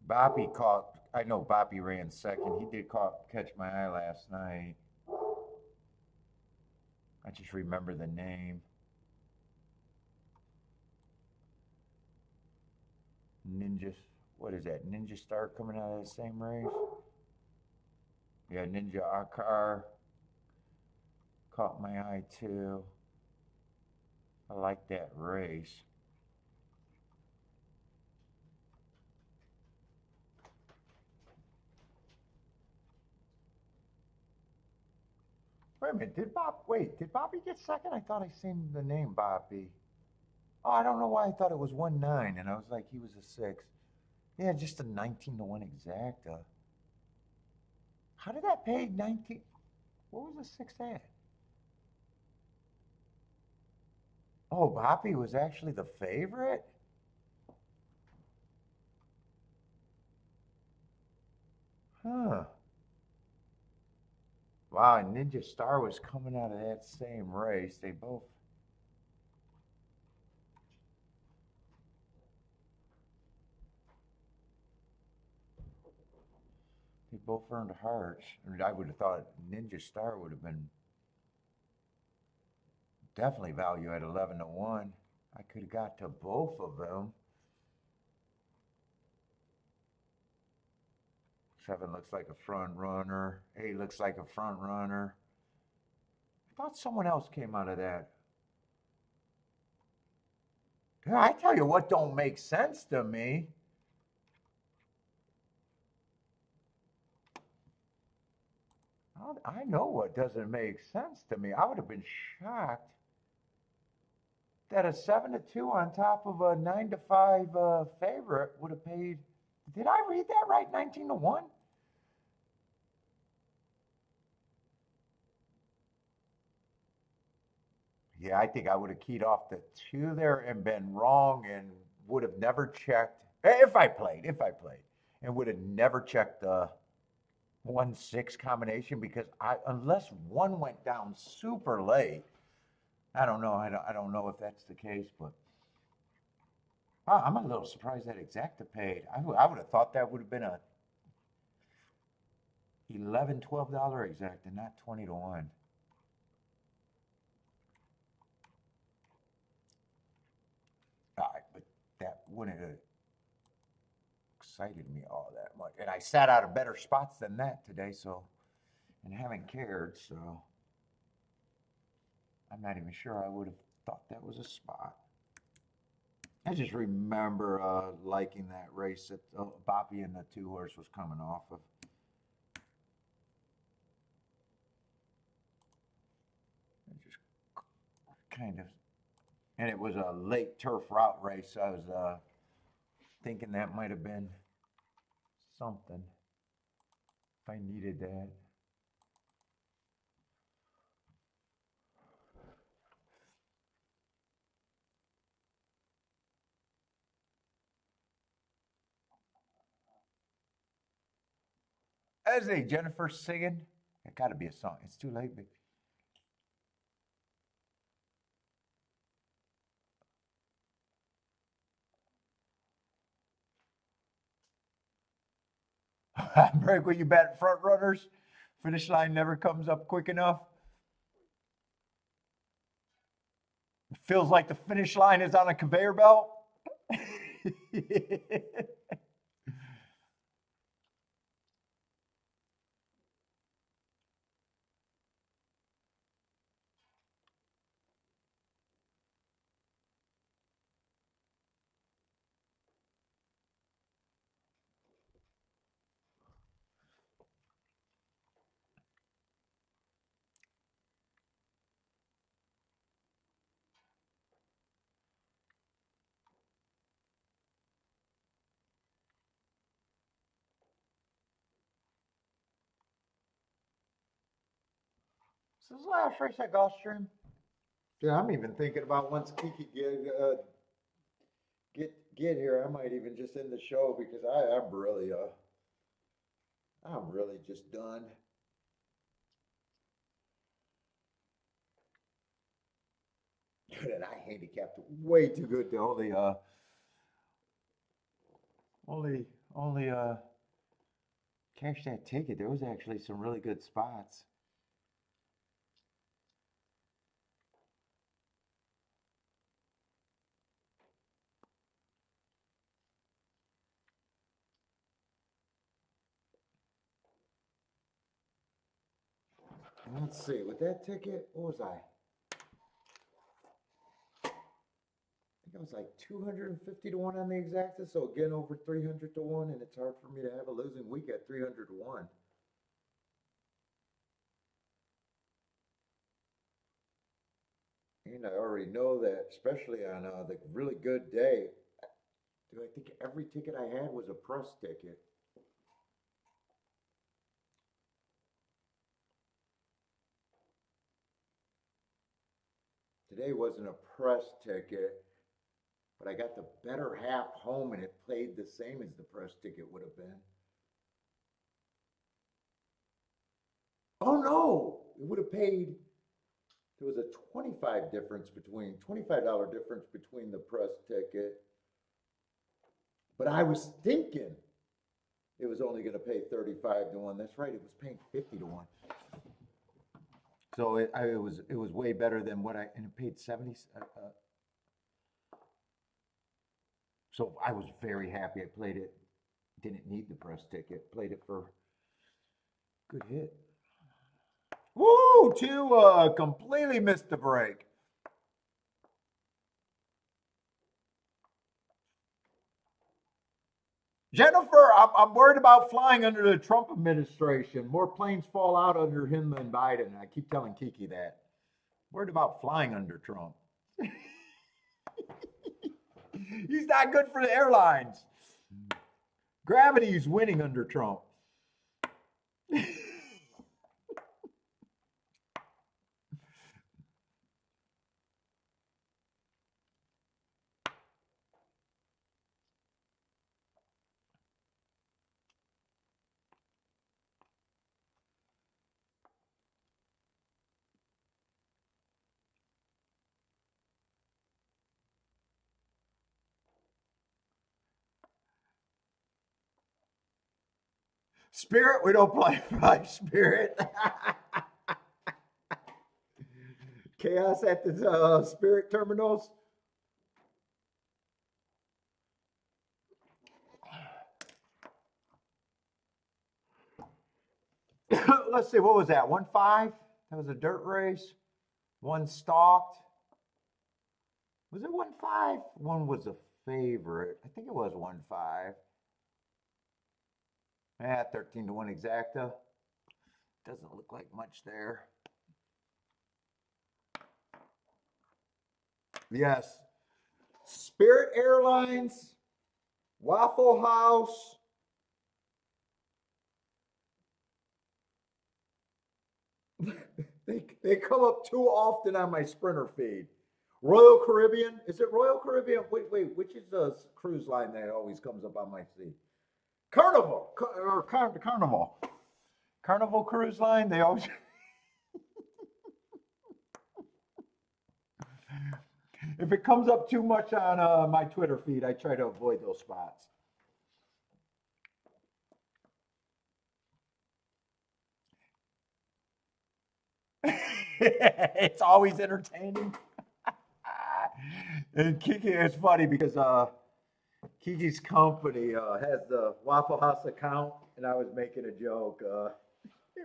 Boppy caught. I know Boppy ran second. He did catch my eye last night. I just remember the name. Ninja. What is that? Ninja Star coming out of the same race? Yeah, Ninja Akar caught my eye too. I like that race. Wait a minute, did Bobby get second? I thought I seen the name Bobby. Oh, I don't know why I thought it was 1-9, and I was like, he was a 6. Yeah, just a 19-1 exacta. How did that pay 19? What was the 6 at? Oh, Bobby was actually the favorite? Huh. Wow, and Ninja Star was coming out of that same race. They both earned hearts. I mean, I would have thought Ninja Star would have been definitely value at 11-1. I could have got to both of them. 7 looks like a front runner. 8 looks like a front runner. I thought someone else came out of that. Yeah, I tell you what don't make sense to me. I know what doesn't make sense to me. I would have been shocked that a 7-2 on top of a 9-5 favorite would have paid. Did I read that right? 19-1. Yeah, I think I would have keyed off the 2 there and been wrong and would have never checked if I played, and would have never checked the 1-6 combination because unless one went down super late, I don't know. I don't know if that's the case, but I'm a little surprised that exacta paid. I would have thought that would have been a $11-12 exacta, not 20-1. All right, but that wouldn't have excited me all that much. And I sat out of better spots than that today, so, and haven't cared, so I'm not even sure I would have thought that was a spot. I just remember liking that race that Boppy and the 2 horse was coming off of. It just kind of, and it was a late turf route race. So I was thinking that might have been something if I needed that. As a Jennifer singing, it got to be a song. It's too late, baby. Break what you bet, front runners. Finish line never comes up quick enough. It feels like the finish line is on a conveyor belt. This is the last race at Gulfstream. Yeah, I'm even thinking about once Kiki get here, I might even just end the show because I'm really just done. And I handicapped way too good to only cash that ticket. There was actually some really good spots. Let's see, with that ticket, what was I? I think I was like 250 to 1 on the exacta, so again over 300 to 1, and it's hard for me to have a losing week at 300 to 1. And I already know that, especially on the really good day, I think every ticket I had was a press ticket. Today wasn't a press ticket, but I got the better half home and it played the same as the press ticket would have been. Oh no, it would have paid. There was a $25 difference between the press ticket. But I was thinking it was only going to pay 35 to 1. That's right, it was paying 50 to 1. So it was way better than what and it paid 70. So I was very happy I played it. Didn't need the press ticket. Played it for good hit. Woo! Completely missed the break. Jennifer, I'm worried about flying under the Trump administration. More planes fall out under him than Biden. I keep telling Kiki that. Worried about flying under Trump. He's not good for the airlines. Gravity's winning under Trump. Spirit, we don't play by Spirit. Chaos at the Spirit terminals. Let's see, what was that? 1-5? That was a dirt race. One stalked. Was it 1-5? One was a favorite. I think it was 1-5. 13 to 1 exacta. Doesn't look like much there. Yes. Spirit Airlines, Waffle House. They come up too often on my Sprinter feed. Royal Caribbean. Is it Royal Caribbean? Wait, which is the cruise line that always comes up on my feed? Carnival. Carnival. Carnival Cruise Line. They always... If it comes up too much on my Twitter feed, I try to avoid those spots. It's always entertaining. And Kiki, it's funny because Kiki's company has the Waffle House account, and I was making a joke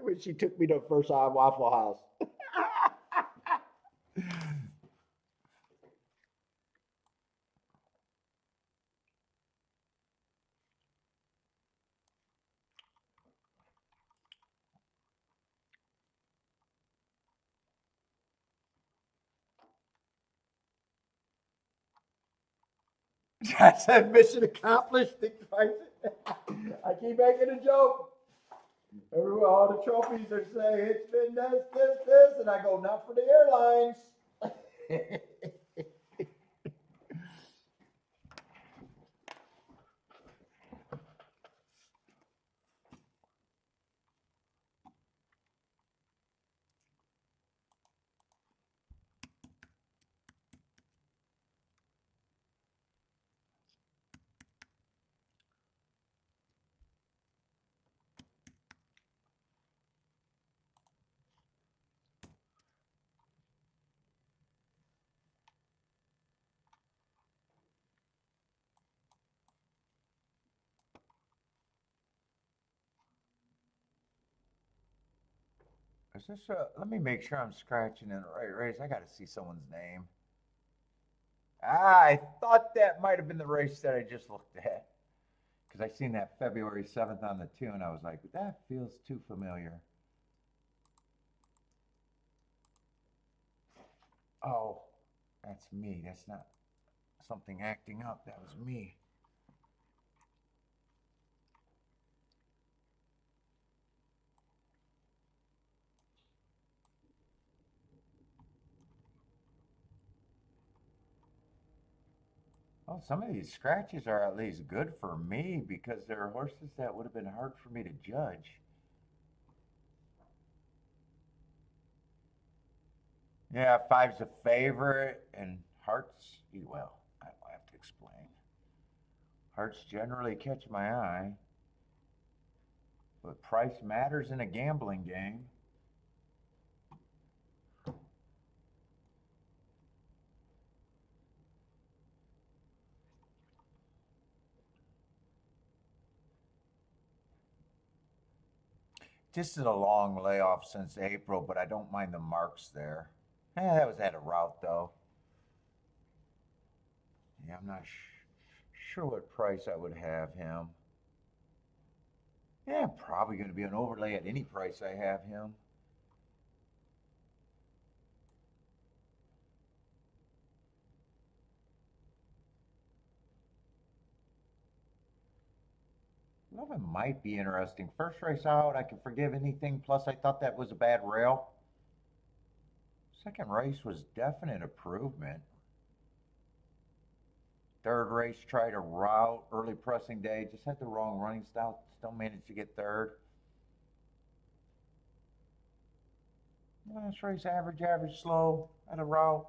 when she took me to the first time Waffle House. I said, mission accomplished. I keep making a joke. All the trophies are saying it's been this, and I go, not for the airlines. Is this let me make sure I'm scratching in the right race. I got to see someone's name. I thought that might have been the race that I just looked at. Because I seen that February 7th on the 2, and I was like, that feels too familiar. Oh, that's me. That's not something acting up. That was me. Well, some of these scratches are at least good for me because there are horses that would have been hard for me to judge. Yeah, 5's a favorite, and Hearts, well, I will have to explain. Hearts generally catch my eye, but price matters in a gambling game. This is a long layoff since April, but I don't mind the marks there. That was at a route, though. Yeah, I'm not sure what price I would have him. Yeah, probably going to be an overlay at any price I have him. Eleven might be interesting. First race out, I can forgive anything. Plus, I thought that was a bad rail. Second race was definite improvement. Third race, tried a route, early pressing day, just had the wrong running style. Still managed to get third. Last race, average, slow, at a route.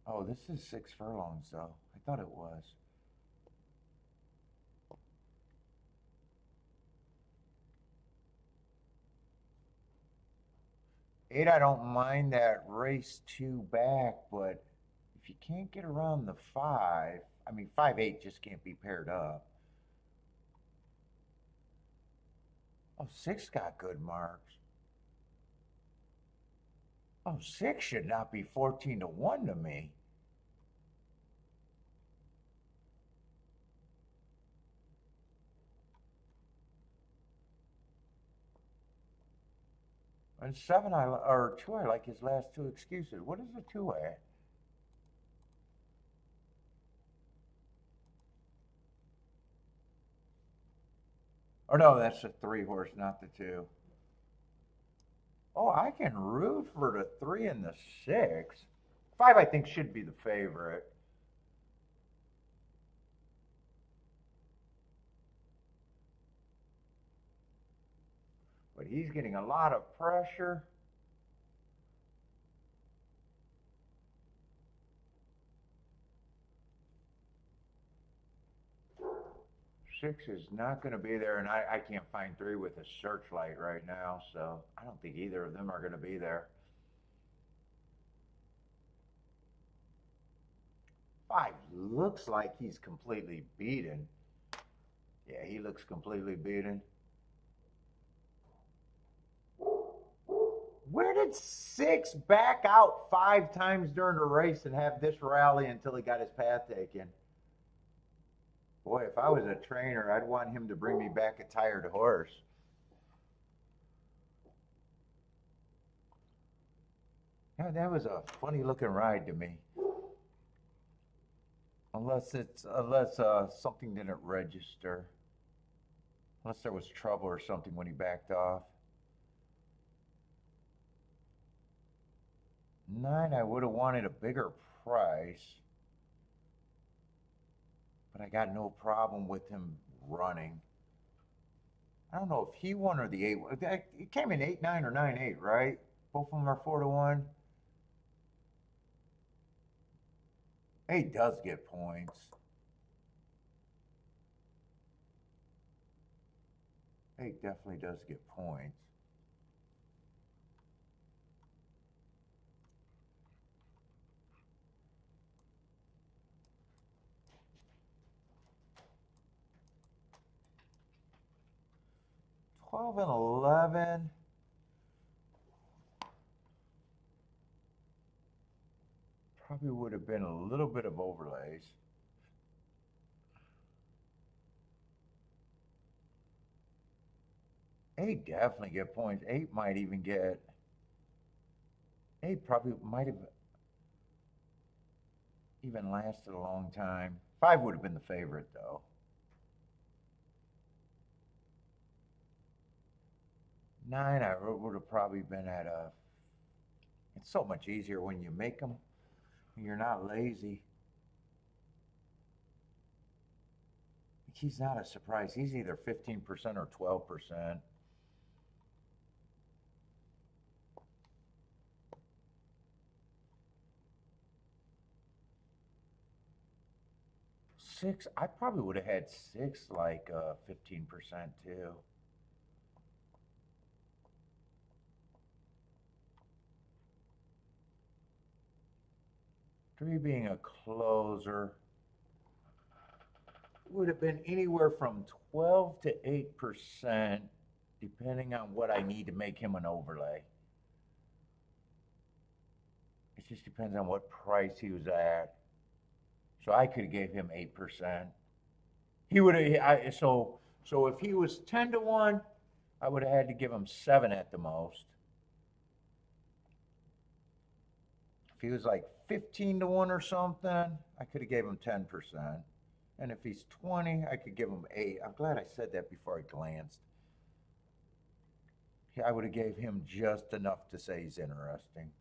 Oh, this is 6 furlongs, though. I thought it was. 8, I don't mind that race 2 back, but if you can't get around the 5, I mean, 5-8 just can't be paired up. Oh, 6 got good marks. Oh, 6 should not be 14-1 to me. And 7, or 2, I like his last 2 excuses. What is the 2 at? Or no, that's the 3 horse, not the 2. Oh, I can root for the 3 and the 6. 5, I think, should be the favorite. But he's getting a lot of pressure. 6 is not going to be there, and I can't find 3 with a searchlight right now, so I don't think either of them are going to be there. 5 looks like he's completely beaten. Yeah, he looks completely beaten. Where did 6 back out 5 times during the race and have this rally until he got his path taken? Boy, if I was a trainer, I'd want him to bring me back a tired horse. Yeah, that was a funny looking ride to me. Unless something didn't register. Unless there was trouble or something when he backed off. 9, I would have wanted a bigger price. But I got no problem with him running. I don't know if he won or the 8. It came in 8-9 or 9-8, right? Both of them are 4-1. 8 does get points. 8 definitely does get points. $12 and $11. Probably would have been a little bit of overlays. 8 definitely get points. 8 might even get. 8 probably might have even lasted a long time. 5 would have been the favorite though. 9, I would have probably been at a. It's so much easier when you make them. You're not lazy. He's not a surprise. He's either 15% or 12%. Six, I probably would have had 6 like 15% too. Three being a closer would have been anywhere from 12 to 8%, depending on what I need to make him an overlay. It just depends on what price he was at. So I could have gave him 8%. He would have. So if he was 10-1, I would have had to give him 7 at the most. If he was like 15-1 or something, I could have gave him 10%. And if he's 20, I could give him 8. I'm glad I said that before I glanced. I would have gave him just enough to say he's interesting.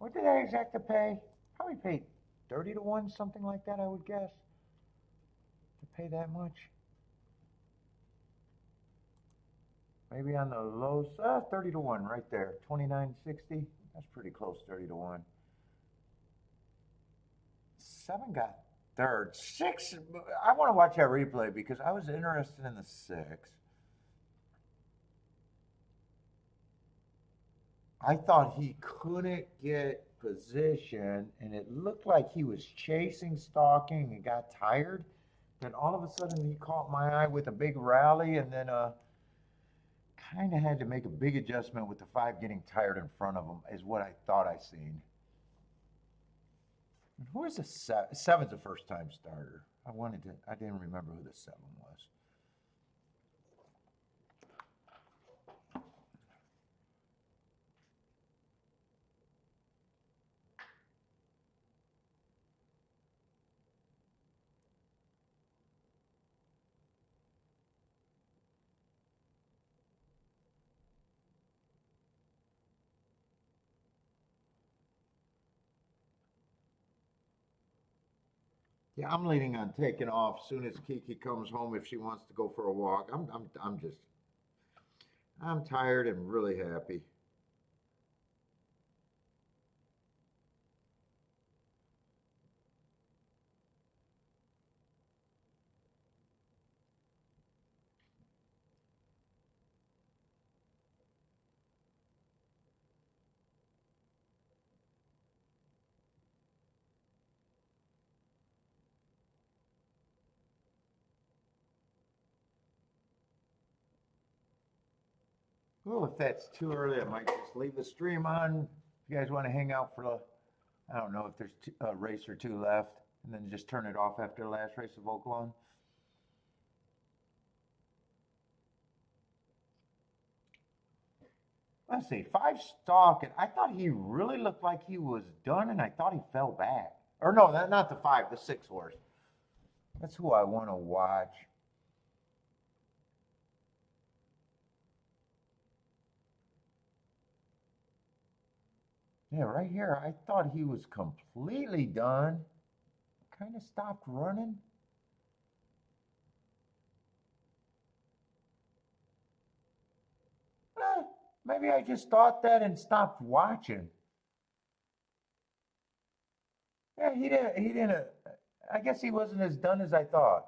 What did I exact to pay? Probably paid 30-1, something like that, I would guess. To pay that much. Maybe on the low side, 30-1 right there. 29.60. That's pretty close, 30-1. 7 got third. 6, I want to watch that replay because I was interested in the 6. I thought he couldn't get position, and it looked like he was chasing, stalking, and got tired. Then all of a sudden, he caught my eye with a big rally, and then kind of had to make a big adjustment with the 5 getting tired in front of him, is what I thought I seen. Who is the 7? 7's a first-time starter. I didn't remember who the 7 was. Yeah, I'm leaning on taking off as soon as Kiki comes home if she wants to go for a walk. I'm tired and really happy. Well, if that's too early, I might just leave the stream on. If you guys want to hang out for the, I don't know if there's a race or two left, and then just turn it off after the last race of Oaklawn. Let's see, 5 stock, and I thought he really looked like he was done, and I thought he fell back. Or no, not the 5, the 6 horse. That's who I want to watch. Yeah, right here, I thought he was completely done. Kind of stopped running. Maybe I just thought that and stopped watching. Yeah, he didn't. I guess he wasn't as done as I thought.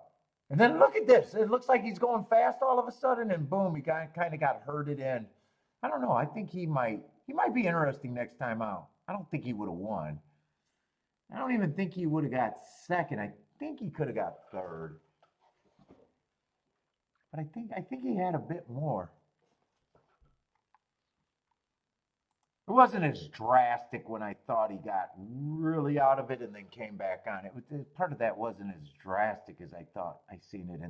And then look at this. It looks like he's going fast all of a sudden, and boom, he kind of got herded in. I don't know. I think he might be interesting next time out. I don't think he would have won. I don't even think he would have got second. I think he could have got third. But I think he had a bit more. It wasn't as drastic when I thought he got really out of it and then came back on. It was part of that wasn't as drastic as I thought I seen it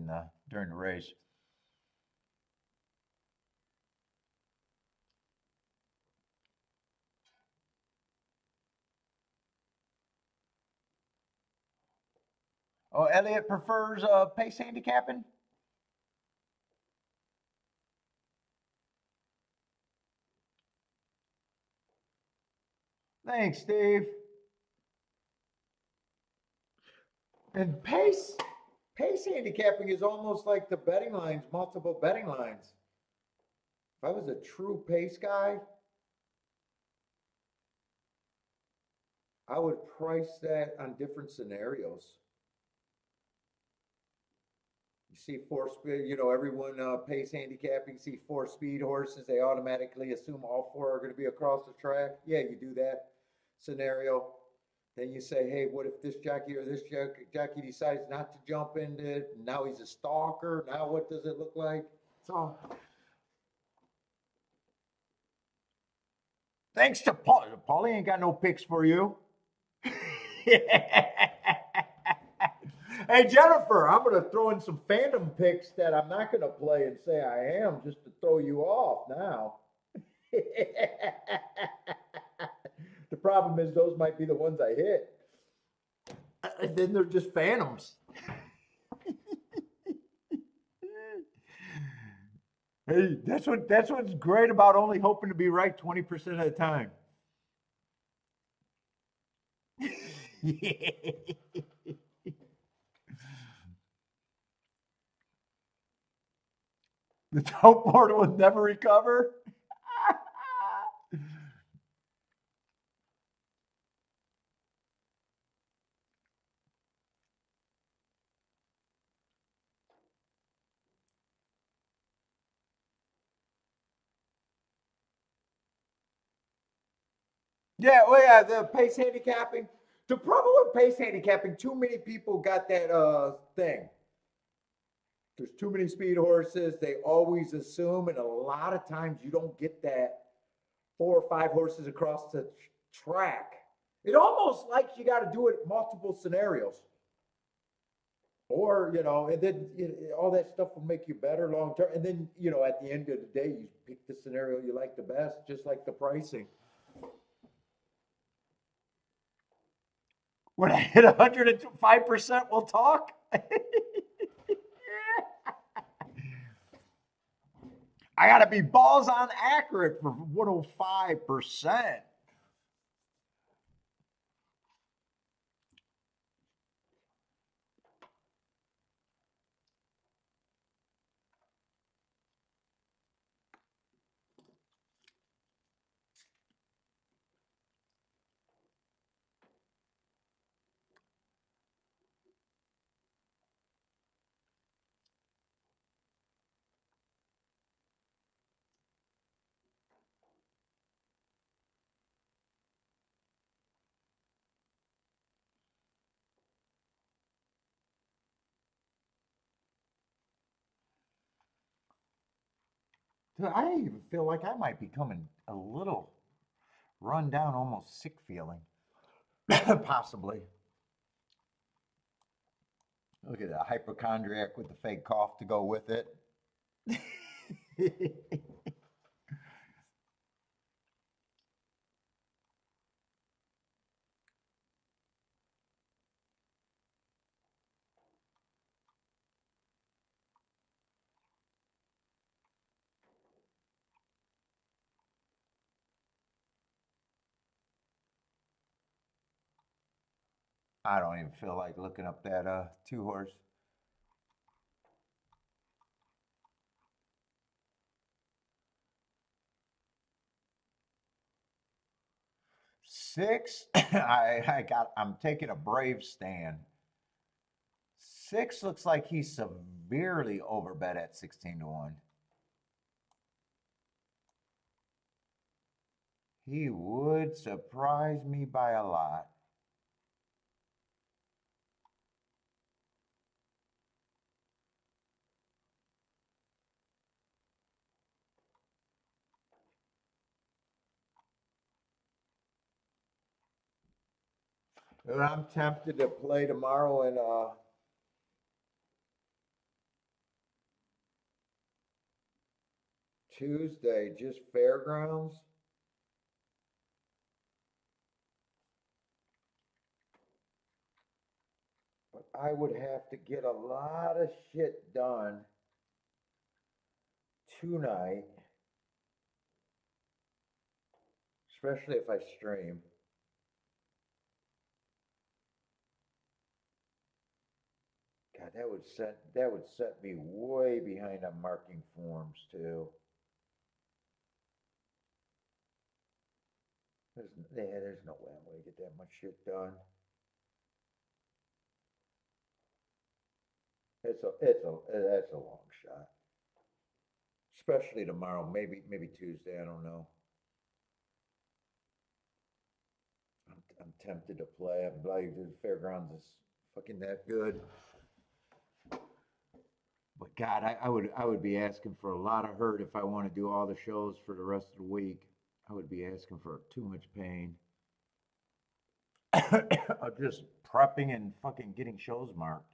during the race. Oh, Elliot prefers pace handicapping. Thanks, Steve. And pace handicapping is almost like the betting lines, multiple betting lines. If I was a true pace guy, I would price that on different scenarios. You see 4 speed, everyone pace handicapping, see 4 speed horses, they automatically assume all 4 are going to be across the track. Yeah, you do that scenario. Then you say, hey, what if this jockey or this jockey decides not to jump into it? Now he's a stalker. Now what does it look like? So, thanks to Paul. Paulie ain't got no picks for you. Hey, Jennifer, I'm going to throw in some fandom picks that I'm not going to play and say I am just to throw you off now. The problem is those might be the ones I hit. And then they're just phantoms. Hey, that's what's great about only hoping to be right 20% of the time. The dope board will never recover. Yeah, well, yeah, the pace handicapping. The problem with pace handicapping, too many people got that thing. There's too many speed horses. They always assume, and a lot of times you don't get that 4 or 5 horses across the track. It almost like you got to do it multiple scenarios. Or, and then all that stuff will make you better long term. And then, at the end of the day, you pick the scenario you like the best, just like the pricing. When I hit 105%, we'll talk. I got to be balls on accurate for 105%. I even feel like I might be coming a little run down, almost sick feeling. Possibly. Look at that hypochondriac with the fake cough to go with it. I don't even feel like looking up that two horse. 6, I'm taking a brave stand. 6 looks like he's severely overbet at 16-1. He would surprise me by a lot. And I'm tempted to play tomorrow in Tuesday, just fairgrounds. But I would have to get a lot of shit done tonight, especially if I stream. God, that would set me way behind on marking forms too. There's no way I'm gonna get that much shit done. That's a long shot. Especially tomorrow, maybe Tuesday, I don't know. I'm tempted to play. I'm like the fairgrounds is fucking that good. But God, I would be asking for a lot of hurt if I want to do all the shows for the rest of the week. I would be asking for too much pain. Of just prepping and fucking getting shows marked.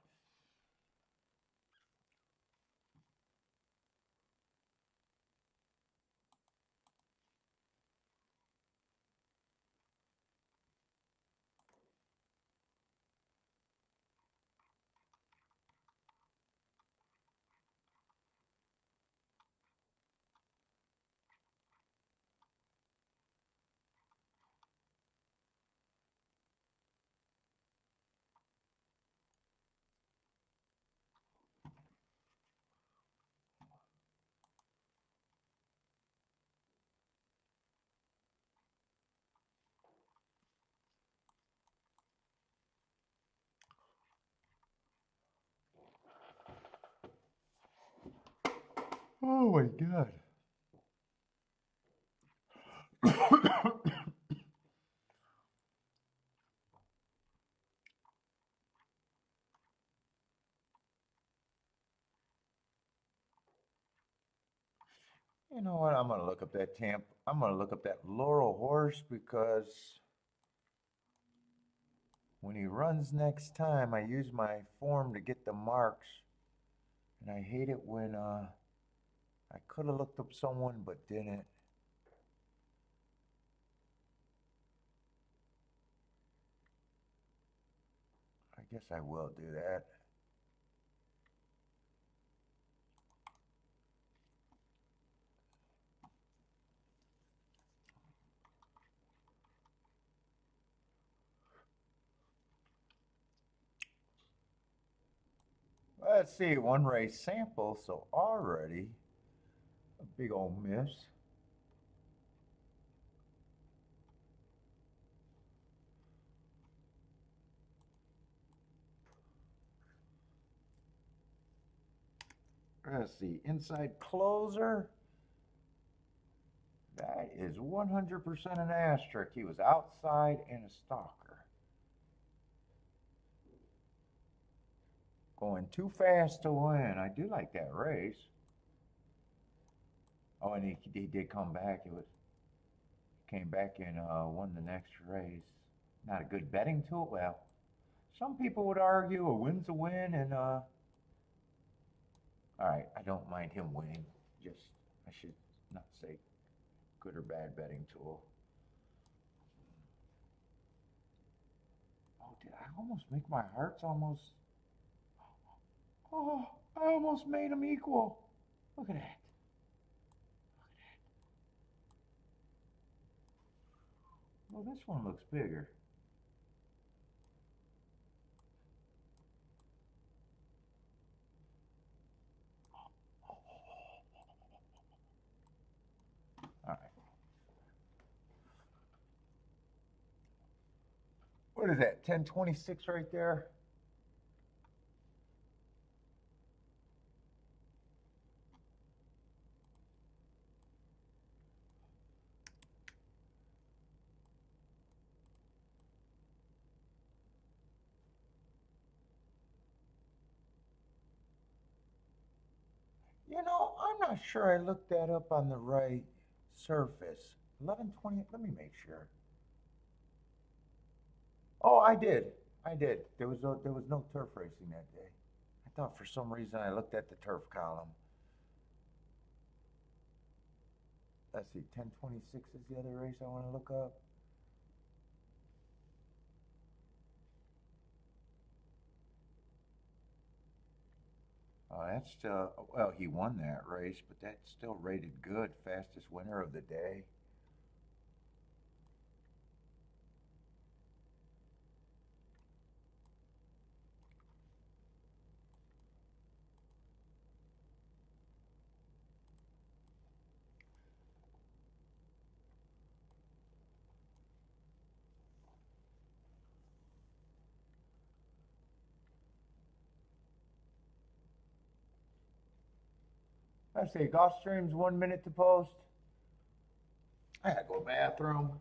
Oh my God. You know what? I'm gonna look up that I'm gonna look up that Laurel horse because when he runs next time, I use my form to get the marks, and I hate it when I could have looked up someone but didn't. I guess I will do that. Let's see, one race sample, so already a big old miss. Let's see, inside closer. That is 100% an asterisk. He was outside and a stalker. Going too fast to win. I do like that race. Oh, and he did come back. It was came back and won the next race. Not a good betting tool. Well, some people would argue a win's a win, and all right, I don't mind him winning. Just I should not say good or bad betting tool. Oh, did I almost make my hearts almost? Oh, I almost made them equal. Look at that. Well, this one looks bigger. All right. What is that? 1026 right there. You know, I'm not sure I looked that up on the right surface. 1120. Let me make sure. Oh, I did. I did. There was no turf racing that day. I thought for some reason I looked at the turf column. Let's see. 1026 is the other race I want to look up. Oh, that's still, well, he won that race, but that's still rated good. Fastest winner of the day. Let's see. Gulfstream's 1 minute to post. I gotta go to the bathroom.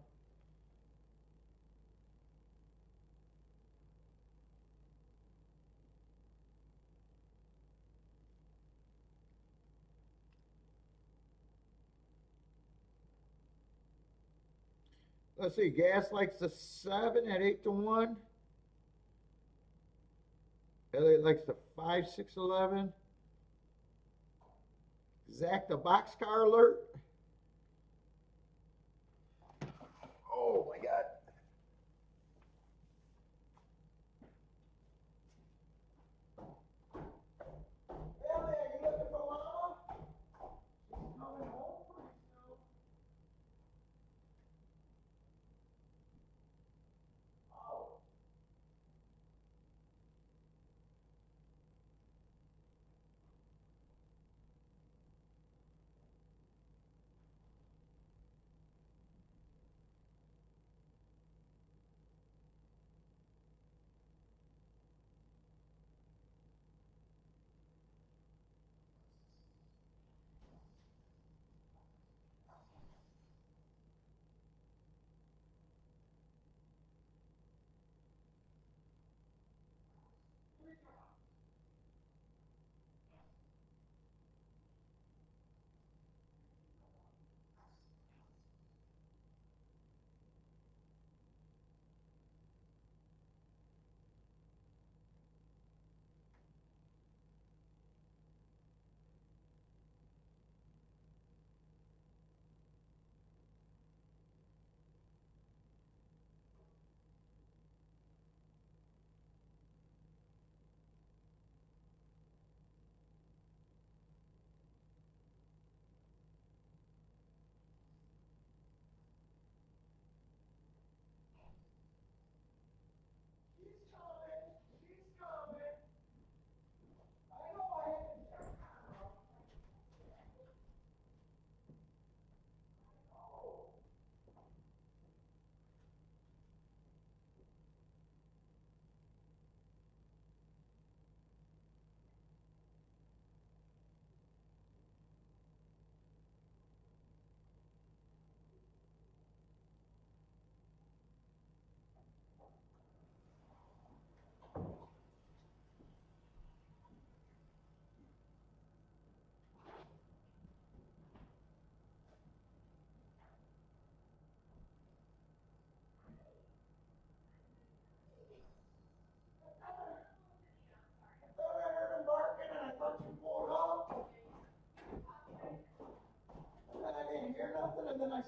Let's see. Gas likes the 7 at 8-1. Elliot likes the 5, 6, 11. Zach the boxcar alert. Oh my God. Elliot, you looking for Mama? She's coming home pretty soon. Oh.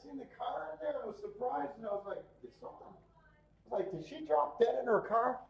seen the car in there, I was surprised, and I was like, "Did something?" I was like, "Did she drop dead in her car?"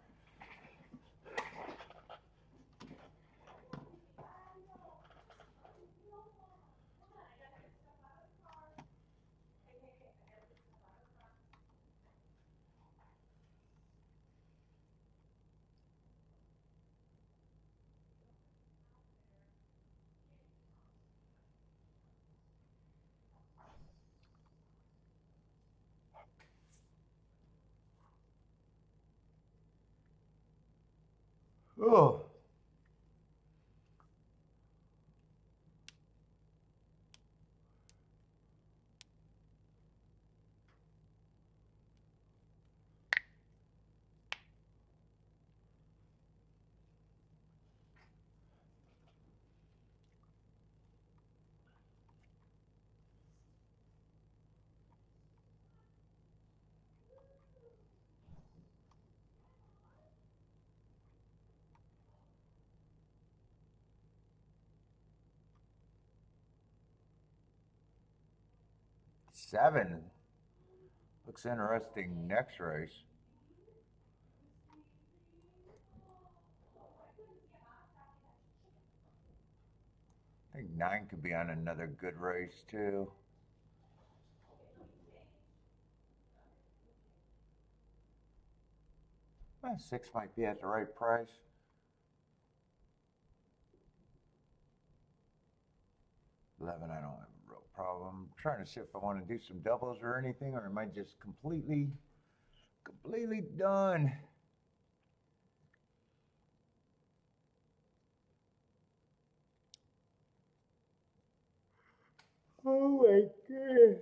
Oh. Seven. Looks interesting next race. I think 9 could be on another good race too. Well, 6 might be at the right price. 11, I don't have a real problem. I'm trying to see if I want to do some doubles or anything, or am I just completely done? Oh my god.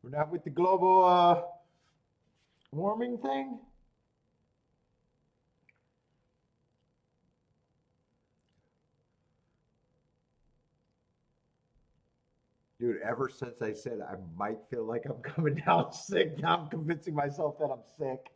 We're not with the global warming thing? Dude, ever since I said I might feel like I'm coming down sick, now I'm convincing myself that I'm sick.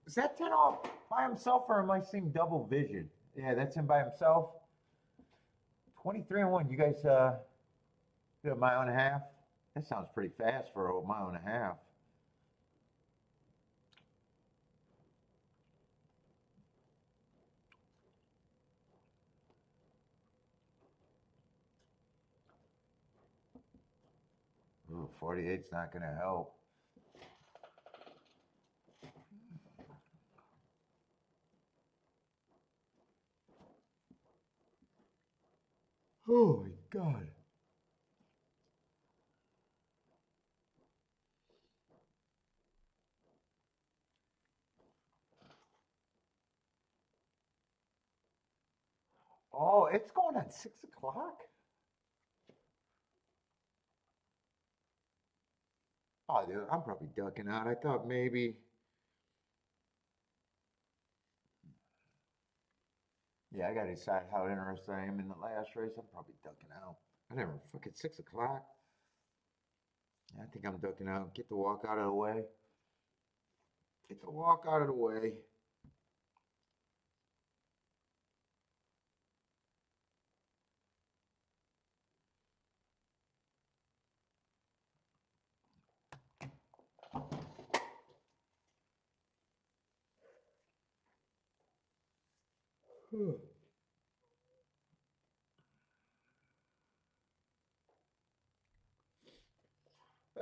Is that 10 off by himself, or am I seeing double vision? Yeah, that's him by himself. 23 and 1. You guys do a mile and a half? That sounds pretty fast for a mile and a half. Ooh, 48's not going to help. Oh my God. Oh, it's going at 6 o'clock? Oh, dude, I'm probably ducking out. I thought maybe. Yeah, I got to decide how interested I am in the last race. I'm probably ducking out. I never fucking 6 o'clock. I think I'm ducking out. Get the walk out of the way. Get the walk out of the way.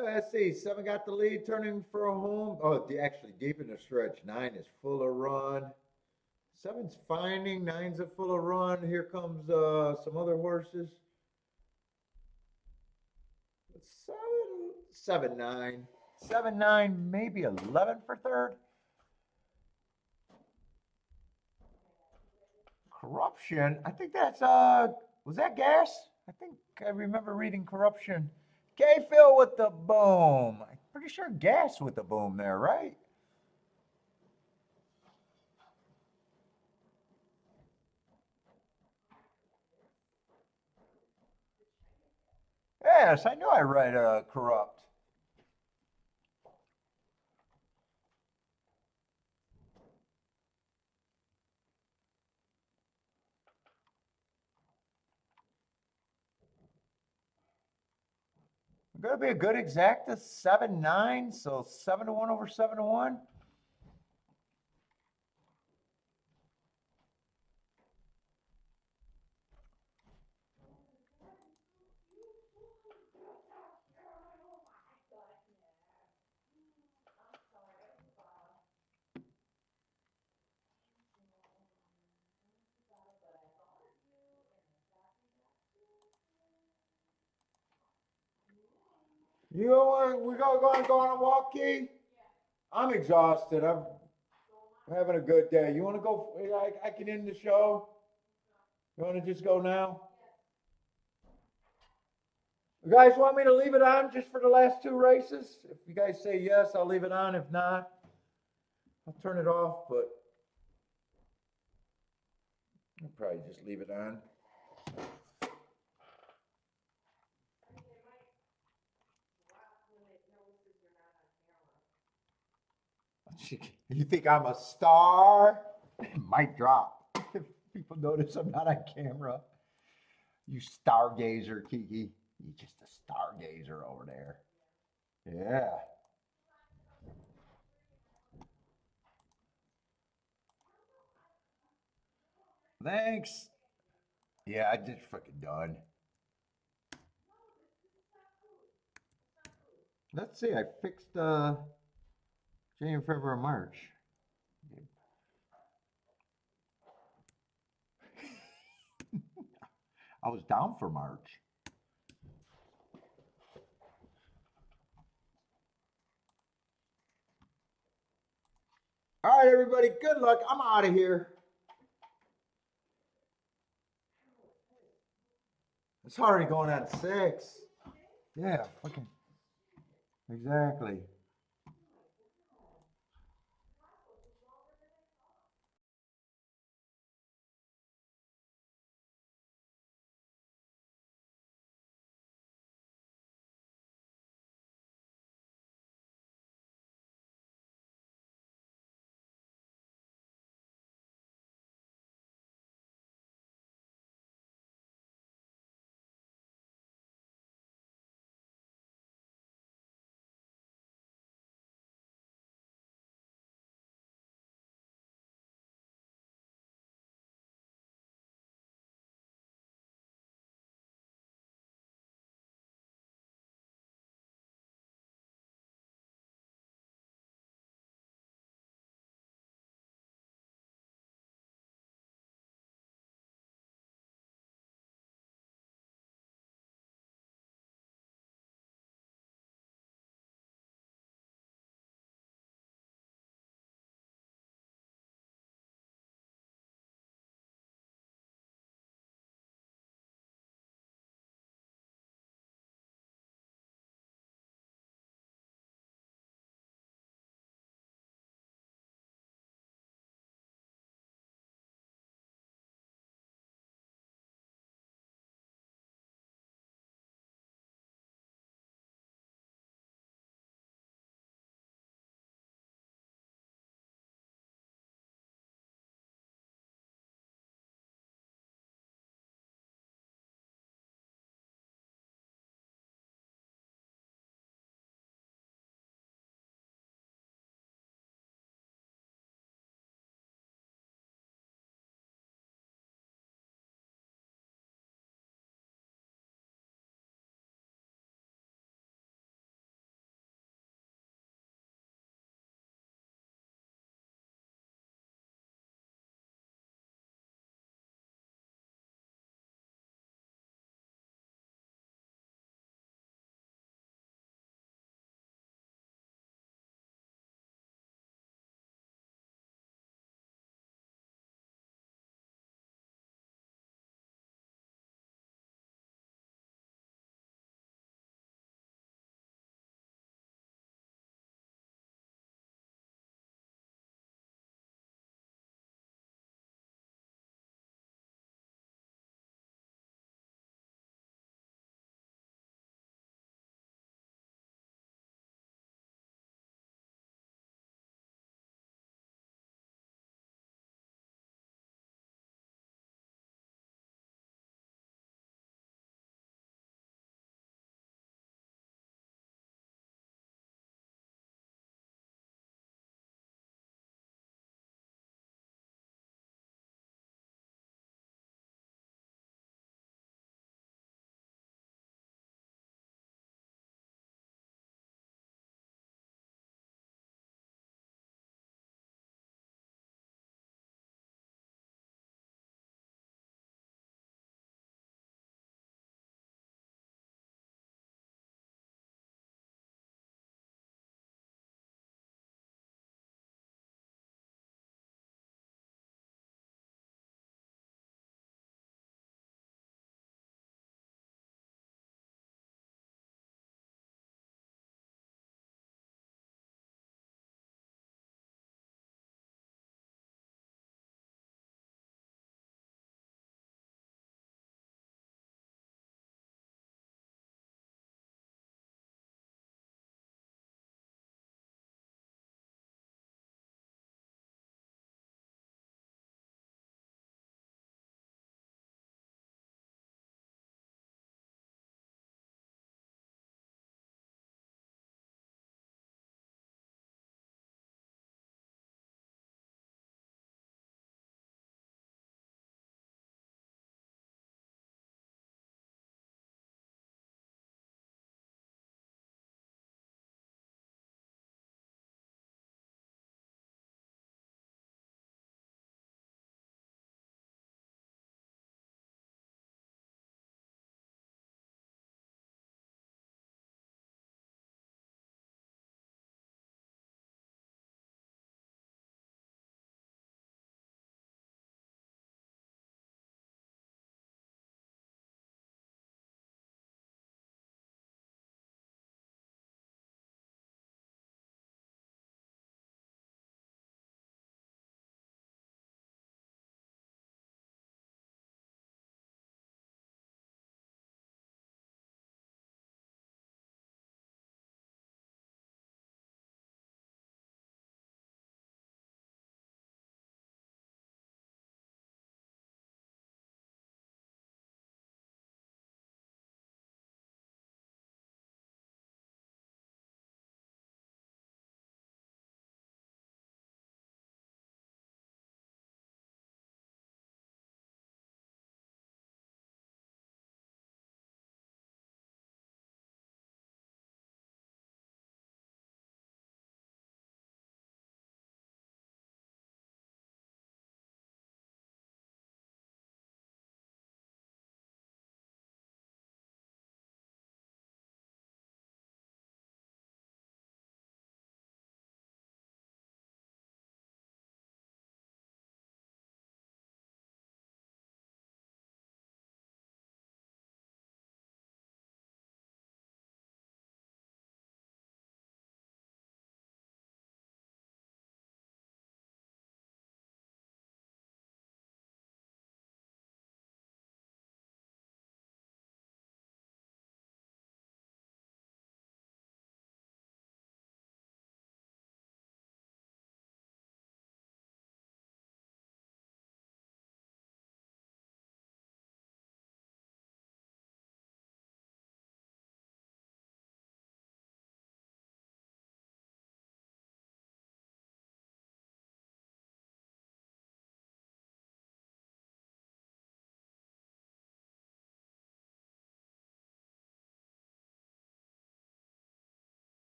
Let's see. 7 got the lead, turning for a home. Oh, actually, deep in the stretch. 9 is full of run. 7's finding. 9's a full of run. Here comes some other horses. 7, 9. 7, 9, maybe 11 for third. Corruption. I think that's was that gas? I think I remember reading corruption. K-Phil with the boom. I'm pretty sure gas with the boom there, right? Yes, I knew I read corrupt. Gonna be a good exacta 7, 9, so 7 to 1 over 7 to 1. You want we gonna go on a walk, Key? I'm exhausted. I'm having a good day. You want to go? I can end the show. You want to just go now? You guys want me to leave it on just for the last 2 races? If you guys say yes, I'll leave it on. If not, I'll turn it off. But I'll probably just leave it on. You think I'm a star? Might drop. If people notice I'm not on camera. You stargazer, Kiki. You're just a stargazer over there. Yeah. Thanks. Yeah, I just fucking done. Let's see. I fixed January, February, March. I was down for March. All right, everybody. Good luck. I'm out of here. It's already going on 6. Yeah, fucking. Exactly.